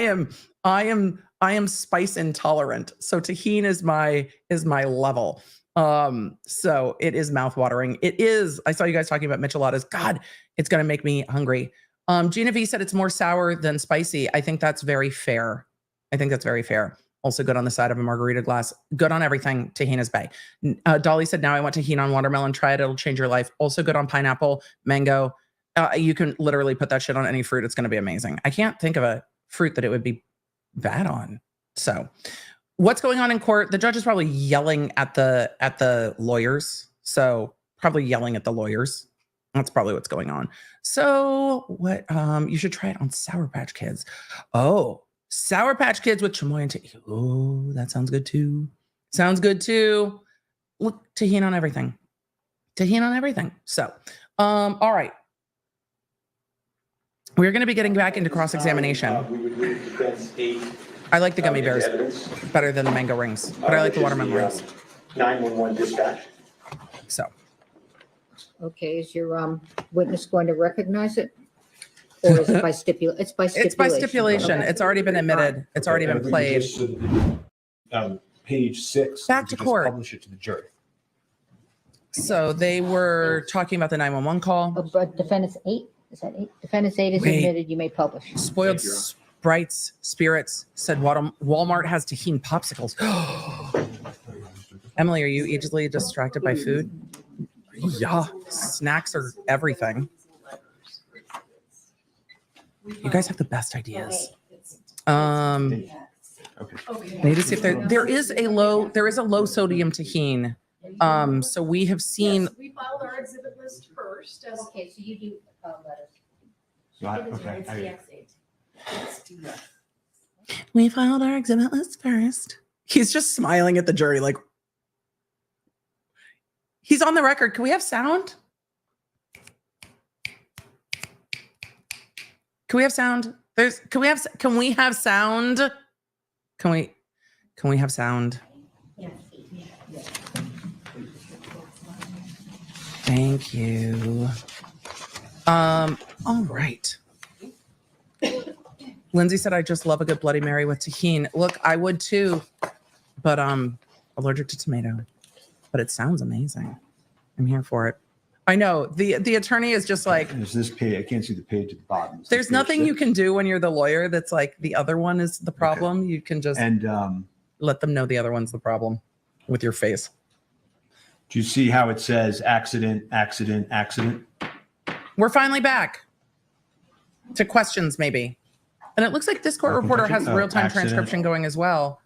am spice intolerant. So Tahine is my level. So it is mouthwatering. It is. I saw you guys talking about micheladas. God, it's going to make me hungry. Gina V said it's more sour than spicy. I think that's very fair. Also good on the side of a margarita glass. Good on everything. Tahine is Bay. Dolly said, now I want Tahine on watermelon. Try it. It'll change your life. Also good on pineapple, mango. You can literally put that shit on any fruit. It's going to be amazing. I can't think of a fruit that it would be bad on. So what's going on in court? The judge is probably yelling at the lawyers. So probably yelling at the lawyers. That's probably what's going on. So what, you should try it on Sour Patch Kids. Oh, Sour Patch Kids with chamoy and Tahine. Oh, that sounds good too. Look, Tahine on everything. So, all right. We're going to be getting back into cross-examination. We would read defense 8. I like the gummy bears better than the mango rings, but I like the watermelon rings. 911 dispatch. So. Okay, is your witness going to recognize it? Or is it by stipulation? It's by stipulation. It's by stipulation. It's already been admitted. It's already been played. Page 6. Back to court. Publish it to the jury. So they were talking about the 911 call. But defendant's 8? Is that 8? Defendant's 8 is admitted. You may publish. Spoiled Sprites Spirits said Walmart has Tahine popsicles. Emily, are you easily distracted by food? Yeah, snacks are everything. You guys have the best ideas. Okay. I need to see if there is a low sodium Tahine. So we have seen. Yes, we filed our exhibit list first. Okay, so you do letters. So it's the X8. We filed our exhibit list first. He's just smiling at the jury like, he's on the record. Can we have sound? Can we have sound? Can we have sound? Can we have sound? Thank you. All right. Lindsay said, I just love a good Bloody Mary with tahini. Look, I would too, but allergic to tomato. But it sounds amazing. I'm here for it. I know. The attorney is just like, there's this page. I can't see the page at the bottom. There's nothing you can do when you're the lawyer that's like the other one is the problem. Okay. You can just let them know the other one's the problem with your face. Do you see how it says accident, accident, accident? We're finally back to questions, maybe. And it looks like this court reporter has real-time transcription going as well.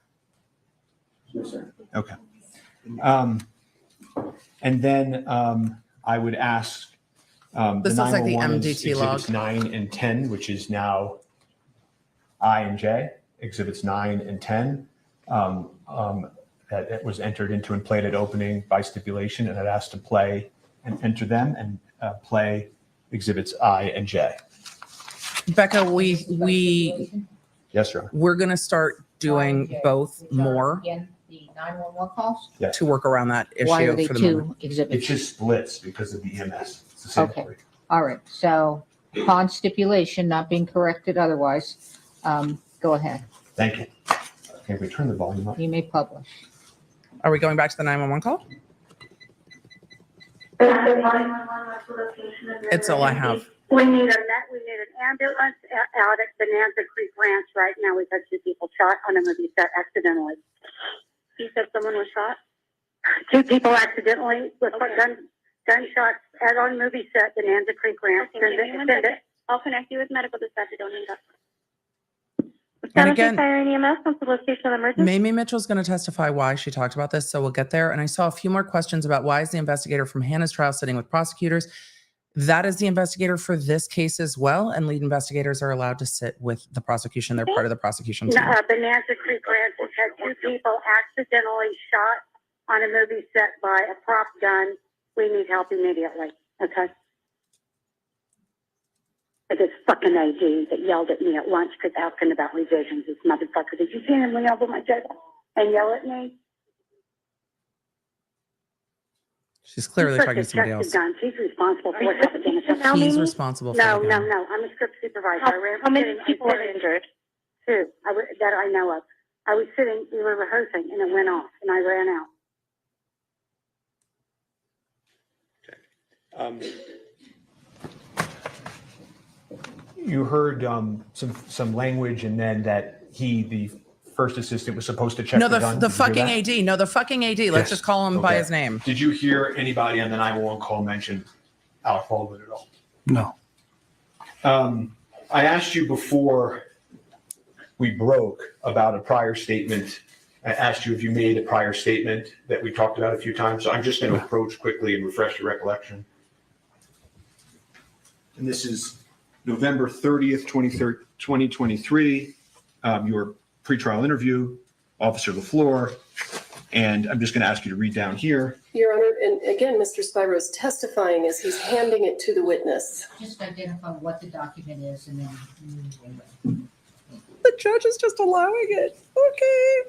Yes, sir. Okay. And then I would ask this looks like the MDT log. Exhibits 9 and 10, which is now I and J. Exhibits 9 and 10 that it was entered into and played at opening by stipulation, and it asked to play and enter them and play exhibits I and J. Becca, we Yes, sir. We're going to start doing both more. Again, the 911 calls? Yes. To work around that issue. Why are they for the two moment. exhibits? It just splits because of the EMS. It's the same Okay. three. All right. So upon stipulation, not being corrected otherwise, go ahead. Thank you. Okay, we turn the volume up. You may publish. Are we going back to the 911 call? It's all I have. We need an ambulance out at Bonanza Creek Ranch right now. We've had 2 people shot on a movie set accidentally. You said someone was shot? 2 people accidentally with gunshots at on movie set, Bonanza Creek Ranch. Okay, I'll connect you with medical dispatch. Don't hang up. And again, Fire and EMS, what's the location of the emergency? Mamie Mitchell's going to testify why she talked about this, so we'll get there. And I saw a few more questions about why is the investigator from Hannah's trial sitting with prosecutors. That is the investigator for this case as well, and lead investigators are allowed to sit with the prosecution. They're part of the prosecution team. Bonanza Creek Ranch has had 2 people accidentally shot on a movie set by a prop gun. We need help immediately, okay? This fucking AG that yelled at me at lunch because asking about revisions, this motherfucker. Did you see him lean over my table and yell at me? She's clearly talking to somebody else. He's responsible for what's happening. He's responsible for No, the no, gun. no. I'm a script supervisor. How many people were injured? 2 that I know of. I was sitting, we were rehearsing, and it went off, and I ran out. You heard some language, and then that the first assistant was supposed to check No, the gun. the Did you hear fucking that? AD. No, the fucking AD. Let's Yes. just call him by Okay. his name. Did you hear anybody on the 911 call mention Alec Baldwin at all? No. I asked you before we broke about a prior statement. I asked you if you made a prior statement that we talked about a few times. So I'm just going to approach quickly and refresh your recollection. And this is November 30th, 2023. Your pretrial interview, Officer Lefleur. And I'm just going to ask you to read down here. Your Honor, and again, Mr. Spiro is testifying as he's handing it to the witness. Just identify what the document is and then. The judge is just allowing it. Okay.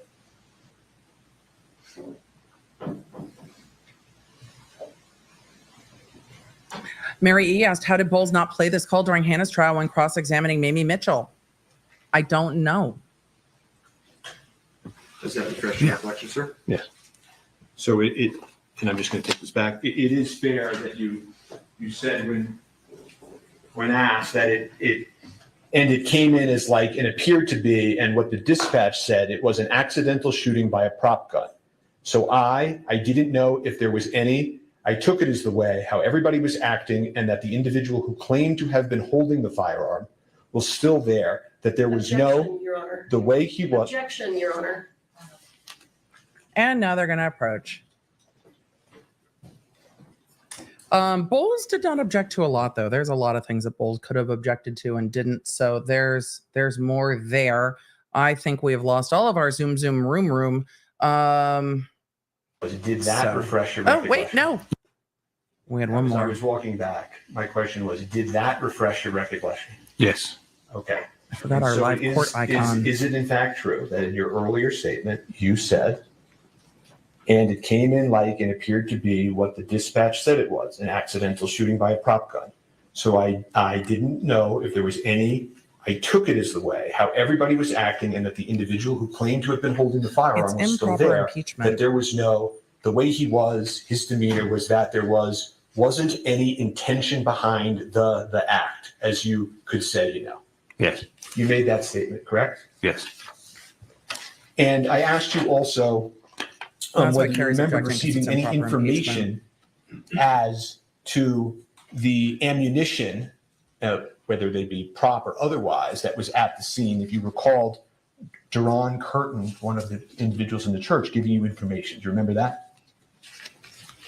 Mary E. asked, how did Bowles not play this call during Hannah's trial when cross-examining Mamie Mitchell? I don't know. Does that refresh your recollection, sir? Yes. So and I'm just going to take this back. It is fair that you said when asked that it came in as like it appeared to be, and what the dispatch said, it was an accidental shooting by a prop gun. So I didn't know if there was any. I took it as the way how everybody was acting, and that the individual who claimed to have been holding the firearm was still there. That there was Objection, Your Honor. the way he was. Objection, Your Honor. And now they're going to approach. Bowles did not object to a lot, though. There's a lot of things that Bowles could have objected to and didn't. So there's more there. I think we have lost all of our Zoom room. Did that refresh your recollection? Oh, wait, no. We had one more. I was walking back. My question was, did that refresh your recollection? Yes. Okay. I forgot our live court icon. Is it in fact true that in your earlier statement you said, and it came in like and appeared to be what the dispatch said it was, an accidental shooting by a prop gun. So I didn't know if there was any, I took it as the way, how everybody was acting and that the individual who claimed to have been holding the firearm was still there, that there was no, the way he was, his demeanor was that there wasn't any intention behind the act, as you could say, you know. Yes. You made that statement, correct? Yes. And I asked you also whether you remember receiving any information as to the ammunition, whether they be prop or otherwise, that was at the scene. If you recalled, Duran Curtin, one of the individuals in the church, giving you information. Do you remember that?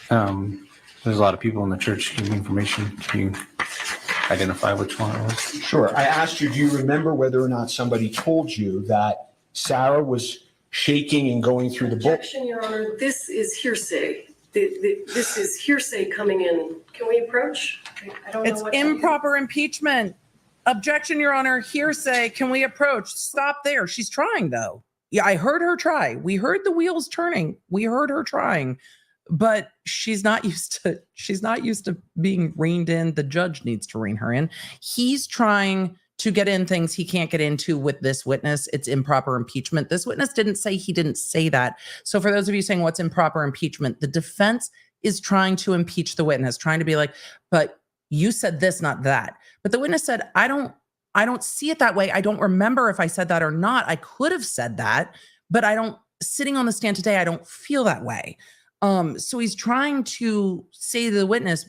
There's a lot of people in the church giving information. Can you identify which one it was? Sure. I asked you, do you remember whether or not somebody told you that Sarah was shaking and going through the book? Objection, Your Honor. This is hearsay. This is hearsay coming in. Can we approach? I don't know. It's improper impeachment. Objection, Your Honor. Hearsay. Can we approach? Stop there. She's trying, though. Yeah, I heard her try. We heard the wheels turning. We heard her trying, but she's not used to being reined in. The judge needs to rein her in. He's trying to get in things he can't get into with this witness. It's improper impeachment. This witness didn't say he didn't say that. So for those of you saying what's improper impeachment, the defense is trying to impeach the witness, trying to be like, but you said this, not that. But the witness said, I don't see it that way. I don't remember if I said that or not. I could have said that, but sitting on the stand today, I don't feel that way. So he's trying to say to the witness,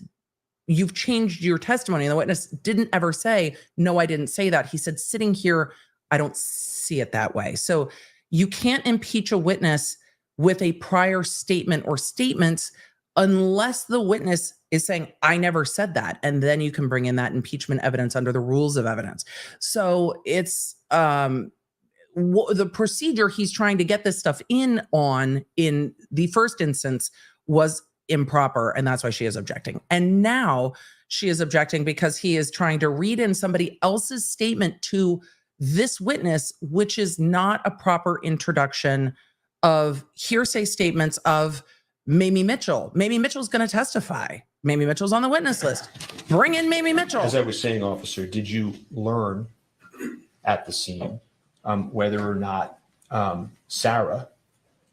you've changed your testimony. And the witness didn't ever say, no, I didn't say that. He said, sitting here, I don't see it that way. So you can't impeach a witness with a prior statement or statements unless the witness is saying, I never said that. And then you can bring in that impeachment evidence under the rules of evidence. So it's the procedure he's trying to get this stuff in the first instance was improper, and that's why she is objecting. And now she is objecting because he is trying to read in somebody else's statement to this witness, which is not a proper introduction of hearsay statements of Mamie Mitchell. Mamie Mitchell's going to testify. Mamie Mitchell's on the witness list. Bring in Mamie Mitchell. As I was saying, officer, did you learn at the scene whether or not Sarah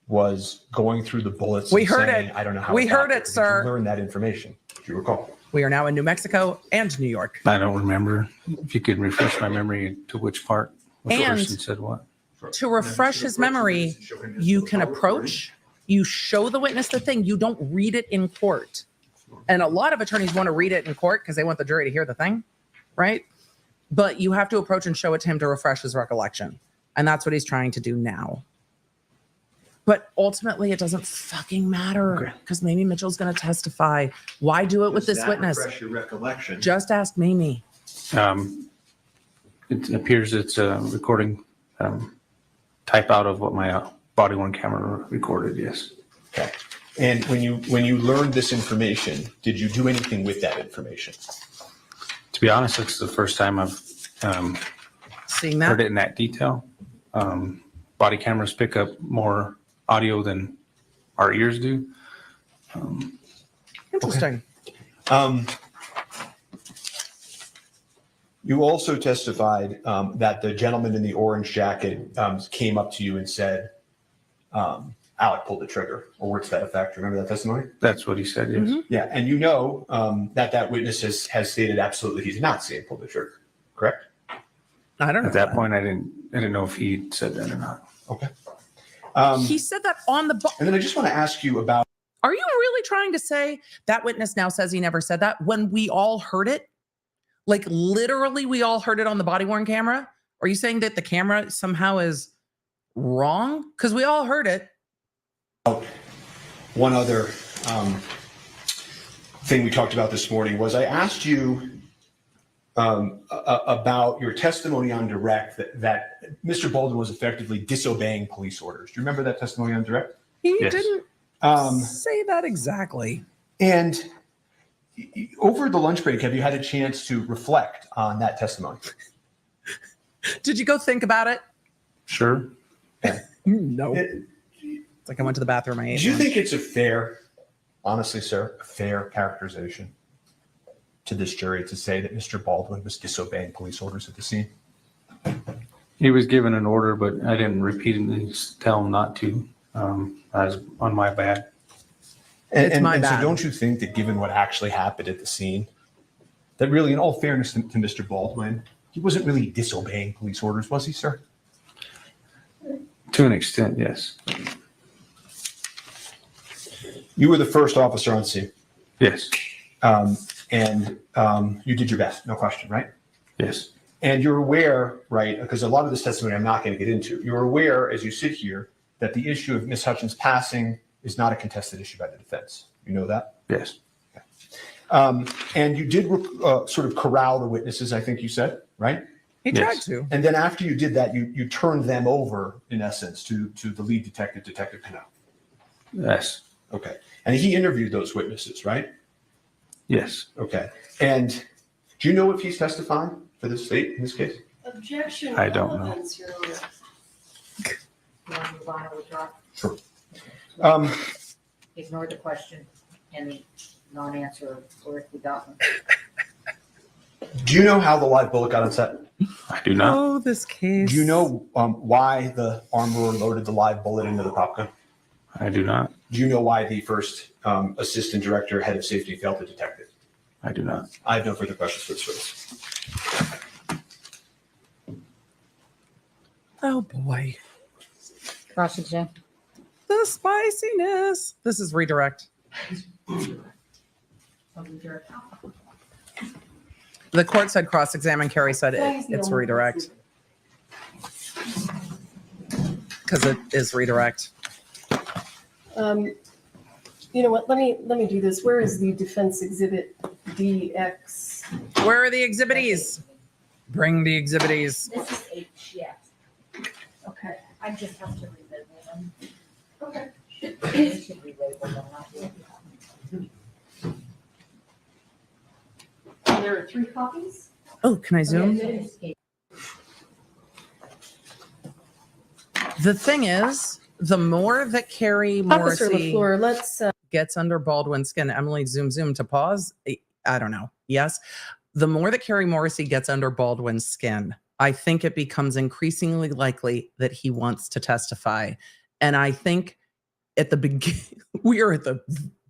was going through the bullets? We heard it. I don't know how we heard it, sir. Did you learn that information? Do you recall? We are now in New Mexico and New York. I don't remember. If you could refresh my memory to which part, which person said what. To refresh his memory, you can approach, you show the witness the thing, you don't read it in court. And a lot of attorneys want to read it in court because they want the jury to hear the thing, right? But you have to approach and show it to him to refresh his recollection. And that's what he's trying to do now. But ultimately, it doesn't fucking matter because Mamie Mitchell's going to testify. Why do it with this witness? Refresh your recollection. Just ask Mamie. It appears it's a recording type out of what my body-worn camera recorded, yes. Okay. And when you learned this information, did you do anything with that information? To be honest, it's the first time I've seen that, heard it in that detail. Body cameras pick up more audio than our ears do. Interesting. Okay. You also testified that the gentleman in the orange jacket came up to you and said, Alec pulled the trigger, or words to that effect. Remember that testimony? That's what he said, yes. Mm-hmm. Yeah, and you know that witness has stated absolutely he did not say pull the trigger, correct? I don't know. At that point, I didn't know if he said that or not. Okay. He said that on the and then I just want to ask you about. Are you really trying to say that witness now says he never said that when we all heard it? Like literally we all heard it on the body-worn camera? Are you saying that the camera somehow is wrong? Because we all heard it. One other thing we talked about this morning was I asked you about your testimony on direct that Mr. Baldwin was effectively disobeying police orders. Do you remember that testimony on direct? He didn't say that exactly. And over the lunch break, have you had a chance to reflect on that testimony? Did you go think about it? Sure. No. It's like I went to the bathroom. Do you think it's a fair, honestly, sir, a fair characterization to this jury to say that Mr. Baldwin was disobeying police orders at the scene? He was given an order, but I didn't repeatedly tell him not to. As on my bad. And so don't you think that given what actually happened at the scene, that really, in all fairness to Mr. Baldwin, he wasn't really disobeying police orders, was he, sir? To an extent, yes. You were the first officer on scene. Yes. And you did your best, no question, right? Yes. And you're aware, right, because a lot of this testimony I'm not going to get into, you're aware as you sit here that the issue of Ms. Hutchins passing is not a contested issue by the defense. You know that? Yes. Okay. And you did sort of corral the witnesses, I think you said, right? He tried to. And then after you did that, you turned them over, in essence, to the lead detective, Detective Pinell. Yes. Okay. And he interviewed those witnesses, right? Yes. Okay. And do you know if he's testifying for the state in this case? Objection. I don't know. Relevance, Your Honor. Sure. Ignore the question and the non-answer or if we got one. Do you know how the live bullet got on set? I do not. Oh, this case. Do you know why the armorer loaded the live bullet into the pop gun? I do not. Do you know why the first assistant director, head of safety, failed to detect it? I do not. I have no further questions for this witness. Oh, boy. Cross-exam. The spiciness. This is redirect. The court said cross-examine. Carrie said it's redirect. Because it is redirect. You know what? Let me do this. Where is the defense exhibit DX? Where are the exhibitees? Bring the exhibitees. This is H, yeah. Okay. I just have to relabel them. Okay. I should relabel them, not you. There are 3 copies. Oh, can I zoom? The thing is, the more that Carrie Officer Morrissey Lefleur, let's gets under Baldwin's skin, Emily, zoom to pause. I don't know. Yes. The more that Carrie Morrissey gets under Baldwin's skin, I think it becomes increasingly likely that he wants to testify. And I think at the beginning, we are at the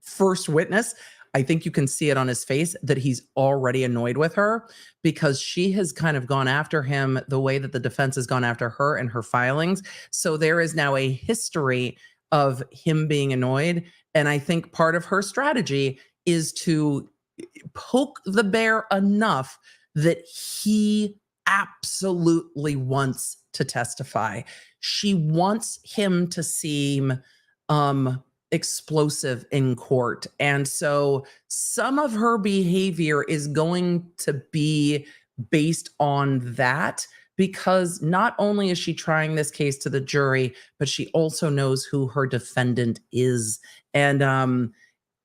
first witness. I think you can see it on his face that he's already annoyed with her because she has kind of gone after him the way that the defense has gone after her and her filings. So there is now a history of him being annoyed. And I think part of her strategy is to poke the bear enough that he absolutely wants to testify. She wants him to seem explosive in court. And so some of her behavior is going to be based on that, because not only is she trying this case to the jury, but she also knows who her defendant is. And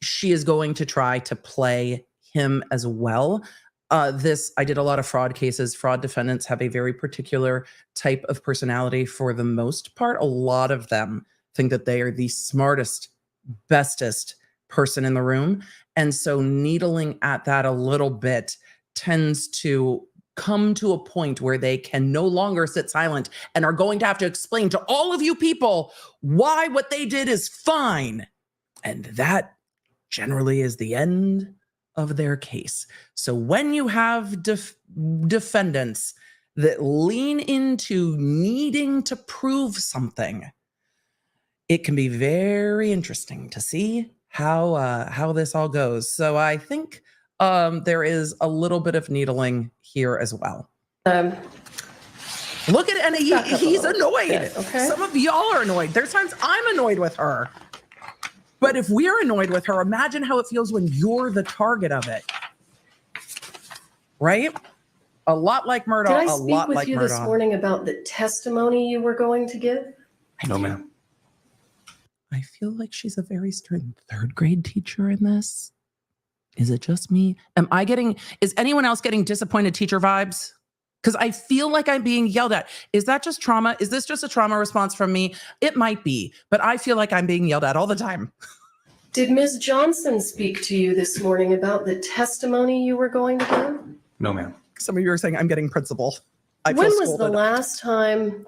she is going to try to play him as well. I did a lot of fraud cases. Fraud defendants have a very particular type of personality for the most part. A lot of them think that they are the smartest, bestest person in the room. And so needling at that a little bit tends to come to a point where they can no longer sit silent and are going to have to explain to all of you people why what they did is fine. And that generally is the end of their case. So when you have defendants that lean into needing to prove something, it can be very interesting to see how this all goes. So I think there is a little bit of needling here as well. Look at it, and he's annoyed. Okay. Some of y'all are annoyed. There's times I'm annoyed with her. But if we're annoyed with her, imagine how it feels when you're the target of it. Right? A lot like Murdoch. Did I a speak lot with like you Murdoch. this morning about the testimony you were going to give? No, ma'am. I feel like she's a very stern third grade teacher in this. Is it just me? Is anyone else getting disappointed teacher vibes? Because I feel like I'm being yelled at. Is that just trauma? Is this just a trauma response from me? It might be, but I feel like I'm being yelled at all the time. Did Ms. Johnson speak to you this morning about the testimony you were going to give? No, ma'am. Some of you are saying I'm getting principal. When was the last time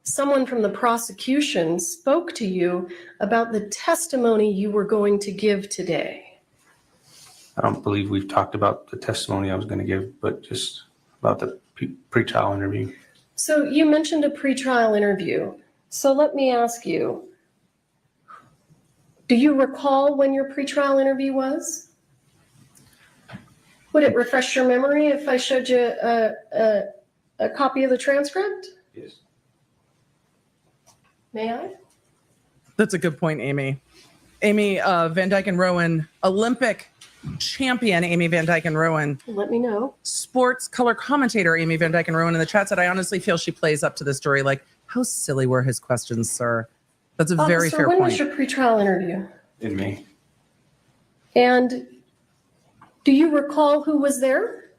someone from the prosecution spoke to you about the testimony you were going to give today? I don't believe we've talked about the testimony I was going to give, but just about the pre-trial interview. So you mentioned a pretrial interview. So let me ask you, do you recall when your pretrial interview was? Would it refresh your memory if I showed you a copy of the transcript? Yes. May I? That's a good point, Amy. Amy Van Dyke and Rowan, Olympic champion Amy Van Dyke and Rowan. Let me know. Sports color commentator Amy Van Dyke and Rowan in the chat said, I honestly feel she plays up to this jury. Like, how silly were his questions, sir? That's a very fair when point. was your pretrial interview? In May. And do you recall who was there?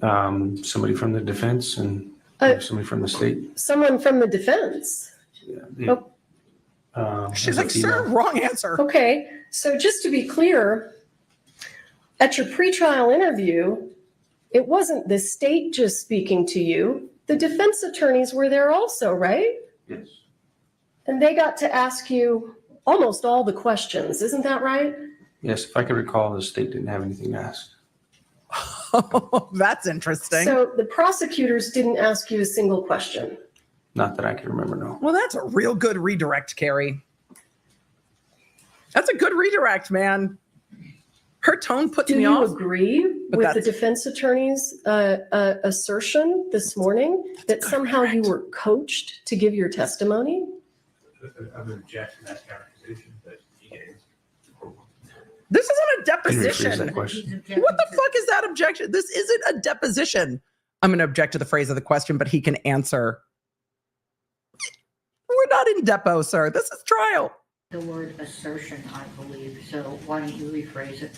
Somebody from the defense and somebody from the state. Someone from the defense. She's like, sir, wrong answer. Okay, so just to be clear, at your pretrial interview, it wasn't the state just speaking to you. The defense attorneys were there also, right? Yes. And they got to ask you almost all the questions, isn't that right? Yes, if I could recall, the state didn't have anything to ask. Oh, that's interesting. So the prosecutors didn't ask you a single question. Not that I can remember, no. Well, that's a real good redirect, Carrie. That's a good redirect, man. Her tone puts me off. Do you agree with the defense attorney's assertion this morning that somehow you were coached to give your testimony? I'm objecting that characterization that he gave. This isn't a deposition. That question. What the fuck is that objection? This isn't a deposition. I'm going to object to the phrase of the question, but he can answer. We're not in depo, sir. This is trial. The word assertion, I believe, so why don't you rephrase it?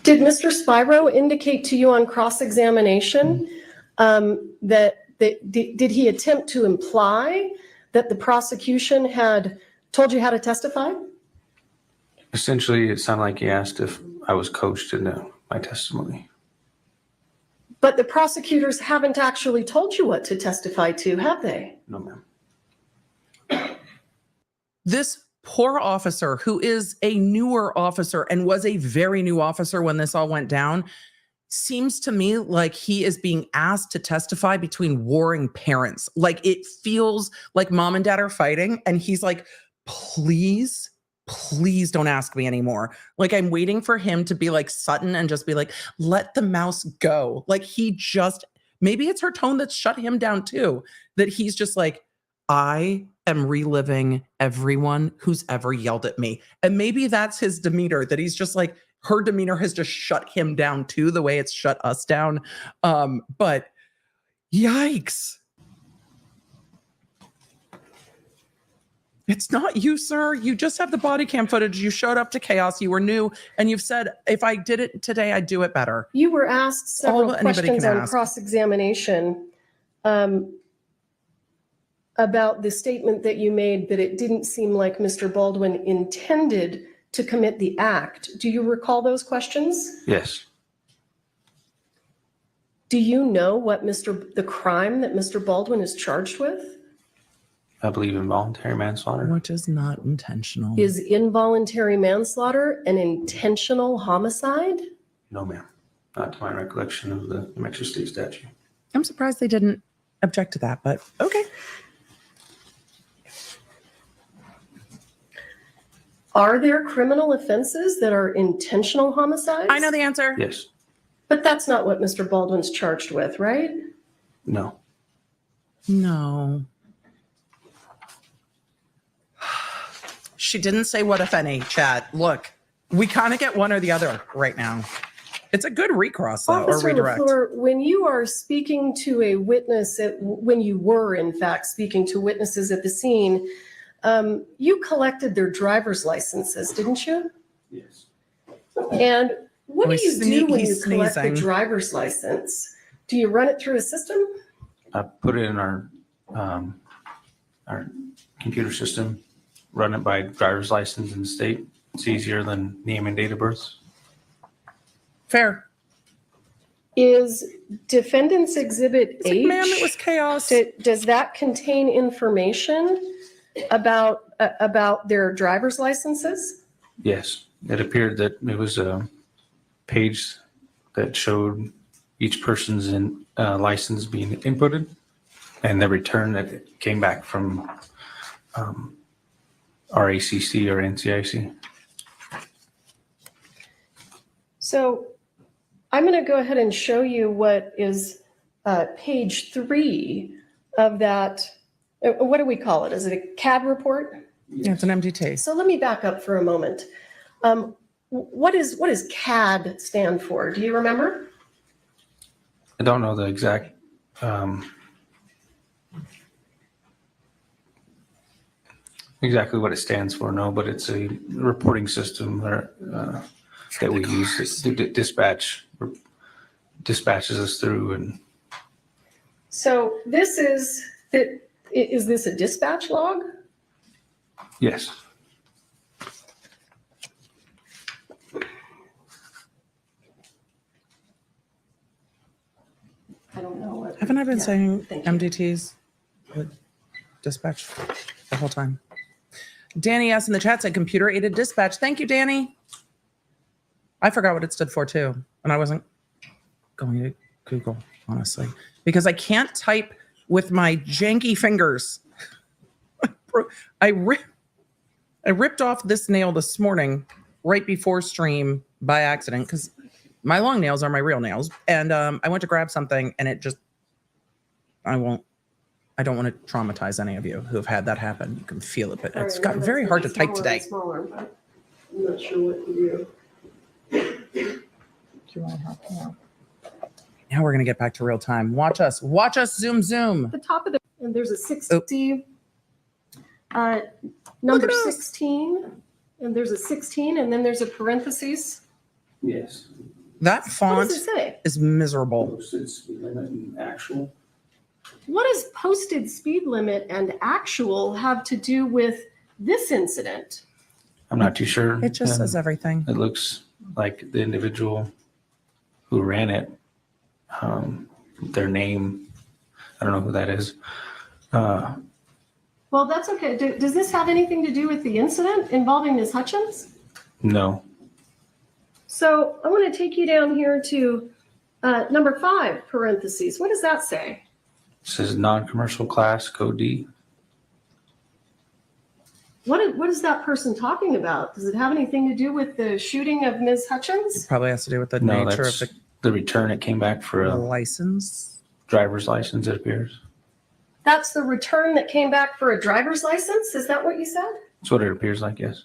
Did Mr. Spyro indicate to you on cross-examination did he attempt to imply that the prosecution had told you how to testify? Essentially, it sounded like he asked if I was coached in my testimony. But the prosecutors haven't actually told you what to testify to, have they? No, ma'am. This poor officer, who is a newer officer and was a very new officer when this all went down, seems to me like he is being asked to testify between warring parents. Like, it feels like mom and dad are fighting, and he's like, please don't ask me anymore. Like, I'm waiting for him to be like Sutton and just be like, let the mouse go. Like, maybe it's her tone that shut him down too, that he's just like, I am reliving everyone who's ever yelled at me. And maybe that's his demeanor, that he's just like, her demeanor has just shut him down too, the way it's shut us down. But yikes. It's not you, sir. You just have the body cam footage. You showed up to chaos. You were new. And you've said, if I did it today, I'd do it better. You were asked several questions on ask. cross-examination about the statement that you made that it didn't seem like Mr. Baldwin intended to commit the act. Do you recall those questions? Yes. Do you know what the crime that Mr. Baldwin is charged with? I believe involuntary manslaughter. Which is not intentional. Is involuntary manslaughter an intentional homicide? No, ma'am. Not to my recollection of the New Mexico State statute. I'm surprised they didn't object to that, but okay. Are there criminal offenses that are intentional homicides? I know the answer. Yes. But that's not what Mr. Baldwin's charged with, right? No. She didn't say what if any, chat. Look, we kind of get one or the other right now. It's a good recross, though, or Officer redirect. Lefleur, when you are speaking to a witness, when you were in fact speaking to witnesses at the scene, you collected their driver's licenses, didn't you? Yes. And what do He's you do when he's you collect the sneezing. driver's license? Do you run it through a system? I put it in our computer system, run it by driver's license in the state. It's easier than name and date of birth. Fair. Is Defendant's Exhibit It's like, H? ma'am, it was chaos. Does that contain information about their driver's licenses? Yes, it appeared that it was a page that showed each person's license being inputted and the return that came back from RACC or NCIC. So I'm going to go ahead and show you what is page 3 of that. What do we call it? Is it a CAD report? Yeah, it's an MDT. So let me back up for a moment. What does CAD stand for? Do you remember? I don't know the exact exactly what it stands for, no, but it's a reporting system that we use to dispatches us through. And So this is this a dispatch log? yes, I don't know. What, Haven't I been yeah, saying thank you. MDTs with dispatch the whole time? Danny S. in the chat said computer aided dispatch. Thank you, Danny. I forgot what it stood for too. And I wasn't going to Google, honestly, because I can't type with my janky fingers. I ripped off this nail this morning right before stream by accident because my long nails are my real nails. And I went to grab something and it just, I don't want to traumatize any of you who have had that happen. You can feel it, but it's gotten very hard to type today. Smaller, but I'm not sure what to do. Now we're going to get back to real time. Watch us, zoom, zoom. The top of the, and there's a 60, number 16, and there's a 16, and then there's a parentheses. yes. That What font does it say? is miserable. Posted speed limit and actual. What does posted speed limit and actual have to do with this incident? I'm not too sure. It just says everything. It looks like the individual who ran it, their name, I don't know who that is. Well, that's okay. Does this have anything to do with the incident involving Ms. Hutchins? No, So I want to take you down here to number 5, parentheses. What does that say? it says non-commercial class code D. What is that person talking about? Does it have anything to do with the shooting of Ms. Hutchins? Probably has to do with the No, nature of that's the return. It came back for a license. driver's license, it appears. That's the return that came back for a driver's license? Is that what you said? That's what it appears like, yes.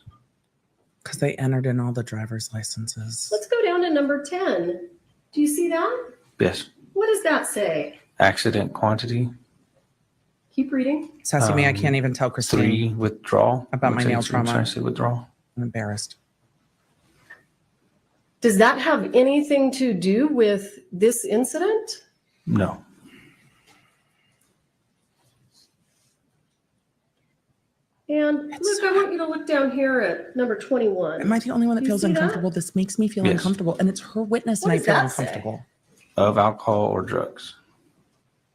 Because they entered in all the driver's licenses. Let's go down to number 10. Do you see that? Yes. What does that say? Accident quantity, Keep reading. Sassy me, I can't even tell Christine 3 withdrawal. about my Looks like nail it's trying trauma. to say withdrawal. I'm embarrassed. Does that have anything to do with this incident? No. And look, I want you to look down here at number 21. Am I the only one that Do you feels see that? uncomfortable? This makes me feel Yes. uncomfortable. And it's her witness What and I does feel that say? uncomfortable. Of alcohol or drugs.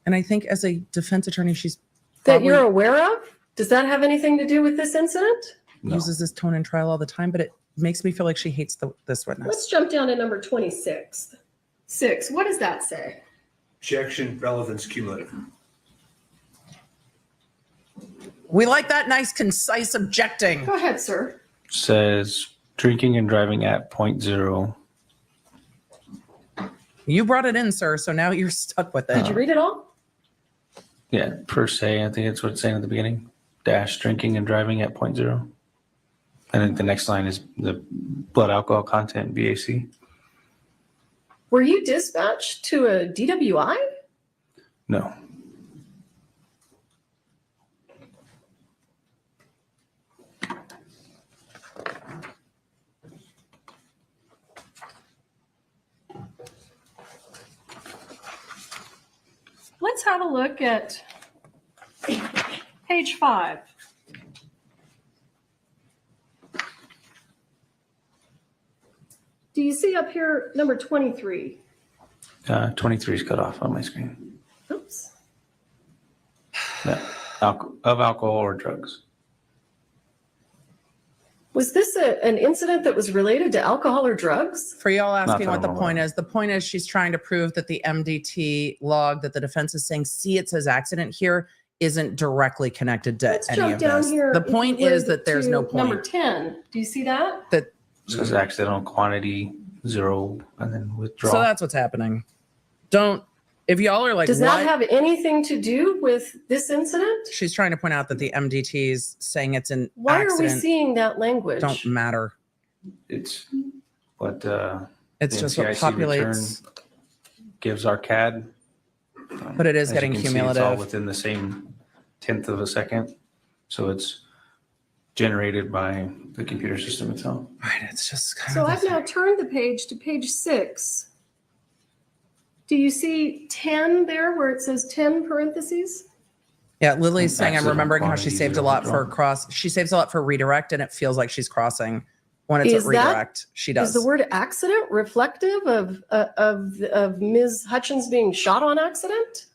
And I think as a defense attorney, she's That probably you're aware of? Does that have anything to do with this incident? No. uses this tone in trial all the time, but it makes me feel like she hates this witness. Let's jump down to number 26. 6. What does that say? Objection, relevance cumulative. We like that nice, concise objecting. Go ahead, sir. Says drinking and driving at 0.0. You brought it in, sir, so now you're stuck with Did it. you read it all? Yeah, per se, I think that's what it's saying at the beginning. Dash drinking and driving at 0.0. then the next line is the blood alcohol content, BAC. Were you dispatched to a DWI? No. Let's have a look at page 5. Do you see up here number 23? 23 is cut off on my screen. Oops. Yeah. Of alcohol or drugs. Was this an incident that was related to alcohol or drugs? For y'all asking that what the I'm point aware is, the point is she's trying to prove that the MDT log that the defense is saying, see, it says accident here, isn't directly connected to Let's any jump of down this. here. The if you point is would, that there's to no point. Number 10. Do you see that? That It says accidental quantity 0 and then withdrawal. so that's what's happening. Don't if y'all are like, Does what? that have anything to do with this incident? She's trying to point out that the MDT's saying it's an Why accident. are we seeing that language? Don't matter. It's what It's the just what NCIC return populates. gives our CAD. But it is As getting you can see, it's all cumulative. within the same 1/10 of a second. So it's generated by the computer system itself. Right. It's just kind So of I've now turned the page to page 6. Do you see 10 there where it says 10 parentheses? yeah. Lily's saying I'm Accidental remembering how she quantity saved a 0 lot for withdrawal. cross. She saves a lot for redirect, and it feels like she's crossing when it's Is a that- redirect. She does. Is the word accident reflective of Ms. Hutchins being shot on accident?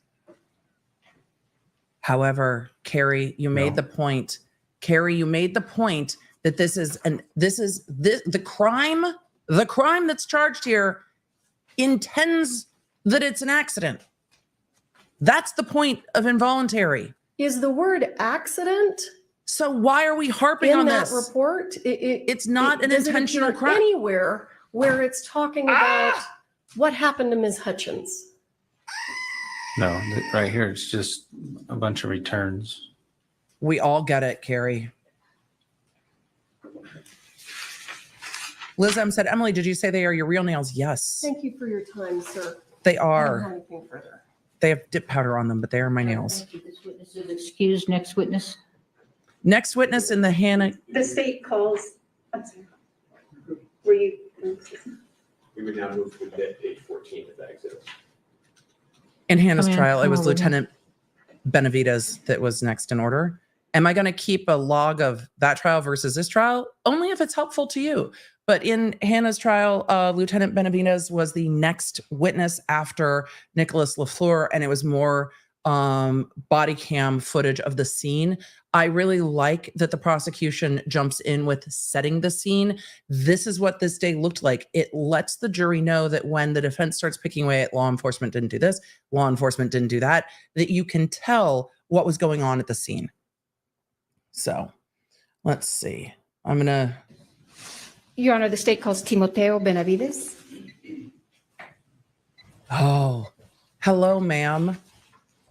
However, Carrie, you made the point. Carrie, you made the point that the crime that's charged here intends that it's an accident. That's the point of involuntary. Is the word accident So why are we harping in on that this? report? It's not an does it intentional appear crime. anywhere where it's talking about what happened to Ms. Hutchins. No, right here, it's just a bunch of returns. We all get it, Carrie. Liz M said, Emily, did you say they are your real nails? Yes, Thank you for your time, sir. they I don't are. have anything further. They have dip powder on them, but they are my nails. Thank you. This witness is excused. Next witness. Next witness in the Hannah. The state calls, I'm sorry. Were you? We would now move to page 14 of that exhibit. In Hannah's Come in, trial, it come was over here. Lieutenant Benavidez that was next in order. Am I going to keep a log of that trial versus this trial? Only if it's helpful to you. But in Hannah's trial, Lieutenant Benavidez was the next witness after Nicholas Lefleur, and it was more body cam footage of the scene. I really like that the prosecution jumps in with setting the scene. This is what this day looked like. It lets the jury know that when the defense starts picking away at law enforcement didn't do this, law enforcement didn't do that, that you can tell what was going on at the scene. So let's see. I'm going to. Your Honor, the state calls Timoteo Benavidez. Oh, hello, ma'am.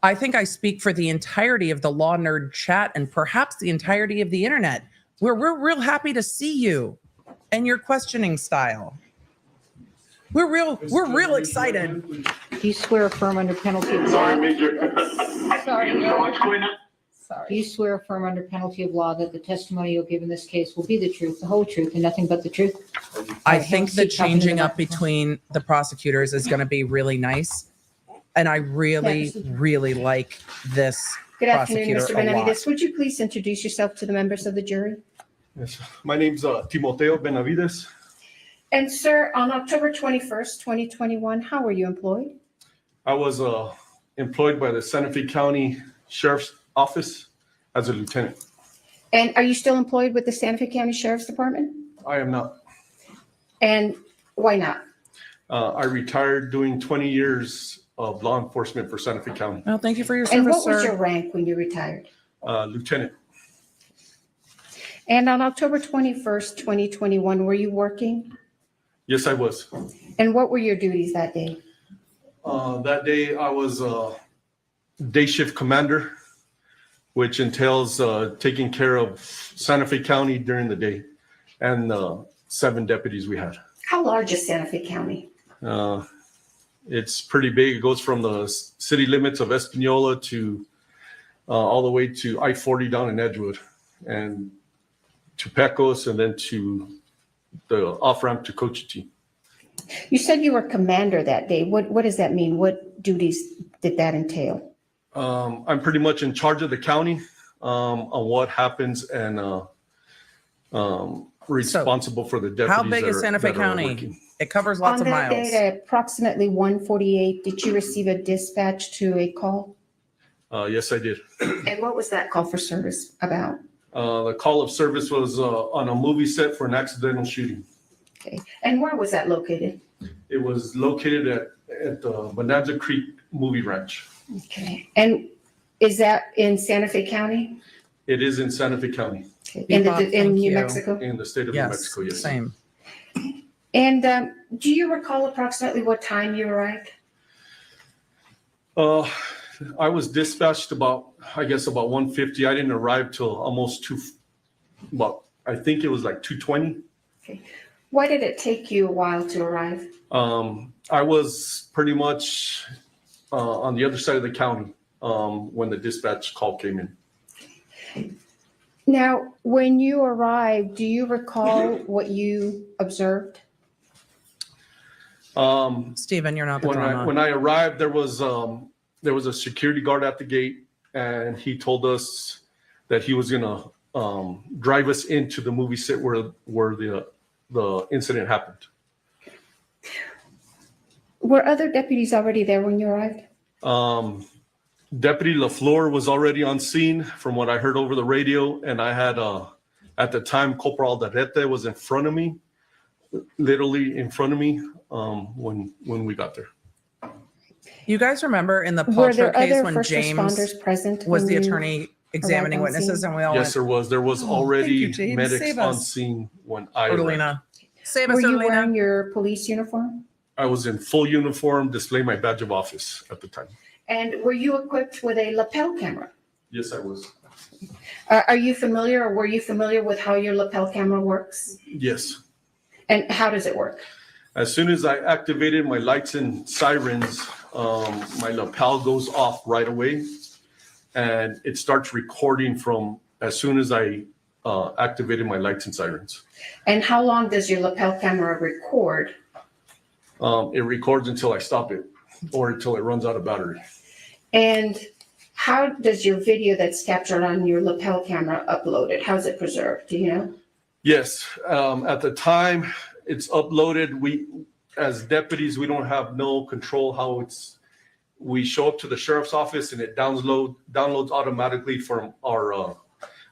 I think I speak for the entirety of the Law Nerd chat and perhaps the entirety of the internet. We're real happy to see you and your questioning style. We're real excited. Do you swear affirm under penalty of law? Sorry, Major. Sorry, So no. what's going on? Do you swear affirm under penalty of law that the testimony you'll give in this case will be the truth, the whole truth, and nothing but the truth? I Have think a the seat, talking to changing the up microphone. between the prosecutors is going to be really nice. And I really, really like this Good afternoon, prosecutor Mr. a lot. Benavidez. Would you please introduce yourself to the members of the jury? Yes. My name's Timoteo Benavidez. And sir, on October 21st, 2021, how were you employed? I was employed by the Santa Fe County Sheriff's Office as a lieutenant. And are you still employed with the Santa Fe County Sheriff's Department? I am not. And why not? I retired doing 20 years of law enforcement for Santa Fe County. Well, thank you for your And service, what was your sir. rank when you retired? Lieutenant. And on October 21st, 2021, were you working? Yes, I was. And what were your duties that day? That day I was day shift commander, which entails taking care of Santa Fe County during the day. and 7 deputies we had. How large is Santa Fe County? It's pretty big. It goes from the city limits of Espanola to all the way to I-40 down in Edgewood and to Pecos, and then to the off-ramp to Cochiti. You said you were commander that day. What does that mean? What duties did that entail? I'm pretty much in charge of the county on what happens and responsible for the deputies. How big is Santa Fe County? It covers lots of miles. On that date at approximately 1:48, did you receive a dispatch to a call? Yes, I did. And what was that call for service about? The call of service was on a movie set for an accidental shooting. Okay. And where was that located? It was located at the Bonanza Creek Movie Ranch. Okay. And is that in Santa Fe County? It is in Santa Fe County. Okay. In New Mexico? In the state of New Mexico, yes. Same. And do you recall approximately what time you arrived? I was dispatched about 1:50. I didn't arrive till almost I think it was like 2:20. Okay. Why did it take you a while to arrive? I was pretty much on the other side of the county when the dispatch call came in. Now, when you arrived, do you recall what you observed? Stephen, you're not the drama. When I arrived, there was a security guard at the gate, and he told us that he was gonna drive us into the movie set where the incident happened. Were other deputies already there when you arrived? Deputy Lefleur was already on scene from what I heard over the radio, and I had at the time Corporal Alderete was in front of me, literally in front of me when we got there. You guys remember in the Were there Paltrow case other when first James responders present was when the you attorney examining arrived on witnesses, scene? and we all Yes, there was. There was Oh, thank already you, James. medics Save on us. scene when I arrived. Bertolina. Save us, Were you Bertolina. wearing your police uniform? I was in full uniform, displaying my badge of office at the time. And were you equipped with a lapel camera? Yes, I was. Are you familiar, or were you familiar with how your lapel camera works? Yes. And how does it work? As soon as I activated my lights and sirens, my lapel goes off right away, and it starts recording from as soon as I activated my lights and sirens. And how long does your lapel camera record? It records until I stop it or until it runs out of battery. And how does your video that's captured on your lapel camera uploaded? How's it preserved? Do you know? Yes, at the time it's uploaded. We, as deputies, we don't have no control how we show up to the sheriff's office and it downloads automatically from our,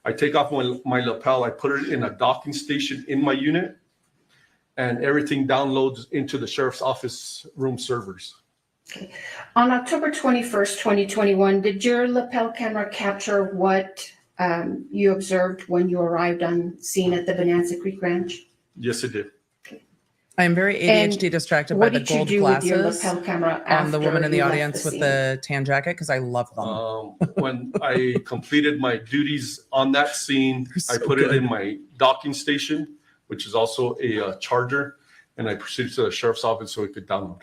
I take off my lapel, I put it in a docking station in my unit, and everything downloads into the sheriff's office room servers. Okay. On October 21st, 2021, did your lapel camera capture what you observed when you arrived on scene at the Bonanza Creek Ranch? Yes, it did. I am very ADHD distracted by the gold What did you do with your glasses lapel camera on the after woman in the you left audience with scene? the tan jacket because I love them. When I completed my duties on that scene, so I put good. it in my docking station, which is also a charger, and I proceeded to the sheriff's office so it could download.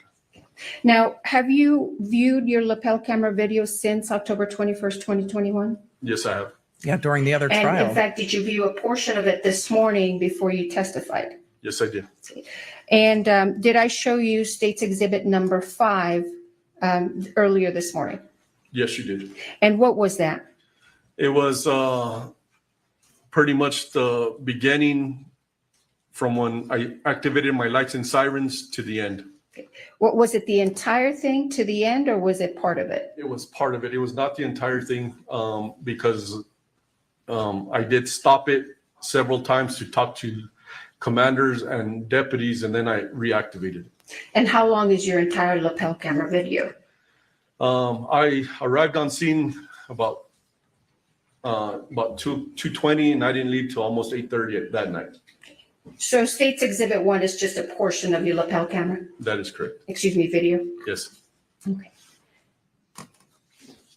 Now, have you viewed your lapel camera video since October 21st, 2021? Yes, I have. Yeah, during the other And trial. in fact, did you view a portion of it this morning before you testified? Yes, I did. And did I show you State's Exhibit number 5 earlier this morning? Yes, you did. And what was that? It was pretty much the beginning from when I activated my lights and sirens to the end. What was it, the entire thing to the end, or was it part of it? It was part of it. It was not the entire thing because I did stop it several times to talk to commanders and deputies, and then I reactivated it. And how long is your entire lapel camera video? I arrived on scene about 2:20, and I didn't leave till almost 8:30 that night. So State's Exhibit 1 is just a portion of your lapel camera, That is correct. excuse me, video? Yes. Okay.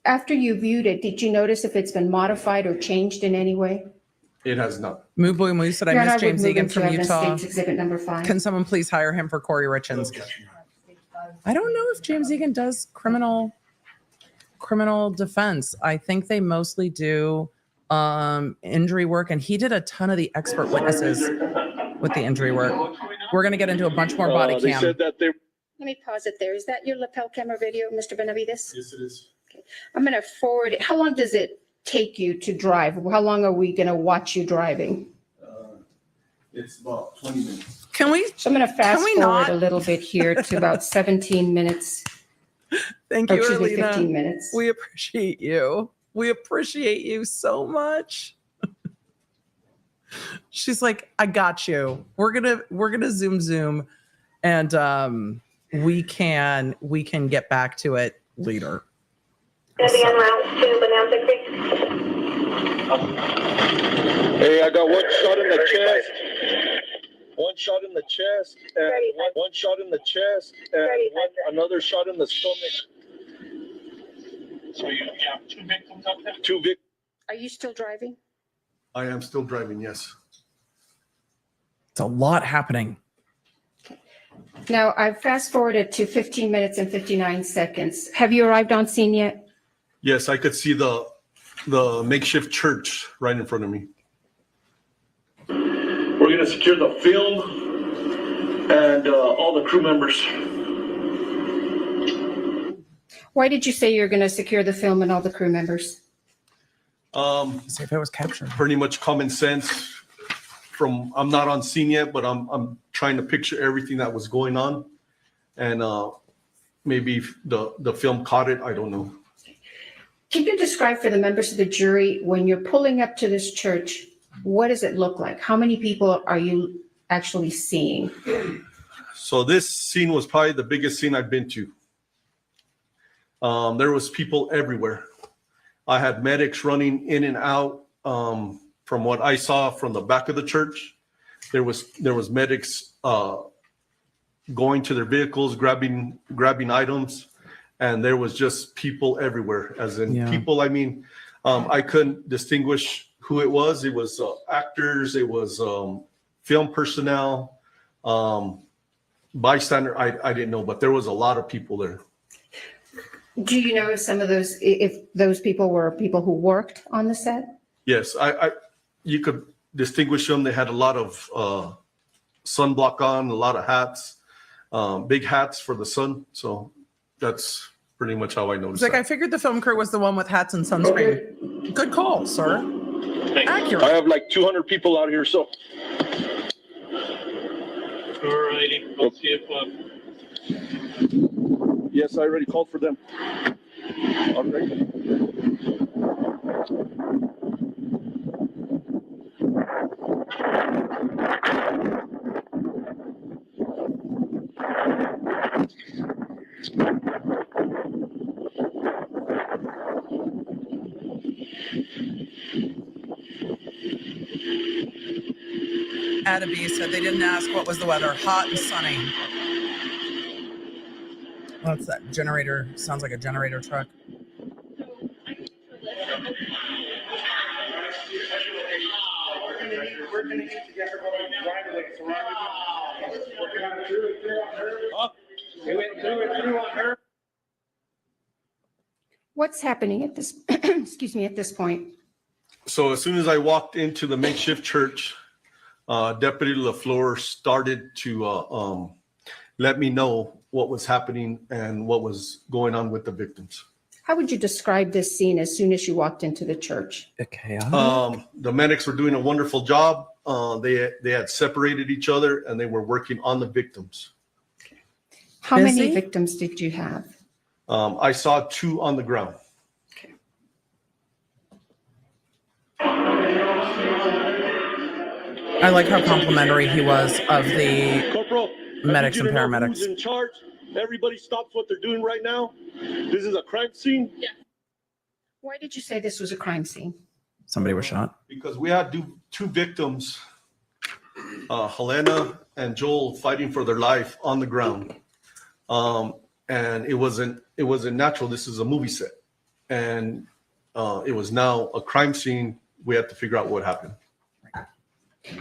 After you viewed it, did you notice if it's been modified or changed in any way? It has not. Moo Boy Moo said, I Your Honor, miss I would James move Egan into from evidence Utah. States Exhibit number 5. Can someone please hire him for Corey Richins? I don't know if James Egan does criminal defense. I think they mostly do injury work, and he did a ton of the expert witnesses with the injury work. We're going to get into a bunch more body They cam. said that they. Let me pause it there. Is that your lapel camera video, Mr. Benavidez? Yes, it is. I'm going to forward it. How long does it take you to drive? How long are we going to watch you driving? It's about 20 minutes. Can we? So I'm going to fast we forward not? a little bit here to about 17 minutes. Thank Or you, excuse me, Alina. 15 minutes. We appreciate you. We appreciate you so much. She's like, I got you. We're gonna zoom, and we can get back to it later. Gonna be en route to Bonanza Creek. Hey, I got one shot in the chest. One shot in the chest, and one shot in the chest, and another shot in the stomach. So you have 2 victims up there? Two victims. Are you still driving? I am still driving, yes. It's a lot happening. Now, I've fast forwarded to 15 minutes and 59 seconds. Have you arrived on scene yet? Yes, I could see the makeshift church right in front of me. We're gonna secure the film and all the crew members. Why did you say you're going to secure the film and all the crew members? See if it was captured. Pretty much common sense. I'm not on scene yet, but I'm trying to picture everything that was going on, and maybe the film caught it. I don't know. Can you describe for the members of the jury, when you're pulling up to this church, what does it look like? How many people are you actually seeing? So this scene was probably the biggest scene I've been to. There was people everywhere. I had medics running in and out. From what I saw from the back of the church, there was medics going to their vehicles, grabbing items, and there was just people everywhere. As in people, I mean, I couldn't distinguish who it was. It was actors. It was film personnel, bystander. I didn't know, but there was a lot of people there. Do you know if some of those people were people who worked on the set? Yes, you could distinguish them. They had a lot of sunblock on, a lot of hats, big hats for the sun. So that's pretty much how I noticed. It's like, I figured the film crew was the one with hats and sunscreen. Good call, sir. Accurate. I have like 200 people out here, so. Alrighty, let's see if Yes, I already called for them. All right. Adabee said they didn't ask what was the weather. Hot and sunny. What's that generator? Sounds like a generator truck. What's happening at this, excuse me, at this point? So as soon as I walked into the makeshift church, Deputy Lefleur started to let me know what was happening and what was going on with the victims. How would you describe this scene as soon as you walked into the church? The medics were doing a wonderful job. They had separated each other and they were working on the victims. How many victims did you have? I saw 2 on the ground. I like how complimentary he was of the Corporal, medics and paramedics. Who's in charge? Everybody stops what they're doing right now. This is a crime scene. Yeah. Why did you say this was a crime scene? Somebody was shot. Because we had 2 victims, Helena and Joel, fighting for their life on the ground. And it wasn't natural. This is a movie set. And it was now a crime scene. We had to figure out what happened.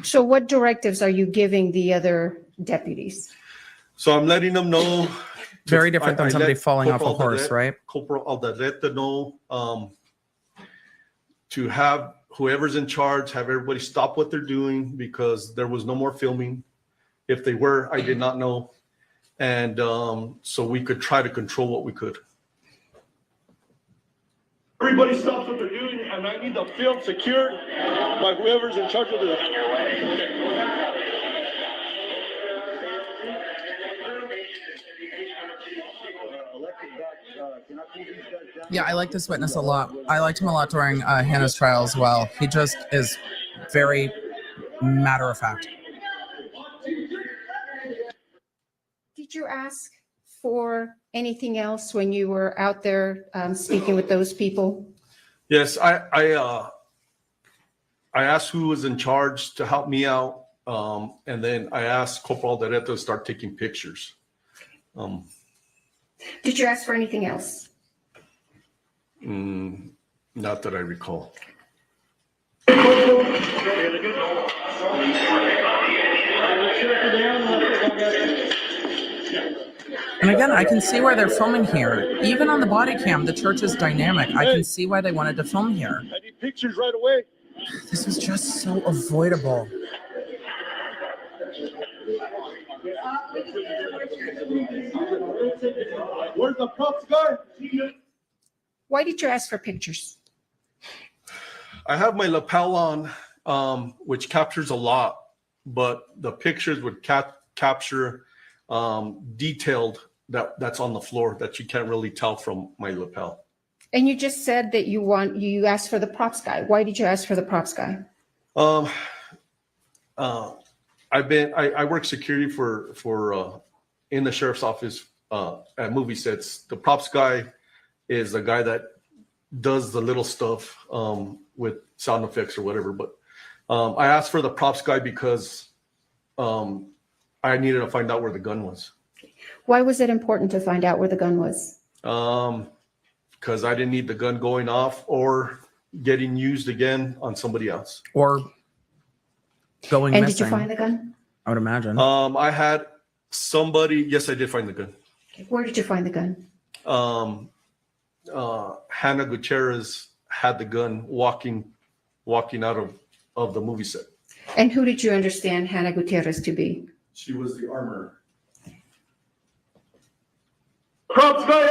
So what directives are you giving the other deputies? So I'm letting them know. Very different than I somebody let falling off a Corporal horse, right? Corporal Alderete know to have whoever's in charge, have everybody stop what they're doing because there was no more filming. If they were, I did not know. And so we could try to control what we could. Everybody stops what they're doing, and I need the field secured by whoever's in charge of the. Yeah, I like this witness a lot. I liked him a lot during Hannah's trial as well. He just is very matter of fact. Did you ask for anything else when you were out there speaking with those people? Yes, I asked who was in charge to help me out, and then I asked Corporal Alderete to start taking pictures. Did you ask for anything else? Not that I recall. And again, I can see why they're filming here. Even on the body cam, the church is dynamic. I can see why they wanted to film here. I need pictures right away. This was just so avoidable. Where's the props guy? Why did you ask for pictures? I have my lapel on, which captures a lot, but the pictures would capture detailed that's on the floor that you can't really tell from my lapel. And you just said that you asked for the props guy. Why did you ask for the props guy? I work security for in the sheriff's office at movie sets. The props guy is the guy that does the little stuff with sound effects or whatever. But I asked for the props guy because I needed to find out where the gun was. Why was it important to find out where the gun was? Because I didn't need the gun going off or getting used again on somebody else. Or going missing. And did you find the gun? I would imagine. I had somebody. Yes, I did find the gun. Where did you find the gun? Hannah Gutierrez had the gun walking out of the movie set. And who did you understand Hannah Gutierrez to be? She was the armorer. Props guy.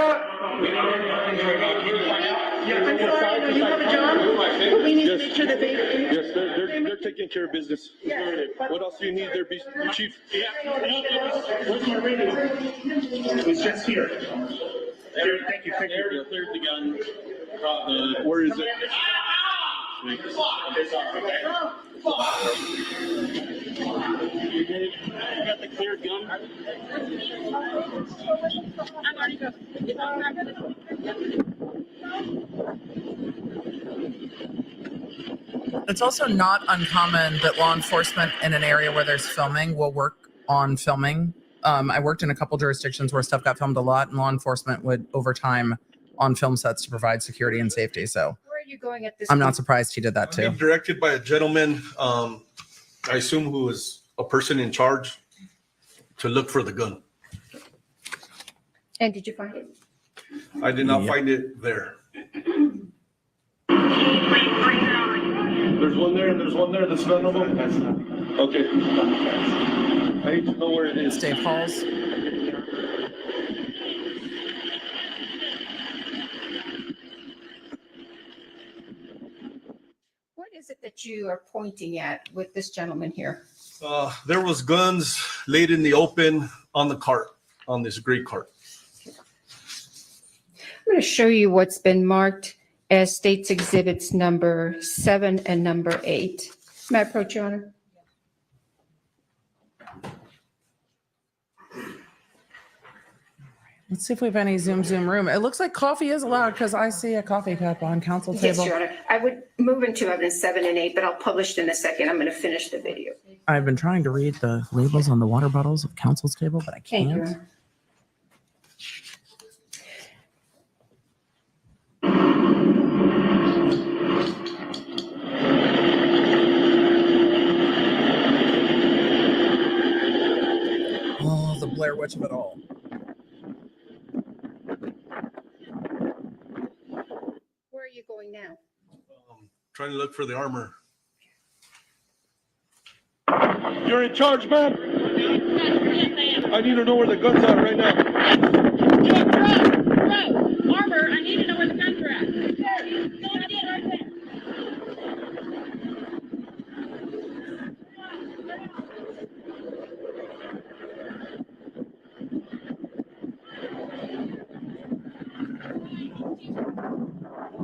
You have a job? We need to make sure that they. Yes, they're taking care of business. What else do you need there, Chief? Where's my radio? It's just here. Thank you. They cleared the gun. Where is it? You got the cleared gun? It's also not uncommon that law enforcement in an area where there's filming will work on filming. I worked in a couple jurisdictions where stuff got filmed a lot, and law enforcement would overtime on film sets to provide security and safety. So Where are you going at this I'm point? not surprised he did that too. Being directed by a gentleman, I assume who was a person in charge to look for the gun. And did you find it? I did not find it there. There's one there and there's one there. That's none of them. That's not. Okay. I need to know where it is. Dave Halls. What is it that you are pointing at with this gentleman here? There was guns laid in the open on the cart, on this gray cart. I'm going to show you what's been marked as States Exhibits number 7 and number 8. May I approach, Your Honor? Let's see if we have any zoom room. It looks like coffee is allowed because I see a coffee cup on council Yes, table. Your Honor. I would move into evidence 7 and 8, but I'll publish it in a second. I'm going to finish the video. I've been trying to read the labels on the water bottles of council's table, but I Thank you, Your can't. Honor. much of it all. Where are you going now? Trying to look for the armor. You're in charge, man. I need to know where the guns are right now. Armor, I need to know where the guns are at. There, go and get right there.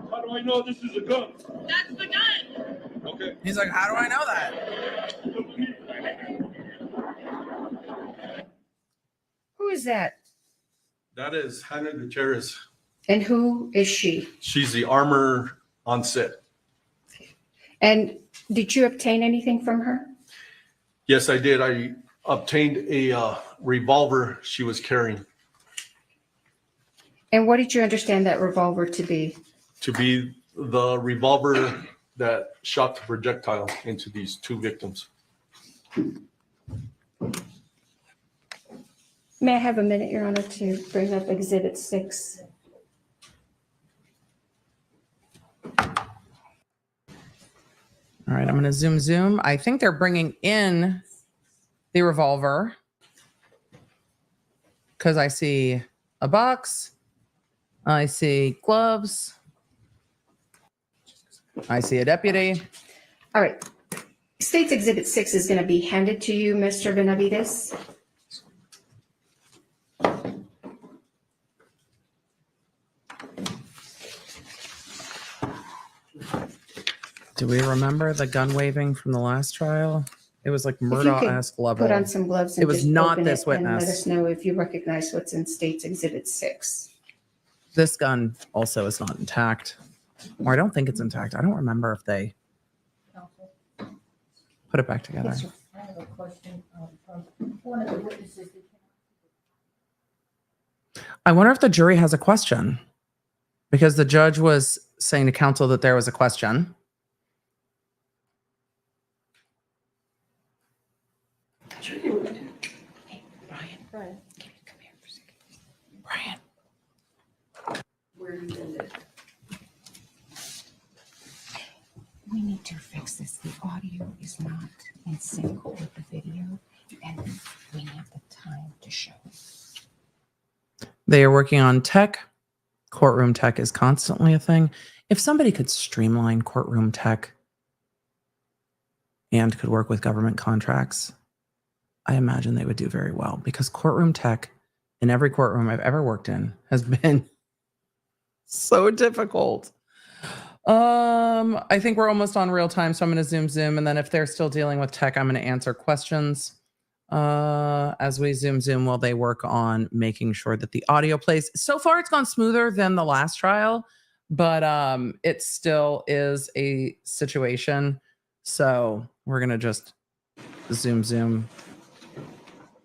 How do I know this is a gun? That's the gun. Okay. He's like, how do I know that? Who is that? That is Hannah Gutierrez. And who is she? She's the armor on set. And did you obtain anything from her? Yes, I did. I obtained a revolver she was carrying. And what did you understand that revolver to be? To be the revolver that shot the projectile into these two victims. May I have a minute, Your Honor, to bring up Exhibit 6? All right, I'm going to zoom. I think they're bringing in the revolver because I see a box. I see gloves. I see a deputy. All right. State's Exhibit 6 is going to be handed to you, Mr. Benavidez. Do we remember the gun waving from the last trial? It was like Murdaugh-esque level. Put on some gloves and It was just not open this it and let witness. us know if you recognize what's in State's Exhibit 6. This gun also is not intact. Or I don't think it's intact. I don't remember if they put it back together. Yes, sir. I have a question from one of the witnesses. I wonder if the jury has a question because the judge was saying to counsel that there was a question. Hey, Brian. Brian. Come here for a second. Brian. Where you been there? We need to fix this. The audio is not in sync with the video, and we have the time to show it. They are working on tech. Courtroom tech is constantly a thing. If somebody could streamline courtroom tech and could work with government contracts, I imagine they would do very well because courtroom tech in every courtroom I've ever worked in has been so difficult. I think we're almost on real time, so I'm going to zoom. And then if they're still dealing with tech, I'm going to answer questions as we zoom while they work on making sure that the audio plays. So far, it's gone smoother than the last trial, but it still is a situation. So we're going to just zoom.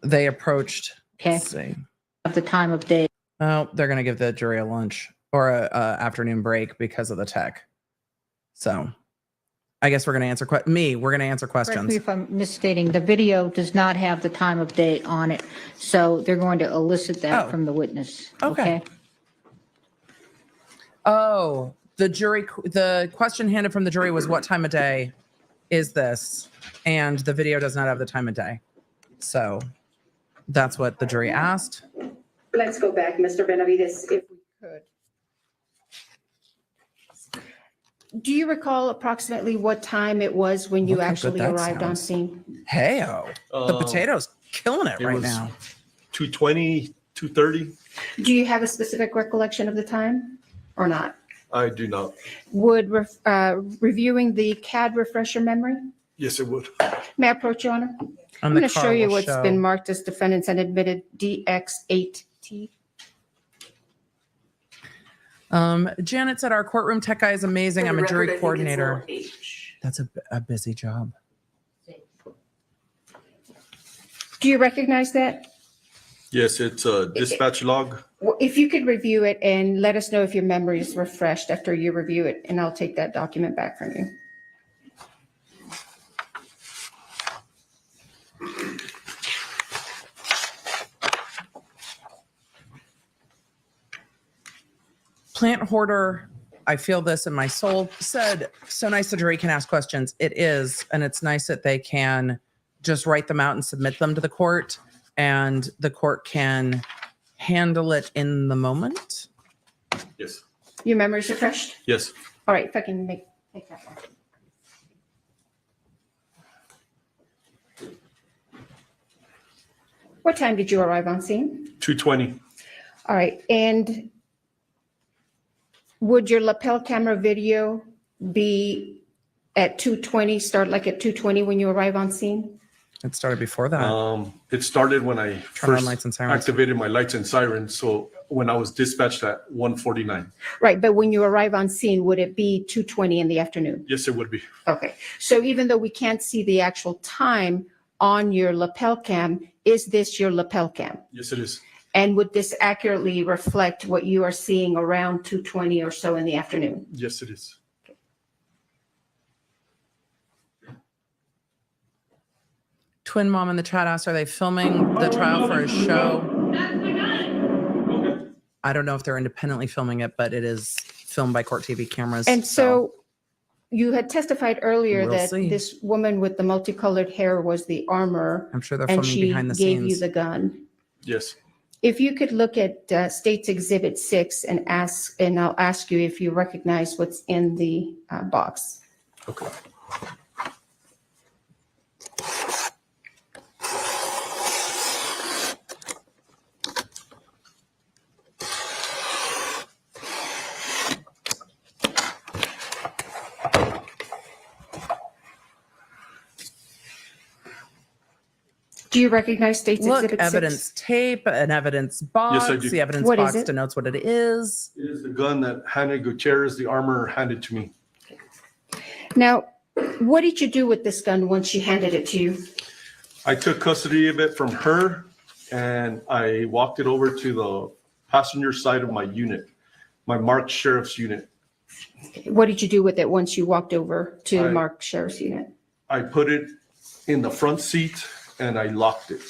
They approached. Okay. Let's see. Of the time of day. Oh, they're going to give the jury a lunch or a afternoon break because of the tech. So I guess we're going to answer we're going to answer Correct questions. me if I'm misstating. The video does not have the time of day on it, so they're going to elicit that from the witness. Okay. Oh, the question handed from the jury was what time of day is this? And the video does not have the time of day. So that's what the jury asked. Let's go back, Mr. Benavidez, if we could. Do you recall approximately what time it was when you Look how good actually that arrived on sounds. scene? Hey-o. The potato's killing it right was now. 2:20, 2:30. Do you have a specific recollection of the time or not? I do not. Would reviewing the CAD refresh your memory? Yes, it would. May I approach, Your Honor? I'm the going to show car you will what's show. been marked as defendants and admitted DX8T. Janet said our courtroom tech guy is amazing. I'm a jury coordinator. H. That's a busy job. Do you recognize that? Yes, it's a dispatch log. Well, if you could review it and let us know if your memory is refreshed after you review it, and I'll take that document back from you. Plant hoarder, I feel this in my soul, said, so nice the jury can ask questions. It is, and it's nice that they can just write them out and submit them to the court, and the court can handle it in the moment. Yes. Your memory's refreshed? Yes. All right, if I can make that one. What time did you arrive on scene? 2:20. All right, and would your lapel camera video be at 2:20, start like at 2:20 when you arrive on scene? It started before that. It started when I Turn on first lights and sirens. activated my lights and sirens. So when I was dispatched at 1:49. Right, but when you arrive on scene, would it be 2:20 in the afternoon? Yes, it would be. Okay, so even though we can't see the actual time on your lapel cam, is this your lapel cam? Yes, it is. And would this accurately reflect what you are seeing around 2:20 or so in the afternoon? Yes, it is. Twin Mom in the chat asked, are they filming the trial for a show? I don't know if they're independently filming it, but it is filmed by Court TV cameras. And so you had testified earlier We'll that see. this woman with the multicolored hair was the armor. I'm sure they're and filming she behind the gave you scenes. the gun. Yes. If you could look at State's Exhibit 6 and I'll ask you if you recognize what's in the box. Okay. Do you recognize State's Look, Exhibit 6? evidence tape, an evidence box. Yes, I do. The evidence What is box it? denotes what it is. It is the gun that Hannah Gutierrez, the armor, handed to me. Now, what did you do with this gun once she handed it to you? I took custody of it from her and I walked it over to the passenger side of my unit, my marked sheriff's unit. What did you do with it once you walked over to I- Mark Sheriff's unit? I put it in the front seat and I locked it.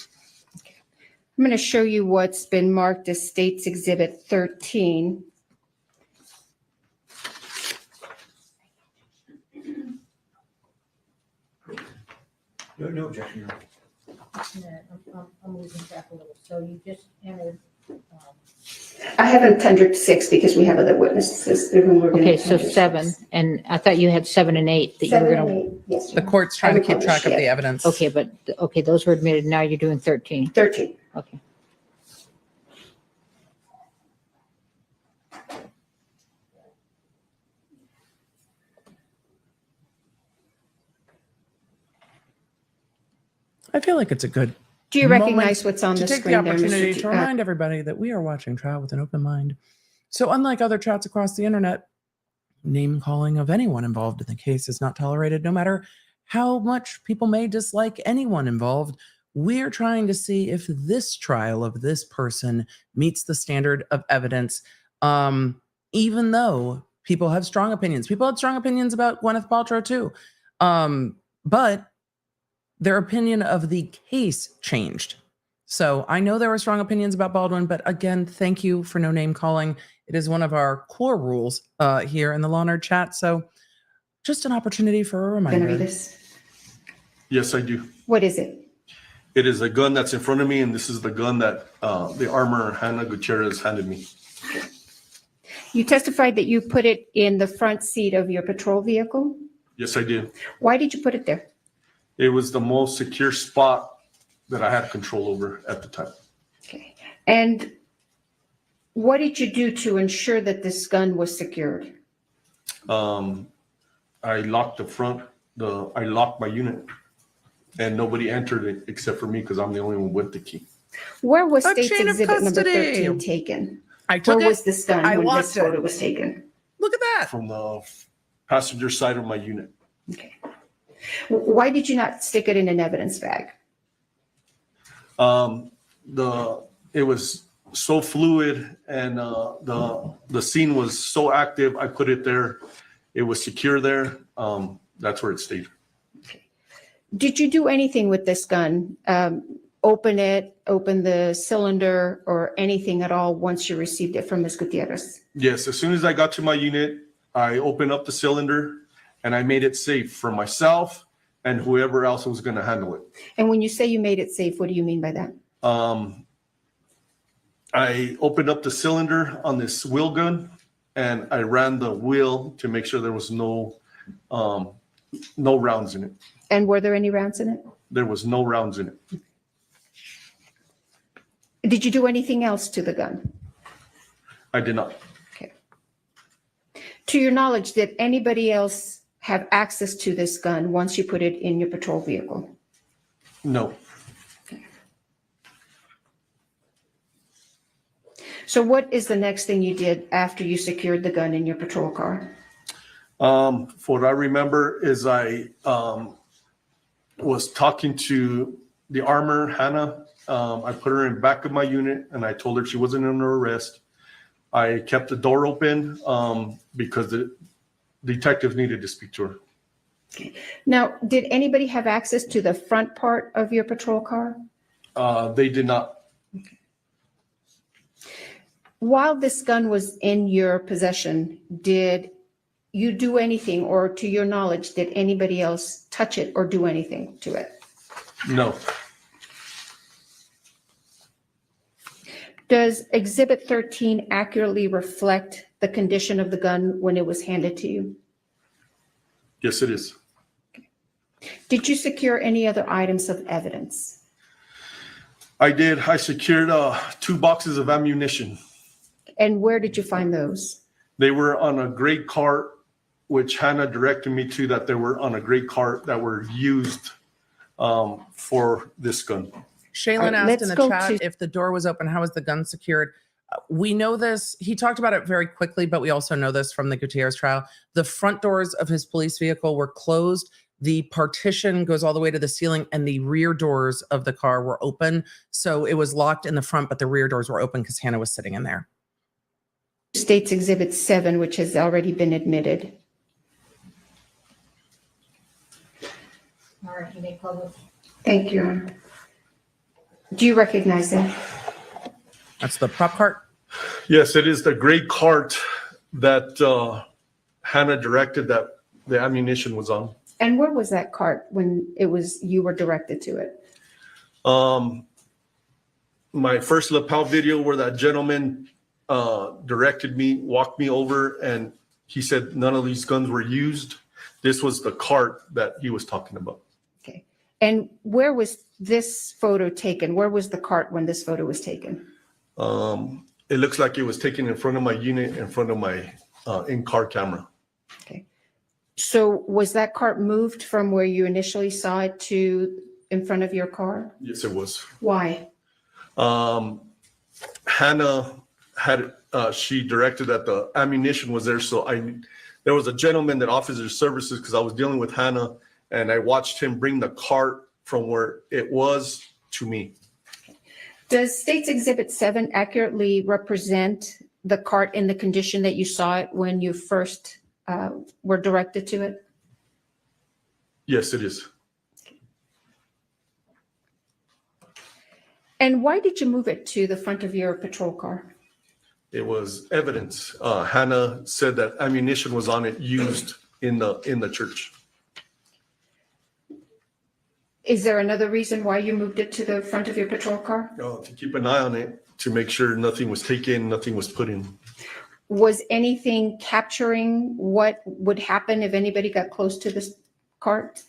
I'm going to show you what's been marked as State's Exhibit 13. No objection. I'm losing track a little. So you just entered. I haven't tendered 6 because we have other witnesses whom we're going to Okay, so 7, and I thought you had 7 and 8 that you were 7 gonna. and 8, yes. The court's trying to keep track of the evidence. Okay, but, okay, those were admitted. Now you're doing 13. 13. Okay. I feel like it's a good Do you moment recognize what's on to the take screen the there, opportunity Mr. to remind everybody that we are watching trial with an open mind. So unlike other chats across the internet, name calling of anyone involved in the case is not tolerated, no matter how much people may dislike anyone involved. We're trying to see if this trial of this person meets the standard of evidence, even though people have strong opinions. People had strong opinions about Gwyneth Paltrow too, but their opinion of the case changed. So I know there were strong opinions about Baldwin, but again, thank you for no name calling. It is one of our core rules here in the Law Nerd chat. So just an opportunity for a reminder. Benavidez. Yes, I do. What is it? It is a gun that's in front of me and this is the gun that the armor Hannah Gutierrez handed me. You testified that you put it in the front seat of your patrol vehicle. Yes, I did. Why did you put it there? It was the most secure spot that I had control over at the time. And what did you do to ensure that this gun was secured? I locked I locked my unit and nobody entered it except for me because I'm the only one with the key. Where was A State's chain of Exhibit number custody. 13 taken? I took Where it. was this gun I when locked this it. photo was taken? Look at that. From the passenger side of my unit. Why did you not stick it in an evidence bag? It was so fluid and the scene was so active. I put it there. It was secure there. That's where it stayed. Did you do anything with this gun open the cylinder or anything at all once you received it from Ms. Gutierrez? Yes, as soon as I got to my unit, I opened up the cylinder and I made it safe for myself and whoever else was going to handle it. And when you say you made it safe, what do you mean by that? I opened up the cylinder on this wheel gun and I ran the wheel to make sure there was no rounds in it. And were there any rounds in it? There was no rounds in it. Did you do anything else to the gun? I did not. Okay. To your knowledge, did anybody else have access to this gun once you put it in your patrol vehicle? No. So what is the next thing you did after you secured the gun in your patrol car? What I remember is I was talking to the armor, Hannah. I put her in back of my unit and I told her she wasn't under arrest. I kept the door open because the detectives needed to speak to her. Okay. Now, did anybody have access to the front part of your patrol car? They did not. While this gun was in your possession, did you do anything, or to your knowledge, did anybody else touch it or do anything to it? No. Does Exhibit 13 accurately reflect the condition of the gun when it was handed to you? Yes, it is. Did you secure any other items of evidence? I did. I secured 2 boxes of ammunition. And where did you find those? They were on a gray cart, which Hannah directed me to, that they were on a gray cart that were used for this gun. Shaylin asked in the chat if the door was open, how was the gun secured? We know this. He talked about it very quickly, but we also know this from the Gutierrez trial. The front doors of his police vehicle were closed. The partition goes all the way to the ceiling and the rear doors of the car were open. So it was locked in the front, but the rear doors were open because Hannah was sitting in there. States Exhibit 7, which has already been admitted. All right, you may public. Thank you. Do you recognize that? That's the prop cart? Yes, it is the gray cart that Hannah directed that the ammunition was on. And where was that cart when you were directed to it? My first lapel video where that gentleman directed me, walked me over, and he said none of these guns were used. This was the cart that he was talking about. Okay. And where was this photo taken? Where was the cart when this photo was taken? It looks like it was taken in front of my unit, in front of my in-car camera. Okay. So was that cart moved from where you initially saw it to in front of your car? Yes, it was. Why? Hannah had she directed that the ammunition was there, so there was a gentleman that offers his services because I was dealing with Hannah, and I watched him bring the cart from where it was to me. Does States Exhibit 7 accurately represent the cart in the condition that you saw it when you first were directed to it? Yes, it is. And why did you move it to the front of your patrol car? It was evidence. Hannah said that ammunition was on it used in the church. Is there another reason why you moved it to the front of your patrol car? To keep an eye on it, to make sure nothing was taken, nothing was put in. Was anything capturing what would happen if anybody got close to this cart?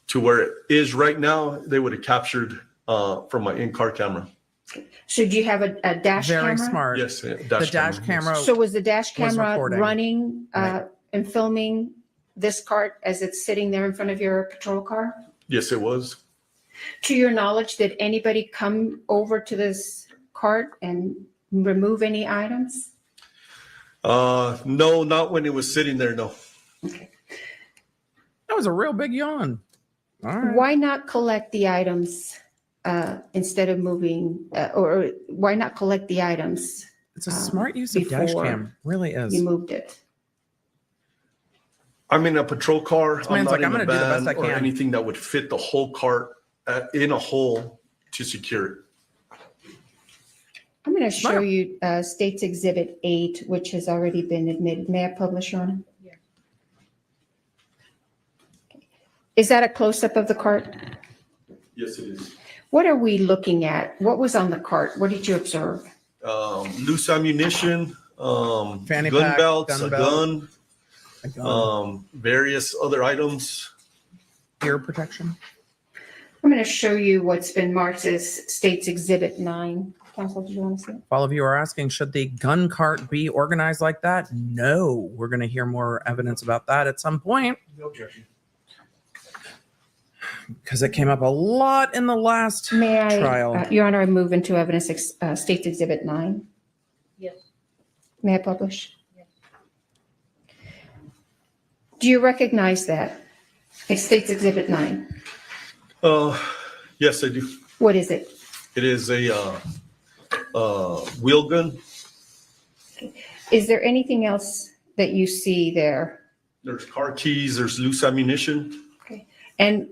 To where it is right now, they would have captured from my in-car camera. So do you have a dash camera? Very smart. Yes, The dash camera. So was the dash was camera recording. running Right. and filming this cart as it's sitting there in front of your patrol car? Yes, it was. To your knowledge, did anybody come over to this cart and remove any items? No, not when it was sitting there, no. That was a real big yawn. All right. Why not collect the items instead of moving, or why not collect the items? It's a smart use of dash before cam. Really is. You moved it. I'm in a patrol car. This I'm man's not like, in I'm a gonna do the best van I or can. anything that would fit the whole cart in a hole to secure it. I'm going to show you State's Exhibit 8, which has already been admitted. May I publish, Your Honor? Yeah. Is that a close-up of the cart? Yes, it is. What are we looking at? What was on the cart? What did you observe? Loose ammunition, Fanny gun pack, belts, gun a belt. gun, various other items. Ear protection. I'm going to show you what's been marked as State's Exhibit 9. Counsel, did you want to see it? All of you are asking, should the gun cart be organized like that? No. We're going to hear more evidence about that at some point. No objection. Because it came up a lot in the last May I, trial. Your Honor, I move into evidence State's Exhibit 9. Yes. May I publish? Yes. Do you recognize that? It's State's Exhibit 9. Yes, I do. What is it? It is a wheel gun. Is there anything else that you see there? There's car keys. There's loose ammunition. Okay. And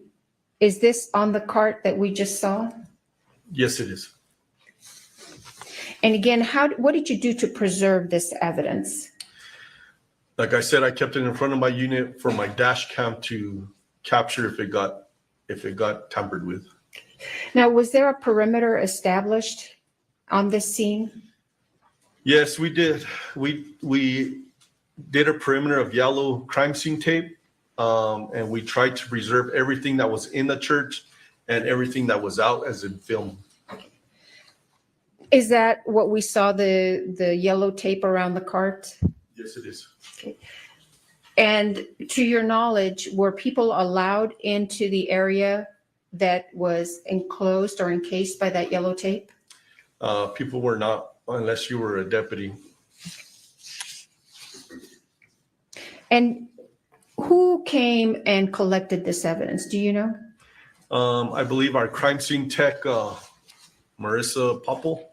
is this on the cart that we just saw? Yes, it is. And again, what did you do to preserve this evidence? Like I said, I kept it in front of my unit for my dash cam to capture if it got tampered with. Now, was there a perimeter established on this scene? Yes, we did. We did a perimeter of yellow crime scene tape, and we tried to preserve everything that was in the church and everything that was out as in film. Is that what we saw, the yellow tape around the cart? Yes, it is. Okay. And to your knowledge, were people allowed into the area that was enclosed or encased by that yellow tape? People were not, unless you were a deputy. And who came and collected this evidence? Do you know? I believe our crime scene tech, Marissa Poppell.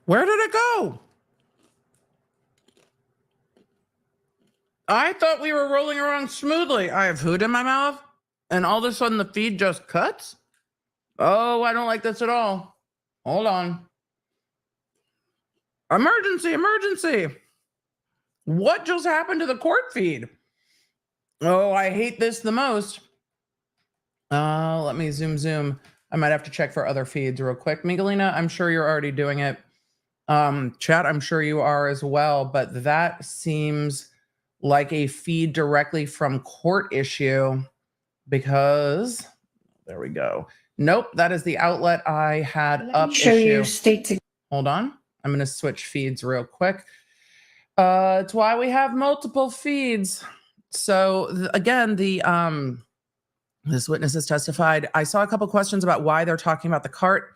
Where did it go? I thought we were rolling around smoothly. I have food in my mouth, and all of a sudden the feed just cuts? Oh, I don't like this at all. Hold on. Emergency, emergency. What just happened to the court feed? Oh, I hate this the most. Let me zoom. I might have to check for other feeds real quick. Miguelina, I'm sure you're already doing it. Chat, I'm sure you are as well, but that seems like a feed directly from court issue because there we go. Nope, that is the outlet I had up Show issue. you State. Hold on. I'm going to switch feeds real quick. It's why we have multiple feeds. So again, this witness has testified. I saw a couple questions about why they're talking about the cart.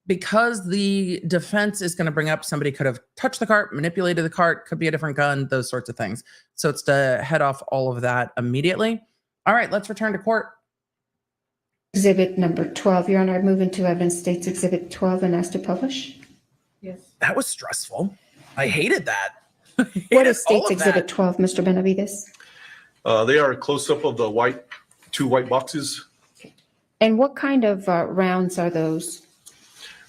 Because the defense is going to bring up somebody could have touched the cart, manipulated the cart, could be a different gun, those sorts of things. So it's to head off all of that immediately. All right, let's return to court. Exhibit number 12. Your Honor, I move into evidence State's Exhibit 12 and ask to publish. Yes. That was stressful. I hated that. What is State's Exhibit 12, Mr. Benavidez? They are a close-up of the two white boxes. And what kind of rounds are those?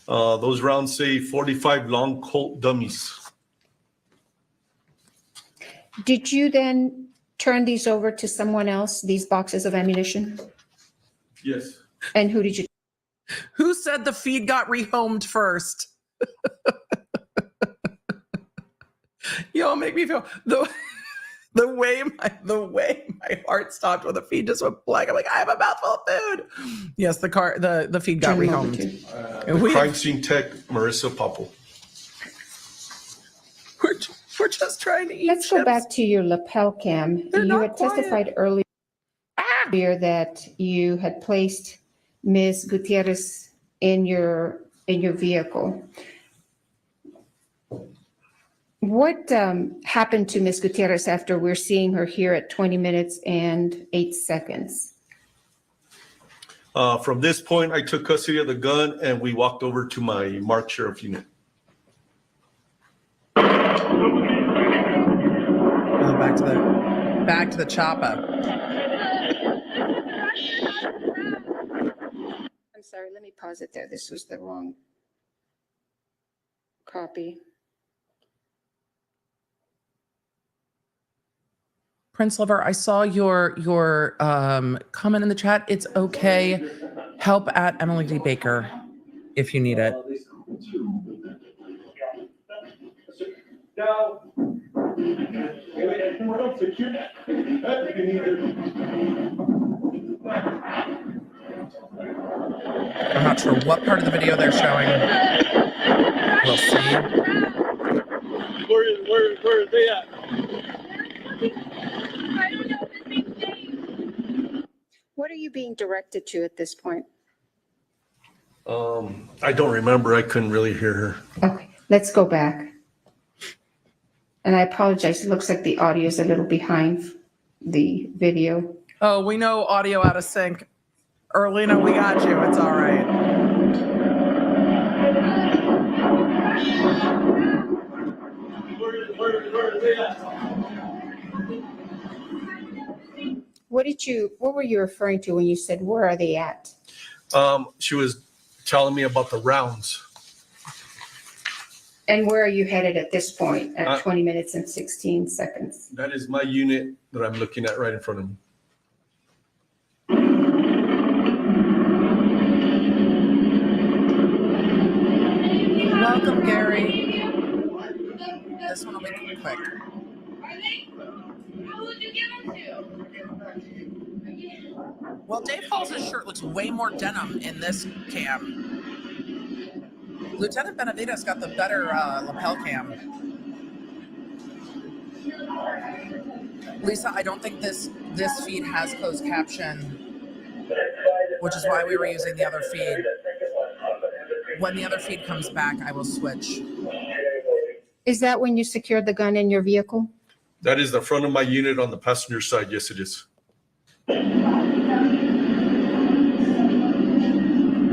Those rounds say 45 long Colt dummies. Did you then turn these over to someone else, these boxes of ammunition? Yes. And who did you? Who said the feed got rehomed first? Y'all make me feel the way my heart stopped when the feed just went blank. I'm like, I have a mouthful of food. Yes, the feed got rehomed. The crime scene tech, Marissa Poppell. We're just trying to eat. Let's go back to your lapel cam. You had testified earlier that you had placed Ms. Gutierrez in your vehicle. What happened to Ms. Gutierrez after we're seeing her here at 20 minutes and 8 seconds? From this point, I took custody of the gun and we walked over to my marked sheriff unit. Back to the chopper. me pause it there. This was the wrong copy. Prince Lover, I saw your comment in the chat. It's okay. Help at Emily D. Baker if you need it. Now, I'm not sure what part of the video they're showing. We'll see. Where are they at? What are you being directed to at this point? I don't remember. I couldn't really hear her. Okay, let's go back. And I apologize. It looks like the audio is a little behind the video. Oh, we know audio out of sync. Erlina, we got you. It's all right. Where are they at? What were you referring to when you said, where are they at? She was telling me about the rounds. And where are you headed at this point at 20 minutes and 16 seconds? That is my unit that I'm looking at right in front of me. Welcome, Gary. This one will be quick. Well, Dave Hall's shirt looks way more denim in this cam. Lieutenant Benavidez got the better lapel cam. Lisa, I don't think this feed has closed caption, which is why we were using the other feed. When the other feed comes back, I will switch. Is that when you secured the gun in your vehicle? That is the front of my unit on the passenger side. Yes, it is.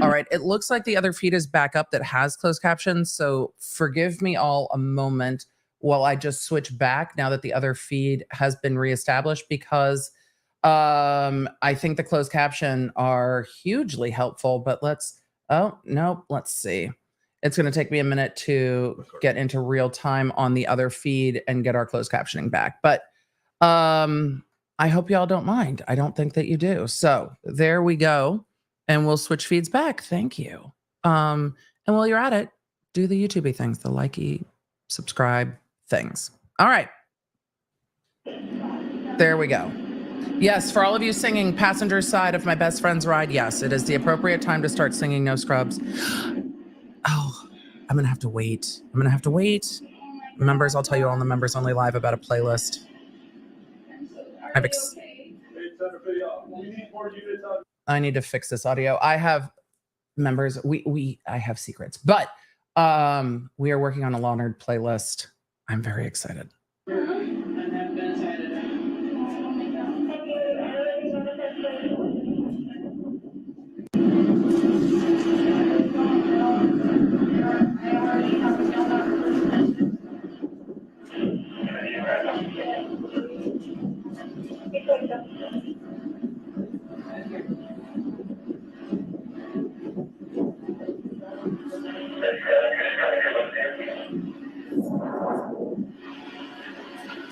All right, it looks like the other feed is back up that has closed captions, so forgive me all a moment while I just switch back now that the other feed has been reestablished, because I think the closed caption are hugely helpful, but let's see. It's going to take me a minute to get into real time on the other feed and get our closed captioning back, but I hope y'all don't mind. I don't think that you do. So there we go. And we'll switch feeds back. Thank you. And while you're at it, do the YouTube things, the likey, subscribe things. All right. There we go. Yes, for all of you singing Passenger Side of My Best Friend's Ride, yes, it is the appropriate time to start singing No Scrubs. Oh, I'm going to have to wait. Members, I'll tell you all in the members only live about a playlist. I need to fix this audio. I have members. I have secrets, but we are working on a Law Nerd playlist. I'm very excited.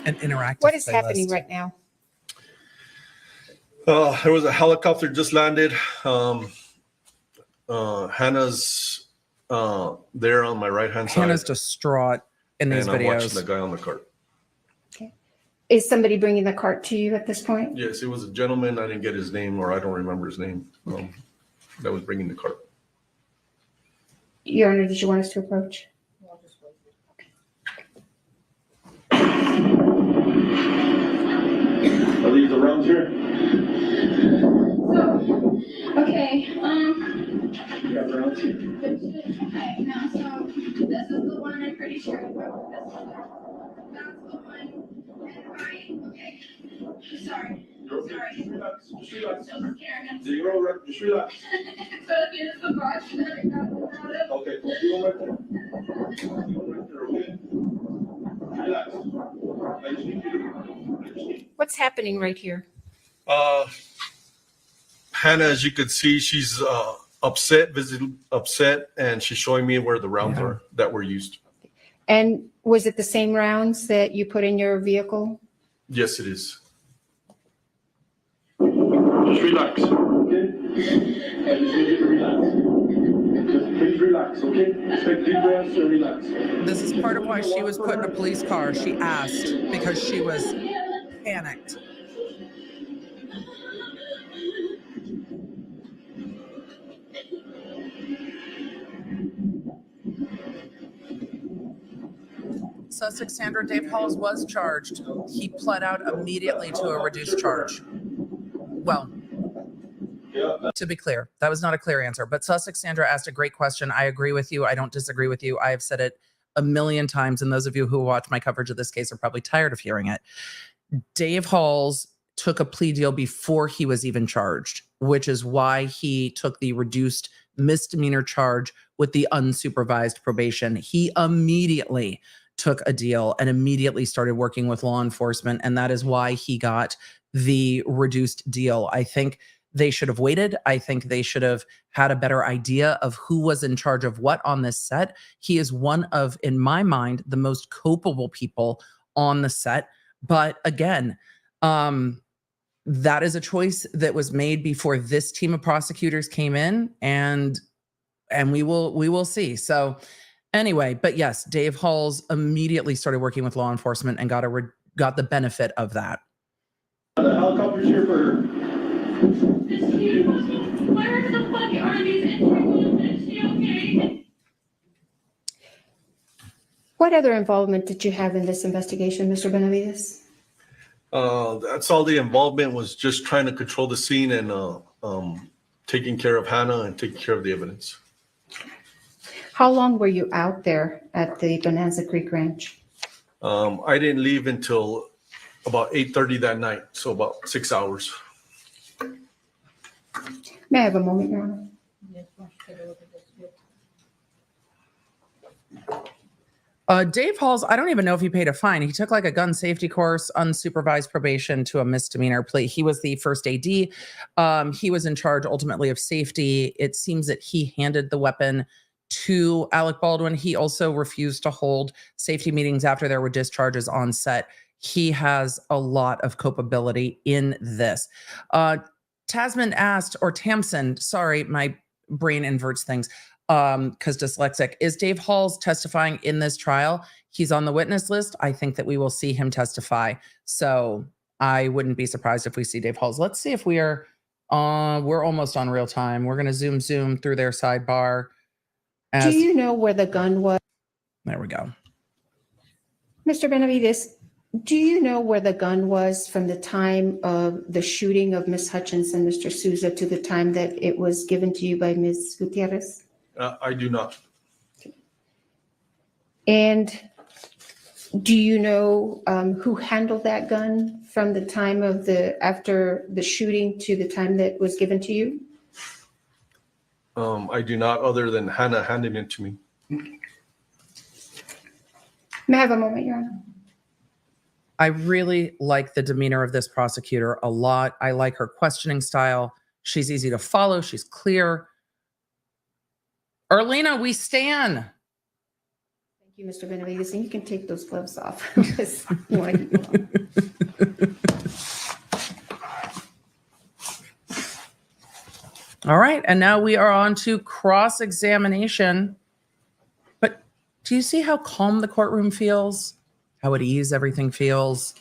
An interactive What is playlist. happening right now? There was a helicopter just landed. Hannah's there on my right-hand side. Hannah's distraught in these and I'm videos. watching the guy on the cart. Is somebody bringing the cart to you at this point? Yes, it was a gentleman. I didn't get his name, or I don't remember his name. That was bringing the cart. Your Honor, did you want us to approach? Are these the rounds here? Okay, Yeah, rounds here. okay, now, so this is the one I'm pretty sure I wrote this one. That's the one, and okay, sorry. Just relax. Just relax. So scared. Just relax. So it's the brush that I got out of. Okay, you right there. You right there, okay? Relax. I just need you. What's happening right here? Hannah, as you could see, she's upset, visibly upset, and she's showing me where the rounds are that were used. And was it the same rounds that you put in your vehicle? Yes, it is. Just relax, okay? I just need you to relax. Just please relax, okay? Take deep breaths and relax. This is part of why she was put in a police car. She asked because she was panicked. Sussex Sandra Dave Halls was charged. He pled out immediately to a reduced charge. Well, to be clear, that was not a clear answer, but Sussex Sandra asked a great question. I agree with you. I don't disagree with you. I have said it a million times, and those of you who watch my coverage of this case are probably tired of hearing it. Dave Halls took a plea deal before he was even charged, which is why he took the reduced misdemeanor charge with the unsupervised probation. He immediately took a deal and immediately started working with law enforcement, and that is why he got the reduced deal. I think they should have waited. I think they should have had a better idea of who was in charge of what on this set. He is one of, in my mind, the most culpable people on the set. But again, that is a choice that was made before this team of prosecutors came in, and we will see. So anyway, but yes, Dave Halls immediately started working with law enforcement and got the benefit of that. The helicopter's here for. Where the fuck are these interviews? Is she okay? What other involvement did you have in this investigation, Mr. Benavidez? That's all the involvement was, just trying to control the scene and taking care of Hannah and taking care of the evidence. How long were you out there at the Bonanza Creek Ranch? I didn't leave until about 8:30 that night, so about 6 hours. May I have a moment, Your Honor? Dave Halls, I don't even know if he paid a fine. He took like a gun safety course, unsupervised probation to a misdemeanor plea. He was the first AD. He was in charge ultimately of safety. It seems that he handed the weapon to Alec Baldwin. He also refused to hold safety meetings after there were discharges on set. He has a lot of culpability in this. Tasman asked, or Tamsin, sorry, my brain inverts things because dyslexic. Is Dave Halls testifying in this trial? He's on the witness list. I think that we will see him testify. So I wouldn't be surprised if we see Dave Halls. Let's see if we are, we're almost on real time. We're going to zoom through their sidebar. Do you know where the gun was? There we go. Mr. Benavidez, do you know where the gun was from the time of the shooting of Ms. Hutchins and Mr. Souza to the time that it was given to you by Ms. Gutierrez? I do not. And do you know who handled that gun from the time of after the shooting to the time that was given to you? I do not, other than Hannah handing it to me. May I have a moment, Your Honor? I really like the demeanor of this prosecutor a lot. I like her questioning style. She's easy to follow. She's clear. Erlina, we stand. Thank you, Mr. Benavidez. And you can take those gloves off. Because you want to keep them on. All right. And now we are on to cross-examination. But do you see how calm the courtroom feels? How at ease everything feels?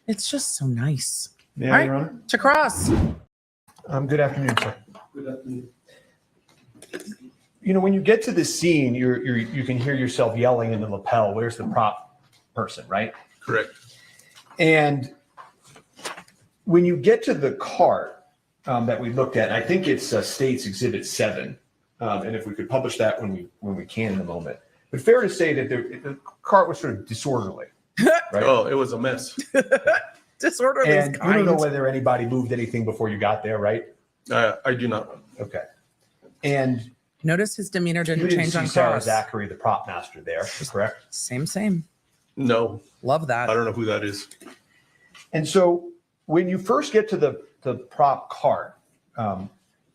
It's just so nice. Yeah, all right, Your Honor. to cross. Good afternoon, sir. Good afternoon. You know, when you get to the scene, you can hear yourself yelling in the lapel, "Where's the prop person?" Right? Correct. And when you get to the cart that we looked at, I think it's State's Exhibit 7, and if we could publish that when we can in a moment. But fair to say that the cart was sort of disorderly, right? Oh, it was a mess. Disorderly. And you don't know whether anybody moved anything before you got there, right? I do not. Okay. And notice his demeanor didn't you didn't change see on Sarah cross. Zachary, the prop master, there, correct? Same. No. Love that. I don't know who that is. And so when you first get to the prop cart,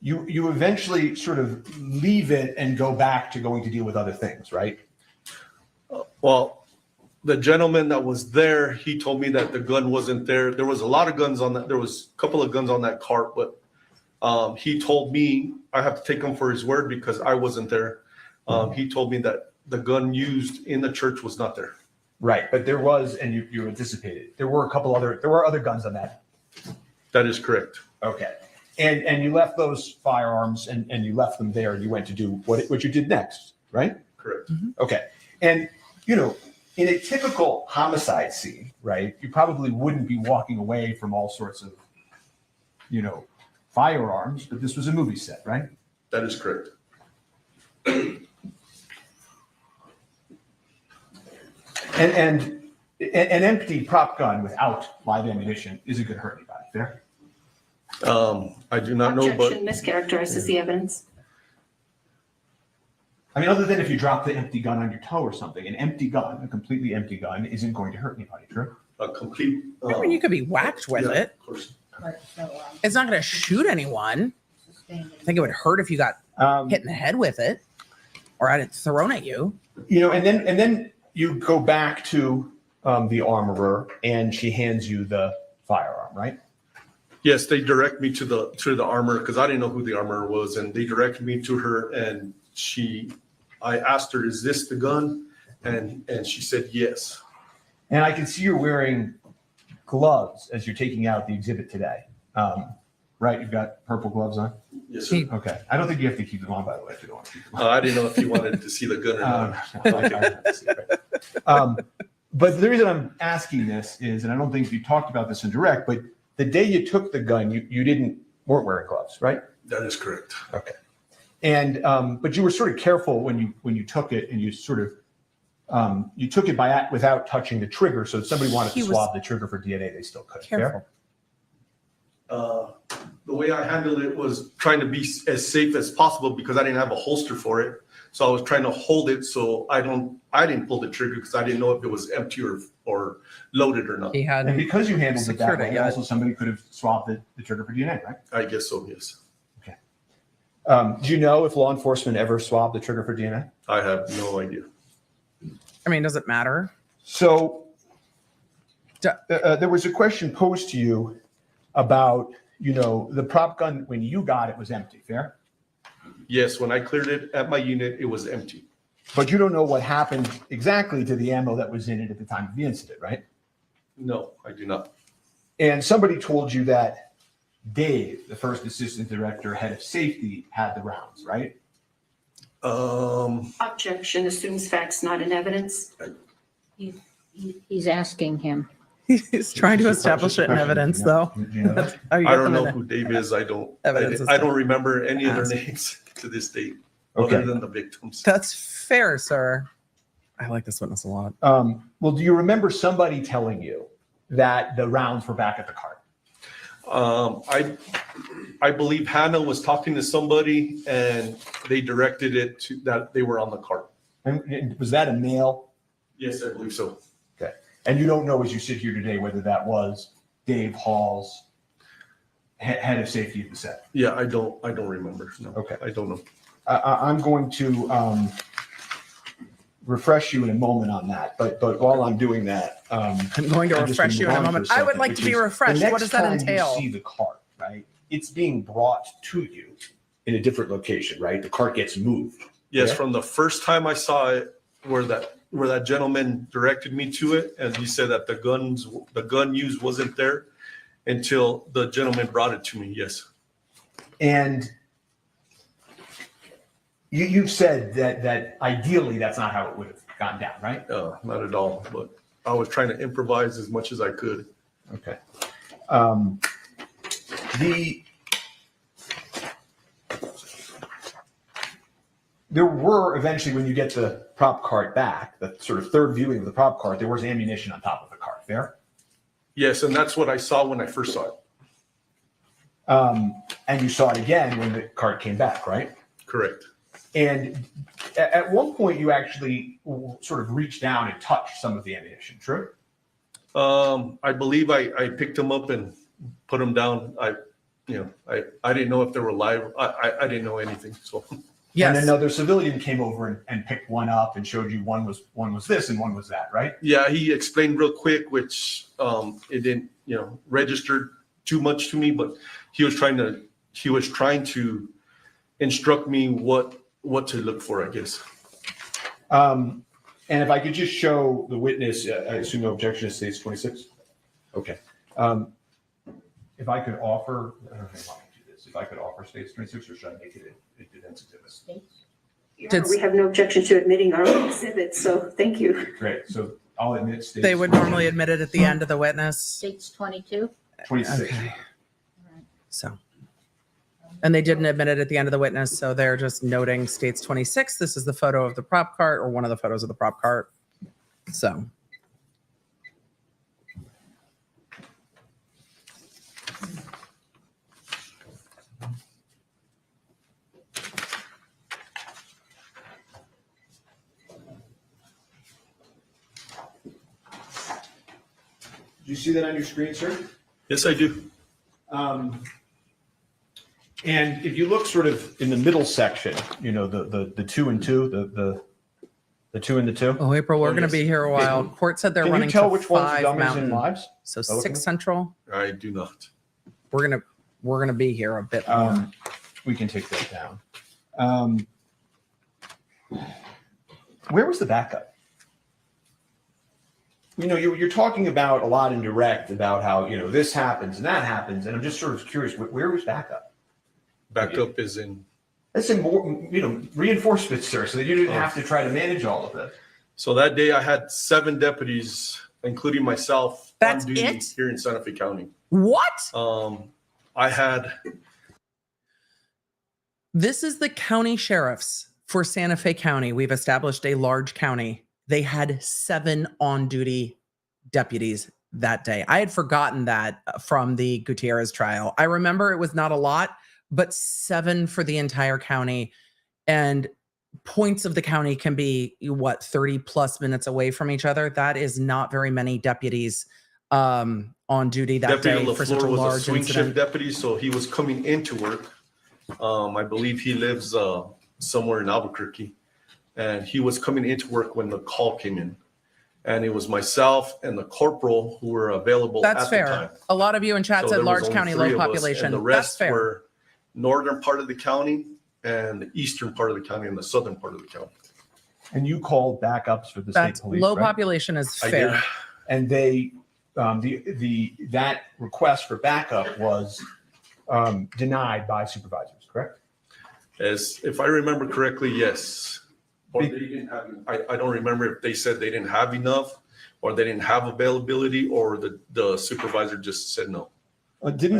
you eventually sort of leave it and go back to going to deal with other things, right? Well, the gentleman that was there, he told me that the gun wasn't there. There was a lot of guns on that. There was a couple of guns on that cart, but he told me I have to take him for his word because I wasn't there. He told me that the gun used in the church was not there. Right, but there was, and you anticipated, there were other guns on that. That is correct. Okay. And you left those firearms and you left them there and you went to do what you did next, right? Correct. Okay. And, in a typical homicide scene, right, you probably wouldn't be walking away from all sorts of, firearms, but this was a movie set, right? That is correct. And an empty prop gun without live ammunition isn't going to hurt anybody, fair? I do not know, but Objection mischaracterizes the evidence. I mean, other than if you drop the empty gun on your toe or something, an empty gun, a completely empty gun, isn't going to hurt anybody, true? a complete. I mean, you could be whacked with it. Of course. It's not going to shoot anyone. I think it would hurt if you got hit in the head with it or had it thrown at you. And then you go back to the armorer and she hands you the firearm, right? Yes, they direct me to the armor because I didn't know who the armorer was, and they directed me to her. And I asked her, "Is this the gun?" And she said yes. And I can see you're wearing gloves as you're taking out the exhibit today, right? You've got purple gloves on. Yes, sir. Okay. I don't think you have to keep them on, by the way, if you don't want to keep them on. I didn't know if you wanted to see the gun or not. But the reason I'm asking this is, and I don't think you talked about this in direct, but the day you took the gun, you weren't wearing gloves, right? That is correct. Okay. And but you were sort of careful when you took it, and you sort of you took it without touching the trigger. So if somebody wanted to swab the trigger for DNA, they still could. Careful. The way I handled it was trying to be as safe as possible because I didn't have a holster for it. So I was trying to hold it so I didn't pull the trigger because I didn't know if it was empty or loaded or not. He had, and because you handled it that secured way, it, yeah. also somebody could have swabbed the trigger for DNA, right? I guess so, yes. Okay. Do you know if law enforcement ever swabbed the trigger for DNA? I have no idea. I mean, does it matter? So there was a question posed to you about, the prop gun, when you got it was empty, fair? Yes, when I cleared it at my unit, it was empty. But you don't know what happened exactly to the ammo that was in it at the time of the incident, right? No, I do not. And somebody told you that Dave, the first assistant director, head of safety, had the rounds, right? Objection assumes facts not in evidence. He's asking him. He's trying to establish it in evidence, though. I don't know who Dave is. I don't remember any of their Ask. names to this date, Okay. other than the victims. That's fair, sir. I like this witness a lot. Well, do you remember somebody telling you that the rounds were back at the cart? I believe Hannah was talking to somebody and they directed it to that they were on the cart. And was that a male? Yes, I believe so. Okay. And you don't know as you sit here today whether that was Dave Hall's head of safety at the set? Yeah, I don't remember. No, okay. I don't know. I'm going to refresh you in a moment on that. But while I'm doing that, I'm going to refresh you in a moment. I would like to be refreshed. What does that entail? You see the cart, right? It's being brought to you in a different location, right? The cart gets moved. Yes, Yeah? from the first time I saw it, where that gentleman directed me to it, and he said that the gun used wasn't there until the gentleman brought it to me. Yes. And you've said that ideally that's not how it would have gone down, right? No, not at all. But I was trying to improvise as much as I could. Okay. There were eventually, when you get the prop cart back, the sort of third viewing of the prop cart, there was ammunition on top of the cart, fair? Yes, and that's what I saw when I first saw it. And you saw it again when the cart came back, right? Correct. And at one point, you actually sort of reached down and touched some of the ammunition, true? I believe I picked them up and put them down. I didn't know if they were live. I didn't know anything. So Yes. And another civilian came over and picked one up and showed you one was this and one was that, right? yeah, he explained real quick, which it didn't register too much to me, but he was trying to instruct me what to look for, I guess. And if I could just show the witness, I assume no objection to states 26. Okay. If I could offer, I don't know if I want to do this. If I could offer states 26, or should I make it an exhibit? Your Honor, we have no objection to admitting our own exhibits, so thank you. Great. So I'll admit states. They would normally admit it at the end of the witness. States 22. 26. Okay. So, and they didn't admit it at the end of the witness, so they're just noting states 26. This is the photo of the prop cart, or one of the photos of the prop cart. So. Do you see that on your screen, sir? Yes, I do. And if you look sort of in the middle section, the 2 and 2, the 2 and the 2. Oh, April, we're going to be here a while. Court said they're Can running you tell to which one's 5 dummies Mountain. and lives? So That 6 Central. I do not. We're gonna be here a bit more. We can take that down. Where was the backup? You're talking about a lot in direct about how, this happens and that happens. And I'm just sort of curious, where was backup? Backup is in. That's in more, reinforcements, sir, so that you didn't have to try to manage all of this. So that day I had 7 deputies, including myself, That's on duty it? here in Santa Fe County. What? I had. This is the county sheriffs for Santa Fe County. We've established a large county. They had 7 on-duty deputies that day. I had forgotten that from the Gutierrez trial. I remember it was not a lot, but 7 for the entire county. And points of the county can be, 30 plus minutes away from each other. That is not very many deputies on duty that Deputy day for such a Lefleur was a large swing incident. shift deputy, so he was coming into work. I believe he lives somewhere in Albuquerque, and he was coming into work when the call came in. And it was myself and the corporal who were available That's at fair. the time. A lot of you in chat So said there was large only county, 3 low of us, population. and the That's rest fair. were northern part of the county and the eastern part of the county and the southern part of the county. And you called backups for the That's state police, low right? population is I fair. did. And they, that request for backup was denied by supervisors, correct? As if I remember correctly, yes. Or they didn't have. I don't remember if they said they didn't have enough, or they didn't have availability, or the supervisor just said no. Didn't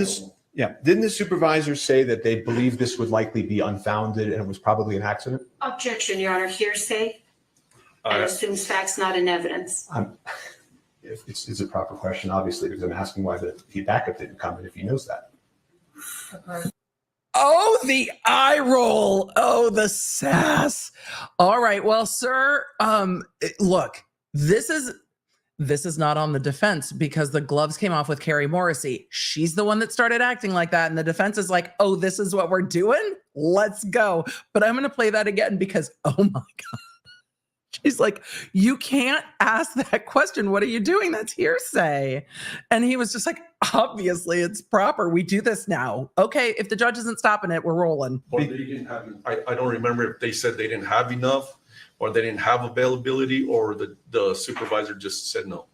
the supervisors say that they believed this would likely be unfounded and it was probably an accident? Objection, Your Honor. Hearsay and assumes facts not in evidence. It's a proper question, obviously, because I'm asking why the backup didn't come and if he knows that. Oh, the eye roll. Oh, the sass. All right. Well, sir, look, this is not on the defense because the gloves came off with Carrie Morrissey. She's the one that started acting like that. And the defense is like, oh, this is what we're doing? Let's go. But I'm going to play that again because, oh my God. She's like, you can't ask that question. What are you doing? That's hearsay. And he was just like, obviously it's proper. We do this now. Okay, if the judge isn't stopping it, we're rolling. Or they didn't have. I don't remember if they said they didn't have enough, or they didn't have availability, or the supervisor just said no.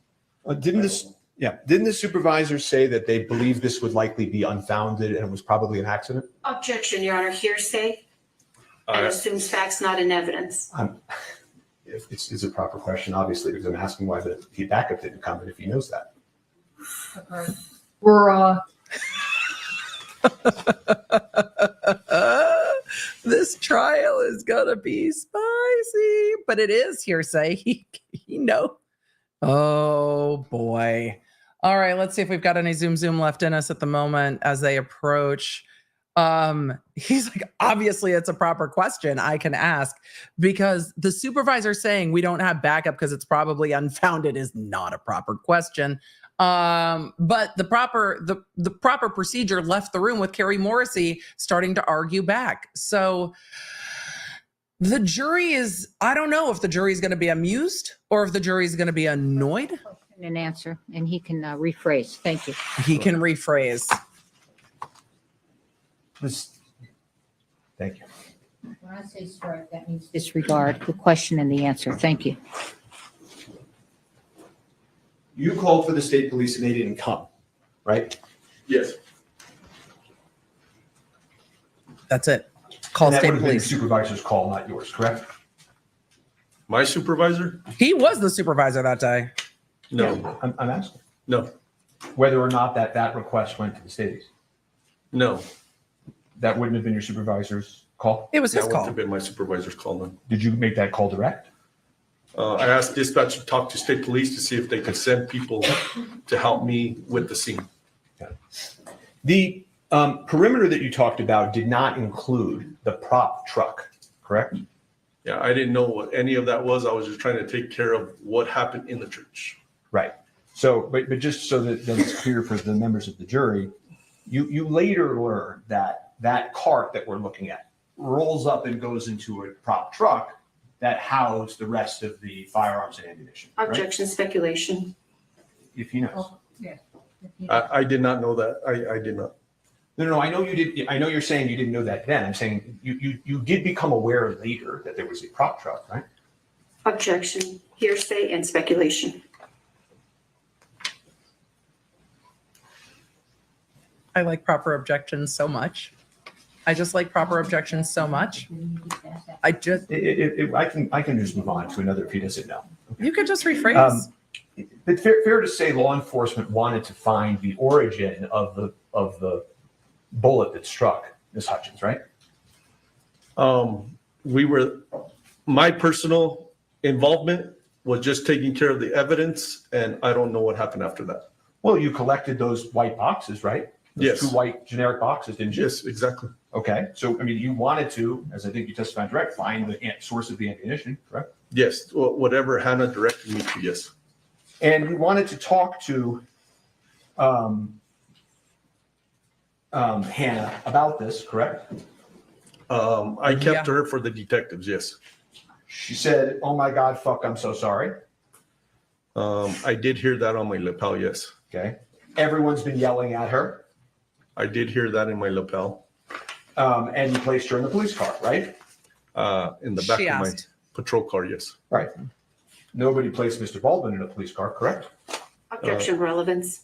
Didn't the supervisors say that they believed this would likely be unfounded and it was probably an accident? Objection, Your Honor. Hearsay and assumes facts not in evidence. It's a proper question, obviously, because I'm asking why the backup didn't come and if he knows that. We're this trial is gonna be spicy, but it is hearsay. He know. Oh boy. All right, let's see if we've got any zoom left in us at the moment as they approach. He's like, obviously it's a proper question I can ask because the supervisor saying we don't have backup because it's probably unfounded is not a proper question. But the proper procedure left the room with Carrie Morrissey starting to argue back. So the jury is, I don't know if the jury is going to be amused or if the jury is going to be annoyed. An answer, and he can rephrase. Thank you. He can rephrase. Thank you. When I say strike, that means Disregard the question and the answer. Thank you. You called for the state police and they didn't come, right? Yes. That's it. Call And that state would have been the police. supervisor's call, not yours, correct? My supervisor? He was the supervisor that day. No. Yeah, I'm asking. No. Whether or not that request went to the cities. No. That wouldn't have been your supervisor's call? It was his That call. would have been my supervisor's call then. Did you make that call direct? I asked dispatch to talk to state police to see if they could send people to help me with the scene. Okay. The perimeter that you talked about did not include the prop truck, correct? Yeah, I didn't know what any of that was. I was just trying to take care of what happened in the church. Right. So, but just so that it's clear for the members of the jury, you later learned that cart that we're looking at rolls up and goes into a prop truck that housed the rest of the firearms and ammunition. Right? Objection, speculation. If you know. Oh, yeah. I did not know that. I did not. No, I know you did. I know you're saying you didn't know that then. I'm saying you did become aware later that there was a prop truck, right? Objection, hearsay, and speculation. I like proper objections so much. I just like proper objections so much. I just I can just move on to another if he doesn't know. You could just rephrase. But fair to say, law enforcement wanted to find the origin of the bullet that struck Ms. Hutchins, right? My personal involvement was just taking care of the evidence, and I don't know what happened after that. Well, you collected those white boxes, right? Those Yes. 2 white generic boxes, didn't you? Yes, exactly. Okay. So, I mean, you wanted to, as I think you testified direct, find the source of the ammunition, correct? Yes, whatever Hannah directed me to, yes. And you wanted to talk to Hannah about this, correct? I kept her for the detectives, yes. She said, "Oh my God, fuck, I'm so sorry." I did hear that on my lapel, yes. Okay. Everyone's been yelling at her. I did hear that in my lapel. And you placed her in the police car, right? In the back She of my asked. patrol car, yes. Right. Nobody placed Mr. Baldwin in a police car, correct? Objection, relevance.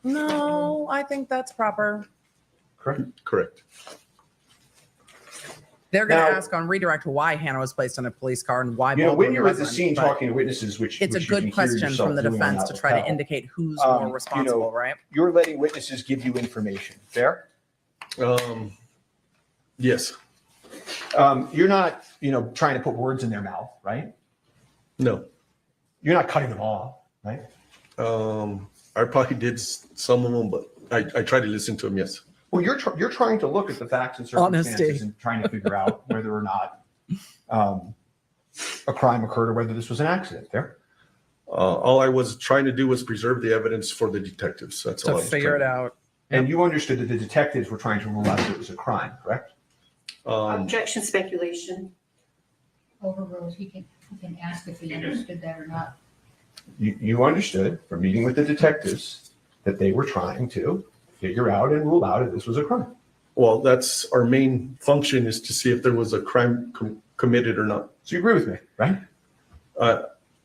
No, I think that's proper. Correct. They're going to Now- ask on redirect why Hannah was placed in a police car and why. You know, when Baldwin you're at the wasn't, scene but talking to witnesses, which it's a which you good can hear question yourself from the doing on defense that to try to lapel, indicate who's you more know, responsible, right? You're letting witnesses give you information. Fair? Yes. You're not, trying to put words in their mouth, right? No. You're not cutting them off, right? I probably did some of them, but I try to listen to them, yes. Well, you're trying to look at the facts and circumstances Honesty. and trying to figure out whether or not a crime occurred or whether this was an accident. Fair? All I was trying to do was preserve the evidence for the detectives. That's all I To was figure it trying to out. And you understood that the detectives were trying to rule out that it was a crime, correct? do. Objection, speculation. overruled. He can ask if he understood that or not. You understood from meeting with the detectives that they were trying to figure out and rule out if this was a crime. Well, that's our main function, is to see if there was a crime committed or not. So you agree with me, right?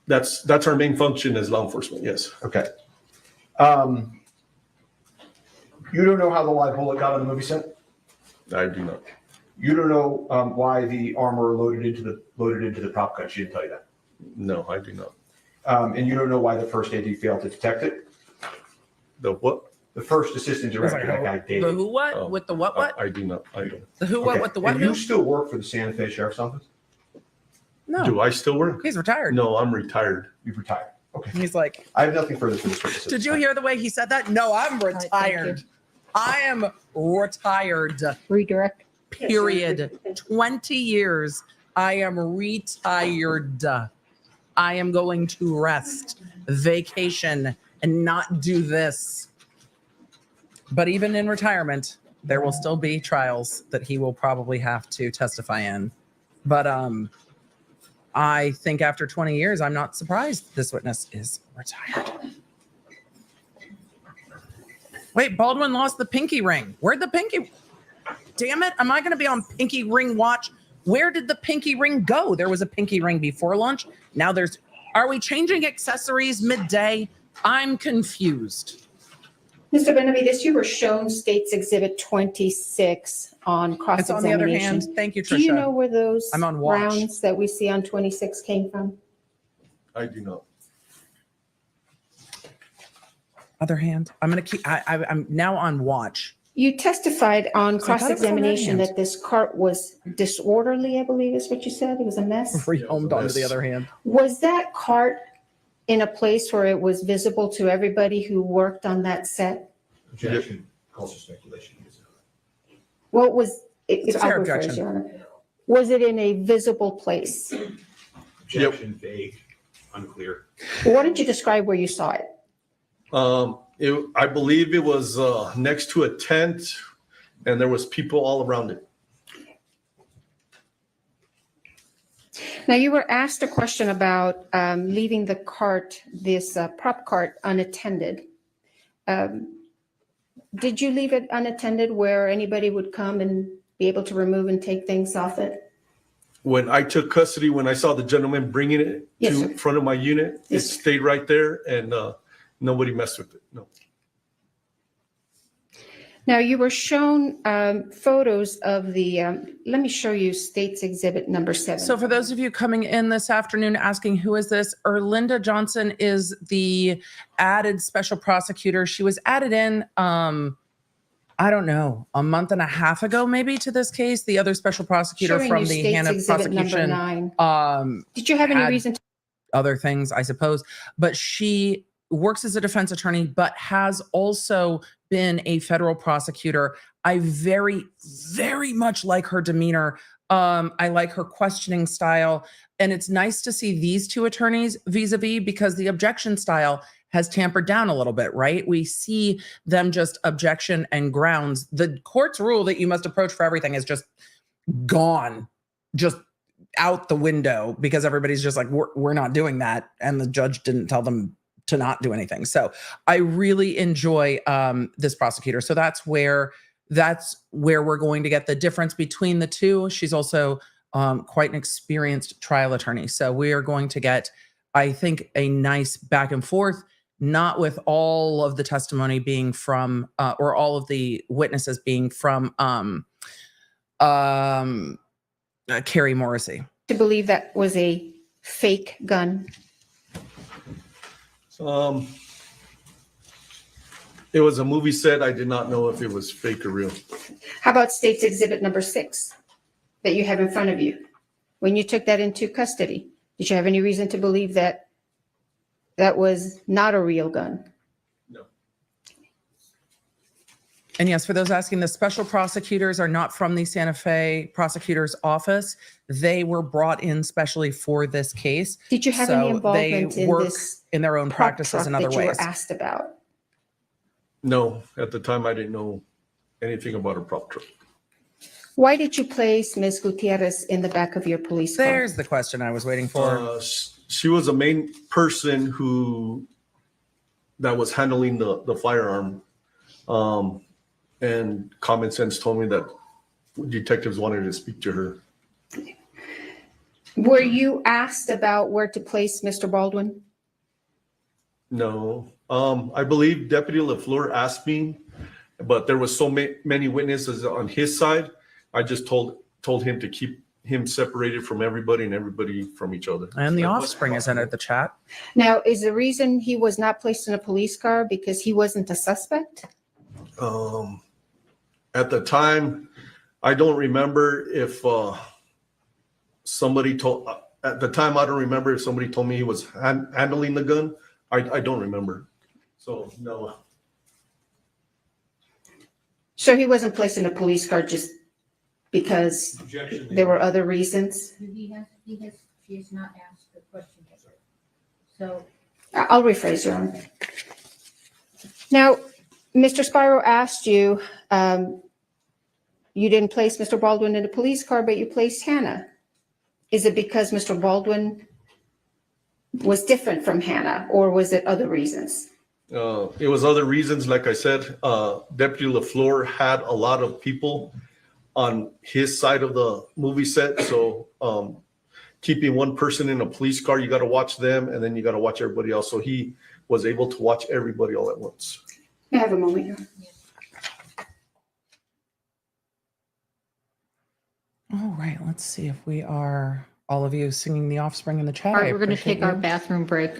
That's our main function as law enforcement, yes. Okay. You don't know how the live bullet got on the movie set? I do not. You don't know why the armor loaded into the prop gun. She didn't tell you that. No, I do not. And you don't know why the first AD failed to detect it. The what? The first assistant director, that guy David. The who what with the what? I do not. I don't. The who what with the what? And you still work for the Santa Fe Sheriff's Office? No. Do I still work? He's retired. No, I'm retired. You've retired. Okay. He's like, I have nothing further for this witness. did you hear the way he said that? No, I'm retired. I am retired. Redirect. Period. 20 years. I am retired. I am going to rest, vacation, and not do this. But even in retirement, there will still be trials that he will probably have to testify in. But I think after 20 years, I'm not surprised this witness is retired. Wait, Baldwin lost the pinky ring. Where'd the pinky? Damn it. Am I going to be on pinky ring watch? Where did the pinky ring go? There was a pinky ring before lunch. Now there's, are we changing accessories midday? I'm confused. Mr. Benavidez, you were shown State's Exhibit 26 on cross-examination. It's on the other hand. Thank you, Tricia. Do you know where those I'm on watch. rounds that we see on 26 came from? I do not. Other hand. I'm going to keep, I'm now on watch. You testified on So I thought it was on that cross-examination hand. that this cart was disorderly, I believe is what you said. It was a mess. Rehomed onto the other hand. Was that cart in a place where it was visible to everybody who worked on that set? Objection, calls for speculation. What was, It's a I'll fair rephrase, objection. Your Honor. Was it in a visible place? Objection, vague, unclear. Why don't you describe where you saw it? I believe it was next to a tent, and there was people all around it. Now, you were asked a question about leaving the cart, this prop cart, unattended. Did you leave it unattended where anybody would come and be able to remove and take things off it? When I took custody, when I saw the gentleman bringing it Yes, to sir. front of my unit, Yes, it sir. stayed right there, and nobody messed with it. No. Now, you were shown photos of the, let me show you State's Exhibit number 7. So for those of you coming in this afternoon asking who is this, Erlinda Johnson is the added special prosecutor. She was added in, I don't know, a month and a half ago maybe to this case. The other special prosecutor Showing from you the State's Hannah Exhibit number prosecution 9. Did you have any had reason to? other things, I suppose, but she works as a defense attorney, but has also been a federal prosecutor. I very, very much like her demeanor. I like her questioning style. And it's nice to see these two attorneys vis-a-vis because the objection style has tampered down a little bit, right? We see them just objection and grounds. The court's rule that you must approach for everything is just gone, just out the window because everybody's just like, we're not doing that. And the judge didn't tell them to not do anything. So I really enjoy this prosecutor. So that's where we're going to get the difference between the two. She's also quite an experienced trial attorney. So we are going to get, I think, a nice back and forth, not with all of the testimony being from, or all of the witnesses being from Carrie Morrissey. To believe that was a fake gun? It was a movie set. I did not know if it was fake or real. How about State's Exhibit number 6 that you have in front of you? When you took that into custody, did you have any reason to believe that that was not a real gun? No. And yes, for those asking, the special prosecutors are not from the Santa Fe prosecutor's office. They were brought in specially for this case. Did you have any involvement they in work this in their own prop practices truck in other that you ways? were asked about? No, at the time I didn't know anything about a prop truck. Why did you place Ms. Gutierrez in the back of your police car? There's the question I was waiting for. She was a main person that was handling the firearm. And common sense told me that detectives wanted to speak to her. Were you asked about where to place Mr. Baldwin? No, I believe Deputy Lefleur asked me, but there was so many witnesses on his side. I just told him to keep him separated from everybody and everybody from each other. And the offspring has entered the chat. Now, is the reason he was not placed in a police car because he wasn't a suspect? At the time, I don't remember if somebody told. At the time, I don't remember if somebody told me he was handling the gun. I don't remember. So no. So he wasn't placed in a police car just because there were other reasons? She has not asked the question yet. So. I'll rephrase, Your Honor. Now, Mr. Spiro asked you, you didn't place Mr. Baldwin in a police car, but you placed Hannah. Is it because Mr. Baldwin was different from Hannah, or was it other reasons? It was other reasons. Like I said, Deputy Lefleur had a lot of people on his side of the movie set. So keeping one person in a police car, you got to watch them, and then you got to watch everybody else. So he was able to watch everybody all at once. May I have a moment here? All right, let's see if we are, all of you singing The Offspring in the chat. All I right, we're going to appreciate take our you. bathroom break.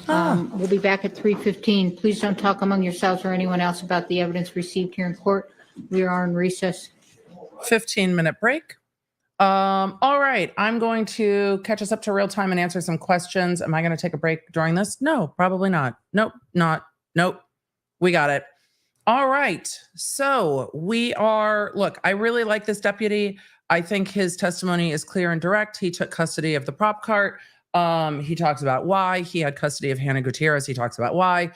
We'll be back at 3:15. Please don't talk among yourselves or anyone else about the evidence received here in court. We are in recess. 15-minute break. All right, I'm going to catch us up to real time and answer some questions. Am I going to take a break during this? No, probably not. Nope. We got it. All right. So we are, look, I really like this deputy. I think his testimony is clear and direct. He took custody of the prop cart. He talks about why he had custody of Hannah Gutierrez. He talks about why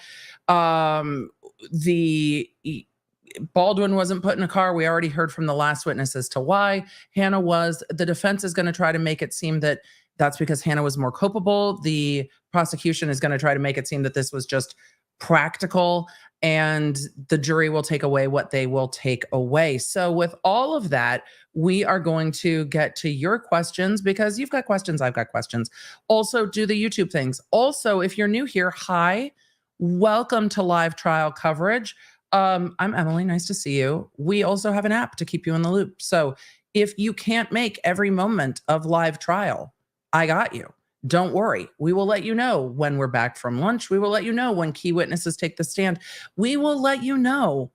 Baldwin wasn't put in a car. We already heard from the last witness as to why Hannah was. The defense is going to try to make it seem that that's because Hannah was more culpable. The prosecution is going to try to make it seem that this was just practical, and the jury will take away what they will take away. So with all of that, we are going to get to your questions, because you've got questions, I've got questions. Also, do the YouTube things. Also, if you're new here, hi, welcome to live trial coverage. I'm Emily, nice to see you. We also have an app to keep you in the loop. So if you can't make every moment of live trial, I got you. Don't worry. We will let you know when we're back from lunch. We will let you know when key witnesses take the stand. We will let you know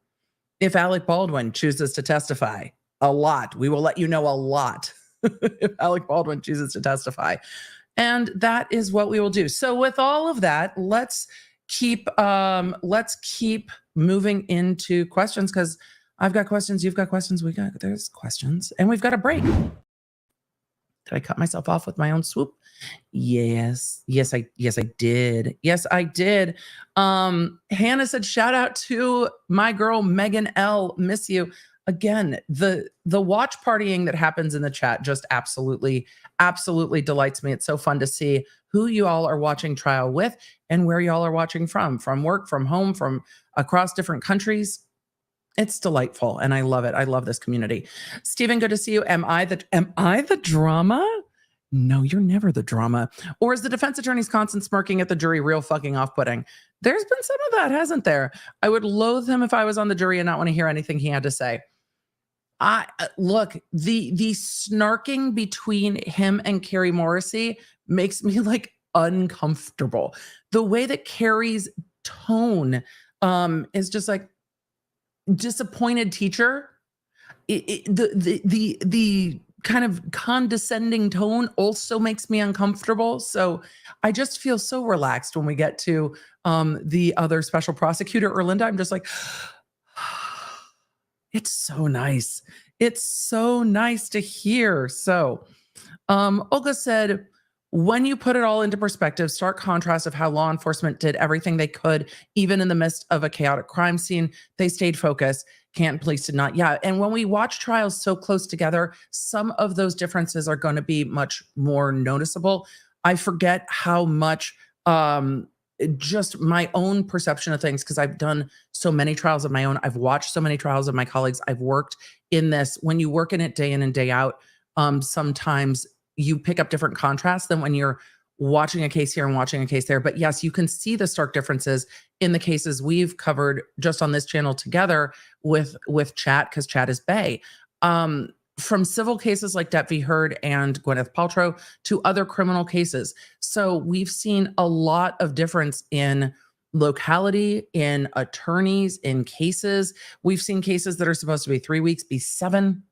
if Alec Baldwin chooses to testify. A lot. We will let you know a lot if Alec Baldwin chooses to testify. And that is what we will do. So with all of that, let's keep moving into questions, because I've got questions, you've got questions, there's questions, and we've got a break. Did I cut myself off with my own swoop? Yes, I did. Yes, I did. Hannah said, shout out to my girl, Megan L. Miss you. Again, the watch partying that happens in the chat just absolutely delights me. It's so fun to see who you all are watching trial with and where you all are watching from work, from home, from across different countries. It's delightful, and I love it. I love this community. Stephen, good to see you. Am I the drama? No, you're never the drama. Or is the defense attorney's constant smirking at the jury real fucking off-putting? There's been some of that, hasn't there? I would loathe him if I was on the jury and not want to hear anything he had to say. Look, the snarking between him and Carrie Morrissey makes me like uncomfortable. The way that Carrie's tone is just like disappointed teacher. The kind of condescending tone also makes me uncomfortable. So I just feel so relaxed when we get to the other special prosecutor, Erlinda. I'm just like, it's so nice. It's so nice to hear. So Olga said, when you put it all into perspective, stark contrast of how law enforcement did everything they could, even in the midst of a chaotic crime scene, they stayed focused. Canton police did not. Yeah. And when we watch trials so close together, some of those differences are going to be much more noticeable. I forget how much just my own perception of things, because I've done so many trials of my own. I've watched so many trials of my colleagues. I've worked in this. When you work in it day in and day out, sometimes you pick up different contrasts than when you're watching a case here and watching a case there. But yes, you can see the stark differences in the cases we've covered just on this channel together with Chat, because Chat is Bay. From civil cases like Depp v. Heard and Gwyneth Paltrow to other criminal cases. So we've seen a lot of difference in locality, in attorneys, in cases. We've seen cases that are supposed to be 3 weeks be 7.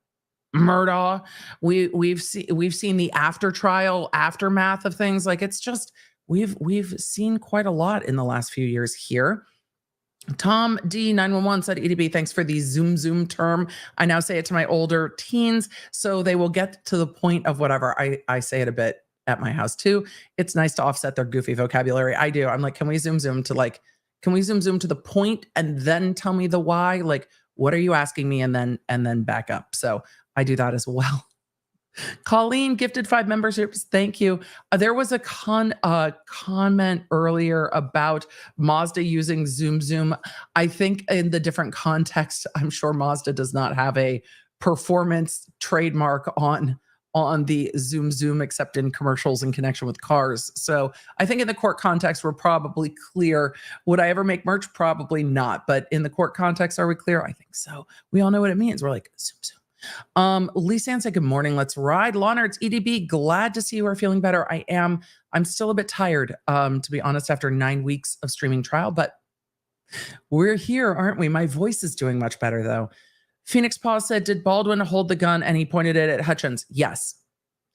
Murdaugh. We've seen the after trial aftermath of things. Like, it's just we've seen quite a lot in the last few years here. Tom D911 said, EDB, thanks for the zoom term. I now say it to my older teens, so they will get to the point of whatever. I say it a bit at my house too. It's nice to offset their goofy vocabulary. I do. I'm like, can we zoom to like Can we zoom to the point and then tell me the why? Like, what are you asking me? And then back up. So I do that as well. Colleen gifted 5 memberships. Thank you. There was a comment earlier about Mazda using Zoom. I think in the different context, I'm sure Mazda does not have a performance trademark on the Zoom, except in commercials in connection with cars. So I think in the court context, we're probably clear. Would I ever make merch? Probably not. But in the court context, are we clear? I think so. We all know what it means. We're like, Zoom. Lisa Ann said, good morning. Let's ride. Law Nerds EDB, glad to see you are feeling better. I am. I'm still a bit tired, to be honest, after 9 weeks of streaming trial, but we're here, aren't we? My voice is doing much better, though. Phoenix Paw said, did Baldwin hold the gun and he pointed it at Hutchins? Yes.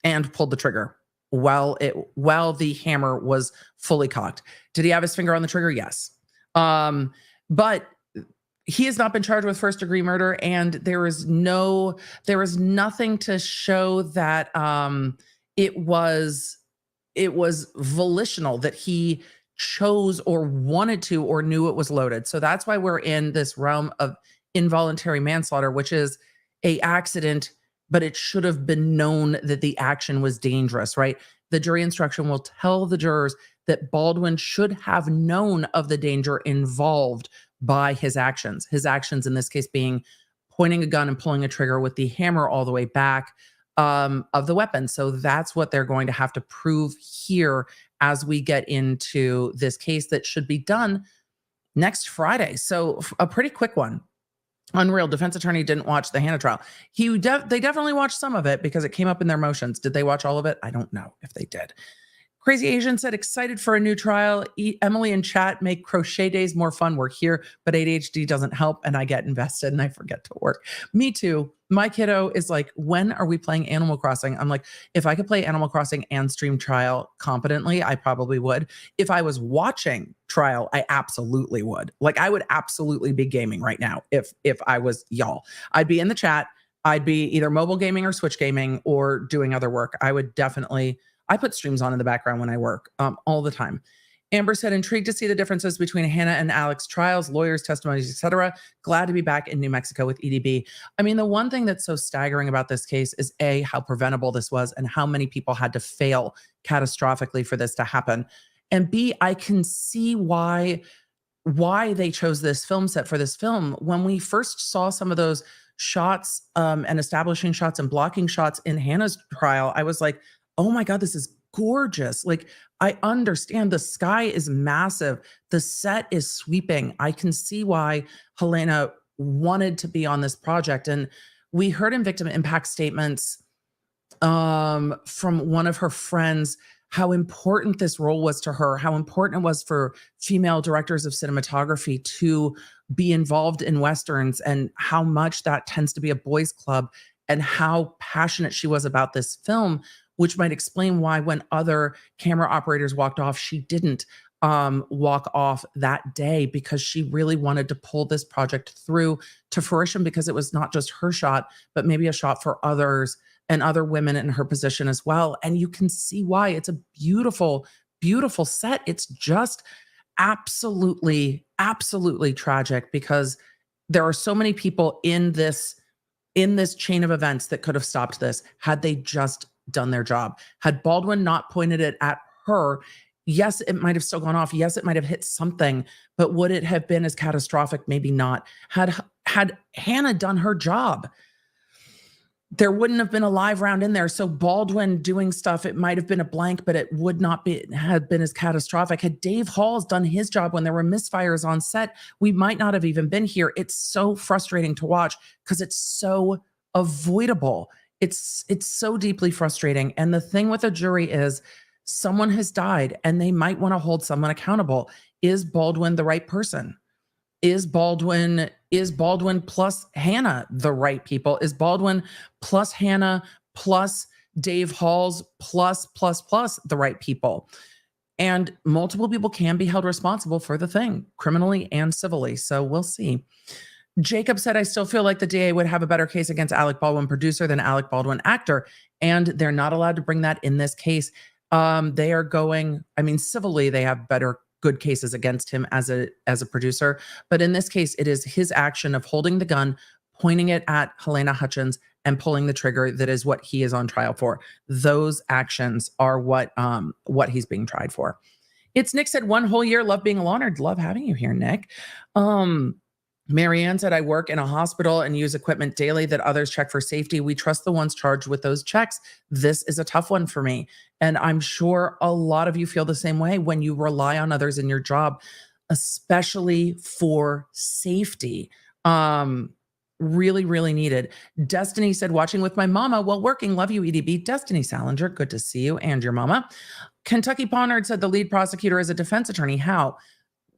And pulled the trigger while the hammer was fully cocked. Did he have his finger on the trigger? Yes. But he has not been charged with first-degree murder, and there is nothing to show that it was volitional, that he chose or wanted to or knew it was loaded. So that's why we're in this realm of involuntary manslaughter, which is a accident, but it should have been known that the action was dangerous, right? The jury instruction will tell the jurors that Baldwin should have known of the danger involved by his actions. His actions in this case being pointing a gun and pulling a trigger with the hammer all the way back of the weapon. So that's what they're going to have to prove here as we get into this case that should be done next Friday. So a pretty quick one. Unreal. Defense attorney didn't watch the Hannah trial. They definitely watched some of it because it came up in their motions. Did they watch all of it? I don't know if they did. Crazy Asian said, excited for a new trial. Emily in chat, make crochet days more fun. We're here, but ADHD doesn't help and I get invested and I forget to work. Me too. My kiddo is like, when are we playing Animal Crossing? I'm like, if I could play Animal Crossing and stream trial competently, I probably would. If I was watching trial, I absolutely would. Like, I would absolutely be gaming right now if I was y'all. I'd be in the chat. I'd be either mobile gaming or Switch gaming or doing other work. I would definitely... I put streams on in the background when I work all the time. Amber said, intrigued to see the differences between Hannah and Alec's trials, lawyers, testimonies, etc. Glad to be back in New Mexico with EDB. I mean, the one thing that's so staggering about this case is A, how preventable this was and how many people had to fail catastrophically for this to happen. And B, I can see why they chose this film set for this film. When we first saw some of those shots and establishing shots and blocking shots in Hannah's trial, I was like, oh my God, this is gorgeous. Like, I understand the sky is massive. The set is sweeping. I can see why Helena wanted to be on this project. And we heard in victim impact statements from one of her friends, how important this role was to her, how important it was for female directors of cinematography to be involved in Westerns, and how much that tends to be a boys' club, and how passionate she was about this film, which might explain why when other camera operators walked off, she didn't walk off that day, because she really wanted to pull this project through to fruition, because it was not just her shot, but maybe a shot for others and other women in her position as well. And you can see why. It's a beautiful, beautiful set. It's just absolutely, absolutely tragic, because there are so many people in this chain of events that could have stopped this had they just done their job. Had Baldwin not pointed it at her, yes, it might have still gone off. Yes, it might have hit something, but would it have been as catastrophic? Maybe not. Had Hannah done her job, there wouldn't have been a live round in there. So Baldwin doing stuff, it might have been a blank, but it would not have been as catastrophic. Had Dave Halls done his job when there were misfires on set, we might not have even been here. It's so frustrating to watch because it's so avoidable. It's so deeply frustrating. And the thing with a jury is someone has died and they might want to hold someone accountable. Is Baldwin the right person? Is Baldwin plus Hannah the right people? Is Baldwin plus Hannah plus Dave Halls plus the right people? And multiple people can be held responsible for the thing, criminally and civilly. So we'll see. Jacob said, I still feel like the DA would have a better case against Alec Baldwin, producer, than Alec Baldwin, actor. And they're not allowed to bring that in this case. They are going, I mean, civilly, they have better good cases against him as a producer. But in this case, it is his action of holding the gun, pointing it at Helena Hutchins, and pulling the trigger that is what he is on trial for. Those actions are what he's being tried for. It's Nick said, 1 whole year, love being honored. Love having you here, Nick. Marianne said, I work in a hospital and use equipment daily that others check for safety. We trust the ones charged with those checks. This is a tough one for me. And I'm sure a lot of you feel the same way when you rely on others in your job, especially for safety. Really, really needed. Destiny said, watching with my mama while working. Love you, EDB. Destiny Salinger, good to see you and your mama. Kentucky Ponard said, the lead prosecutor is a defense attorney. How?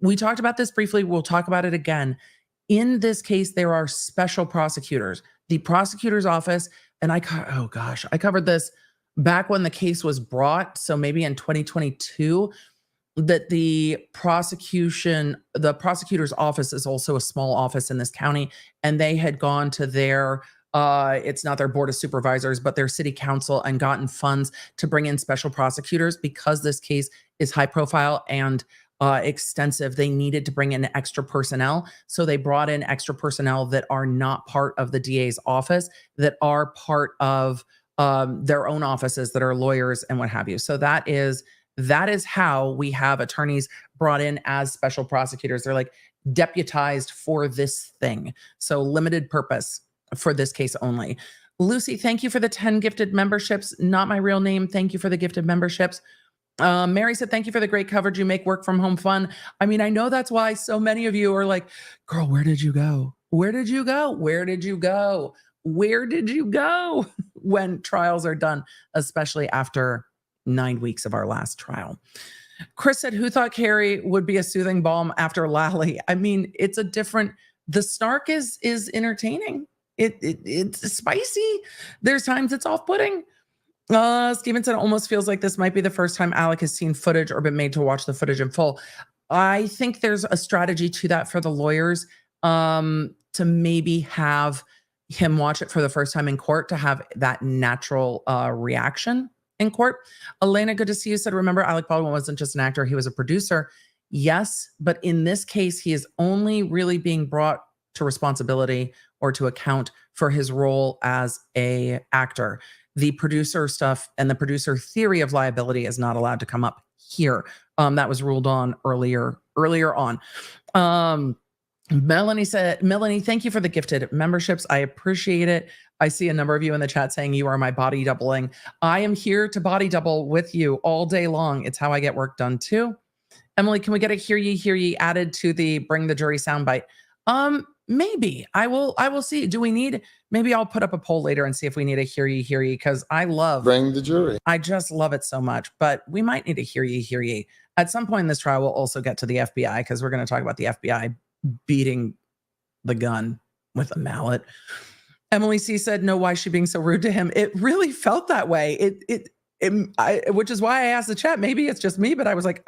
We talked about this briefly. We'll talk about it again. In this case, there are special prosecutors. The prosecutor's office, and I covered this back when the case was brought, so maybe in 2022, that the prosecutor's office is also a small office in this county, and they had gone to their it's not their board of supervisors, but their city council, and gotten funds to bring in special prosecutors because this case is high profile and extensive. They needed to bring in extra personnel. So they brought in extra personnel that are not part of the DA's office, that are part of their own offices, that are lawyers and what have you. So that is how we have attorneys brought in as special prosecutors. They're like deputized for this thing. So limited purpose for this case only. Lucy, thank you for the 10 gifted memberships. Not my real name. Thank you for the gifted memberships. Mary said, thank you for the great coverage. You make work from home fun. I mean, I know that's why so many of you are like, girl, where did you go? Where did you go? Where did you go? Where did you go? When trials are done, especially after 9 weeks of our last trial. Chris said, who thought Carrie would be a soothing balm after Lally? I mean, it's a different, the snark is entertaining. It's spicy. There's times it's off-putting. Stevenson almost feels like this might be the first time Alec has seen footage or been made to watch the footage in full. I think there's a strategy to that for the lawyers, to maybe have him watch it for the first time in court, to have that natural reaction in court. Elena, good to see you, said, remember, Alec Baldwin wasn't just an actor, he was a producer. Yes, but in this case, he is only really being brought to responsibility or to account for his role as a actor. The producer stuff and the producer theory of liability is not allowed to come up here. That was ruled on earlier on. Melanie said, Melanie, thank you for the gifted memberships. I appreciate it. I see a number of you in the chat saying you are my body doubling. I am here to body double with you all day long. It's how I get work done too. Emily, can we get a hear ye added to the bring the jury soundbite? Maybe I will see. Do we need, maybe I'll put up a poll later and see if we need a hear ye, because I love bring the jury. I just love it so much, but we might need a hear ye. At some point in this trial, we'll also get to the FBI, because we're going to talk about the FBI beating the gun with a mallet. Emily C said, no, why is she being so rude to him? It really felt that way. Which is why I asked the chat. Maybe it's just me, but I was like,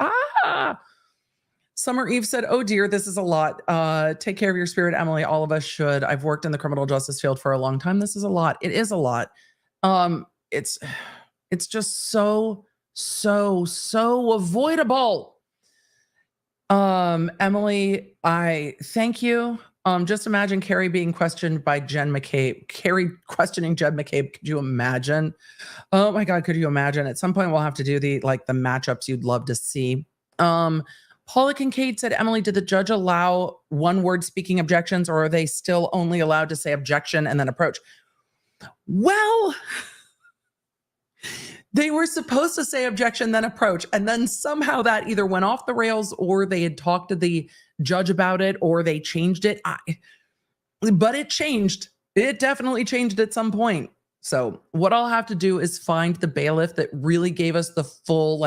Summer Eve said, oh dear, this is a lot. Take care of your spirit, Emily. All of us should. I've worked in the criminal justice field for a long time. This is a lot. It is a lot. It's just so avoidable. Emily, I thank you. Just imagine Carrie being questioned by Jen McCabe. Carrie questioning Jen McCabe. Could you imagine? Oh my God, could you imagine? At some point, we'll have to do the matchups you'd love to see. Paula Kincaid said, Emily, did the judge allow one-word speaking objections, or are they still only allowed to say objection and then approach? Well, they were supposed to say objection, then approach, and then somehow that either went off the rails, or they had talked to the judge about it, or they changed it. But it changed. It definitely changed at some point. So what I'll have to do is find the bailiff that really gave us the full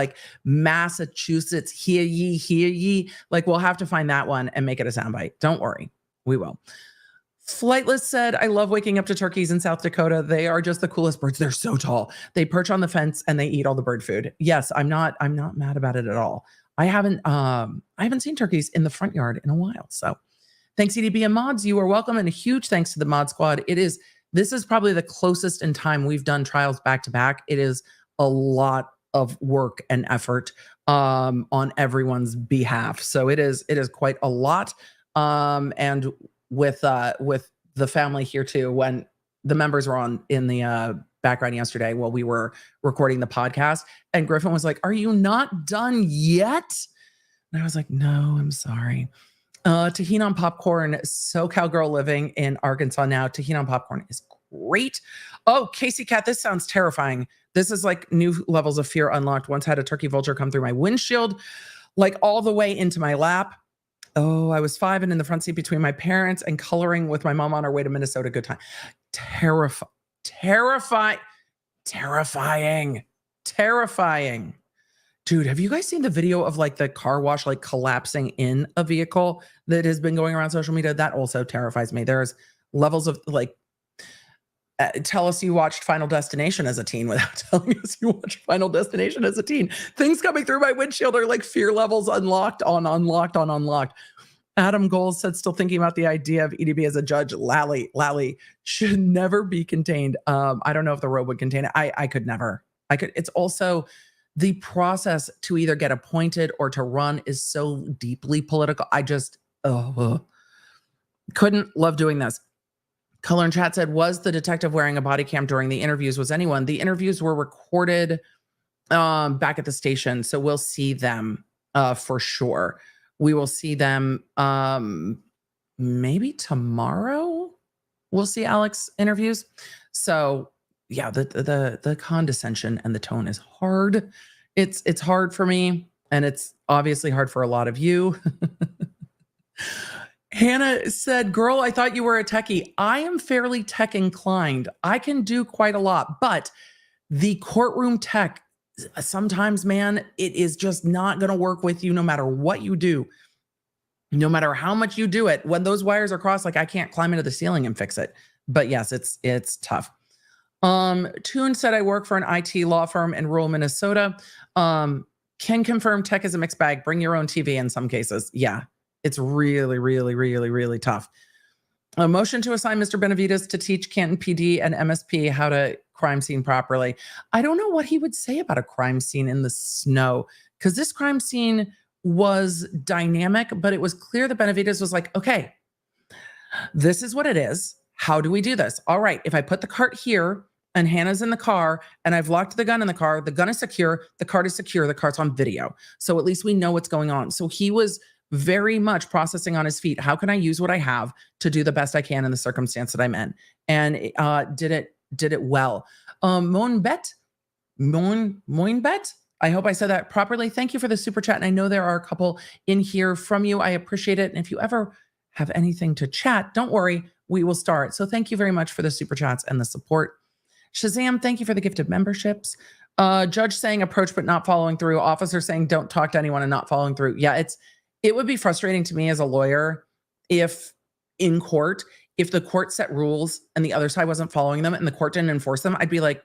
Massachusetts hear ye. We'll have to find that one and make it a soundbite. Don't worry, we will. Flightless said, I love waking up to turkeys in South Dakota. They are just the coolest birds. They're so tall. They perch on the fence and they eat all the bird food. Yes, I'm not mad about it at all. I haven't seen turkeys in the front yard in a while. So thanks, EDB and mods. You are welcome. And a huge thanks to the mod squad. This is probably the closest in time we've done trials back to back. It is a lot of work and effort. on everyone's behalf. So it is quite a lot. And with the family here too, when the members were on in the background yesterday while we were recording the podcast, and Griffin was like, "Are you not done yet?" And I was like, "No, I'm sorry." Tahini on popcorn, SoCal girl living in Arkansas now. Tahini on popcorn is great. Oh, Casey Cat, this sounds terrifying. This is like new levels of fear unlocked. Once had a turkey vulture come through my windshield, like all the way into my lap. Oh, I was 5 and in the front seat between my parents and coloring with my mom on our way to Minnesota. Good time. Terrifying. Dude, have you guys seen the video of like the car wash like collapsing in a vehicle that has been going around social media? That also terrifies me. There's levels of like, tell us you watched Final Destination as a teen without telling us you watched Final Destination as a teen. Things coming through my windshield are like fear levels unlocked on unlocked on unlocked. Adam Goals said, still thinking about the idea of EDB as a judge. Lally should never be contained. I don't know if the robe would contain it. I could never. It's also the process to either get appointed or to run is so deeply political. I just couldn't love doing this. Color in chat said, was the detective wearing a body cam during the interviews? Was anyone? The interviews were recorded back at the station. So we'll see them for sure. We will see them maybe tomorrow. We'll see Alec's interviews. So yeah, the condescension and the tone is hard. It's hard for me, and it's obviously hard for a lot of you. Hannah said, girl, I thought you were a techie. I am fairly tech inclined. I can do quite a lot, but the courtroom tech, sometimes, man, it is just not going to work with you no matter what you do, no matter how much you do it. When those wires are crossed, like I can't climb into the ceiling and fix it. But yes, it's tough. Toon said, I work for an IT law firm in rural Minnesota. Can confirm tech is a mixed bag. Bring your own TV in some cases. Yeah. It's really, really, really, really tough. A motion to assign Mr. Benavidez to teach Canton PD and MSP how to crime scene properly. I don't know what he would say about a crime scene in the snow, because this crime scene was dynamic, but it was clear that Benavidez was like, okay, this is what it is. How do we do this? All right, if I put the cart here and Hannah's in the car and I've locked the gun in the car is secure, the cart is secure, the cart's on video. So at least we know what's going on. So he was very much processing on his feet. How can I use what I have to do the best I can in the circumstance that I'm in? And did it well. Moinbet, I hope I said that properly. Thank you for the super chat. And I know there are a couple in here from you. I appreciate it. And if you ever have anything to chat, don't worry, we will start. So thank you very much for the super chats and the support. Shazam, thank you for the gifted memberships. Judge saying approach but not following through. Officer saying don't talk to anyone and not following through. Yeah, it would be frustrating to me as a lawyer if in court, if the court set rules and the other side wasn't following them and the court didn't enforce them. I'd be like,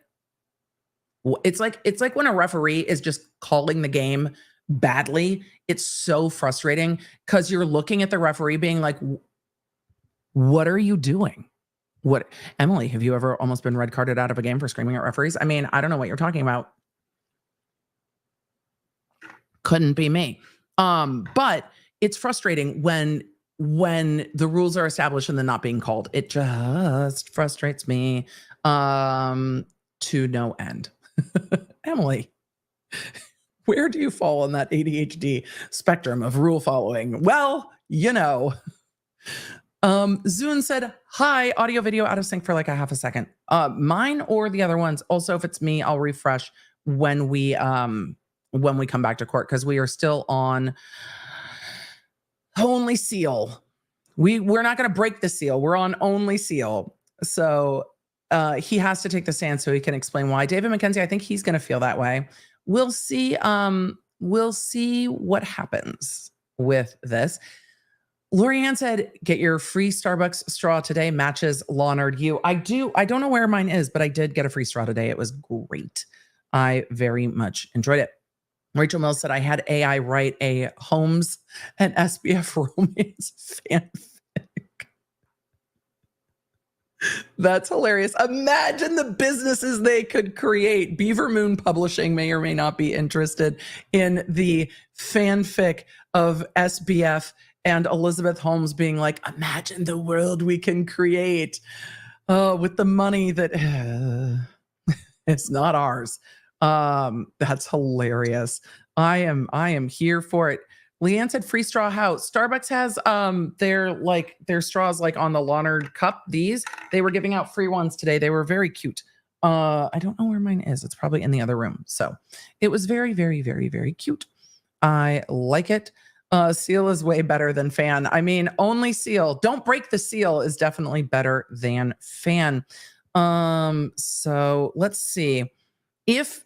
it's like when a referee is just calling the game badly. It's so frustrating because you're looking at the referee being like, what are you doing? What, Emily, have you ever almost been red carded out of a game for screaming at referees? I mean, I don't know what you're talking about. Couldn't be me. But it's frustrating when the rules are established and then not being called. It just frustrates me to no end. Emily, where do you fall on that ADHD spectrum of rule following? Well, you know. Zune said, hi, audio video out of sync for like a half a second. Mine or the other ones. Also, if it's me, I'll refresh when we come back to court, because we are still on only seal. We're not going to break the seal. We're on only seal. So he has to take the stand so he can explain why. David McKenzie, I think he's going to feel that way. We'll see. We'll see what happens with this. Lorianne said, get your free Starbucks straw today. Matches Lawnard you. I don't know where mine is, but I did get a free straw today. It was great. I very much enjoyed it. Rachel Mills said, I had AI write a Holmes and SBF romance fanfic. That's hilarious. Imagine the businesses they could create. Beaver Moon Publishing may or may not be interested in the fanfic of SBF and Elizabeth Holmes being like, imagine the world we can create with the money that it's not ours. That's hilarious. I am here for it. Leanne said free straw house. Starbucks has their straws like on the Lawnard cup. These, they were giving out free ones today. They were very cute. I don't know where mine is. It's probably in the other room. So it was very, very, very, very cute. I like it. Seal is way better than fan. I mean, only seal. Don't break the seal is definitely better than fan. So let's see. If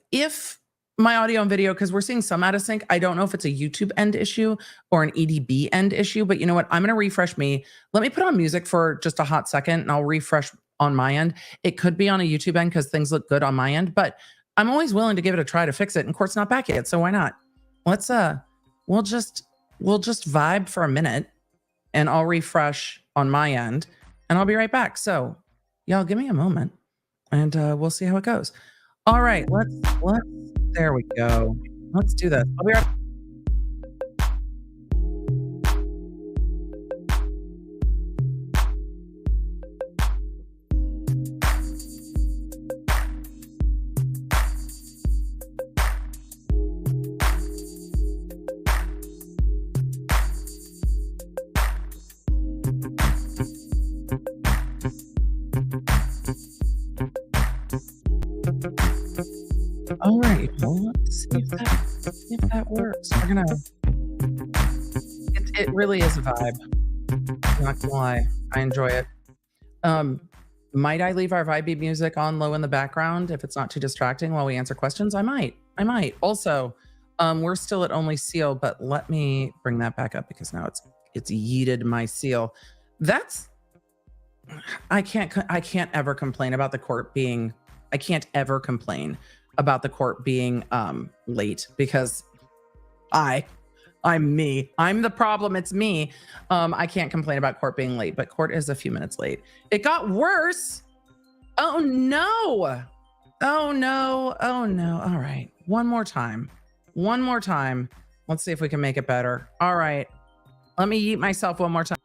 my audio and video, because we're seeing some out of sync. I don't know if it's a YouTube end issue or an EDB end issue, but you know what? I'm going to refresh me. Let me put on music for just a hot second and I'll refresh on my end. It could be on a YouTube end because things look good on my end, but I'm always willing to give it a try to fix it. And court's not back yet, so why not? Let's we'll just vibe for a minute and I'll refresh on my end and I'll be right back. So y'all give me a moment and we'll see how it goes. All right, let's there we go. Let's do this. I'll be right back. All right, well, let's see if that works. We're gonna. It really is a vibe. Not gonna lie, I enjoy it. Might I leave our vibey music on low in the background if it's not too distracting while we answer questions? I might. Also, we're still at only seal, but let me bring that back up because now it's yeeted my seal. That's. I can't ever complain about the court being. I can't ever complain about the court being late because I'm me. I'm the problem. It's me. I can't complain about court being late, but court is a few minutes late. It got worse. Oh no. Oh no. Oh no. All right. One more time. Let's see if we can make it better. All right. Let me eat myself one more time.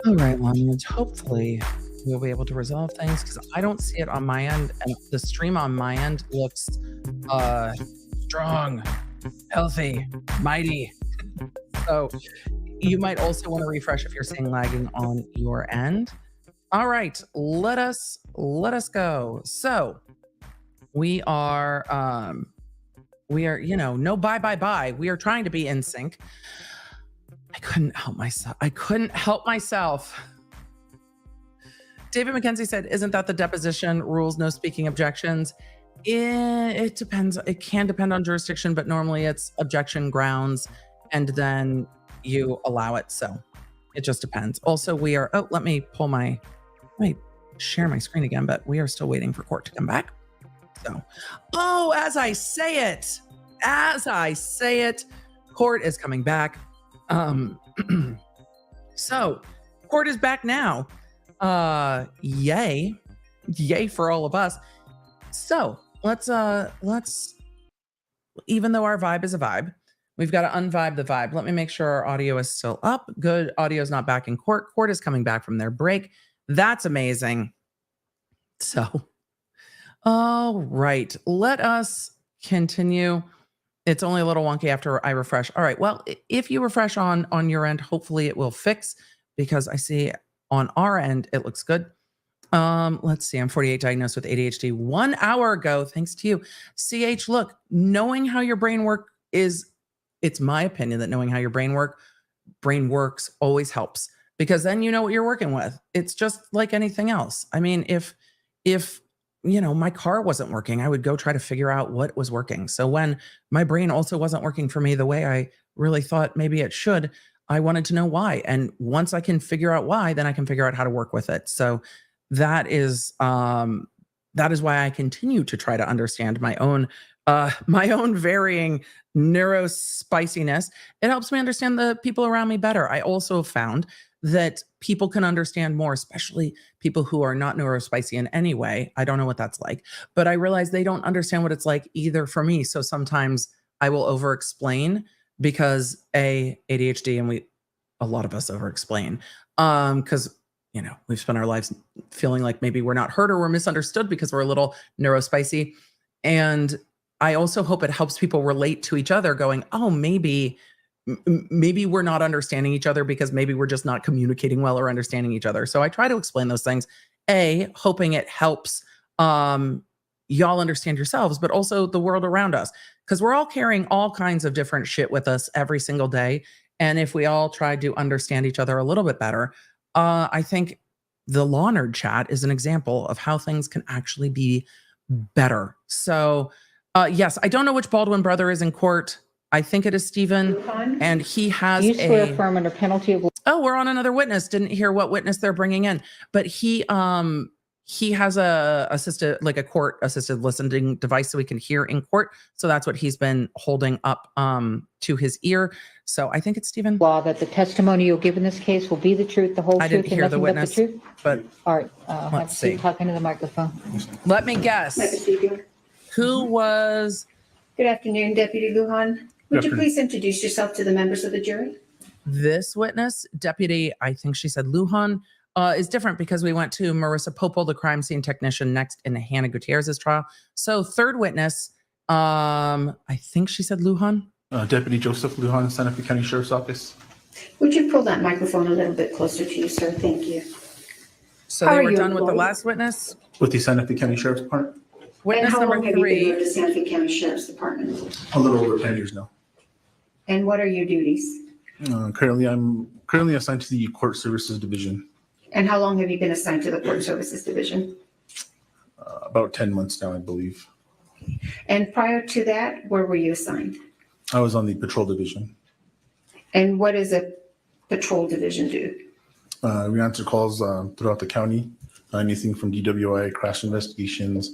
All right, Lanyards, hopefully we'll be able to resolve things because I don't see it on my end, and the stream on my end looks strong, healthy, mighty. So you might also want to refresh if you're seeing lagging on your end. All right, let us go. So we are, no bye. We are trying to be in sync. I couldn't help myself. David McKenzie said, isn't that the deposition rules, no speaking objections? It depends. It can depend on jurisdiction, but normally it's objection grounds and then you allow it. So it just depends. Also, let me share my screen again, but we are still waiting for court to come back. So, as I say it, court is coming back. So court is back now. Yay for all of us. So let's even though our vibe is a vibe, we've got to unvibe the vibe. Let me make sure our audio is still up. Good. Audio is not back in court. Court is coming back from their break. That's amazing. So, all right, let us continue. It's only a little wonky after I refresh. All right. Well, if you refresh on your end, hopefully it will fix because I see on our end, it looks good. Let's see. I'm 48, diagnosed with ADHD 1 hour ago. Thanks to you. CH, look, knowing how your brain it's my opinion that knowing how your brain works always helps, because then you know what you're working with. It's just like anything else. I mean, if my car wasn't working, I would go try to figure out what was working. So when my brain also wasn't working for me the way I really thought maybe it should, I wanted to know why. And once I can figure out why, then I can figure out how to work with it. So that is why I continue to try to understand my own varying neurospiciness. It helps me understand the people around me better. I also found that people can understand more, especially people who are not neurospicy in any way. I don't know what that's like, but I realize they don't understand what it's like either for me. So sometimes I will over-explain because ADHD, and a lot of us over-explain, because we've spent our lives feeling like maybe we're not heard or we're misunderstood because we're a little neurospicy. And I also hope it helps people relate to each other, going, oh, maybe we're not understanding each other because maybe we're just not communicating well or understanding each other. So I try to explain those things, hoping it helps y'all understand yourselves, but also the world around us, because we're all carrying all kinds of different shit with us every single day. And if we all tried to understand each other a little bit better, I think the Law Nerd chat is an example of how things can actually be better. So yes, I don't know which Baldwin brother is in court. I think it is Stephen, and he has You swear affirm under penalty of... Oh, we're on another witness. Didn't hear what witness they're bringing in, but he has a court assisted listening device so he can hear in court. So that's what he's been holding up to his ear. So I think it's Stephen. Law that the testimony you'll give in this case will be the truth, the whole I truth, didn't and hear the nothing but the witness, truth. but All right, have Steve talk into the microphone. let me guess. Who was? Good afternoon, Deputy Lujan. Would you please introduce yourself to the members of the jury? This witness, Deputy, I think she said Lujan, is different because we went to Marissa Poppell, the crime scene technician, next in Hannah Gutierrez's trial. So third witness, I think she said Lujan. Deputy Joseph Lujan, Santa Fe County Sheriff's Office. Would you pull that microphone a little bit closer to you, sir? Thank you. So they were done with the last witness? With the Santa Fe County Sheriff's Department. Witness and how number long have you been 3. with the Santa Fe County Sheriff's Department? A little over 10 years now. And what are your duties? Currently, I'm assigned to the Court Services Division. And how long have you been assigned to the Court Services Division? About 10 months now, I believe. And prior to that, where were you assigned? I was on the Patrol Division. And what does a patrol division do? We answer calls throughout the county, anything from DWI, crash investigations,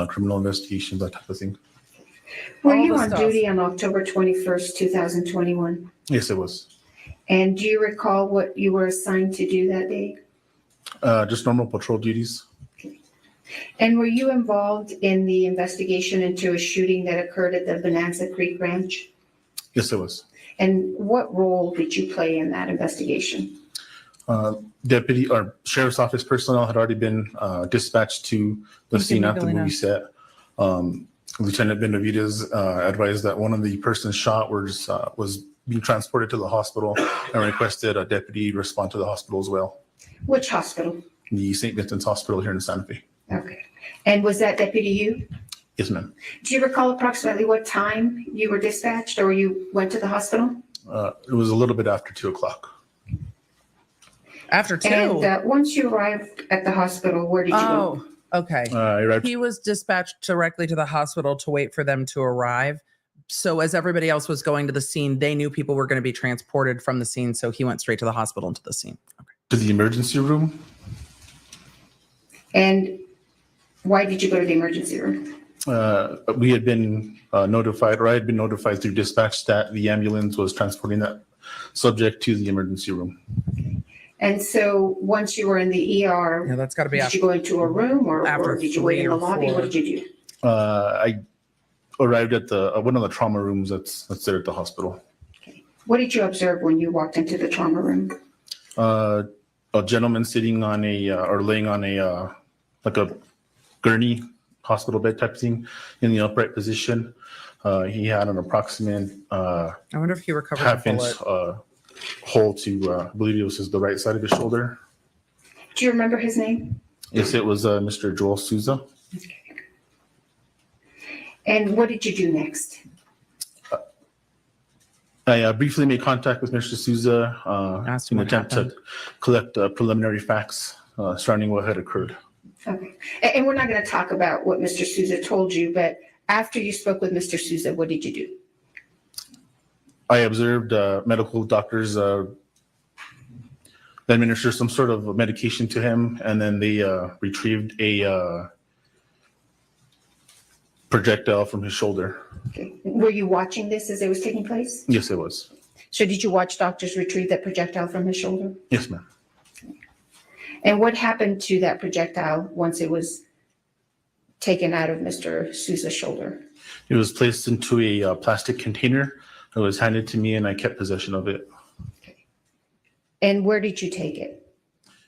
criminal investigations, that type of thing. Were you on duty on October 21st, 2021? Yes, it was. And do you recall what you were assigned to do that day? Just normal patrol duties. And were you involved in the investigation into a shooting that occurred at the Bonanza Creek Ranch? Yes, it was. And what role did you play in that investigation? Deputy or Sheriff's Office personnel had already been dispatched to the scene at the movie set. Lieutenant Benavidez advised that one of the persons shot was being transported to the hospital and requested a deputy respond to the hospital as well. Which hospital? The St. Vincent's Hospital here in Santa Fe. Okay. And was that deputy you? Yes, ma'am. Do you recall approximately what time you were dispatched or you went to the hospital? It was a little bit after 2:00. After 2? And once you arrived at the hospital, where did you go? Okay. He was dispatched directly to the hospital to wait for them to arrive. So as everybody else was going to the scene, they knew people were going to be transported from the scene. So he went straight to the hospital and to the scene. Okay. To the emergency room. And why did you go to the emergency room? We had been notified, or I had been notified through dispatch that the ambulance was transporting that subject to the emergency room. And so once you were in the ER, yeah, that's got to be. Did you go into a room or did you wait in the lobby? What did you do? I arrived at one of the trauma rooms that's there at the hospital. Okay. What did you observe when you walked into the trauma room? A gentleman sitting on or laying on like a gurney hospital bed type thing in the upright position. He had an approximate I wonder if he recovered half-inch hole to I believe it was the right side of his shoulder. Do you remember his name? Yes, it was Mr. Joel Souza. And what did you do next? I briefly made contact with Mr. Souza in an attempt to collect preliminary facts surrounding what had occurred. Okay. And we're not going to talk about what Mr. Souza told you, but after you spoke with Mr. Souza, what did you do? I observed medical doctors administer some sort of medication to him, and then they retrieved a projectile from his shoulder. Okay. Were you watching this as it was taking place? Yes, it was. So did you watch doctors retrieve that projectile from his shoulder? Yes, ma'am. And what happened to that projectile once it was taken out of Mr. Souza's shoulder? It was placed into a plastic container. It was handed to me, and I kept possession of it. And where did you take it?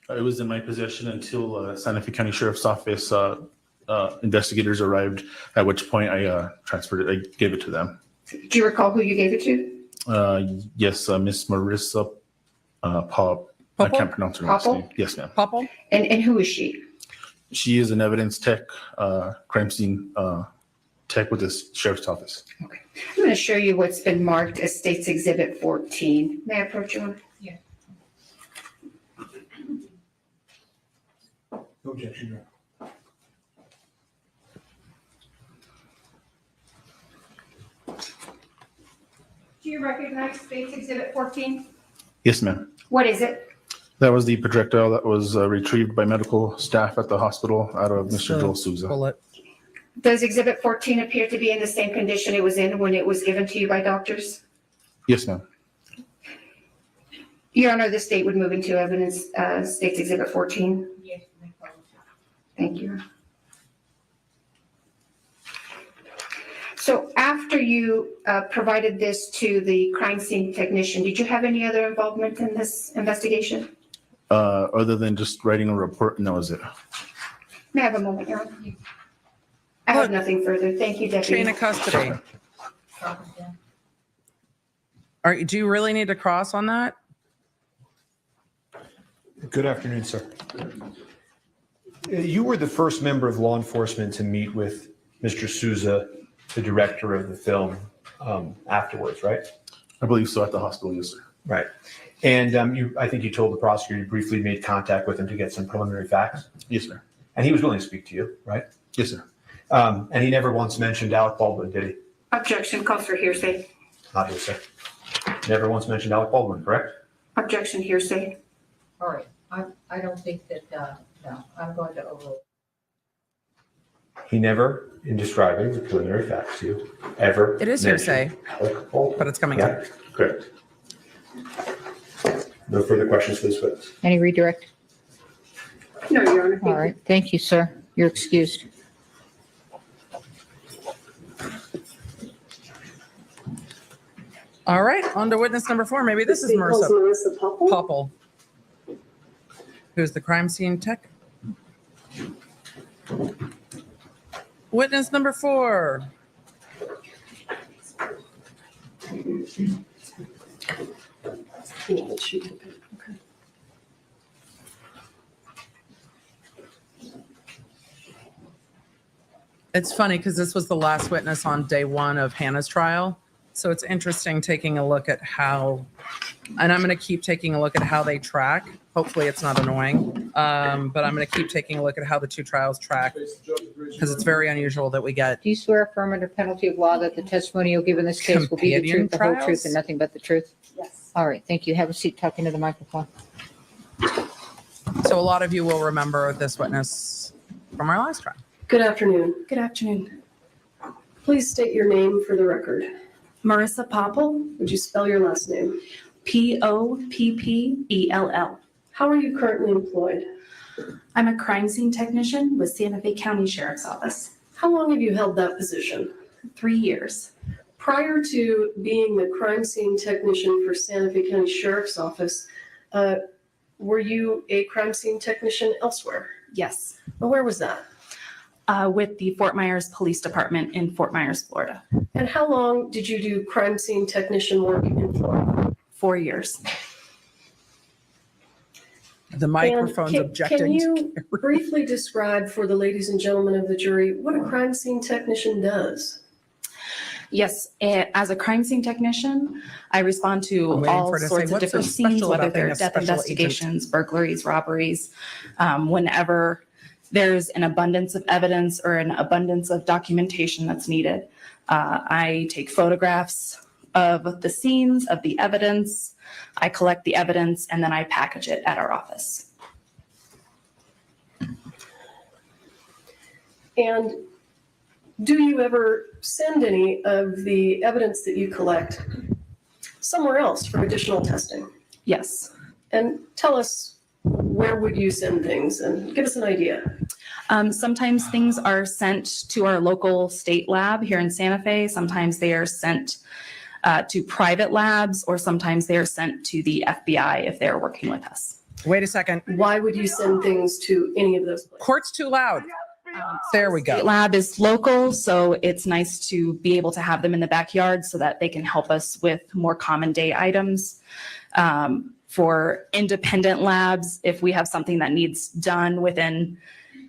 It was in my possession until Santa Fe County Sheriff's Office investigators arrived, at which point I transferred it. I gave it to them. Do you recall who you gave it to? Yes, Miss Marissa I can't pronounce her last name. Yes, ma'am. Poppell? And who is she? She is an evidence tech, crime scene tech with the Sheriff's Office. I'm going to show you what's been marked as State's Exhibit 14. May I approach you? Yeah. No objection, Your Honor. Do you recognize State's Exhibit 14? Yes, ma'am. What is it? That was the projectile that was retrieved by medical staff at the hospital out of Mr. Joel Souza. Bullet. Does Exhibit 14 appear to be in the same condition it was in when it was given to you by doctors? Yes, ma'am. Your Honor, the state would move into evidence State's Exhibit 14. Yes. Thank you. So after you provided this to the crime scene technician, did you have any other involvement in this investigation? Other than just writing a report, and that was it. May I have a moment, Your Honor? I have nothing further. Thank you, Deputy. Chain of custody. Do you really need to cross on that? Good afternoon, sir. You were the first member of law enforcement to meet with Mr. Souza, the director of the film, afterwards, right? I believe so, at the hospital, yes, sir. Right. And I think you told the prosecutor you briefly made contact with him to get some preliminary facts? Yes, sir. And he was willing to speak to you, right? Yes, sir. And he never once mentioned Alec Baldwin, did he? Objection, calls for hearsay. Not hearsay. Never once mentioned Alec Baldwin, correct? Objection, hearsay. All right. I don't think that, no, I'm going to overrule. He never, in describing the preliminary facts to you, ever. It is hearsay, but it's coming up. Correct. No further questions for this witness. Any redirect? No, Your Honor. All right. Thank you, sir. You're excused. All right, on to witness number 4. Maybe this is Marissa Poppell, who's the crime scene tech. Witness number 4. It's funny because this was the last witness on day 1 of Hannah's trial. So it's interesting taking a look at how, and I'm going to keep taking a look at how they track. Hopefully it's not annoying, but I'm going to keep taking a look at how the 2 trials track because it's very unusual that we get. Do you swear affirm under penalty of law that the testimony you'll give in this case will be the Companion truth, the whole trials? truth, and nothing but the truth? Yes. All right. Thank you. Have a seat talking to the microphone. So a lot of you will remember this witness from our last trial. Good afternoon. Good afternoon. Please state your name for the record. Marissa Poppell. Would you spell your last name? Poppell. How are you currently employed? I'm a crime scene technician with Santa Fe County Sheriff's Office. How long have you held that position? 3 years. Prior to being the crime scene technician for Santa Fe County Sheriff's Office, were you a crime scene technician elsewhere? Yes. Well, where was that? With the Fort Myers Police Department in Fort Myers, Florida. And how long did you do crime scene technician work in Florida? 4 years. The microphone's And objecting. Can you briefly describe for the ladies and gentlemen of the jury what a crime scene technician does? Yes, as a crime scene technician, I respond I'm to waiting all for her to say, sorts of "What's so different scenes, special whether about being they're a death special agent?" investigations, burglaries, robberies. Whenever there's an abundance of evidence or an abundance of documentation that's needed, I take photographs of the scenes, of the evidence. I collect the evidence and then I package it at our office. And do you ever send any of the evidence that you collect somewhere else for additional testing? Yes. And tell us, where would you send things and give us an idea? Sometimes things are sent to our local state lab here in Santa Fe. Sometimes they are sent to private labs, or sometimes they are sent to the FBI if they're working with us. Wait a second. Why would you send things to any of those places? Court's too loud. There we go. State lab is local, so it's nice to be able to have them in the backyard so that they can help us with more common day items. For independent labs, if we have something that needs done within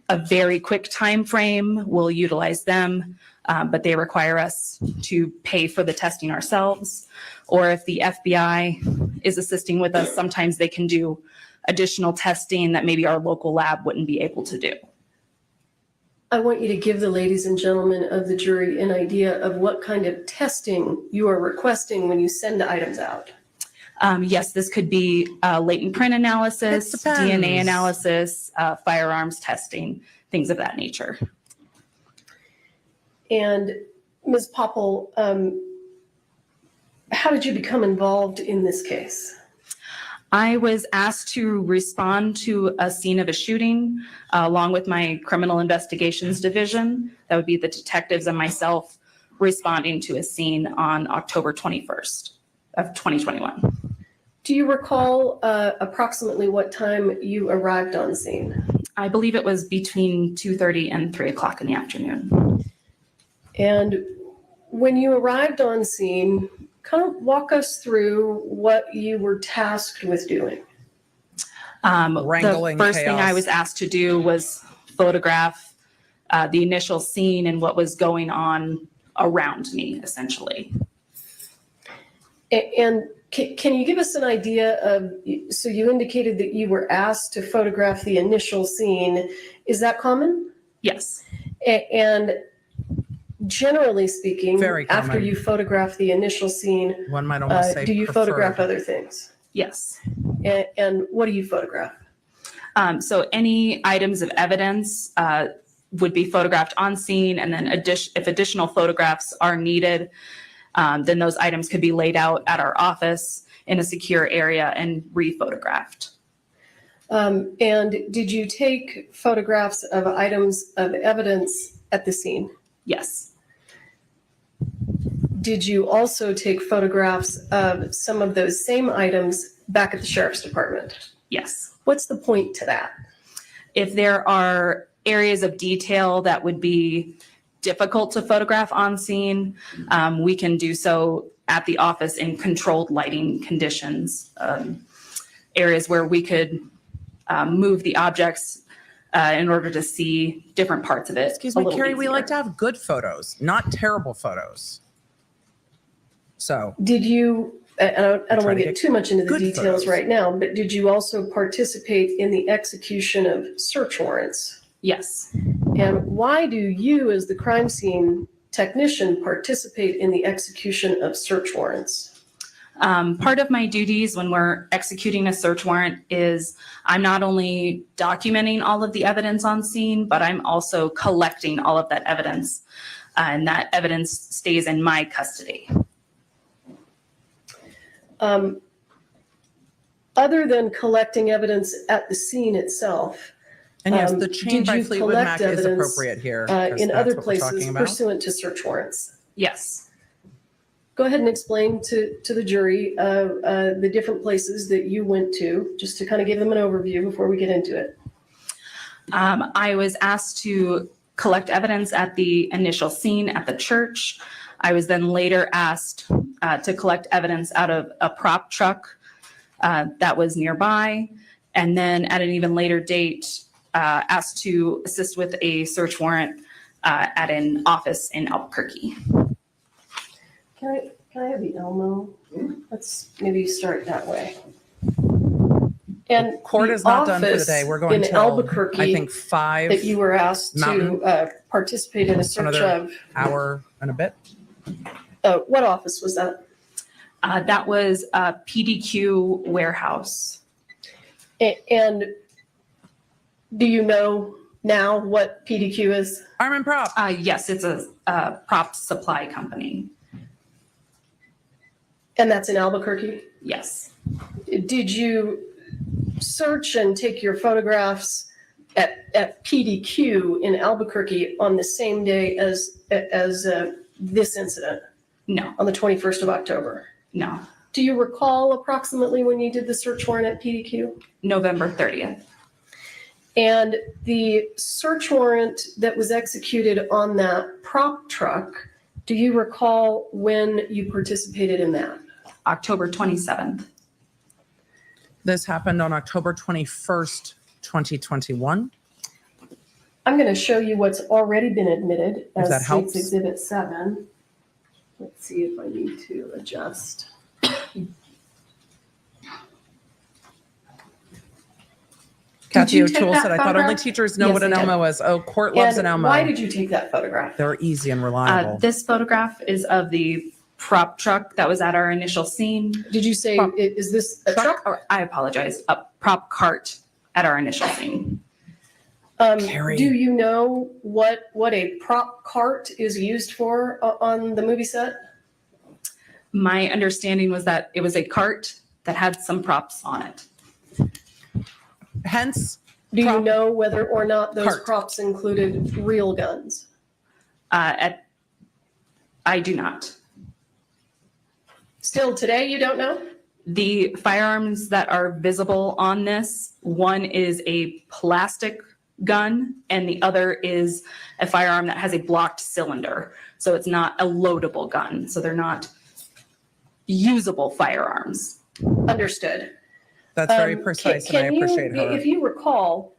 a very quick time frame, we'll utilize them, but they require us to pay for the testing ourselves. Or if the FBI is assisting with us, sometimes they can do additional testing that maybe our local lab wouldn't be able to do. I want you to give the ladies and gentlemen of the jury an idea of what kind of testing you are requesting when you send items out. Yes, this could be latent print analysis, DNA analysis, firearms testing, things of that nature. And Ms. Poppell, how did you become involved in this case? I was asked to respond to a scene of a shooting along with my criminal investigations division. That would be the detectives and myself responding to a scene on October 21st of 2021. Do you recall approximately what time you arrived on scene? I believe it was between 2:30 and 3 o'clock in the afternoon. And when you arrived on scene, kind of walk us through what you were tasked with doing. Wrangling the first thing I chaos. was asked to do was photograph the initial scene and what was going on around me, essentially. And can you give us an idea of, so you indicated that you were asked to photograph the initial scene. Is that common? Yes. And generally speaking, Very common. after you photograph the initial scene, One might almost say do you photograph preferred. other things? Yes. And what do you photograph? So any items of evidence would be photographed on scene, and then if additional photographs are needed, then those items could be laid out at our office in a secure area and re-photographed. And did you take photographs of items of evidence at the scene? Yes. Did you also take photographs of some of those same items back at the sheriff's department? Yes. What's the point to that? If there are areas of detail that would be difficult to photograph on scene, we can do so at the office in controlled lighting conditions, areas where we could move the objects in order to see different parts of it. Excuse me, Carrie, we like to have good photos, not terrible photos. So did you, I don't want to get too much into the details photos. right now, but did you also participate in the execution of search warrants? Yes. And why do you, as the crime scene technician, participate in the execution of search warrants? Part of my duties when we're executing a search warrant is I'm not only documenting all of the evidence on scene, but I'm also collecting all of that evidence, and that evidence stays in my custody. Other than collecting evidence at the scene itself, And yes, the chain did by you Fleetwood collect Mac is evidence, appropriate here, 'cause in that's other what we're talking places about. pursuant to search warrants? Yes. Go ahead and explain to the jury the different places that you went to, just to kind of give them an overview before we get into it. I was asked to collect evidence at the initial scene at the church. I was then later asked to collect evidence out of a prop truck that was nearby. And then at an even later date, asked to assist with a search warrant at an office in Albuquerque. Can I have the Elmo? Let's maybe start that way. And Court the is not done for the office day. We're going in till, Albuquerque, I think, 5. that you were asked Mountain. to participate in a search Another of. hour and a bit. What office was that? That was a PDQ warehouse. And do you know now what PDQ is? Arm and Prop. Yes, it's a prop supply company. And that's in Albuquerque? Yes. Did you search and take your photographs at PDQ in Albuquerque on the same day as this incident? No. On the 21st of October? No. Do you recall approximately when you did the search warrant at PDQ? November 30th. And the search warrant that was executed on that prop truck, do you recall when you participated in that? October 27th. This happened on October 21st, 2021. I'm going to show you what's already been admitted If that as helps. State's Exhibit 7. Let's see if I need to adjust. Kathy you take O'Toole that said, I thought only photograph? teachers know Yes, what an I did. Elmo is. Oh, Court loves an And Elmo. why did you take that photograph? They're easy and reliable. This photograph is of the prop truck that was at our initial scene. Did you say, is this a truck? Or, I apologize, a prop cart at our initial scene. Carrie. Do you know what a prop cart is used for on the movie set? My understanding was that it was a cart that had some props on it. Hence, do you know whether or not those Cart. props included real guns? I do not. Still today, you don't know? The firearms that are visible on this, one is a plastic gun and the other is a firearm that has a blocked cylinder. So it's not a loadable gun. So they're not usable firearms. Understood. That's very precise, and I appreciate her. If you recall,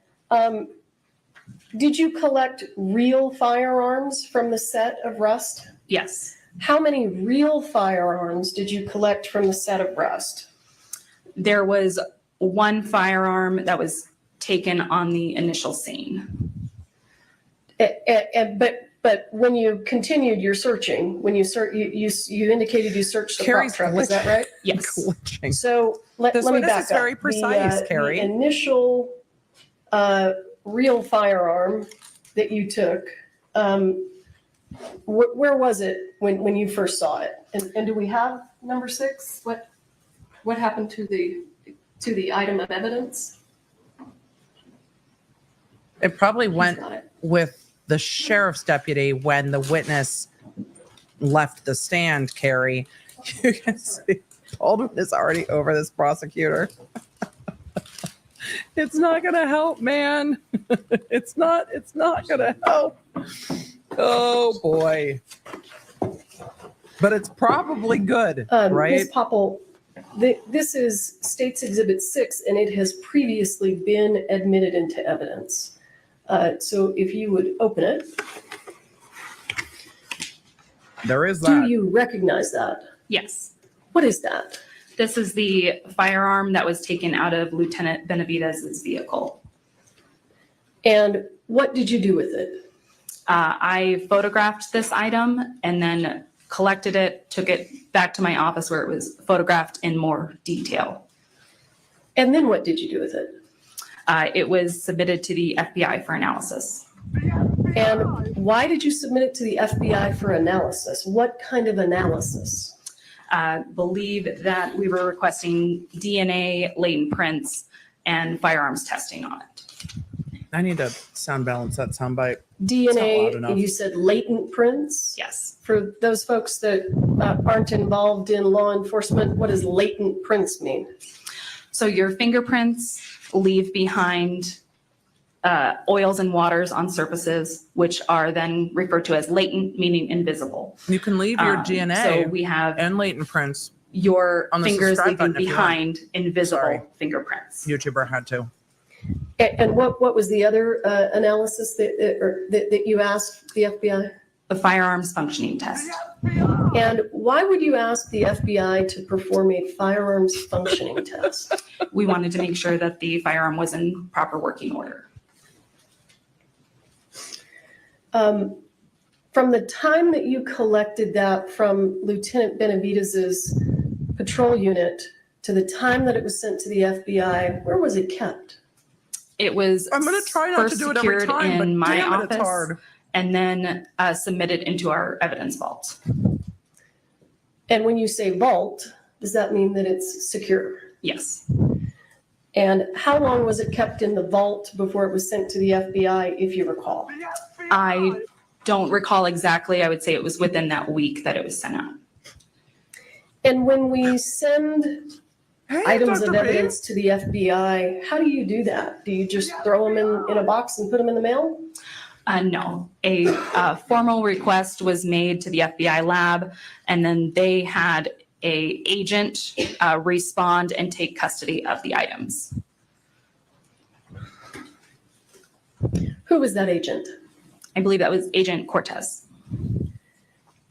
did you collect real firearms from the set of Rust? Yes. How many real firearms did you collect from the set of Rust? There was one firearm that was taken on the initial scene. But when you continued your searching, when you you indicated you searched the prop Carrie's truck, is that right? Yes. Glitching. So let This me witness back is up. very precise, Carrie. The initial real firearm that you took, where was it when you first saw it? And do we have number 6? What happened to the item of evidence? It probably went with the sheriff's deputy when the witness left the stand, Carrie. You can see Baldwin is already over this prosecutor. It's not going to help, man. It's not going to help. Oh, boy. But it's probably good, right? Ms. Poppell, this is State's Exhibit 6, and it has previously been admitted into evidence. So if you would open it. There is that. Do you recognize that? Yes. What is that? This is the firearm that was taken out of Lieutenant Benavidez's vehicle. And what did you do with it? I photographed this item and then collected it, took it back to my office where it was photographed in more detail. And then what did you do with it? It was submitted to the FBI for analysis. And why did you submit it to the FBI for analysis? What kind of analysis? Believe that we were requesting DNA, latent prints, and firearms testing on it. I need to sound balance that soundbite. It's not loud enough. DNA, you said latent prints? Yes. For those folks that aren't involved in law enforcement, what does latent prints mean? So your fingerprints leave behind oils and waters on surfaces, which are then referred to as latent, meaning invisible. You can leave your DNA so we have and latent prints your On the fingers subscribe leaving button if you want. behind invisible Sorry. fingerprints. YouTuber had to. And what was the other analysis that you asked the FBI? The firearms functioning test. And why would you ask the FBI to perform a firearms functioning test? We wanted to make sure that the firearm was in proper working order. From the time that you collected that from Lieutenant Benavidez's patrol unit to the time that it was sent to the FBI, where was it kept? It was I'm going to try not first to do it every secured time, but in my damn it, office it's hard. and then submitted into our evidence vault. And when you say vault, does that mean that it's secure? Yes. And how long was it kept in the vault before it was sent to the FBI, if you recall? I don't recall exactly. I would say it was within that week that it was sent out. And when we send items Dr. of B. evidence to the FBI, how do you do that? Do you just throw them in a box and put them in the mail? No, a formal request was made to the FBI lab, and then they had a agent respond and take custody of the items. Who was that agent? I believe that was Agent Cortez.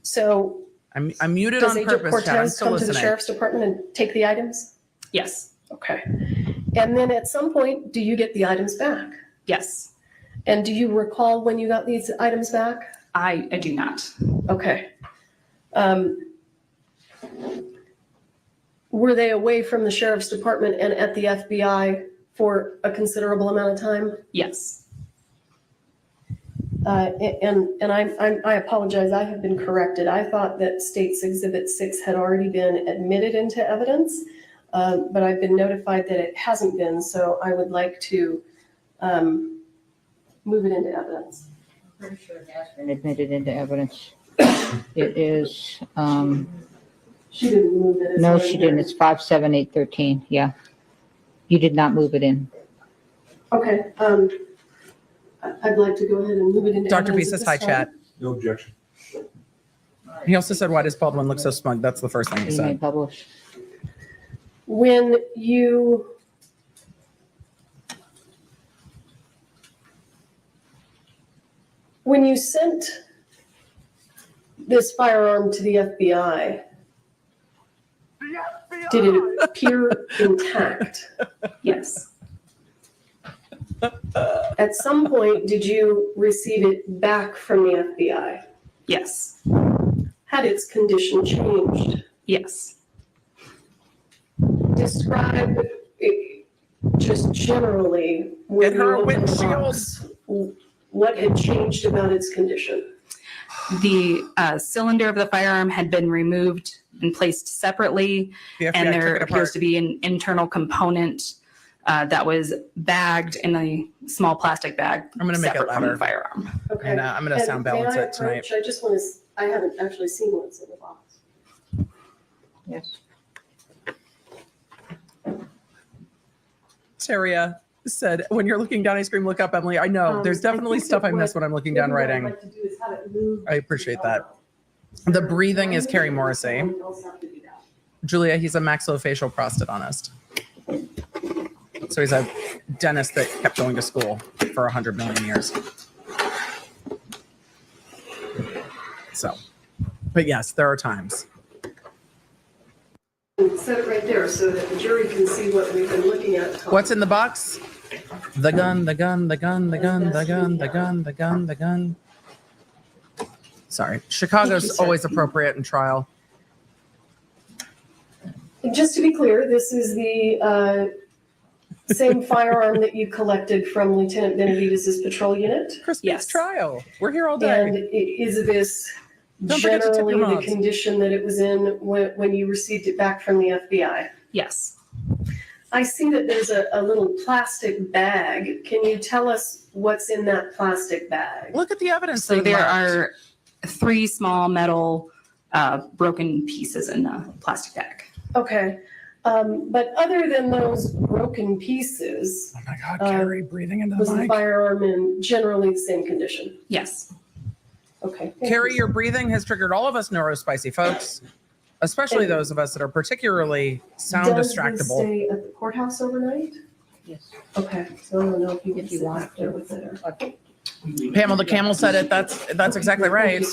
So I'm muted does on Agent purpose, Chad. I'm Cortez still come to the listening. sheriff's department and take the items? Yes. Okay. And then at some point, do you get the items back? Yes. And do you recall when you got these items back? I do not. Okay. Were they away from the sheriff's department and at the FBI for a considerable amount of time? Yes. And I apologize, I have been corrected. I thought that State's Exhibit 6 had already been admitted into evidence, but I've been notified that it hasn't been, so I would like to move it into evidence. Pretty sure it has been admitted into evidence. It is, She didn't move it. no, she didn't. It's 57813. Yeah. You did not move it in. Okay, I'd like to go ahead and move it into Dr. B evidence. says at hi, this chat. time. No objection. He also said, why does Baldwin look so smug? That's the first thing he You may said. publish. When you sent this firearm to the FBI, did it appear intact? Yes. At some point, did you receive it back from the FBI? Yes. Had its condition changed? Yes. Describe it just generally. Get her a when you opened the windshield. box, what had changed about its condition? The cylinder of the firearm had been removed and placed separately, The FBI and took there it appears apart. to be an internal component that was bagged in a small plastic bag. I'm gonna make it separate from the louder. firearm. Okay. And I'm going to And sound may balance I it tonight. approach? I just want to, I haven't actually seen what's in the box. Yes. Saria said, when you're looking down, ice cream, look up, Emily. I know, there's definitely stuff I miss when I'm looking down writing. What I'd like to do is have it moved. I appreciate that. The breathing is Carrie Morrissey. Someone else have to do that. Julia, he's a maxillofacial prostodontist. So he's a dentist that kept going to school for 100 million years. So, but yes, there are times. Set it right there so that the jury can see what we've been looking at. What's in the box? The gun, the gun, the gun, the gun, the gun, the gun, the gun, the gun. Sorry. Chicago's Thank you, sir. always appropriate in trial. Just to be clear, this is the same firearm that you collected from Lieutenant Benavidez's patrol unit? Christmas trial. We're here all And day. is this Don't forget to tip generally your the moms. condition that it was in when you received it back from the FBI? Yes. I see that there's a little plastic bag. Can you tell us what's in that plastic bag? Look at the evidence. So they there left. are 3 small metal broken pieces in the plastic bag. Okay. But other than those broken pieces, Oh my God, Carrie, breathing into was the the mic. firearm in generally the same condition? Yes. Okay. thank Carrie, you. your breathing has triggered all of us neurospicy folks. especially And those of us that are particularly sound Does this distractible. stay at the courthouse overnight? Yes. Okay, so I don't know if you can sit back there with it or. Pamela the Camel said it. That's exactly right.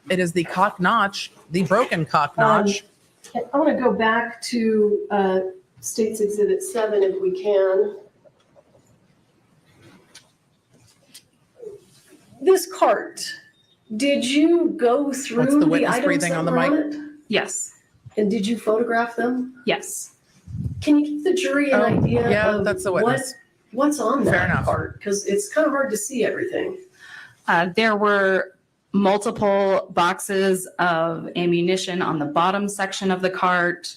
It is the cock notch, the broken cock notch. I want to go back to State's Exhibit 7 if we can. This cart, did you go through That's the the witness items breathing that on the were on mic. it? Yes. And did you photograph them? Yes. Can you give the jury an idea yeah, of that's the witness. what's on Fair that enough. cart? Because it's kind of hard to see everything. There were multiple boxes of ammunition on the bottom section of the cart,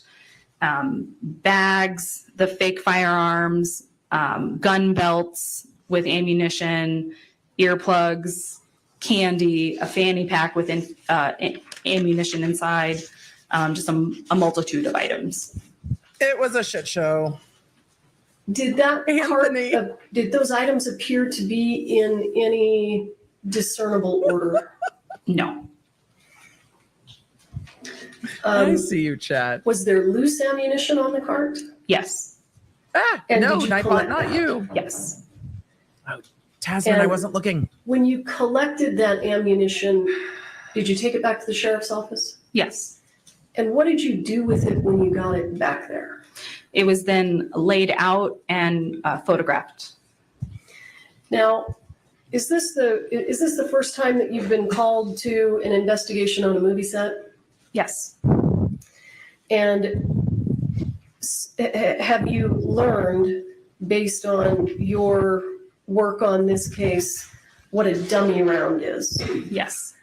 bags, the fake firearms, gun belts with ammunition, earplugs, candy, a fanny pack with ammunition inside, just a multitude of items. It was a shit show. Did that cart, did those items appear to be in any discernible order? No. I see you, chat. Was there loose ammunition on the cart? Yes. And No, did you Nightbot, collect not that? you. Yes. Tasman, I And wasn't looking. When you collected that ammunition, did you take it back to the sheriff's office? Yes. And what did you do with it when you got it back there? It was then laid out and photographed. Now, is this the first time that you've been called to an investigation on a movie set? Yes. And have you learned, based on your work on this case, what a dummy round is? Yes.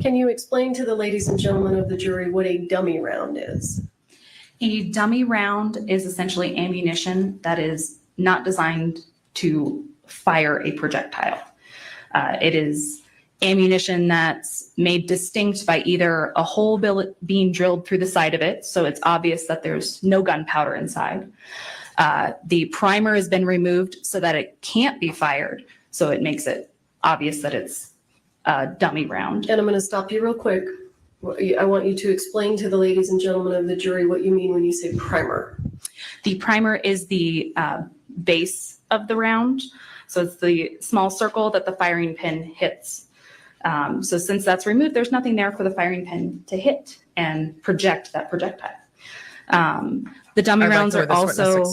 Can you explain to the ladies and gentlemen of the jury what a dummy round is? A dummy round is essentially ammunition that is not designed to fire a projectile. It is ammunition that's made distinct by either a hole being drilled through the side of it, so it's obvious that there's no gunpowder inside. The primer has been removed so that it can't be fired, so it makes it obvious that it's a dummy round. And I'm going to stop you real quick. I want you to explain to the ladies and gentlemen of the jury what you mean when you say primer. The primer is the base of the round. So it's the small circle that the firing pin hits. So since that's removed, there's nothing there for the firing pin to hit and project that projectile. The dummy rounds are also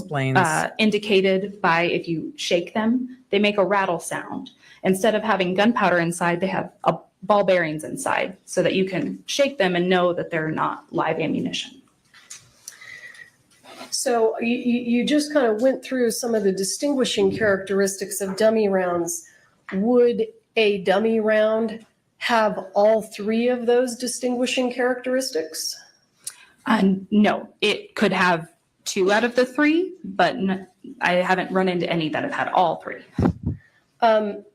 indicated by, if you shake them, they make a rattle sound. Instead of having gunpowder inside, they have ball bearings inside so that you can shake them and know that they're not live ammunition. So you just kind of went through some of the distinguishing characteristics of dummy rounds. Would a dummy round have all three of those distinguishing characteristics? No, it could have 2 out of the 3, but I haven't run into any that have had all 3.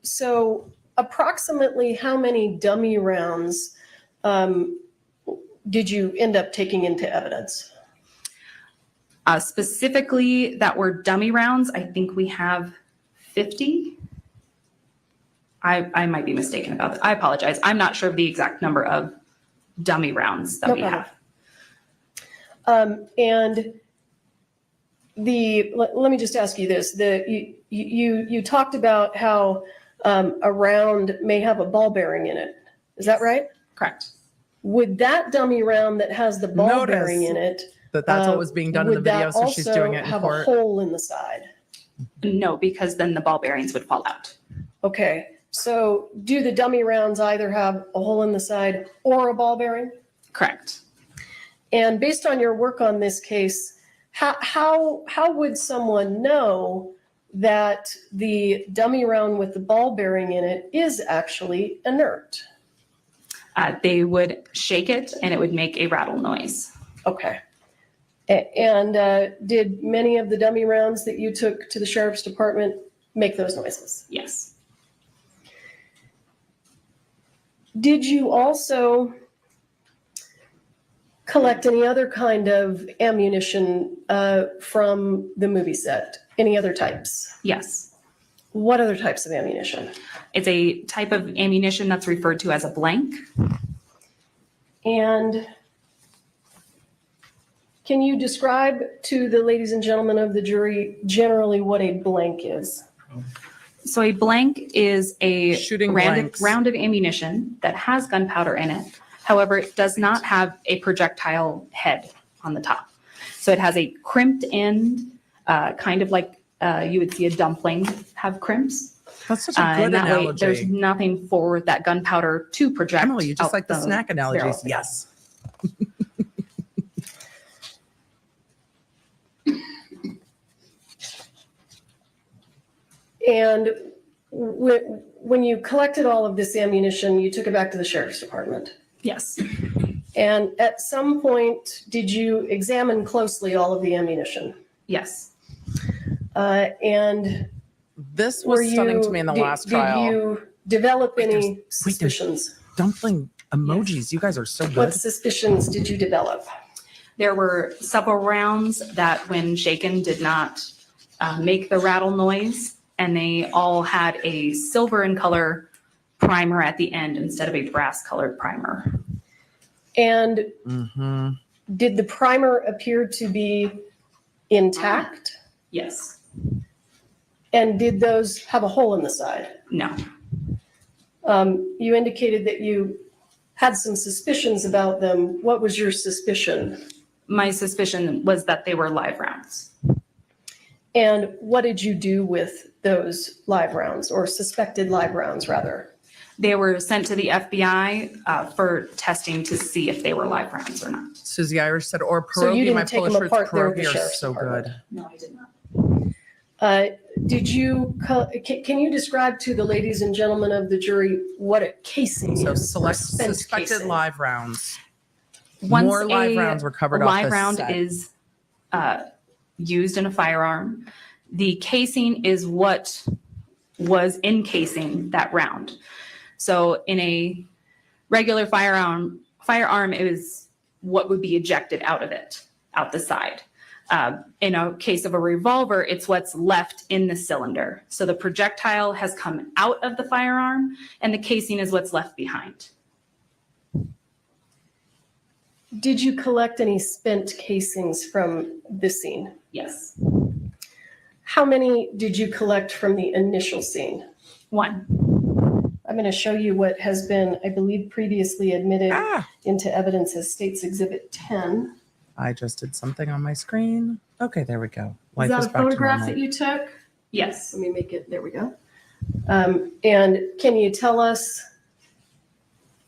So approximately how many dummy rounds did you end up taking into evidence? Specifically that were dummy rounds, I think we have 50. I might be mistaken about that. I apologize. I'm not sure of the exact number of dummy rounds that we have. And let me just ask you this. You talked about how a round may have a ball bearing in it. Is that right? Correct. Would that dummy round that has the ball bearing in it, that's what was being done in the video, so she's doing it in have court. a hole in the side? No, because then the ball bearings would fall out. Okay, so do the dummy rounds either have a hole in the side or a ball bearing? Correct. And based on your work on this case, how would someone know that the dummy round with the ball bearing in it is actually inert? They would shake it and it would make a rattle noise. Okay. And did many of the dummy rounds that you took to the sheriff's department make those noises? Yes. Did you also collect any other kind of ammunition from the movie set? Any other types? Yes. What other types of ammunition? It's a type of ammunition that's referred to as a blank. And Can you describe to the ladies and gentlemen of the jury generally what a blank is? So a blank is a Shooting round of ammunition that has gunpowder in it. However, it does not have a projectile head on the top. So it has a crimped end, kind of like you would see a dumpling have crimps. That's such a good And that way, analogy. there's nothing for that gunpowder to project. Emily, you just out like the snack analogies. barrel. Yes. And when you collected all of this ammunition, you took it back to the sheriff's department. Yes. And at some point, did you examine closely all of the ammunition? Yes. And this was stunning to me in the last trial. Did you develop any suspicions? Dumpling emojis. You guys are so good. What suspicions did you develop? There were several rounds that, when shaken, did not make the rattle noise, and they all had a silver in color primer at the end instead of a brass colored primer. And Mm-hmm. did the primer appear to be intact? Yes. And did those have a hole in the side? No. You indicated that you had some suspicions about them. What was your suspicion? My suspicion was that they were live rounds. And what did you do with those live rounds, or suspected live rounds, rather? They were sent to the FBI for testing to see if they were live rounds or not. Susie Irish said, or So you pierogi. My didn't take Polish them roots apart there at the pierogi are sheriff's so department? good. No, I did not. Did you, can you describe to the ladies and gentlemen of the jury what a casing So is? select or spent suspected casing? live rounds. Once More live a rounds were covered live off the round set. is used in a firearm, the casing is what was encasing that round. So in a regular firearm, it was what would be ejected out of it, out the side. In a case of a revolver, it's what's left in the cylinder. So the projectile has come out of the firearm, and the casing is what's left behind. Did you collect any spent casings from the scene? Yes. How many did you collect from the initial scene? One. I'm going to show you what has been, I believe, previously admitted into evidence as State's Exhibit 10. I just did something on my screen. Okay, there we go. Is that a back to photograph normal. that you took? Yes. Let me make it, there we go. And can you tell us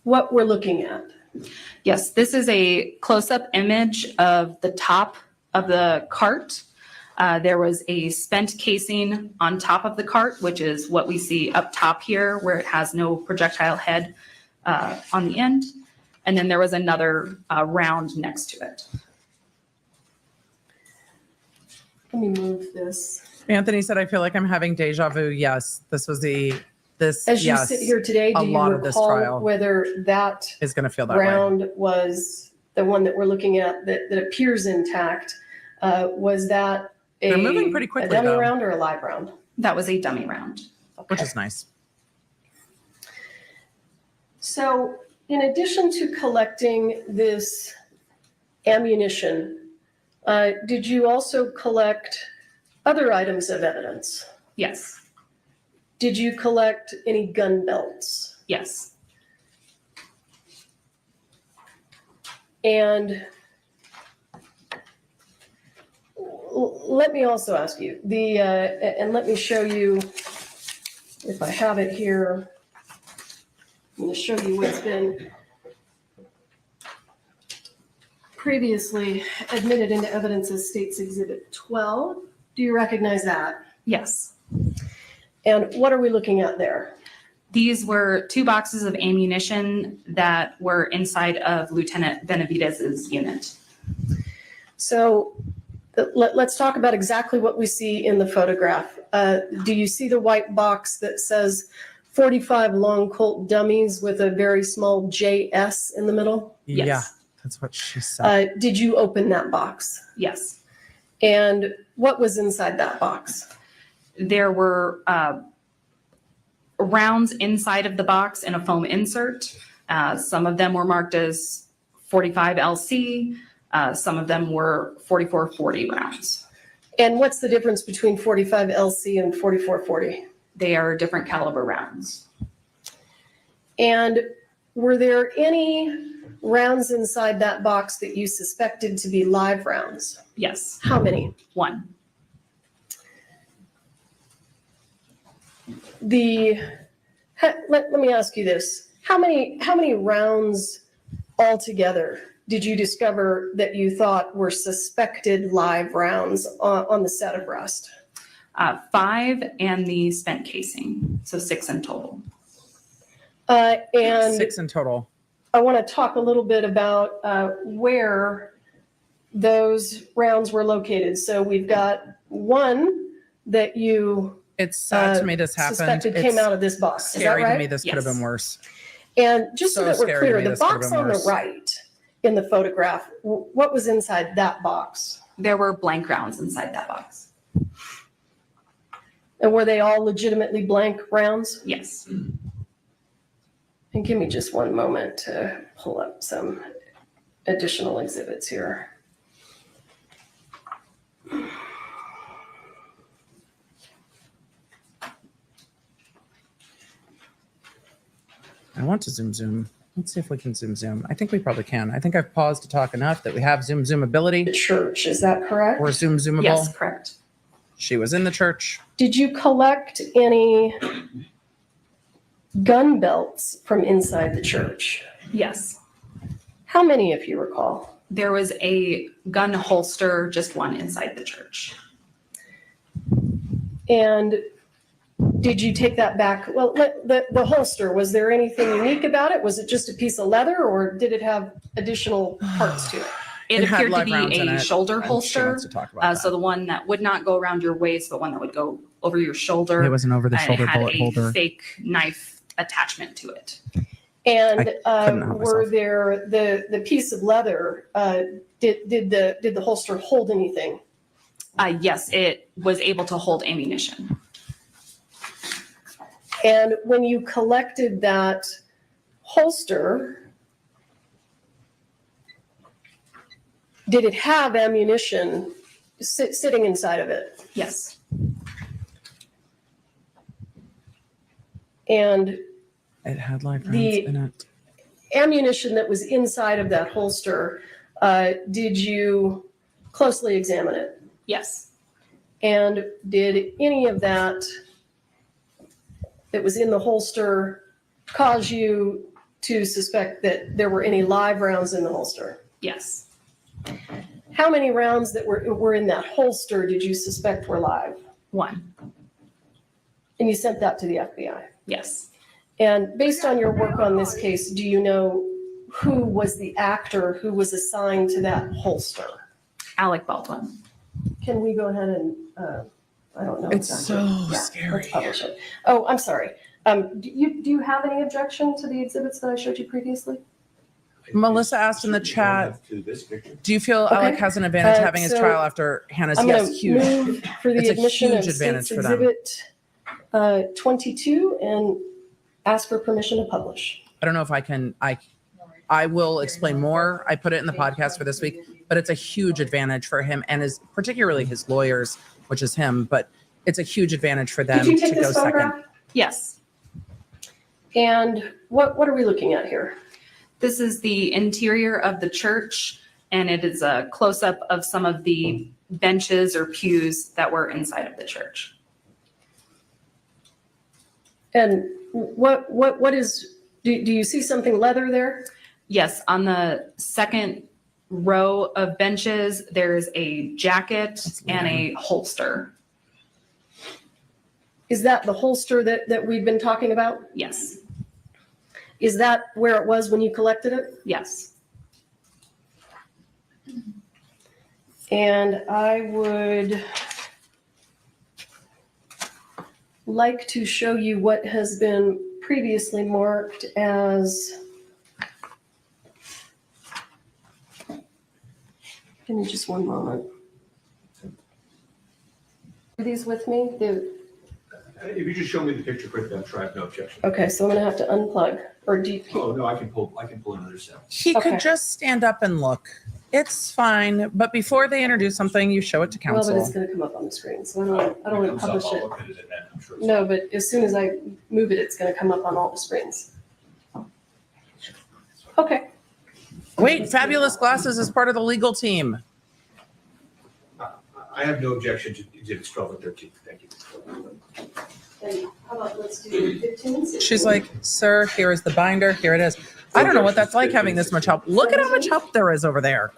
what we're looking at? Yes, this is a close-up image of the top of the cart. There was a spent casing on top of the cart, which is what we see up top here, where it has no projectile head on the end. And then there was another round next to it. Let me move this. Anthony said, I feel like I'm having deja vu. Yes, this was As you sit here today, a do you lot of this recall trial whether that is going to feel that way. round was the one that we're looking at that appears intact? Was that They're moving pretty a quickly, dummy though. round or a live round? That was a dummy round. Which is nice. So in addition to collecting this ammunition, did you also collect other items of evidence? Yes. Did you collect any gun belts? Yes. And let me also ask you, and let me show you, if I have it here, I'm going to show you what's been previously admitted into evidence as State's Exhibit 12. Do you recognize that? Yes. And what are we looking at there? These were 2 boxes of ammunition that were inside of Lieutenant Benavidez's unit. So let's talk about exactly what we see in the photograph. Do you see the white box that says 45 long Colt dummies with a very small JS in the middle? Yes. Yeah, that's what she said. Did you open that box? Yes. And what was inside that box? There were rounds inside of the box in a foam insert. Some of them were marked as 45 LC. Some of them were 4440 rounds. And what's the difference between 45 LC and 4440? They are different caliber rounds. And were there any rounds inside that box that you suspected to be live rounds? Yes. How many? One. Let me ask you this. How many rounds altogether did you discover that you thought were suspected live rounds on the set of Rust? 5 and the spent casing, so 6 in total. And 6 in total. I want to talk a little bit about where those rounds were located. So we've got one that you It's sad to me this happened. suspected came out of this box. Is that Scary right? to me this could have been worse. And just so So that we're scary to clear, me the this could have box been on the worse. right in the photograph, what was inside that box? There were blank rounds inside that box. And were they all legitimately blank rounds? Yes. And give me just one moment to pull up some additional exhibits here. I want to zoom. Let's see if we can zoom. I think we probably can. I think I've paused to talk enough that we have zoom ability. The church, is that correct? Or zoomable. Yes, correct. She was in the church. Did you collect any gun belts from inside the church? Yes. How many, if you recall? There was a gun holster, just one inside the church. And did you take that back? Well, the holster, was there anything unique about it? Was it just a piece of leather or did it have additional parts to it? It had appeared to live rounds in be a it, shoulder and she holster. wants to talk about So the one that would not go around your waist, but one that would go over your shoulder. It was an over-the-shoulder and it had bullet a holder. fake knife attachment to it. And I couldn't help were myself. there the piece of leather? Did the holster hold anything? Yes, it was able to hold ammunition. And when you collected that holster, did it have ammunition sitting inside of it? Yes. And It had live rounds the in it. ammunition that was inside of that holster, did you closely examine it? Yes. And did any of that was in the holster cause you to suspect that there were any live rounds in the holster? Yes. How many rounds that were in that holster did you suspect were live? 1. And you sent that to the FBI? Yes. And based on your work on this case, do you know who was the actor who was assigned to that holster? Alec Baldwin. Can we go ahead and, I don't know. It's exactly. so Yeah, scary. let's publish it. Oh, I'm sorry. Do you have any objection to the exhibits that I showed you previously? Melissa asked in the chat, To this picture. do you feel Okay. Alec has an advantage Uh, having his so trial after Hannah's? I'm Yes, going to huge. move for the It's a admission of huge advantage State's for them. Exhibit 22 and ask for permission to publish. I don't know if I can, I will explain more. I put it in the podcast for this week, but it's a huge advantage for him and particularly his lawyers, which is him, but it's a huge advantage for them Did you to take go this second. photograph? Yes. And what are we looking at here? This is the interior of the church, and it is a close-up of some of the benches or pews that were inside of the church. And what is, do you see something leather there? Yes, on the second row of benches, there's a jacket and a holster. Is that the holster that we've been talking about? Yes. Is that where it was when you collected it? Yes. And I would like to show you what has been previously marked as, give me just one moment. Are these with me? If you just show me the picture quickly, I'm sure I have no objection. Okay, so I'm gonna have to unplug, or do you? Oh, no, I can pull another cell. He Okay. could just stand up and look. It's fine, but before they introduce something, you show it to Well, but it's council. gonna come up on the screen, so I don't want to publish it. I'll look at it and then I'm sure it's- No, but as soon as I move it, it's gonna come up on all the screens. Okay. Wait, Fabulous Glasses is part of the legal team. I have no objection to exhibits 12 and 13. Thank you. And how about let's do 15 and 16? She's like, sir, here is the binder. Here it is. I don't know what that's like having this much help. Look at how much help there is over there.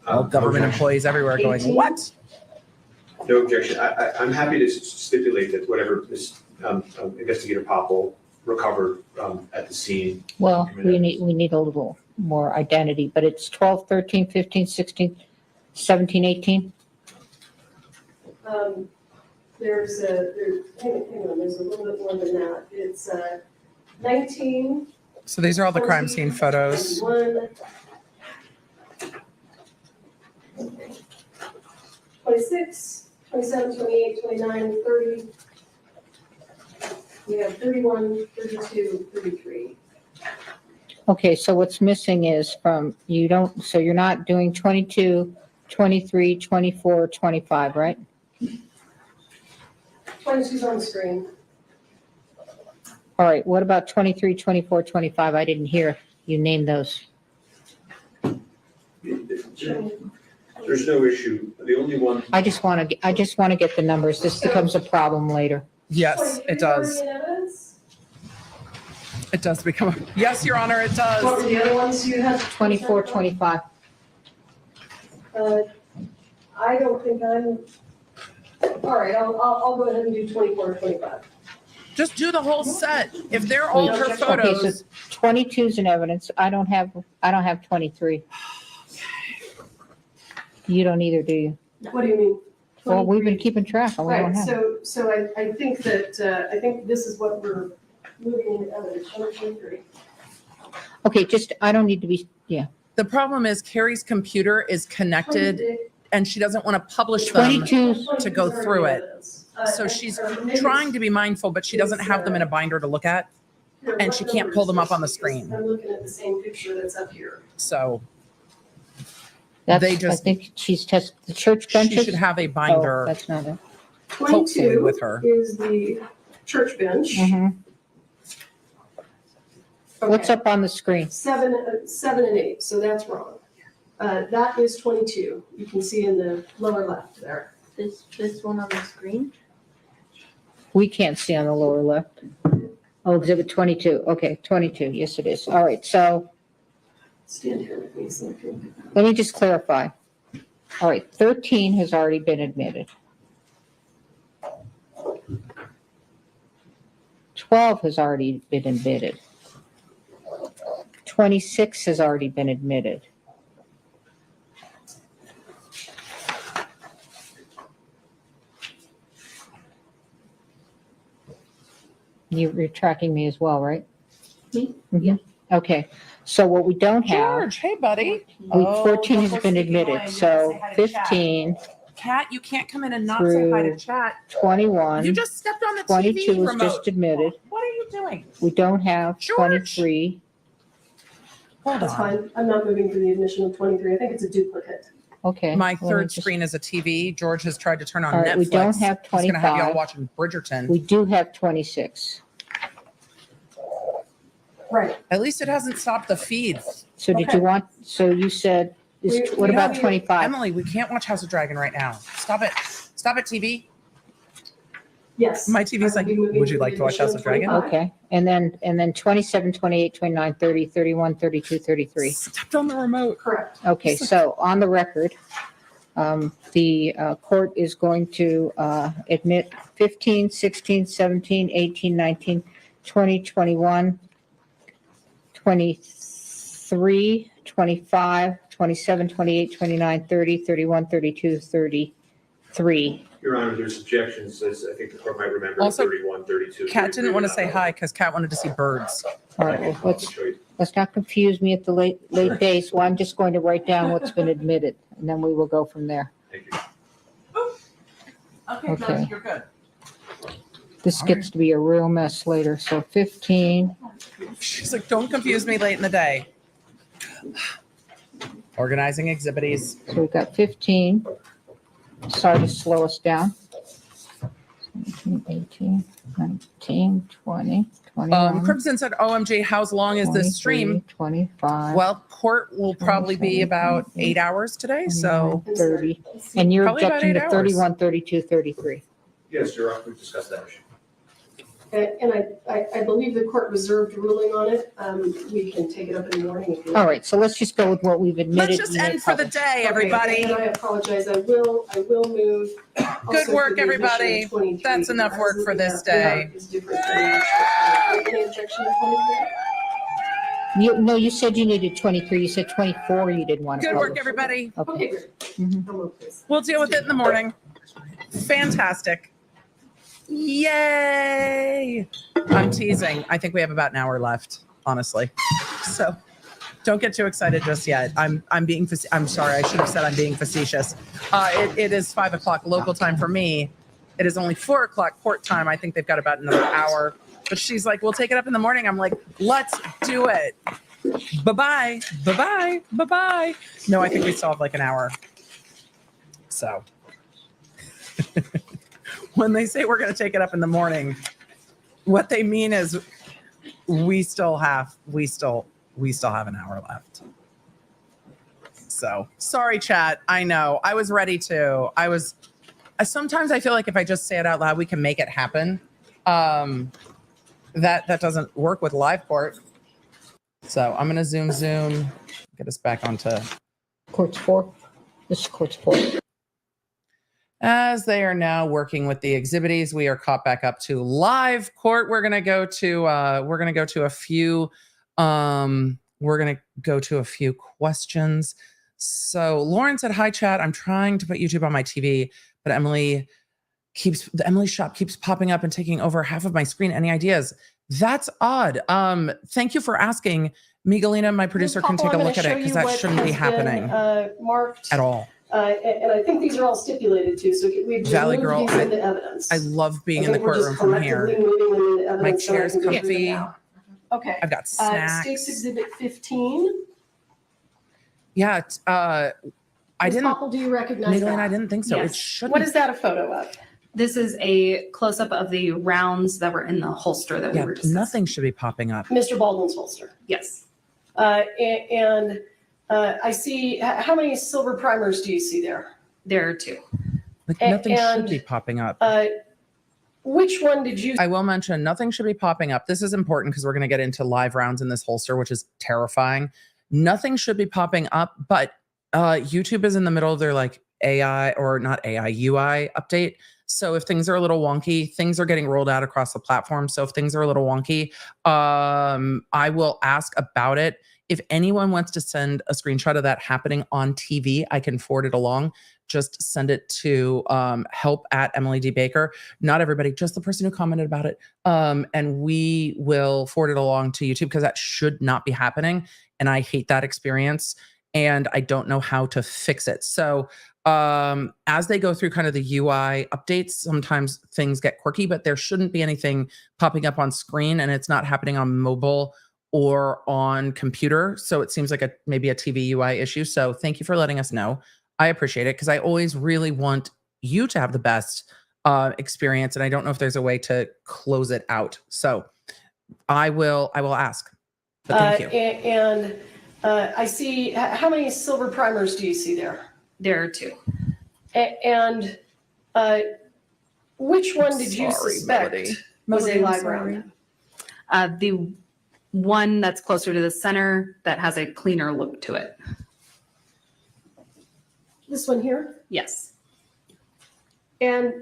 All government employees everywhere going, what? No objection. I'm happy to stipulate that whatever this investigator Poppell recovered at the scene. Well, we need a little more identity, but it's 12, 13, 15, 16, 17, 18. There's hang on, there's a little bit more than that. It's 19. So these are all the crime scene photos. 21, 26, 27, 28, 29, 30. We have 31, 32, 33. Okay, so what's missing is so you're not doing 22, 23, 24, 25, right? 22's on the screen. All right, what about 23, 24, 25? I didn't hear you name those. There's no issue. The only one. I just want to get the numbers. This becomes a problem later. Yes, it does. It does become, yes, Your Honor, it does. What were the other ones you had? 24, 25. I don't think all right, I'll go ahead and do 24, 25. Just do the whole set. If they're all her Okay, photos. so 22's in evidence. I don't have 23. You don't either, do you? What do you mean? Well, we've been keeping track. and we don't Right, have. so I think that, I think this is what we're moving into evidence, 23. Okay, I don't need to be, yeah. The problem is Carrie's computer is connected and she doesn't want to publish them 22's to go through it. So she's trying to be mindful, but she doesn't have them in a binder to look at. And she can't pull them up on the screen. I'm looking at the same picture that's up here. So That's, they I just, think she's tested the church benches. she should have a binder, Oh, that's not it. hopefully 22 with her. is the church bench. Mhm. What's up on the screen? 7 and 8, so that's wrong. That is 22. You can see in the lower left there. This one on the screen? We can't see on the lower left. Oh, exhibit 22. Okay, 22. Yes, it is. All right, so Stand here with me so I can. let me just clarify. All right, 13 has already been admitted. 12 has already been admitted. 26 has already been admitted. You're tracking me as well, right? Me? Yeah. Okay, so what we don't have, George, hey buddy. 14 has been admitted, so 15, Kat, you can't come in and not say hi to chat. 21. You just stepped on the 22 TV was remote. just admitted. What are you doing? We don't have George. 23. Hold That's on. fine. I'm not moving for the admission of 23. I think it's a duplicate. Okay. My let me third just- screen is a TV. George has tried to turn on All right, Netflix. we don't have He's gonna have y'all 25. watching Bridgerton. We do have 26. Right. At least it hasn't stopped the feed. So did Okay. you want, so you said, what We about don't- 25? Emily, we can't watch House of Dragon right now. Stop it. Stop it, TV. Yes. My TV's like, would you like to watch House of Dragon? Okay, and then 27, 28, 29, 30, 31, 32, 33. Stepped on the remote. Correct. Okay, so on the record, the court is going to admit 15, 16, 17, 18, 19, 20, 21, 23, 25, 27, 28, 29, 30, 31, 32, 33. Your Honor, there's objections, as I think the court might remember, Also, 31, 32. Kat didn't want to say hi because Kat wanted to see birds. All right, well, let's not confuse me at the late day, so I'm just going to write down what's been admitted, and then we will go from there. Thank you. Okay. You're good. This gets to be a real mess later, so 15, She's like, don't confuse me late in the day. Organizing exhibits. So we've got 15. Sorry to slow us down. 17, 18, 19, 20, 21. Crimson said, OMG, how long is this stream? 25. Well, court will probably be about 8 hours today, so 30. And you're Probably about objecting 8 to hours. 31, 32, 33. Yes, Your Honor, we've discussed that issue. And I believe the court reserved ruling on it. We can take it up in the morning if you. All right, so let's just go with what we've admitted. let's just end for the day, everybody. And I apologize. I will move. Good also work, for the admission everybody. of 23, That's enough work for this day. Is different than any objection to 23? No, you said you needed 23. You said 24. You didn't want to. Good work, publish. everybody. Okay, great. Mhm. I'll move this. We'll deal with it in the morning. Fantastic. Yay. I'm teasing. I think we have about an hour left, honestly. So don't get too excited just yet. I'm sorry. I should have said I'm being facetious. It is 5 o'clock local time for me. It is only 4 o'clock court time. I think they've got about another hour. But she's like, we'll take it up in the morning. I'm like, let's do it. Bye-bye. Bye-bye. Bye-bye. No, I think we still have like an hour. So when they say we're going to take it up in the morning, what they mean is we still have an hour left. So sorry, chat. I know. I was ready to. Sometimes I feel like if I just say it out loud, we can make it happen. That doesn't work with live court. So I'm going to zoom, get us back onto Court's 4. This is court's 4. As they are now working with the exhibitees, we are caught back up to live court. We're gonna go to a few questions. So Lauren said, "Hi chat. I'm trying to put YouTube on my TV, but the Emily shop keeps popping up and taking over half of my screen. Any ideas?" That's odd. Thank you for asking. Miguelina, my producer, can take a look at it because that shouldn't be happening Marked at all. And I think these are all stipulated too, so we've Valley removed Girl, these into evidence. I love being I in the think we're just courtroom from collectively here. moving them into My evidence so I chair's can go through them comfy. now. Okay. I've got snacks. State's Exhibit 15. Yeah, I Ms. didn't. Poppell, do you recognize Miguelina, that? I didn't think so. It Yes. shouldn't. What is that a photo of? This is a close-up of the rounds that were in the holster that we Yeah, were discussing. nothing should be popping up. Mr. Baldwin's holster. Yes. And I see, how many silver primers do you see there? There are 2. Like A- nothing should and, be popping up. Which one did you? I will mention nothing should be popping up. This is important because we're going to get into live rounds in this holster, which is terrifying. Nothing should be popping up, but YouTube is in the middle of their like AI or not AI UI update. So if things are a little wonky, things are getting rolled out across the platform. So if things are a little wonky, I will ask about it. If anyone wants to send a screenshot of that happening on TV, I can forward it along. Just send it to help@EmilyDBaker. Not everybody, just the person who commented about it. And we will forward it along to YouTube because that should not be happening. And I hate that experience. And I don't know how to fix it. So as they go through kind of the UI updates, sometimes things get quirky, but there shouldn't be anything popping up on screen, and it's not happening on mobile or on computer. So it seems like maybe a TV UI issue. So thank you for letting us know. I appreciate it because I always really want you to have the best experience, and I don't know if there's a way to close it out. So I will ask. But thank you. And I see, how many silver primers do you see there? There are 2. And which one did you Sorry, suspect Melody. was Melody, a I'm live sorry. round? The one that's closer to the center that has a cleaner look to it. This one here? Yes. And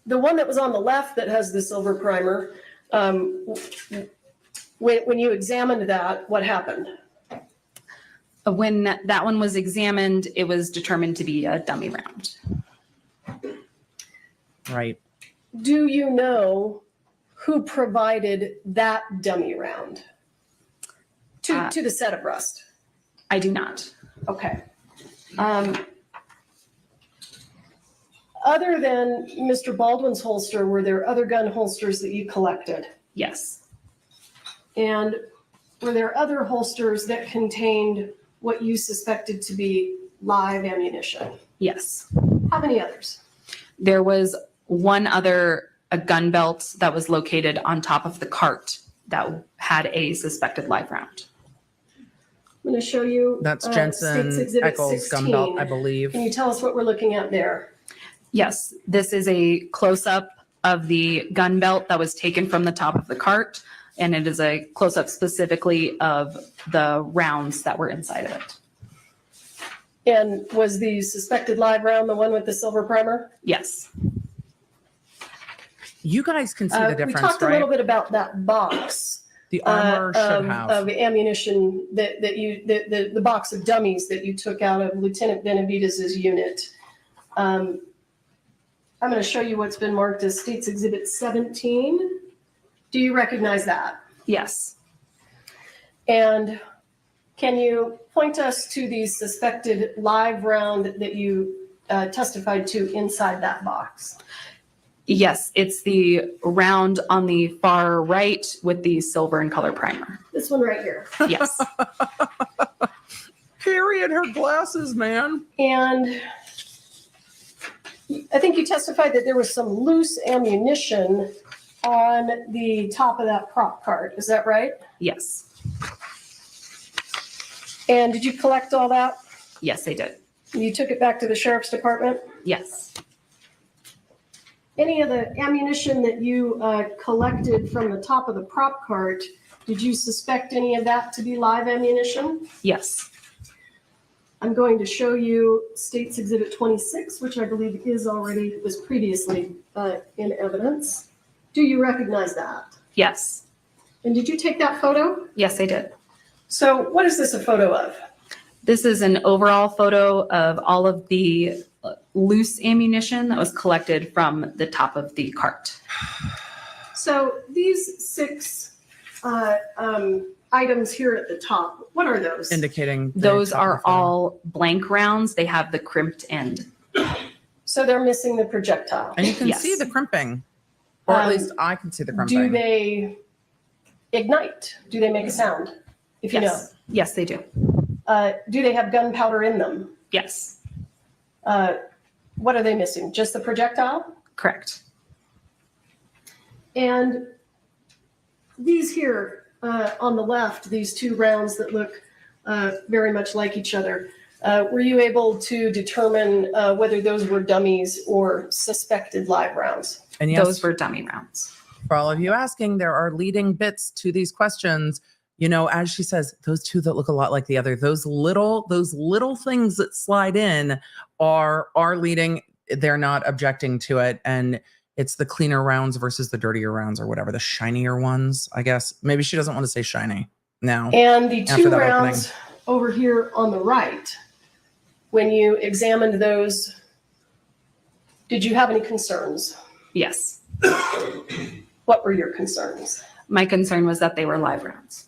the one that was on the left that has the silver primer, when you examined that, what happened? When that one was examined, it was determined to be a dummy round. Right. Do you know who provided that dummy round to the set of rust? I do not. Okay. Other than Mr. Baldwin's holster, were there other gun holsters that you collected? Yes. And were there other holsters that contained what you suspected to be live ammunition. Yes. How many others? There was one other, a gun belt that was located on top of the cart that had a suspected live round. I'm going to show you. That's States Jensen Exhibit Eccles gun 16. belt, I believe. Can you tell us what we're looking at there? Yes, this is a close-up of the gun belt that was taken from the top of the cart, and it is a close-up specifically of the rounds that were inside of it. And was the suspected live round the one with the silver primer? Yes. You guys can see the We difference, talked a right? little bit about that box. The armor should have. Of ammunition that you, the box of dummies that you took out of Lieutenant Benavidez's unit. I'm going to show you what's been marked as States Exhibit 17. Do you recognize that? Yes. And can you point us to the suspected live round that you testified to inside that box? Yes, it's the round on the far right with the silver and color primer. This one right here. Yes. Period. Her glasses, man. And I think you testified that there was some loose ammunition on the top of that prop cart. Is that right? Yes. And did you collect all that? Yes, I did. You took it back to the sheriff's department? Yes. Any of the ammunition that you collected from the top of the prop cart, did you suspect any of that to be live ammunition? Yes. I'm going to show you States Exhibit 26, which I believe was previously in evidence. Do you recognize that? Yes. And did you take that photo? Yes, I did. So what is this a photo of? This is an overall photo of all of the loose ammunition that was collected from the top of the cart. So these 6 items here at the top, what are those? Indicating. Those are all blank rounds. They have the crimped end. So they're missing the projectile. And you can Yes. see the crimping. Or at least I can see the crimping. Do they ignite? Do they make a sound? If you know. Yes. Yes, they do. Do they have gunpowder in them? Yes. What are they missing? Just the projectile? Correct. And these here on the left, these 2 rounds that look very much like each other, were you able to determine whether those were dummies or suspected live rounds? And yes, Those were dummy rounds. for all of you asking, there are leading bits to these questions. You know, as she says, those 2 that look a lot like the other, those little things that slide in are leading. They're not objecting to it. And it's the cleaner rounds versus the dirtier rounds or whatever, the shinier ones, I guess. Maybe she doesn't want to say shiny now. And the after 2 that rounds opening. over here on the right, when you examined those, did you have any concerns? Yes. What were your concerns? My concern was that they were live rounds.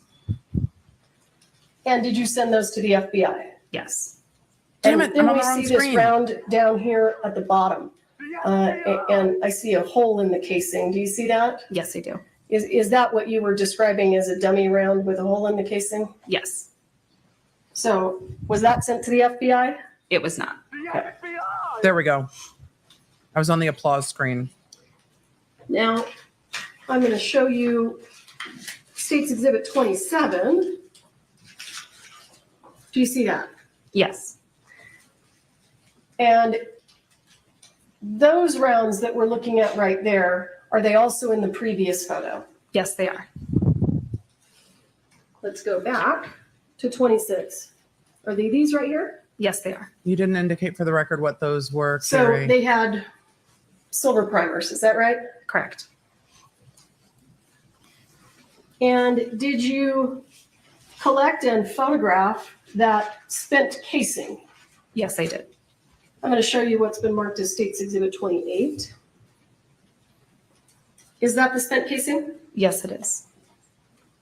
And did you send those to the FBI? Yes. Damn And it, then I'm on we the wrong see this screen. round down here at the bottom. And I see a hole in the casing. Do you see that? Yes, I do. Is that what you were describing as a dummy round with a hole in the casing? Yes. So was that sent to the FBI? It was not. There we go. I was on the applause screen. Now, I'm going to show you States Exhibit 27. Do you see that? Yes. And those rounds that we're looking at right there, are they also in the previous photo? Yes, they are. Let's go back to 26. Are they these right here? Yes, they are. You didn't indicate for the record what those were, So Carrie. they had silver primers, is that right? Correct. And did you collect and photograph that spent casing? Yes, I did. I'm going to show you what's been marked as States Exhibit 28. Is that the spent casing? Yes, it is.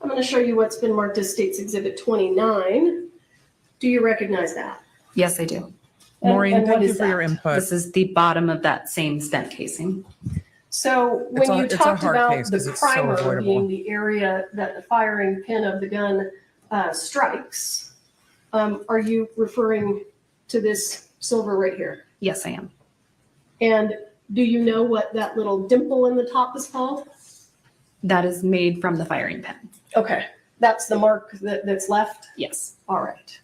I'm going to show you what's been marked as States Exhibit 29. Do you recognize that? Yes, I do. Maureen, and what thank you is for your that? input. This is the bottom of that same stent casing. So when you it's a talked hard about case 'cause the it's so primer avoidable. being the area that the firing pin of the gun strikes, Are you referring to this silver right here? Yes, I am. And do you know what that little dimple in the top is called? That is made from the firing pin. Okay, that's the mark that's left? Yes. All right.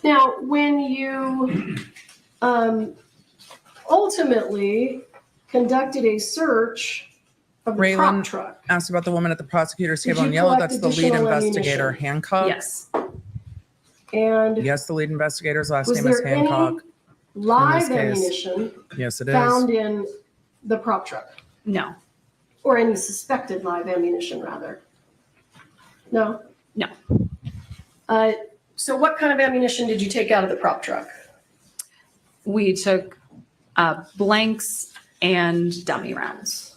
Now, when you ultimately conducted a search of the prop Raylan truck. asked about the woman at the prosecutor's Did table in you yellow. collect That's the lead additional investigator, ammunition? Hancock. Yes. And Yes, the lead investigator's last was name is there any Hancock. live case. ammunition Yes, it is. found in the prop truck? No. Or any suspected live ammunition, rather? No? No. So what kind of ammunition did you take out of the prop truck? We took blanks and dummy rounds.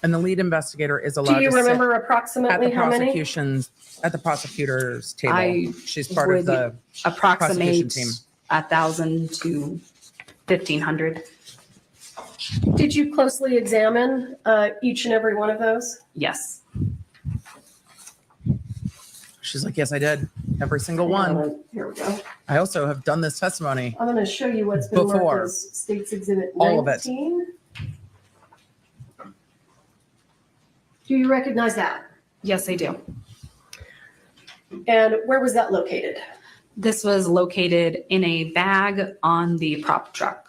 And the lead investigator is allowed Do you to sit remember at approximately the how many? at the prosecutor's table. I She's part of would the prosecution approximate team. 1,000 to 1,500. Did you closely examine each and every one of those? Yes. She's like, yes, I did. Every single one. Here we go. I also have done this testimony. I'm going to show you what's been Before. marked as State's Exhibit All of it. 19. Do you recognize that? Yes, I do. And where was that located? This was located in a bag on the prop truck.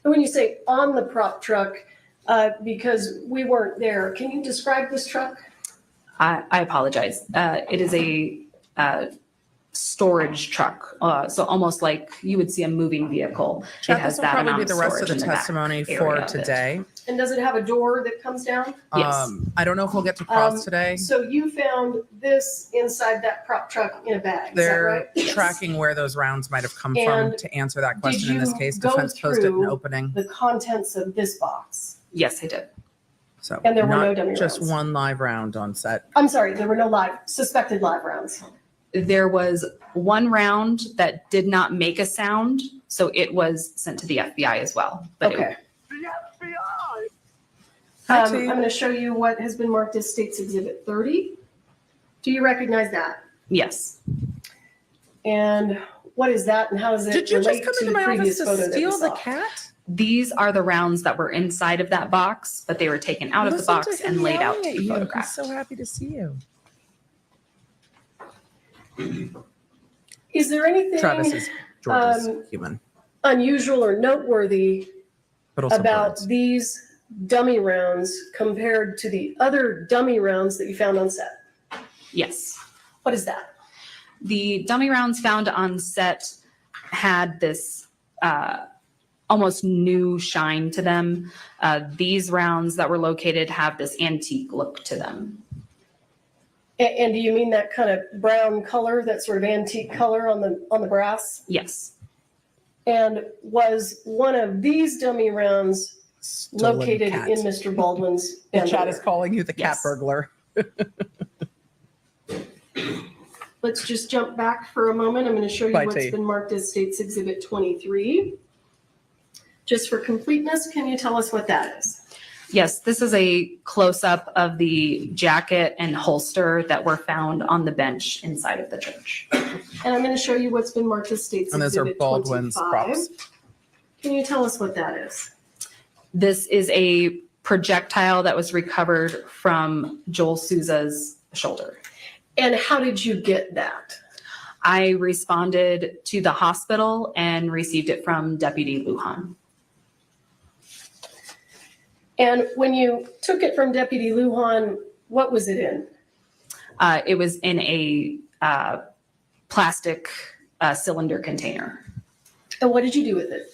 And when you say on the prop truck, because we weren't there, can you describe this truck? I apologize. It is a storage truck, so almost like you would see a moving vehicle. Chad, It has this will that probably amount be of the rest of storage the in back testimony area for of it. today. And does it have a door that comes down? Yes. I don't know if we'll get to cross today. So you found this inside that prop truck in a bag, is that They're right? tracking where those rounds might have come And from to answer that Did question in this you case. go Defense posted an through opening. the contents of this box? Yes, I did. So And there were not no dummy just rounds? one live round on set. I'm sorry, there were no suspected live rounds. There was one round that did not make a sound, so it was sent to the FBI as well. But Okay. Hi, I'm T. going to show you what has been marked as State's Exhibit 30. Do you recognize that? Yes. And what is that and how does it Did you just relate come to into the my office previous to photo that we steal the saw? cat? These are the rounds that were inside of that box, but they were taken out of the Listen to box him and laid out yelling to at be you. photographed. He's so happy to see you. Is there anything Travis is George's um, human. unusual or noteworthy But also about birds. these dummy rounds compared to the other dummy rounds that you found on set? Yes. What is that? The dummy rounds found on set had this almost new shine to them. These rounds that were located have this antique look to them. And do you mean that kind of brown color, that sort of antique color on the brass? Yes. And was one of these dummy rounds Stolen located cat. in Mr. Baldwin's The chat bedroom? is calling you the cat Yes. burglar. Let's just jump back for a moment. I'm going to show you Bye, what's T. been marked as State's Exhibit 23. Just for completeness, can you tell us what that is? Yes, this is a close-up of the jacket and holster that were found on the bench inside of the church. And I'm going to show you what's been marked as State's And those are Exhibit Baldwin's 25. props. Can you tell us what that is? This is a projectile that was recovered from Joel Souza's shoulder. And how did you get that? I responded to the hospital and received it from Deputy Lujan. And when you took it from Deputy Lujan, what was it in? It was in a plastic cylinder container. And what did you do with it?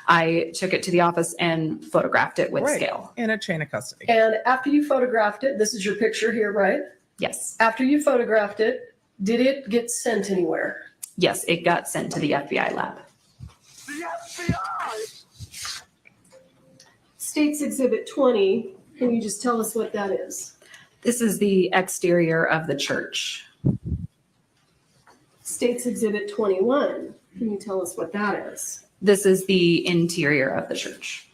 I took it to the office and photographed it with Right. scale. In a chain of custody. And after you photographed it, this is your picture here, right? Yes. After you photographed it, did it get sent anywhere? Yes, it got sent to the FBI lab. State's Exhibit 20, can you just tell us what that is? This is the exterior of the church. State's Exhibit 21, can you tell us what that is? This is the interior of the church.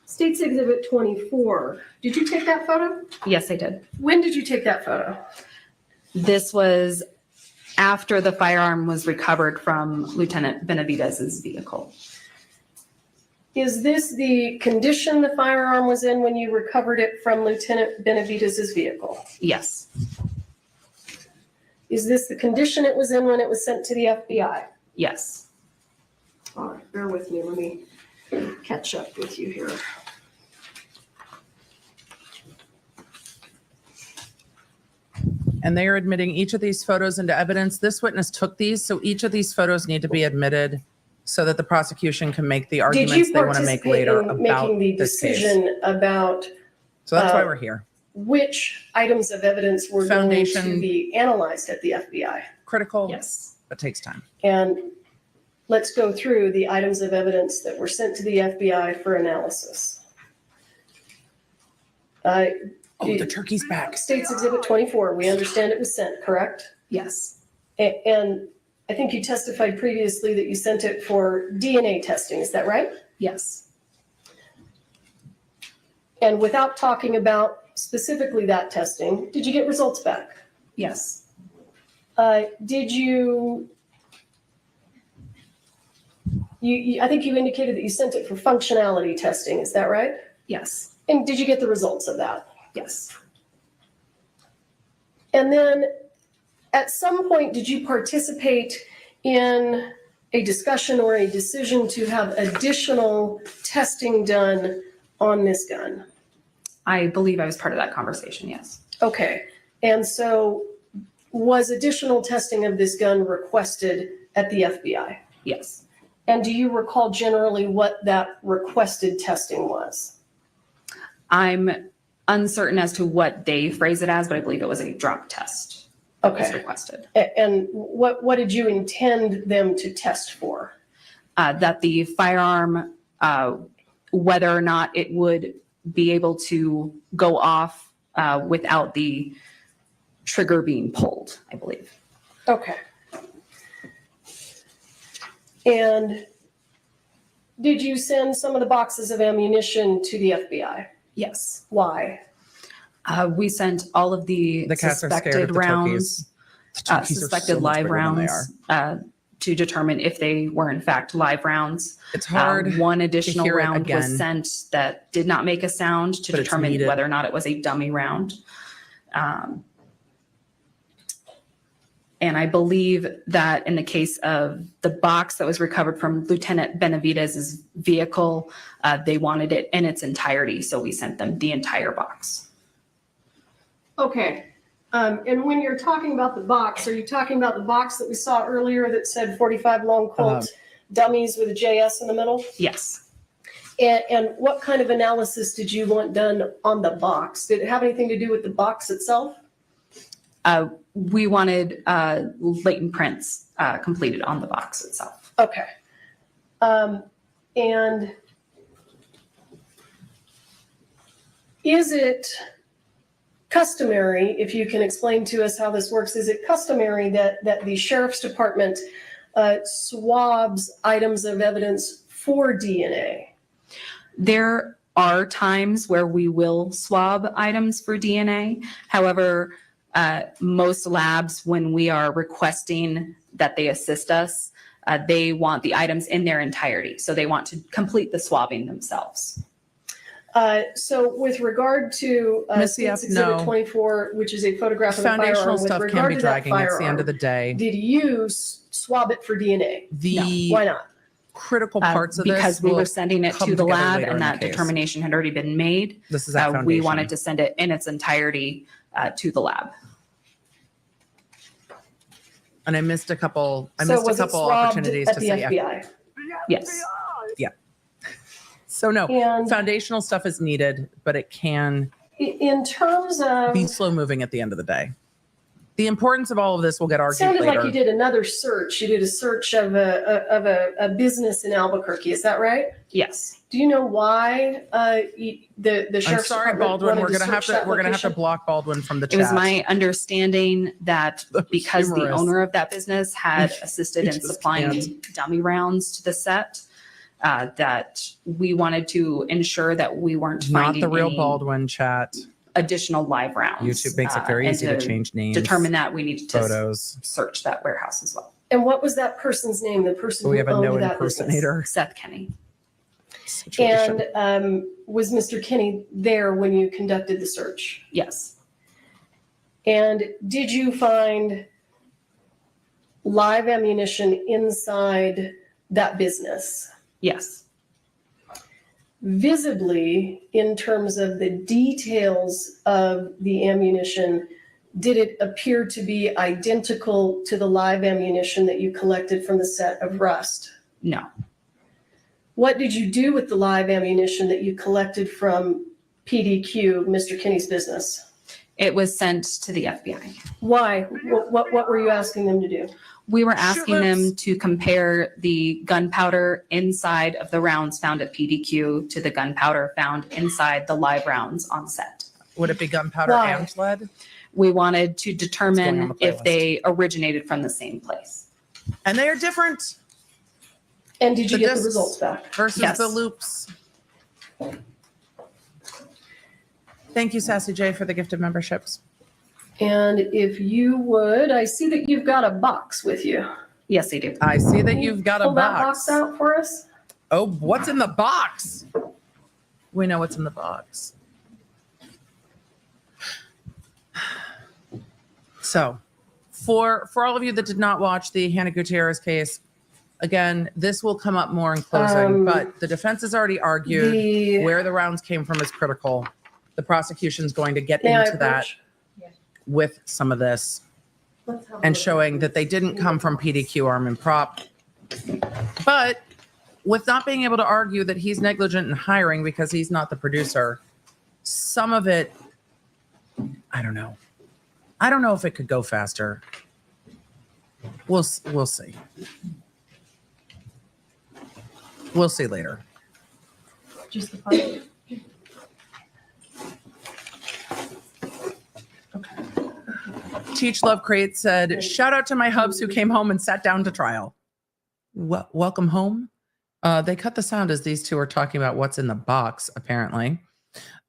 State's Exhibit 24. Did you take that photo? Yes, I did. When did you take that photo? This was after the firearm was recovered from Lieutenant Benavidez's vehicle. Is this the condition the firearm was in when you recovered it from Lieutenant Benavidez's vehicle? Yes. Is this the condition it was in when it was sent to the FBI? Yes. All right, bear with me. Let me catch up with you here. And they are admitting each of these photos into evidence. This witness took these, so each of these photos need to be admitted so that the prosecution can make the arguments they want to make later Did you participate about in the this case. decision about So that's why we're here. which items of evidence were going Foundation. to be analyzed at the FBI? Critical, Yes. but takes time. And let's go through the items of evidence that were sent to the FBI for analysis. Oh, the turkey's back. State's Exhibit 24, we understand it was sent, correct? Yes. And I think you testified previously that you sent it for DNA testing, is that right? Yes. And without talking about specifically that testing, did you get results back? Yes. Did you, I think you indicated that you sent it for functionality testing, is that right? Yes. And did you get the results of that? Yes. And then at some point, did you participate in a discussion or a decision to have additional testing done on this gun? I believe I was part of that conversation, yes. Okay. And so was additional testing of this gun requested at the FBI? Yes. And do you recall generally what that requested testing was? I'm uncertain as to what they phrase it as, but I believe it was a drop test. That was Okay. requested. And what did you intend them to test for? That the firearm, whether or not it would be able to go off without the trigger being pulled, I believe. Okay. And did you send some of the boxes of ammunition to the FBI? Yes. Why? We sent all of the cats are scared of suspected the rounds, turkeys. The turkeys are suspected so much live bigger than they rounds to determine if they were in fact live rounds. It's hard One to additional hear it round again, was sent that did not make a sound to but it's determine needed. whether or not it was a dummy round. And I believe that in the case of the box that was recovered from Lieutenant Benavidez's vehicle, they wanted it in its entirety, so we sent them the entire box. Okay. And when you're talking about the box, are you talking about the box that we saw earlier that said 45 long Colt dummies with a JS in the middle? Yes. And what kind of analysis did you want done on the box? Did it have anything to do with the box itself? We wanted latent prints completed on the box itself. Okay. And is it customary, if you can explain to us how this works, is it customary that the sheriff's department swabs items of evidence for DNA? There are times where we will swab items for DNA. However, most labs, when we are requesting that they assist us, they want the items in their entirety. So they want to complete the swabbing themselves. So with regard to Missy, State's Exhibit no. 24, which is a photograph of the Foundational firearm, with stuff can regard be to that dragging. It's the end of the firearm, day. did you swab it for DNA? The Why not? critical parts of this Because we will were sending it come to the together lab later and in the that case. determination had already been made. This is that We foundation. wanted to send it in its entirety to the lab. And I missed a couple. I So missed a was it couple swabbed opportunities at to the say FBI? Yes. yeah. So no, And foundational stuff is needed, but it can in terms of be slow moving at the end of the day. The importance of all of this will get argued Sounded later. like you did another search. You did a search of a business in Albuquerque. Is that right? Yes. Do you know why the I'm sheriff's sorry, department Baldwin. wanted We're gonna have search to that we're gonna have to location? block Baldwin from the It chat. was my understanding that because the humorous. owner of that business had assisted in just supplying can't. dummy rounds to the set, that we wanted to ensure that we weren't Not finding the real any Baldwin chat. additional live rounds. YouTube makes it very and easy to change names. Determine that we needed to photos. search that warehouse as well. And what was that person's name? The person We who have a owned no that business? impersonator Seth Kenny. situation. And was Mr. Kinney there when you conducted the search? Yes. And did you find live ammunition inside that business? Yes. Visibly, in terms of the details of the ammunition, did it appear to be identical to the live ammunition that you collected from the set of Rust? No. What did you do with the live ammunition that you collected from PDQ, Mr. Kinney's business? It was sent to the FBI. Why? What were you asking them to do? We were asking them to compare the gunpowder inside of the rounds found at PDQ to the gunpowder found inside the live rounds on set. Would it be gunpowder Why? and lead? We wanted to It's going on determine the if playlist. they originated from the same place. And they are different. And did you The get the discs results back? versus Yes. the loops. Thank you, Sassy J, for the gift of memberships. And if you would, I see that you've got a box with you. Yes, they do. I see that Can you you've got a pull that box. box out for us? Oh, what's in the box? We know what's in the box. So, for all of you that did not watch the Hannah Gutierrez case, again, this will come up more in closing, but the defense has already argued where the rounds came from is critical. The prosecution's going to get May I into that approach? with some of this and showing that they didn't come from PDQ Arm and Prop. But with not being able to argue that he's negligent in hiring because he's not the producer, some of it, I don't know. I don't know if it could go faster. We'll see. We'll see later. Just the part. Teach Love Crate said, shout out to my hubs who came home and sat down to trial. Welcome home. They cut the sound as these two are talking about what's in the box, apparently.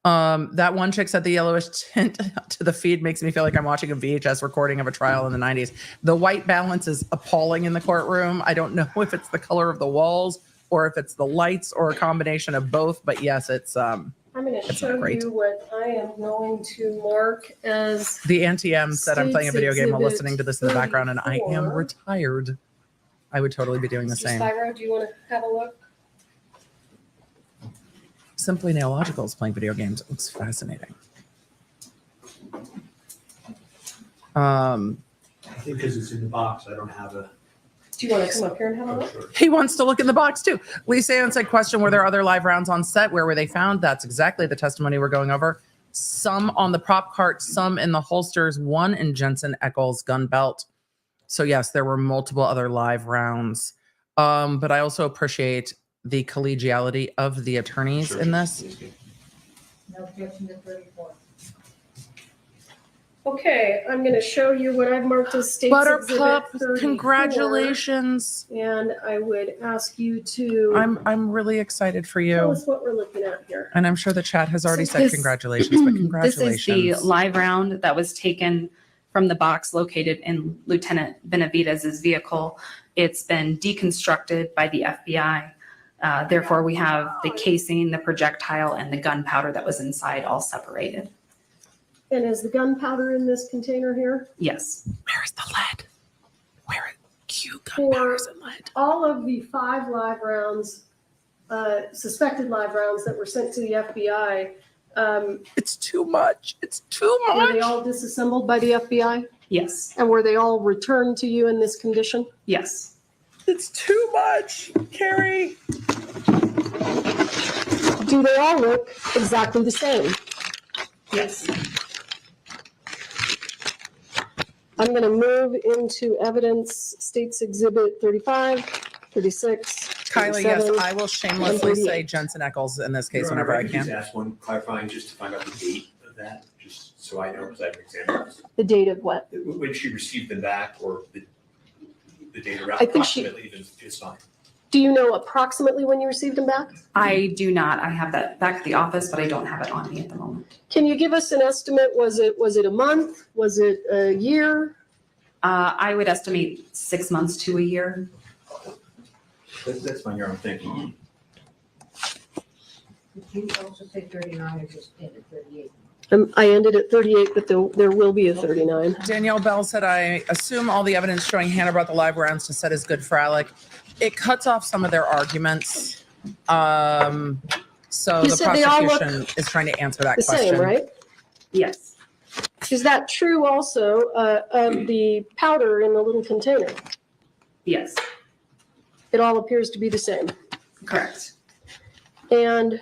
That one chick said the yellowish tint to the feed makes me feel like I'm watching a VHS recording of a trial in the 90s. The white balance is appalling in the courtroom. I don't know if it's the color of the walls or if it's the lights or a combination of both, but yes, it's I'm going to It's show not great. you what I am going to mark as the NTM said I'm playing a video game while State's listening to this in the background and I am 34. retired. I would totally be doing the Mr. same. Spyro, do you want to have a look? Simply Nailogical is playing video games. It looks fascinating. I think because it's in the box, I don't have a. Do you want to come up here and have a look? He wants to look in the box too. Lisa Ann said, question, were there other live rounds on set? Where were they found? That's exactly the testimony we're going over. Some on the prop cart, some in the holsters, one in Jensen Eckel's gun belt. So yes, there were multiple other live rounds. But I also appreciate the collegiality of the attorneys in this. No objection to 34. Okay, I'm going to show you what I've marked as State's Buttercup, Exhibit 34. congratulations. And I would ask you to I'm really excited for tell you. us what we're looking at here. And I'm sure the chat has already So said this- congratulations, but congratulations. This is the live round that was taken from the box located in Lieutenant Benavidez's vehicle. It's been deconstructed by the FBI. Therefore, we have the casing, the projectile, and the gunpowder that was inside all separated. And is the gunpowder in this container here? Yes. Where's the lead? Where Q For gunpowder's and lead? all of the 5 live rounds, suspected live rounds that were sent to the FBI, It's too much. It's too were they much. all disassembled by the FBI? Yes. And were they all returned to you in this condition? Yes. It's too much, Carrie. Do they all look exactly the same? Yes. I'm going to move into evidence, States Exhibit 35, 36, Kylie, yes, 37, I will shamelessly and say 38. Jensen Eccles in this case Your Honor, whenever I if could just can. ask one clarifying, just to find out the date of that, just so I know, because I haven't examined this. The date of what? When she received them back, or the date around I think she- approximately even is fine. Do you know approximately when you received them back? I do not. I have that back at the office, but I don't have it on me at the moment. Can you give us an estimate? Was it a month? Was it a year? I would estimate 6 months to a year. That's fine, Your Honor, thank you. Did you also say 39 or just ended 38? I ended at 38, but there will be a 39. Danielle Bell said, I assume all the evidence showing Hannah brought the live rounds to set is good for Alec. It cuts off some of their arguments. So You the said they all look prosecution is trying to answer that The question. same, right? Yes. Is that true also of the powder in the little container? Yes. It all appears to be the same. Correct. And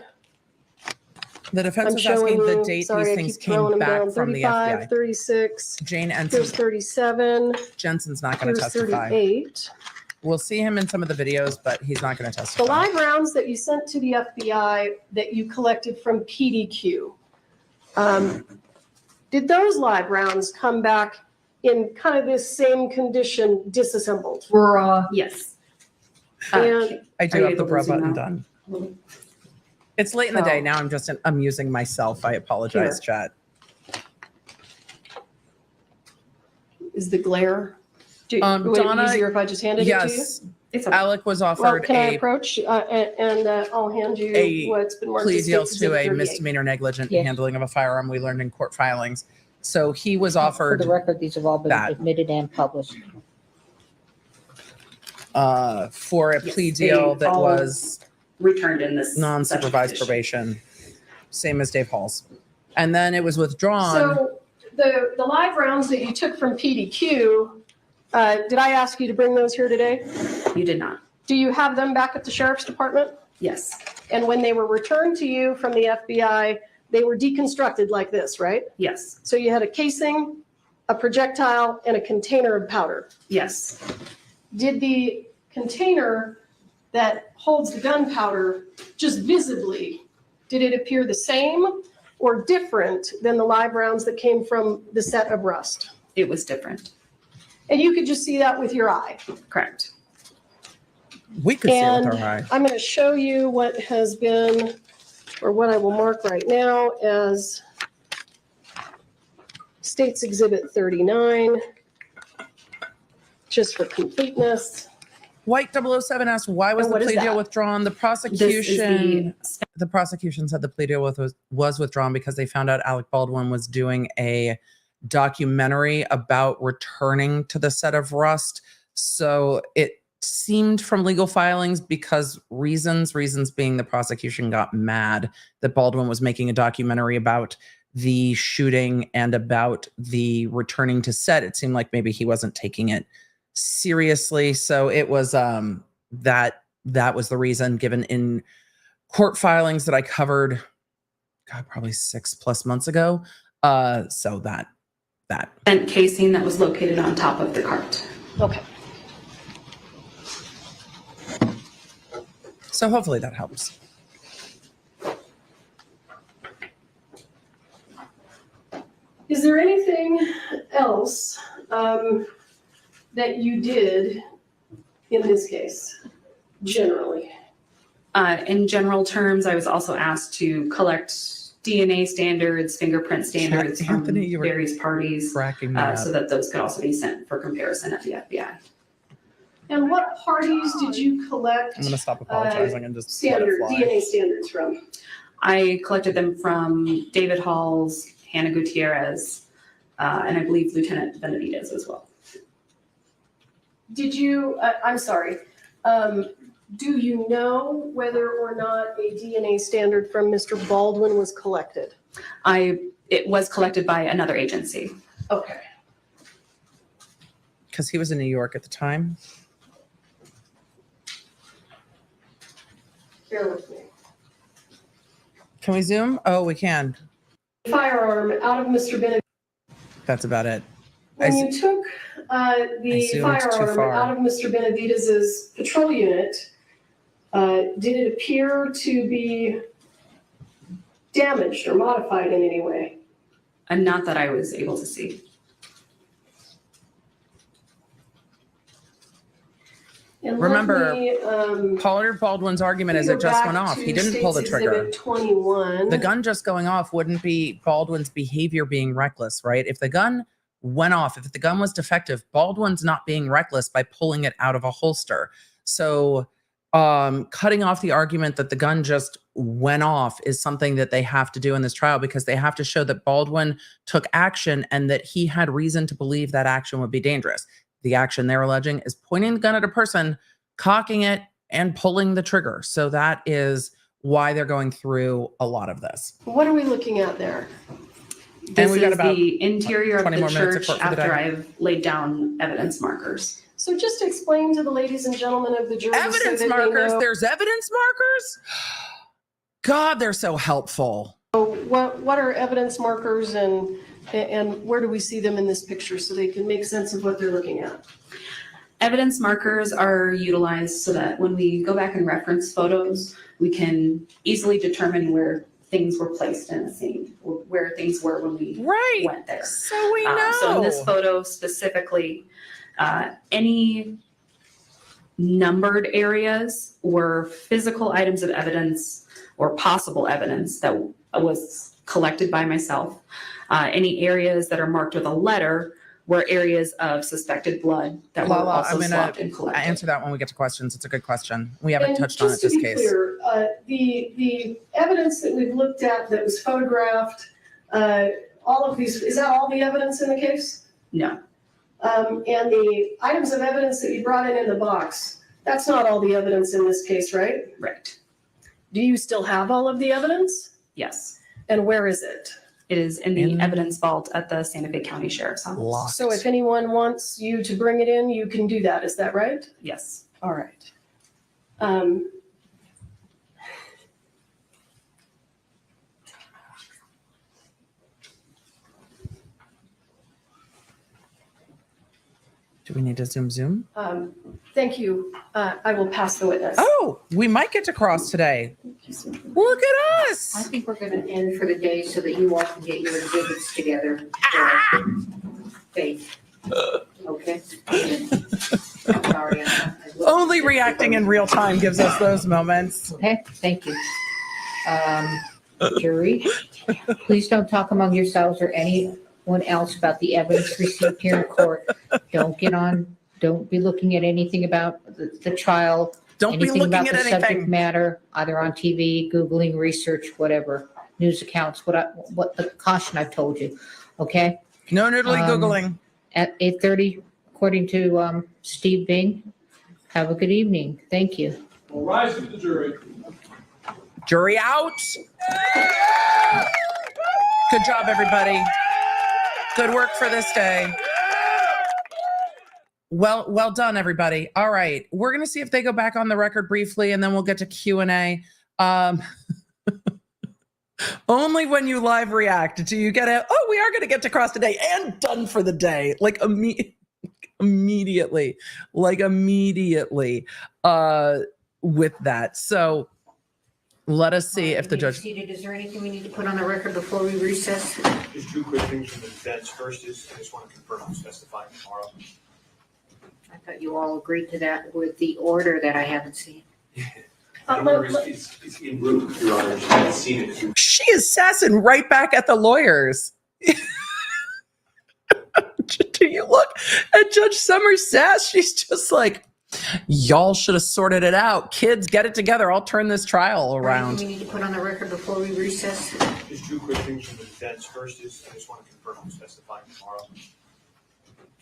The defense I'm is asking showing the you, date sorry, these I things keep came throwing them back down. from the 35, FBI. 36, Jane here's Ensign. 37, Jensen's not going to here's testify. 38. We'll see him in some of the videos, but he's not going to The testify. live rounds that you sent to the FBI that you collected from PDQ, did those live rounds come back in kind of this same condition, disassembled? Yes. And I do Are you have the able to bro zoom button out? done. It's late in the day. Now I'm just amusing myself. I apologize, chat. is the glare? Would Donna, it be easier if I just handed it to you? yes, It's Alec was Well, offered can I a approach, and I'll hand you a what's been marked plea as deals States to Exhibit a 38. misdemeanor negligent Yes. handling of a firearm we learned in court filings. So he was For offered the record, these have all been that. admitted and published. For a Yes, plea they deal that all was returned in this non-supervised such probation, same as Dave Hall's. And then it was withdrawn. So the live rounds that you took from PDQ, did I ask you to bring those here today? You did not. Do you have them back at the sheriff's department? Yes. And when they were returned to you from the FBI, they were deconstructed like this, right? Yes. So you had a casing, a projectile, and a container of powder. Yes. Did the container that holds the gunpowder just visibly, did it appear the same or different than the live rounds that came from the set of Rust? It was different. And you could just see that with your eye. Correct. We could see it And with our eye. I'm going to show you what has been, or what I will mark right now as States Exhibit 39, just for completeness. White 007 asked, why was And the what is plea deal that? withdrawn? The This is prosecution, the prosecution said the plea deal was withdrawn because they found out Alec Baldwin was doing a documentary about returning to the set of Rust. So it seemed from legal filings, because reasons being the prosecution got mad that Baldwin was making a documentary about the shooting and about the returning to set. It seemed like maybe he wasn't taking it seriously. So it was that was the reason given in court filings that I covered, probably 6+ months ago. So that. And casing that was located on top of the cart. Okay. So hopefully that helps. Is there anything else that you did in this case, generally? In general terms, I was also asked to collect DNA standards, fingerprint standards from Anthony, you were various parties, cracking me up. so that those could also be sent for comparison at the FBI. And what parties did you collect I'm going to stop apologizing and just let it standard fly. DNA standards from? I collected them from David Hall's, Hannah Gutierrez, and I believe Lieutenant Benavidez as well. Did you, I'm sorry, do you know whether or not a DNA standard from Mr. Baldwin was collected? It was collected by another agency. Okay. Because he was in New York at the time. Bear with me. Can we zoom? Oh, we can. Firearm out of Mr. Benavidez. That's about it. When you took the zoomed too firearm far. out of Mr. Benavidez's patrol unit, did it appear to be damaged or modified in any way? And not that I was able to see. And let Remember, me, Pollard Baldwin's argument is go it just back went off. to He didn't pull the State's trigger. Exhibit 21. The gun just going off wouldn't be Baldwin's behavior being reckless, right? If the gun went off, if the gun was defective, Baldwin's not being reckless by pulling it out of a holster. So cutting off the argument that the gun just went off is something that they have to do in this trial, because they have to show that Baldwin took action and that he had reason to believe that action would be dangerous. The action they're alleging is pointing the gun at a person, cocking it, and pulling the trigger. So that is why they're going through a lot of this. What are we looking at there? This we got is about the interior of 20 the more minutes of church court for the after day. I've laid down evidence markers. So just explain to the ladies and gentlemen of the jury. so Evidence that they markers. know- There's evidence markers? God, they're so helpful. What are evidence markers and where do we see them in this picture so they can make sense of what they're looking at? Evidence markers are utilized so that when we go back and reference photos, we can easily determine where things were placed in a scene, or where things were when we went there. So we know. So in this photo specifically, any numbered areas were physical items of evidence or possible evidence that was collected by myself. Any areas that are marked with a letter were areas of suspected blood that were Lala, also I'm swabbed going and to collected. answer that when we get to questions. It's a good question. We haven't And touched on it just to this be case. clear, the evidence that we've looked at that was photographed, all of these, is that all the evidence in the case? No. And the items of evidence that you brought in the box, that's not all the evidence in this case, right? Right. Do you still have all of the evidence? Yes. And where is it? It is in the evidence vault at the Santa Fe County Sheriff's Office. So if anyone wants you to bring it in, you can do that. Is that right? Yes. All right. Do we need to zoom? Thank you. I will pass the witness. Oh, we might get to cross today. Look at us. I think we're going to end for the day so that you all can get your exhibits together. Faith. Okay. I'm sorry. Only reacting in real time gives us those moments. Okay, thank you. Jury, please don't talk among yourselves or anyone else about the evidence received here in court. Don't be looking at anything about the trial. Don't be anything looking about at the anything. subject matter, either on TV, Googling, research, whatever, news accounts, what the caution I've told you, okay? No noodly Googling. At 8:30, according to Steve Bing. Have a good evening. Thank you. Well, rise to the jury. Jury out. Good job, everybody. Good work for this day. Well done, everybody. All right. We're going to see if they go back on the record briefly, and then we'll get to Q&A. Only when you live react do you get it. Oh, we are going to get to cross today and done for the day. Like immediately with that. So let us see if the judge. Seated. Is there anything we need to put on the record before we recess? Just two quick things from the defense. First is, I just want to confirm I'm testifying tomorrow. I thought you all agreed to that with the order that I haven't seen. It's en route, Your Honor. You haven't seen it. She is sassing right back at the lawyers. Do you look at Judge Summers' sass? She's just like, y'all should have sorted it out. Kids, get it together. I'll turn this trial around. Anything we need to put on the record before we recess? Just two quick things from the defense. First is, I just want to confirm I'm testifying tomorrow.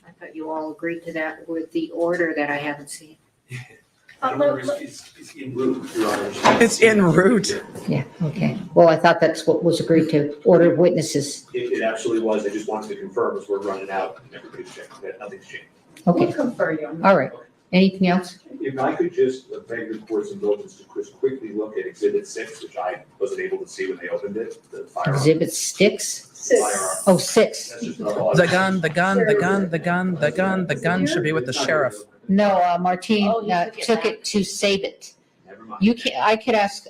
I thought you all agreed to that with the order that I haven't seen. It's en route, Your Honor. It's en route. Yeah, okay. Well, I thought that's what was agreed to. Order of witnesses. It absolutely was. I just wanted to confirm as we're running out and everybody's checking that nothing's changed. Okay. We'll confer you. All right. Anything else? If I could just beg the court's indulgence to just quickly look at Exhibit 6, which I wasn't able to see when they opened it, the firearm. Exhibit 6? Firearm. Oh, 6. That's just all I- The gun should be with the sheriff. No, Martine Oh, you took it took back. it to save it. Never mind. You can, I could ask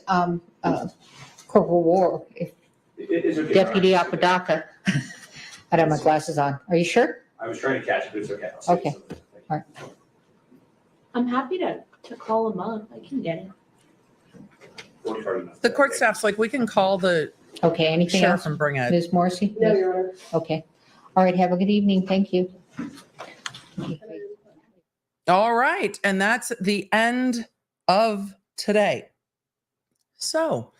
Corporal War, if It's okay. Deputy All right. Apodaca. I don't have my glasses on. Are you sure? I was trying to catch it, but it's okay. I'll save Okay. something. All right. I'm happy to call him up. I can get it. Worked hard enough. The court staff's like, we can call the Okay, anything sheriff else? and bring it. Ms. Morrissey? No, Your Honor. Okay. All right, have a good evening. Thank you. All right. And that's the end of today. So,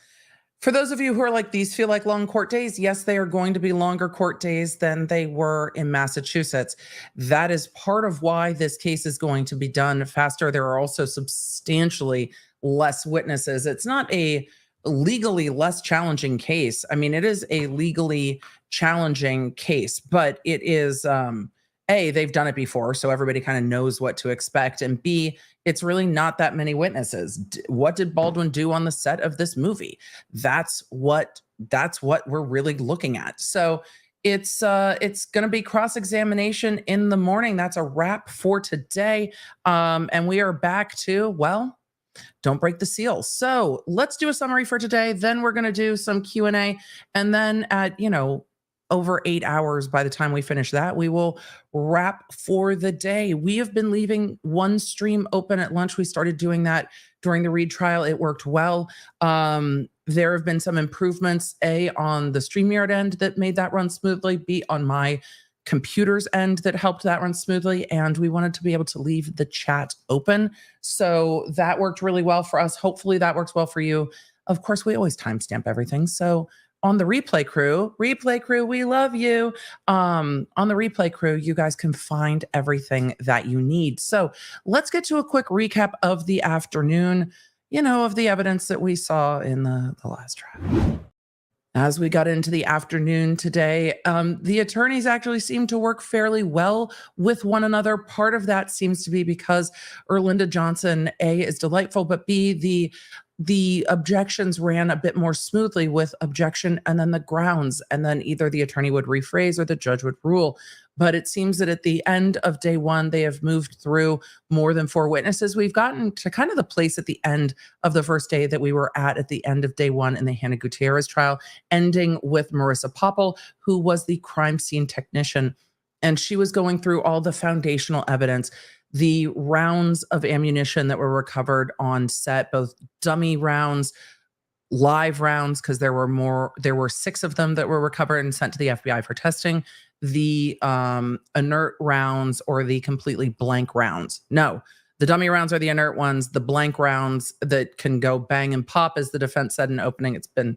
for those of you who are like, these feel like long court days, yes, they are going to be longer court days than they were in Massachusetts. That is part of why this case is going to be done faster. There are also substantially less witnesses. It's not a legally less challenging case. I mean, it is a legally challenging case, but it is, A, they've done it before, so everybody kind of knows what to expect. And B, it's really not that many witnesses. What did Baldwin do on the set of this movie? That's what we're really looking at. So it's going to be cross-examination in the morning. That's a wrap for today. And we are back to, well, don't break the seal. So let's do a summary for today. Then we're going to do some Q&A. And then at, over 8 hours by the time we finish that, we will wrap for the day. We have been leaving one stream open at lunch. We started doing that during the Reed trial. It worked well. There have been some improvements, A, on the Streamyard end that made that run smoothly, B, on my computer's end that helped that run smoothly. And we wanted to be able to leave the chat open. So that worked really well for us. Hopefully that works well for you. Of course, we always timestamp everything. So on the replay crew, we love you. On the replay crew, you guys can find everything that you need. So let's get to a quick recap of the afternoon, of the evidence that we saw in the last trial. As we got into the afternoon today, the attorneys actually seemed to work fairly well with one another. Part of that seems to be because Erlinda Johnson, A, is delightful, but B, the objections ran a bit more smoothly with objection and then the grounds, and then either the attorney would rephrase or the judge would rule. But it seems that at the end of day one, they have moved through more than 4 witnesses. We've gotten to kind of the place at the end of the first day that we were at the end of day one in the Hannah Gutierrez trial, ending with Marissa Poppell, who was the crime scene technician. And she was going through all the foundational evidence, the rounds of ammunition that were recovered on set, both dummy rounds, live rounds, because there were 6 of them that were recovered and sent to the FBI for testing, the inert rounds or the completely blank rounds. No, the dummy rounds are the inert ones, the blank rounds that can go bang and pop, as the defense said in opening. It's been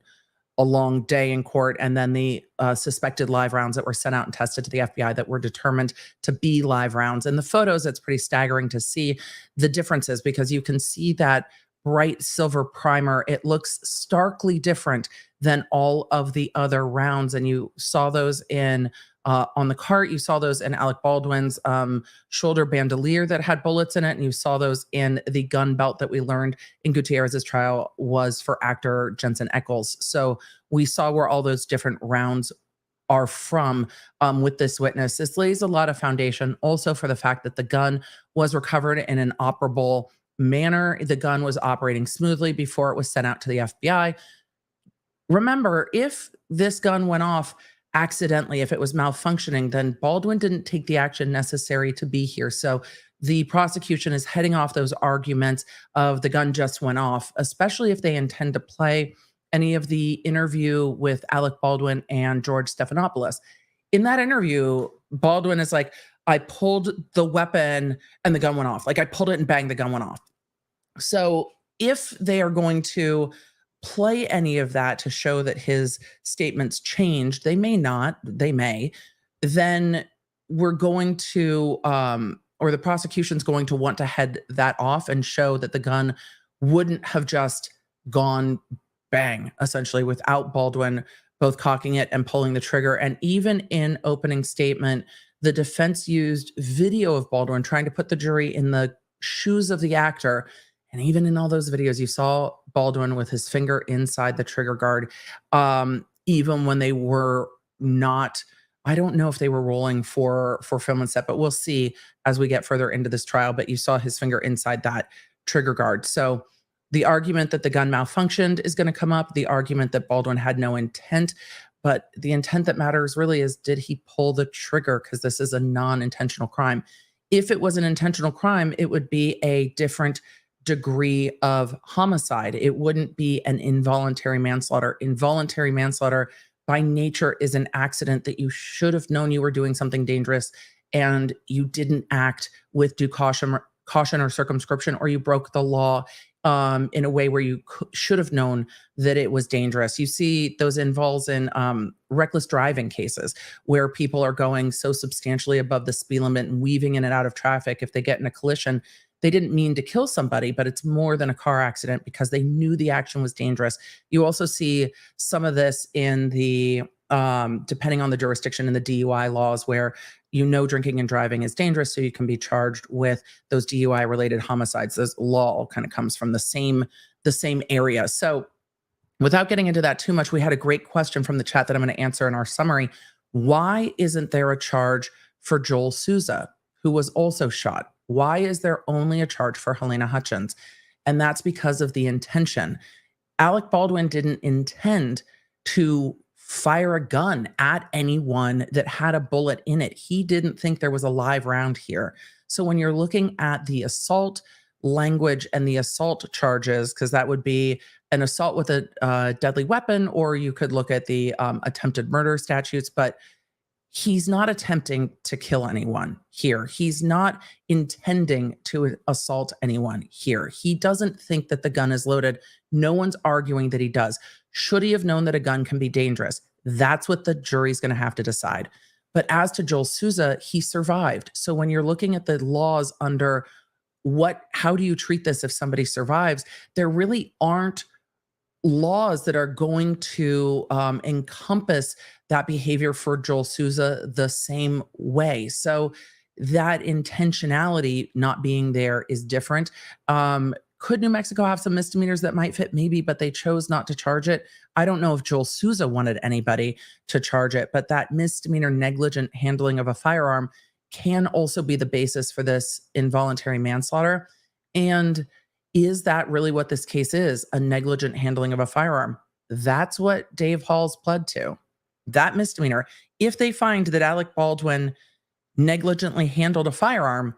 a long day in court. And then the suspected live rounds that were sent out and tested to the FBI that were determined to be live rounds. In the photos, it's pretty staggering to see the differences, because you can see that bright silver primer. It looks starkly different than all of the other rounds. And you saw those in on the cart. You saw those in Alec Baldwin's shoulder bandolier that had bullets in it. And you saw those in the gun belt that we learned in Gutierrez's trial was for actor Jensen Ackles. So we saw where all those different rounds are from with this witness. This lays a lot of foundation also for the fact that the gun was recovered in an operable manner. The gun was operating smoothly before it was sent out to the FBI. Remember, if this gun went off accidentally, if it was malfunctioning, then Baldwin didn't take the action necessary to be here. So the prosecution is heading off those arguments of the gun just went off, especially if they intend to play any of the interview with Alec Baldwin and George Stephanopoulos. In that interview, Baldwin is like, I pulled the weapon and the gun went off. Like, I pulled it and bang, the gun went off. So if they are going to play any of that to show that his statements changed, they may not, they may, then we're going to, or the prosecution's going to want to head that off and show that the gun wouldn't have just gone bang, essentially, without Baldwin both cocking it and pulling the trigger. And even in opening statement, the defense used video of Baldwin trying to put the jury in the shoes of the actor. And even in all those videos, you saw Baldwin with his finger inside the trigger guard, even when they were not, I don't know if they were rolling for film and set, but we'll see as we get further into this trial. But you saw his finger inside that trigger guard. So the argument that the gun malfunctioned is going to come up, the argument that Baldwin had no intent, but the intent that matters really is, did he pull the trigger? Because this is a non-intentional crime. If it was an intentional crime, it would be a different degree of homicide. It wouldn't be an involuntary manslaughter. Involuntary manslaughter by nature is an accident that you should have known you were doing something dangerous and you didn't act with due caution or circumscription, or you broke the law in a way where you should have known that it was dangerous. You see those involves in reckless driving cases where people are going so substantially above the speed limit and weaving in and out of traffic. If they get in a collision, they didn't mean to kill somebody, but it's more than a car accident because they knew the action was dangerous. You also see some of this in the, depending on the jurisdiction in the DUI laws, where drinking and driving is dangerous, so you can be charged with those DUI related homicides. This law all kind of comes from the same area. So without getting into that too much, we had a great question from the chat that I'm going to answer in our summary. Why isn't there a charge for Joel Souza, who was also shot? Why is there only a charge for Helena Hutchins? And that's because of the intention. Alec Baldwin didn't intend to fire a gun at anyone that had a bullet in it. He didn't think there was a live round here. So when you're looking at the assault language and the assault charges, because that would be an assault with a deadly weapon, or you could look at the attempted murder statutes, but he's not attempting to kill anyone here. He's not intending to assault anyone here. He doesn't think that the gun is loaded. No one's arguing that he does. Should he have known that a gun can be dangerous? That's what the jury's going to have to decide. But as to Joel Souza, he survived. So when you're looking at the laws under how do you treat this if somebody survives, there really aren't laws that are going to encompass that behavior for Joel Souza the same way. So that intentionality not being there is different. Could New Mexico have some misdemeanors that might fit? Maybe, but they chose not to charge it. I don't know if Joel Souza wanted anybody to charge it, but that misdemeanor negligent handling of a firearm can also be the basis for this involuntary manslaughter. And is that really what this case is? A negligent handling of a firearm? That's what Dave Hall's pled to. That misdemeanor. If they find that Alec Baldwin negligently handled a firearm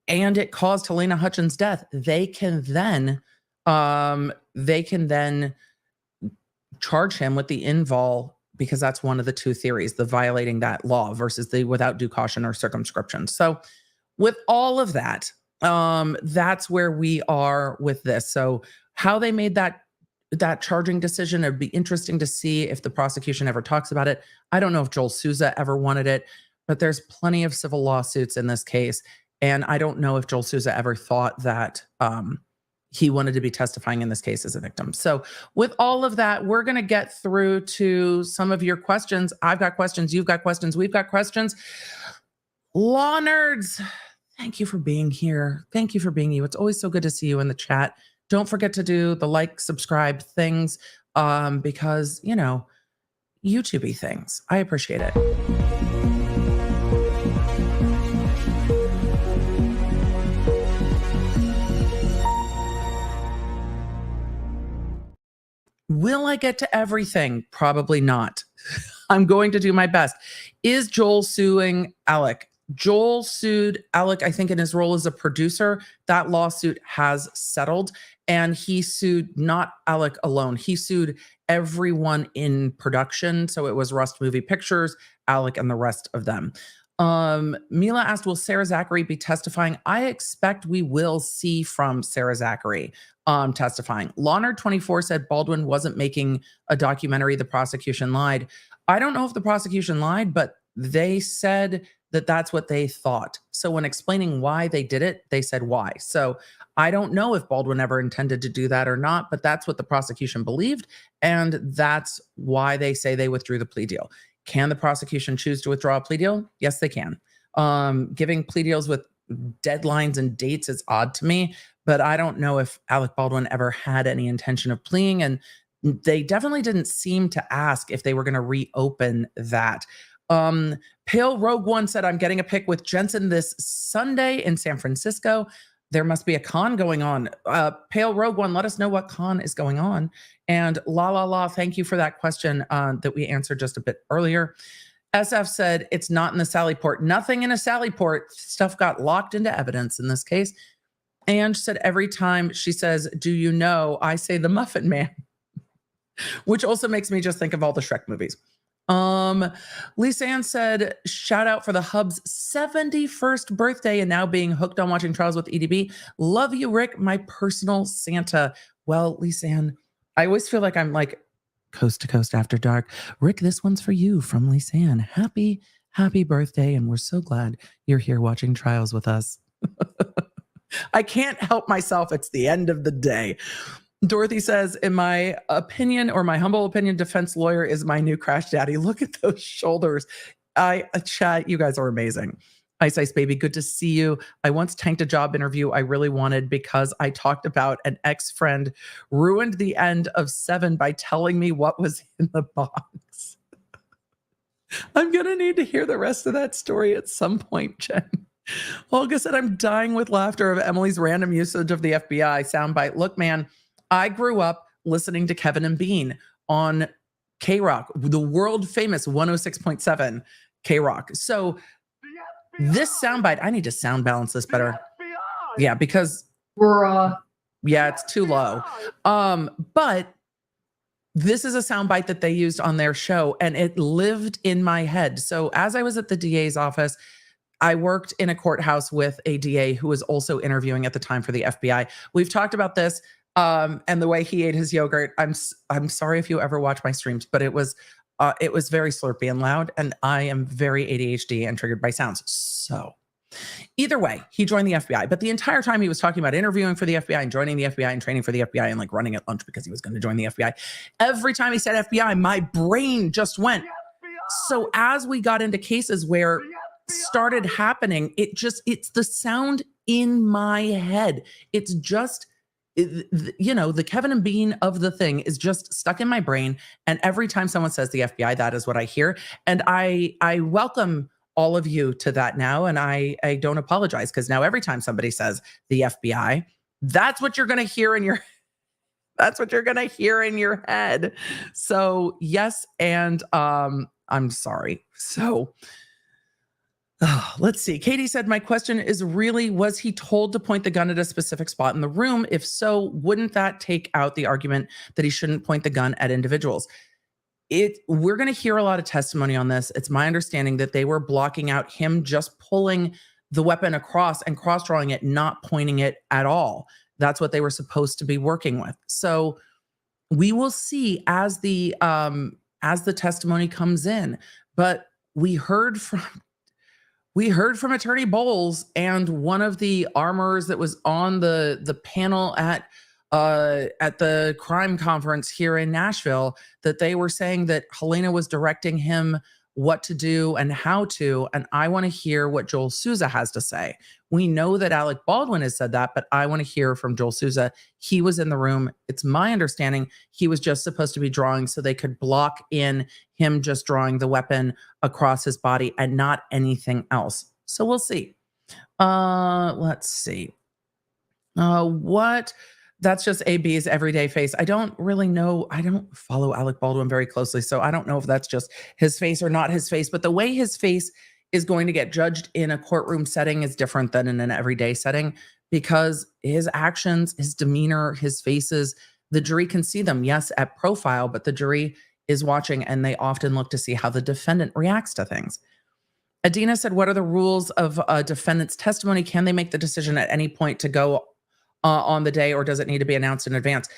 and it caused Helena Hutchins' death, they can then charge him with the invol, because that's one of the two theories, the violating that law versus the without due caution or circumscription. So with all of that, that's where we are with this. So how they made that charging decision, it'd be interesting to see if the prosecution ever talks about it. I don't know if Joel Souza ever wanted it, but there's plenty of civil lawsuits in this case. And I don't know if Joel Souza ever thought that he wanted to be testifying in this case as a victim. So with all of that, we're going to get through to some of your questions. I've got questions. You've got questions. We've got questions. Law nerds, thank you for being here. Thank you for being you. It's always so good to see you in the chat. Don't forget to do the like, subscribe things because, YouTube-y things. I appreciate it. Will I get to everything? Probably not. I'm going to do my best. Is Joel suing Alec? Joel sued Alec, I think, in his role as a producer. That lawsuit has settled, and he sued not Alec alone. He sued everyone in production. So it was Rust Movie Pictures, Alec, and the rest of them. Mila asked, will Sarah Zachary be testifying? I expect we will see from Sarah Zachary testifying. Lawnerd24 said Baldwin wasn't making a documentary. The prosecution lied. I don't know if the prosecution lied, but they said that that's what they thought. So when explaining why they did it, they said why. So I don't know if Baldwin ever intended to do that or not, but that's what the prosecution believed. And that's why they say they withdrew the plea deal. Can the prosecution choose to withdraw a plea deal? Yes, they can. Giving plea deals with deadlines and dates is odd to me, but I don't know if Alec Baldwin ever had any intention of pleading, and they definitely didn't seem to ask if they were going to reopen that. Pale Rogue One said, I'm getting a pic with Jensen this Sunday in San Francisco. There must be a con going on. Pale Rogue One, let us know what con is going on. And La, thank you for that question that we answered just a bit earlier. SF said, it's not in the Sally Port. Nothing in a Sally Port. Stuff got locked into evidence in this case. And said, every time she says, do you know, I say the Muffin Man, which also makes me just think of all the Shrek movies. Lisanne said, shout out for the Hub's 71st birthday and now being hooked on watching Trials with EDB. Love you, Rick, my personal Santa. Well, Lisanne, I always feel like I'm like coast to coast after dark. Rick, this one's for you from Lisanne. Happy birthday. And we're so glad you're here watching Trials with us. I can't help myself. It's the end of the day. Dorothy says, in my opinion, or my humble opinion, defense lawyer is my new crash daddy. Look at those shoulders. Chat, you guys are amazing. Ice Baby, good to see you. I once tanked a job interview I really wanted because I talked about an ex-friend ruined the end of 7 by telling me what was in the box. I'm going to need to hear the rest of that story at some point, Jen. Olga said, I'm dying with laughter of Emily's random usage of the FBI soundbite. Look, man, I grew up listening to Kevin and Bean on K-Rock, the world famous 106.7 K-Rock. So this soundbite, I need to sound balance this better. Yeah, because it's too low. But this is a soundbite that they used on their show and it lived in my head. So as I was at the DA's office, I worked in a courthouse with a DA who was also interviewing at the time for the FBI. We've talked about this. And the way he ate his yogurt, I'm sorry if you ever watch my streams, but it was very slurpy and loud, and I am very ADHD and triggered by sounds. So either way, he joined the FBI, but the entire time he was talking about interviewing for the FBI and joining the FBI and training for the FBI and like running at lunch because he was going to join the FBI. Every time he said FBI, my brain just went. So as we got into cases where started happening, it's the sound in my head. It's just, the Kevin and Bean of the thing is just stuck in my brain. And every time someone says the FBI, that is what I hear. And I welcome all of you to that now. And I don't apologize because now every time somebody says the FBI, that's what you're going to hear in your head. So yes. And I'm sorry. So let's see. Katie said, my question is really, was he told to point the gun at a specific spot in the room? If so, wouldn't that take out the argument that he shouldn't point the gun at individuals? We're going to hear a lot of testimony on this. It's my understanding that they were blocking out him just pulling the weapon across and cross-drawing it, not pointing it at all. That's what they were supposed to be working with. So we will see as the testimony comes in. But we heard from Attorney Bowles and one of the armorers that was on the panel at the crime conference here in Nashville that they were saying that Helena was directing him what to do and how to. And I want to hear what Joel Souza has to say. We know that Alec Baldwin has said that, but I want to hear from Joel Souza. He was in the room. It's my understanding he was just supposed to be drawing so they could block in him just drawing the weapon across his body and not anything else. So we'll see. Let's see. That's just AB's everyday face. I don't really know. I don't follow Alec Baldwin very closely, so I don't know if that's just his face or not his face. But the way his face is going to get judged in a courtroom setting is different than in an everyday setting because his actions, his demeanor, his faces, the jury can see them, yes, at profile, but the jury is watching and they often look to see how the defendant reacts to things. Adina said, what are the rules of a defendant's testimony? Can they make the decision at any point to go on the day, or does it need to be announced in advance?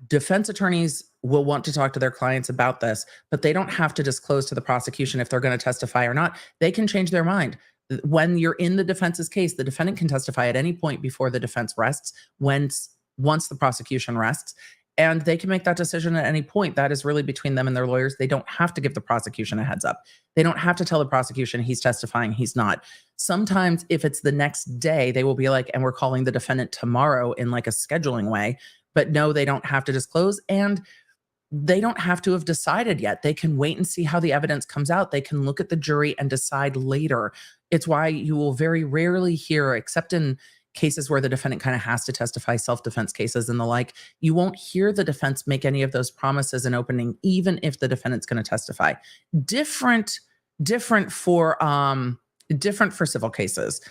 Defense attorneys will want to talk to their clients about this, but they don't have to disclose to the prosecution if they're going to testify or not. They can change their mind. When you're in the defense's case, the defendant can testify at any point before the defense rests, once the prosecution rests. And they can make that decision at any point. That is really between them and their lawyers. They don't have to give the prosecution a heads up. They don't have to tell the prosecution he's testifying, he's not. Sometimes if it's the next day, they will be like, and we're calling the defendant tomorrow in like a scheduling way. But no, they don't have to disclose. And they don't have to have decided yet. They can wait and see how the evidence comes out. They can look at the jury and decide later. It's why you will very rarely hear, except in cases where the defendant kind of has to testify, self-defense cases and the like, you won't hear the defense make any of those promises in opening, even if the defendant's going to testify. Different for civil cases.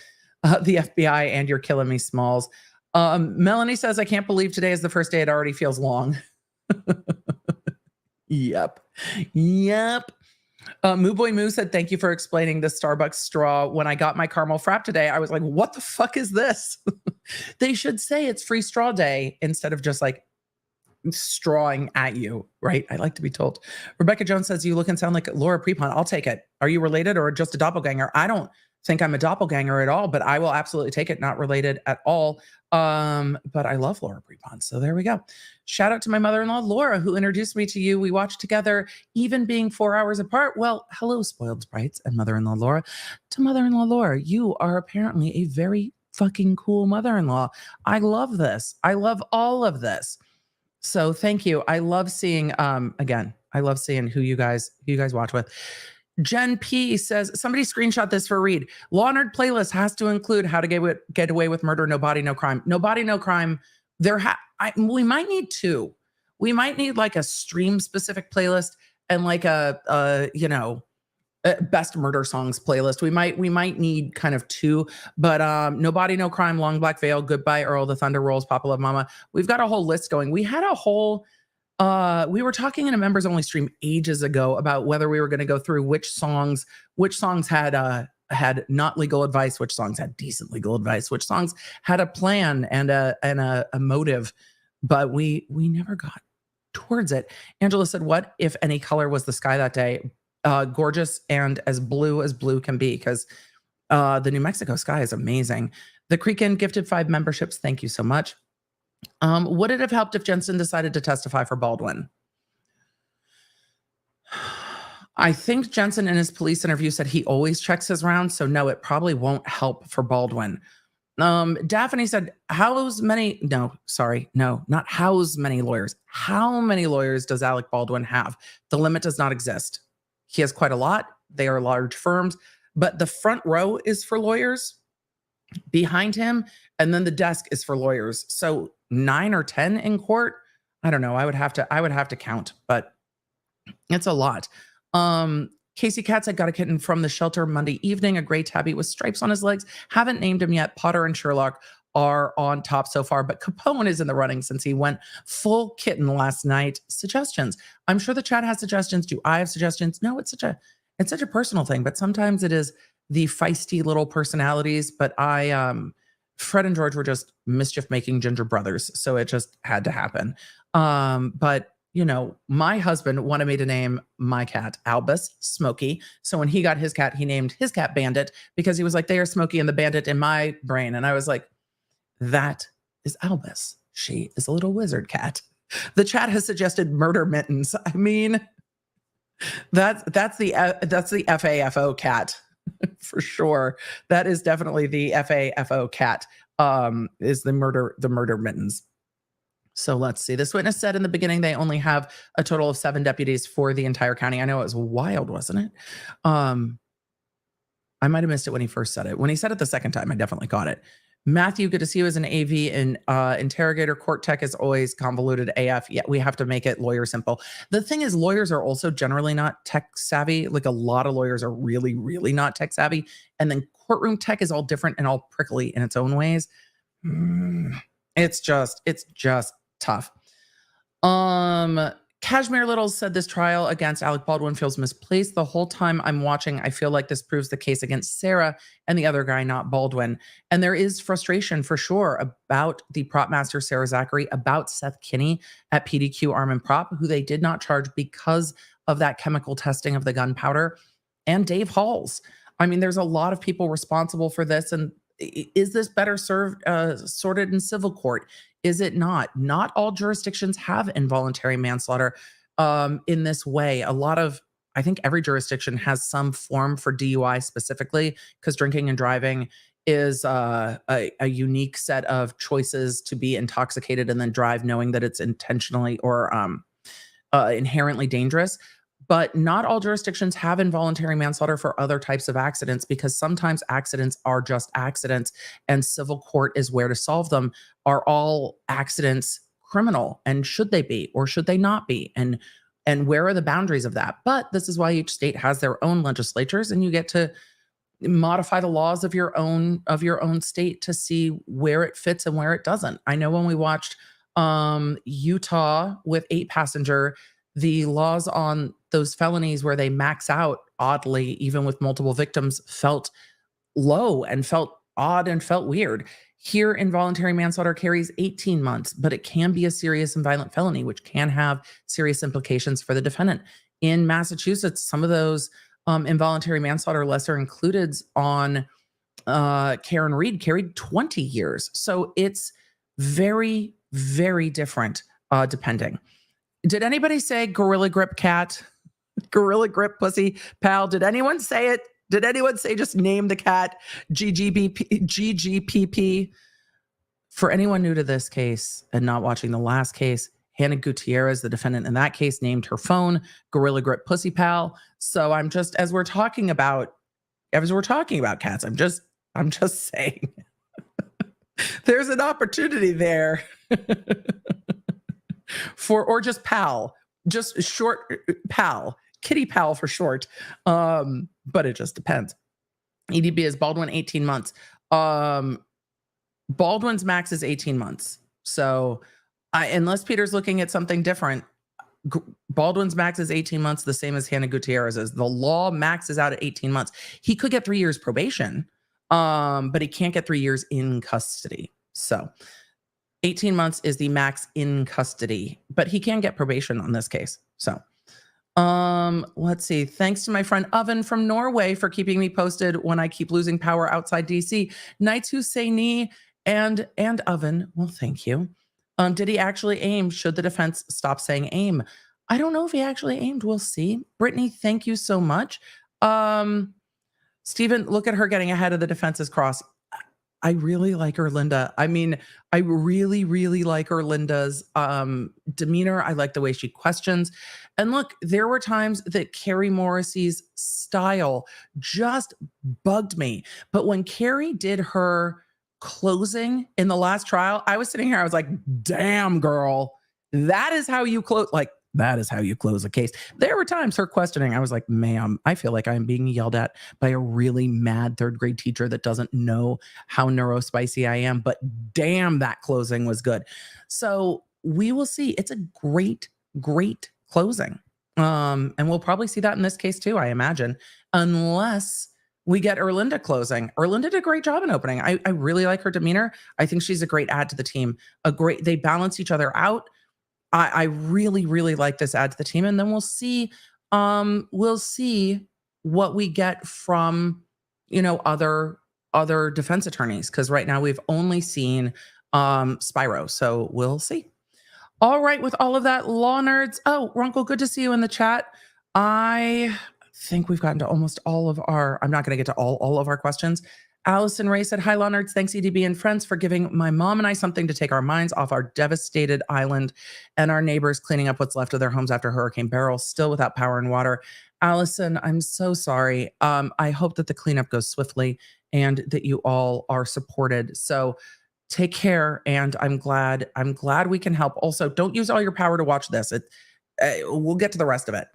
The FBI and You're Killing Me Smalls. Melanie says, I can't believe today is the first day. It already feels long. Yep. Moo Boy Moo said, thank you for explaining the Starbucks straw. When I got my caramel frap today, I was like, what the fuck is this? They should say it's free straw day instead of just like strawing at you, right? I like to be told. Rebecca Jones says, you look and sound like Laura Prepon. I'll take it. Are you related or just a doppelganger? I don't think I'm a doppelganger at all, but I will absolutely take it. Not related at all. But I love Laura Prepon. So there we go. Shout out to my mother-in-law, Laura, who introduced me to you. We watched together, even being 4 hours apart. Well, hello, spoiled sprites and mother-in-law, Laura. To mother-in-law, Laura, you are apparently a very fucking cool mother-in-law. I love this. I love all of this. So thank you. I love seeing, again, I love seeing who you guys watch with. Jen P says, somebody screenshot this for read. Law and Order playlist has to include How to Get Away with Murder, No Body, No Crime. No Body, No Crime. We might need two. We might need like a stream specific playlist and like a best murder songs playlist. We might need kind of two, but No Body, No Crime, Long Black Veil, Goodbye Earl, The Thunder Rolls, Papa Love Mama. We've got a whole list going. We had a whole we were talking in a members only stream ages ago about whether we were going to go through which songs had not legal advice, which songs had decent legal advice, which songs had a plan and a motive, but we never got towards it. Angela said, what if any color was the sky that day? Gorgeous and as blue can be, because the New Mexico sky is amazing. The Creek Inn gifted 5 memberships. Thank you so much. Would it have helped if Jensen decided to testify for Baldwin? I think Jensen in his police interview said he always checks his rounds. So no, it probably won't help for Baldwin. Daphne said, not how's many lawyers. How many lawyers does Alec Baldwin have? The limit does not exist. He has quite a lot. They are large firms, but the front row is for lawyers behind him. And then the desk is for lawyers. So 9 or 10 in court. I don't know. I would have to count, but it's a lot. Casey Katz, I got a kitten from the shelter Monday evening, a gray tabby with stripes on his legs. Haven't named him yet. Potter and Sherlock are on top so far, but Capone is in the running since he went full kitten last night. Suggestions. I'm sure the chat has suggestions. Do I have suggestions? No, it's such a personal thing, but sometimes it is the feisty little personalities. But Fred and George were just mischief-making ginger brothers, so it just had to happen. But my husband wanted me to name my cat Albus, Smokey. So when he got his cat, he named his cat Bandit because he was like, they are Smokey and the Bandit in my brain. And I was like, that is Albus. She is a little wizard cat. The chat has suggested Murder Mittens. I mean, that's the FAFO cat for sure. That is definitely the FAFO cat. Is the murder mittens. So let's see. This witness said in the beginning they only have a total of 7 deputies for the entire county. I know it was wild, wasn't it? I might have missed it when he first said it. When he said it the second time, I definitely caught it. Matthew, good to see you as an AV and interrogator. Court tech is always convoluted AF. Yeah, we have to make it lawyer simple. The thing is, lawyers are also generally not tech savvy. Like a lot of lawyers are really, really not tech savvy. And then courtroom tech is all different and all prickly in its own ways. It's just tough. Kashmir Little said this trial against Alec Baldwin feels misplaced. The whole time I'm watching, I feel like this proves the case against Sarah and the other guy, not Baldwin. And there is frustration for sure about the prop master, Sarah Zachary, about Seth Kinney at PDQ Arm and Prop, who they did not charge because of that chemical testing of the gunpowder, and Dave Halls. I mean, there's a lot of people responsible for this, and Is this better served sorted in civil court? Is it not? Not all jurisdictions have involuntary manslaughter in this way. I think every jurisdiction has some form for DUI specifically, because drinking and driving is a unique set of choices to be intoxicated and then drive knowing that it's intentionally or inherently dangerous. But not all jurisdictions have involuntary manslaughter for other types of accidents, because sometimes accidents are just accidents and civil court is where to solve them. Are all accidents criminal, and should they be or should they not be? And where are the boundaries of that? But this is why each state has their own legislatures, and you get to modify the laws of your own state to see where it fits and where it doesn't. I know when we watched Utah with 8-passenger, the laws on those felonies where they max out oddly, even with multiple victims, felt low and felt odd and felt weird. Here, involuntary manslaughter carries 18 months, but it can be a serious and violent felony, which can have serious implications for the defendant. In Massachusetts, some of those involuntary manslaughter lesser includeds on Karen Reed carried 20 years. So it's very, very different depending. Did anybody say gorilla grip cat? Gorilla grip pussy pal? Did anyone say it? Did anyone say just name the cat GGPP? For anyone new to this case and not watching the last case, Hannah Gutierrez, the defendant in that case, named her phone Gorilla Grip Pussy Pal. So I'm just, as we're talking about cats, I'm just saying there's an opportunity there or just pal, just short pal, kitty pal for short. But it just depends. EDB is Baldwin 18 months. Baldwin's max is 18 months. So unless Peter's looking at something different, Baldwin's max is 18 months, the same as Hannah Gutierrez's. The law maxes out at 18 months. He could get 3 years probation, but he can't get 3 years in custody. So 18 months is the max in custody, but he can get probation on this case. So let's see. Thanks to my friend Oven from Norway for keeping me posted when I keep losing power outside DC. Knights who say knee and Oven, well, thank you. Did he actually aim? Should the defense stop saying aim? I don't know if he actually aimed. We'll see. Brittany, thank you so much. Stephen, look at her getting ahead of the defense's cross. I really like Erlinda. I mean, I really, really like Erlinda's demeanor. I like the way she questions. And look, there were times that Carrie Morrissey's style just bugged me. But when Carrie did her closing in the last trial, I was sitting here, I was like, damn, girl, that is how you close. Like, that is how you close a case. There were times her questioning, I was like, ma'am, I feel like I'm being yelled at by a really mad third grade teacher that doesn't know how neurospicy I am, but damn, that closing was good. So we will see. It's a great, great closing. And we'll probably see that in this case too, I imagine, unless we get Erlinda closing. Erlinda did a great job in opening. I really like her demeanor. I think she's a great add to the team. They balance each other out. I really, really like this add to the team. And then we'll see what we get from, other defense attorneys. Cause right now we've only seen Spyro. So we'll see. All right. With all of that, law nerds. Oh, Runkle, good to see you in the chat. I think we've gotten to almost all of I'm not going to get to all of our questions. Allison Ray said, hi, law nerds. Thanks, EDB and friends, for giving my mom and I something to take our minds off our devastated island and our neighbors cleaning up what's left of their homes after Hurricane Beryl, still without power and water. Allison, I'm so sorry. I hope that the cleanup goes swiftly and that you all are supported. So take care. And I'm glad we can help. Also, don't use all your power to watch this. We'll get to the rest of it.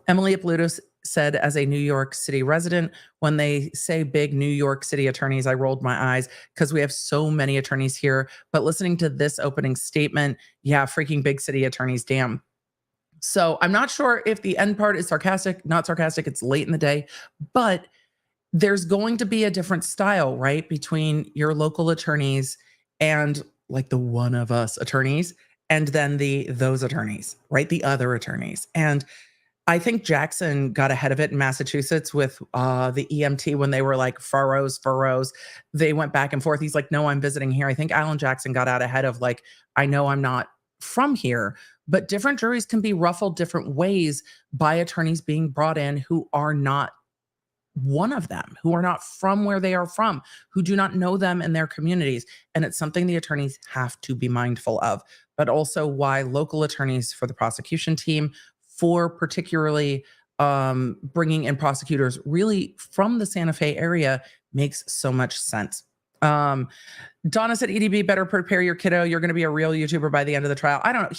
Emily Aplutus said, as a New York City resident, when they say big New York City attorneys, I rolled my eyes because we have so many attorneys here. But listening to this opening statement, yeah, freaking big city attorneys, damn. So I'm not sure if the end part is sarcastic, not sarcastic. It's late in the day, but there's going to be a different style, right? Between your local attorneys and like the one of us attorneys, and then those attorneys, right? The other attorneys. And I think Jackson got ahead of it in Massachusetts with the EMT when they were like furrows. They went back and forth. He's like, no, I'm visiting here. I think Alan Jackson got out ahead of like, I know I'm not from here, but different juries can be ruffled different ways by attorneys being brought in who are not one of them, who are not from where they are from, who do not know them in their communities. And it's something the attorneys have to be mindful of, but also why local attorneys for the prosecution team, for particularly bringing in prosecutors really from the Santa Fe area makes so much sense. Donna said, EDB, better prepare your kiddo. You're going to be a real YouTuber by the end of the trial. I don't know.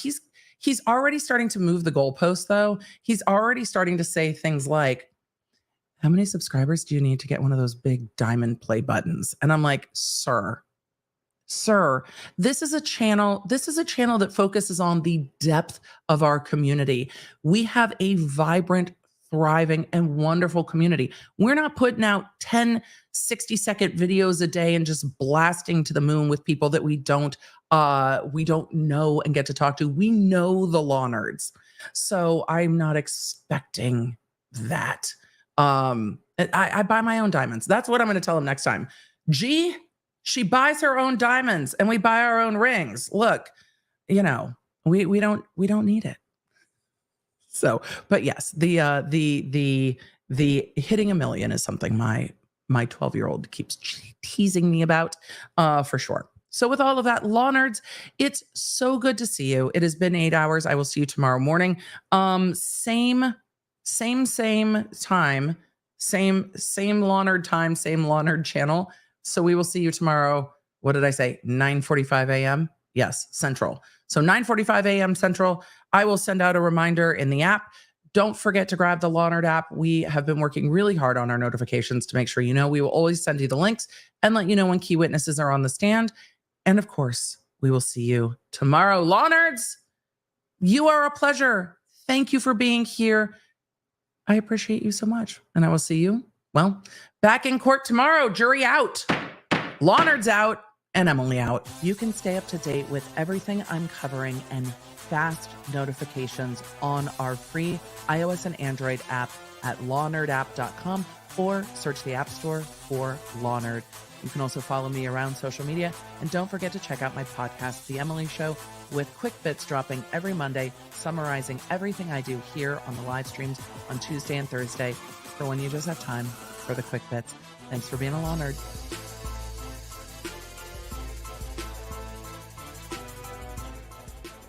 He's already starting to move the goalposts, though. He's already starting to say things like, how many subscribers do you need to get one of those big diamond play buttons? And I'm like, sir, this is a channel that focuses on the depth of our community. We have a vibrant, thriving, and wonderful community. We're not putting out 10 60-second videos a day and just blasting to the moon with people that we don't know and get to talk to. We know the law nerds. So I'm not expecting that. I buy my own diamonds. That's what I'm going to tell him next time. G, she buys her own diamonds and we buy our own rings. Look, we don't need it. So, but yes, the hitting 1 million is something my 12-year-old keeps teasing me about, for sure. So with all of that, law nerds, it's so good to see you. It has been 8 hours. I will see you tomorrow morning. Same time, same law nerd time, same law nerd channel. So we will see you tomorrow. What did I say? 9:45 a.m. Yes, Central. So 9:45 a.m. Central. I will send out a reminder in the app. Don't forget to grab the Law Nerd app. We have been working really hard on our notifications to make sure you know. We will always send you the links and let you know when key witnesses are on the stand. And of course, we will see you tomorrow. Law Nerds, you are a pleasure. Thank you for being here. I appreciate you so much. And I will see you, back in court tomorrow. Jury out, Law Nerds out, and Emily out. You can stay up to date with everything I'm covering and fast notifications on our free iOS and Android app at lawnerdapp.com or search the App Store for Law Nerd. You can also follow me around social media. And don't forget to check out my podcast, The Emily Show, with quick bits dropping every Monday, summarizing everything I do here on the live streams on Tuesday and Thursday for when you just have time for the quick bits. Thanks for being a Law Nerd.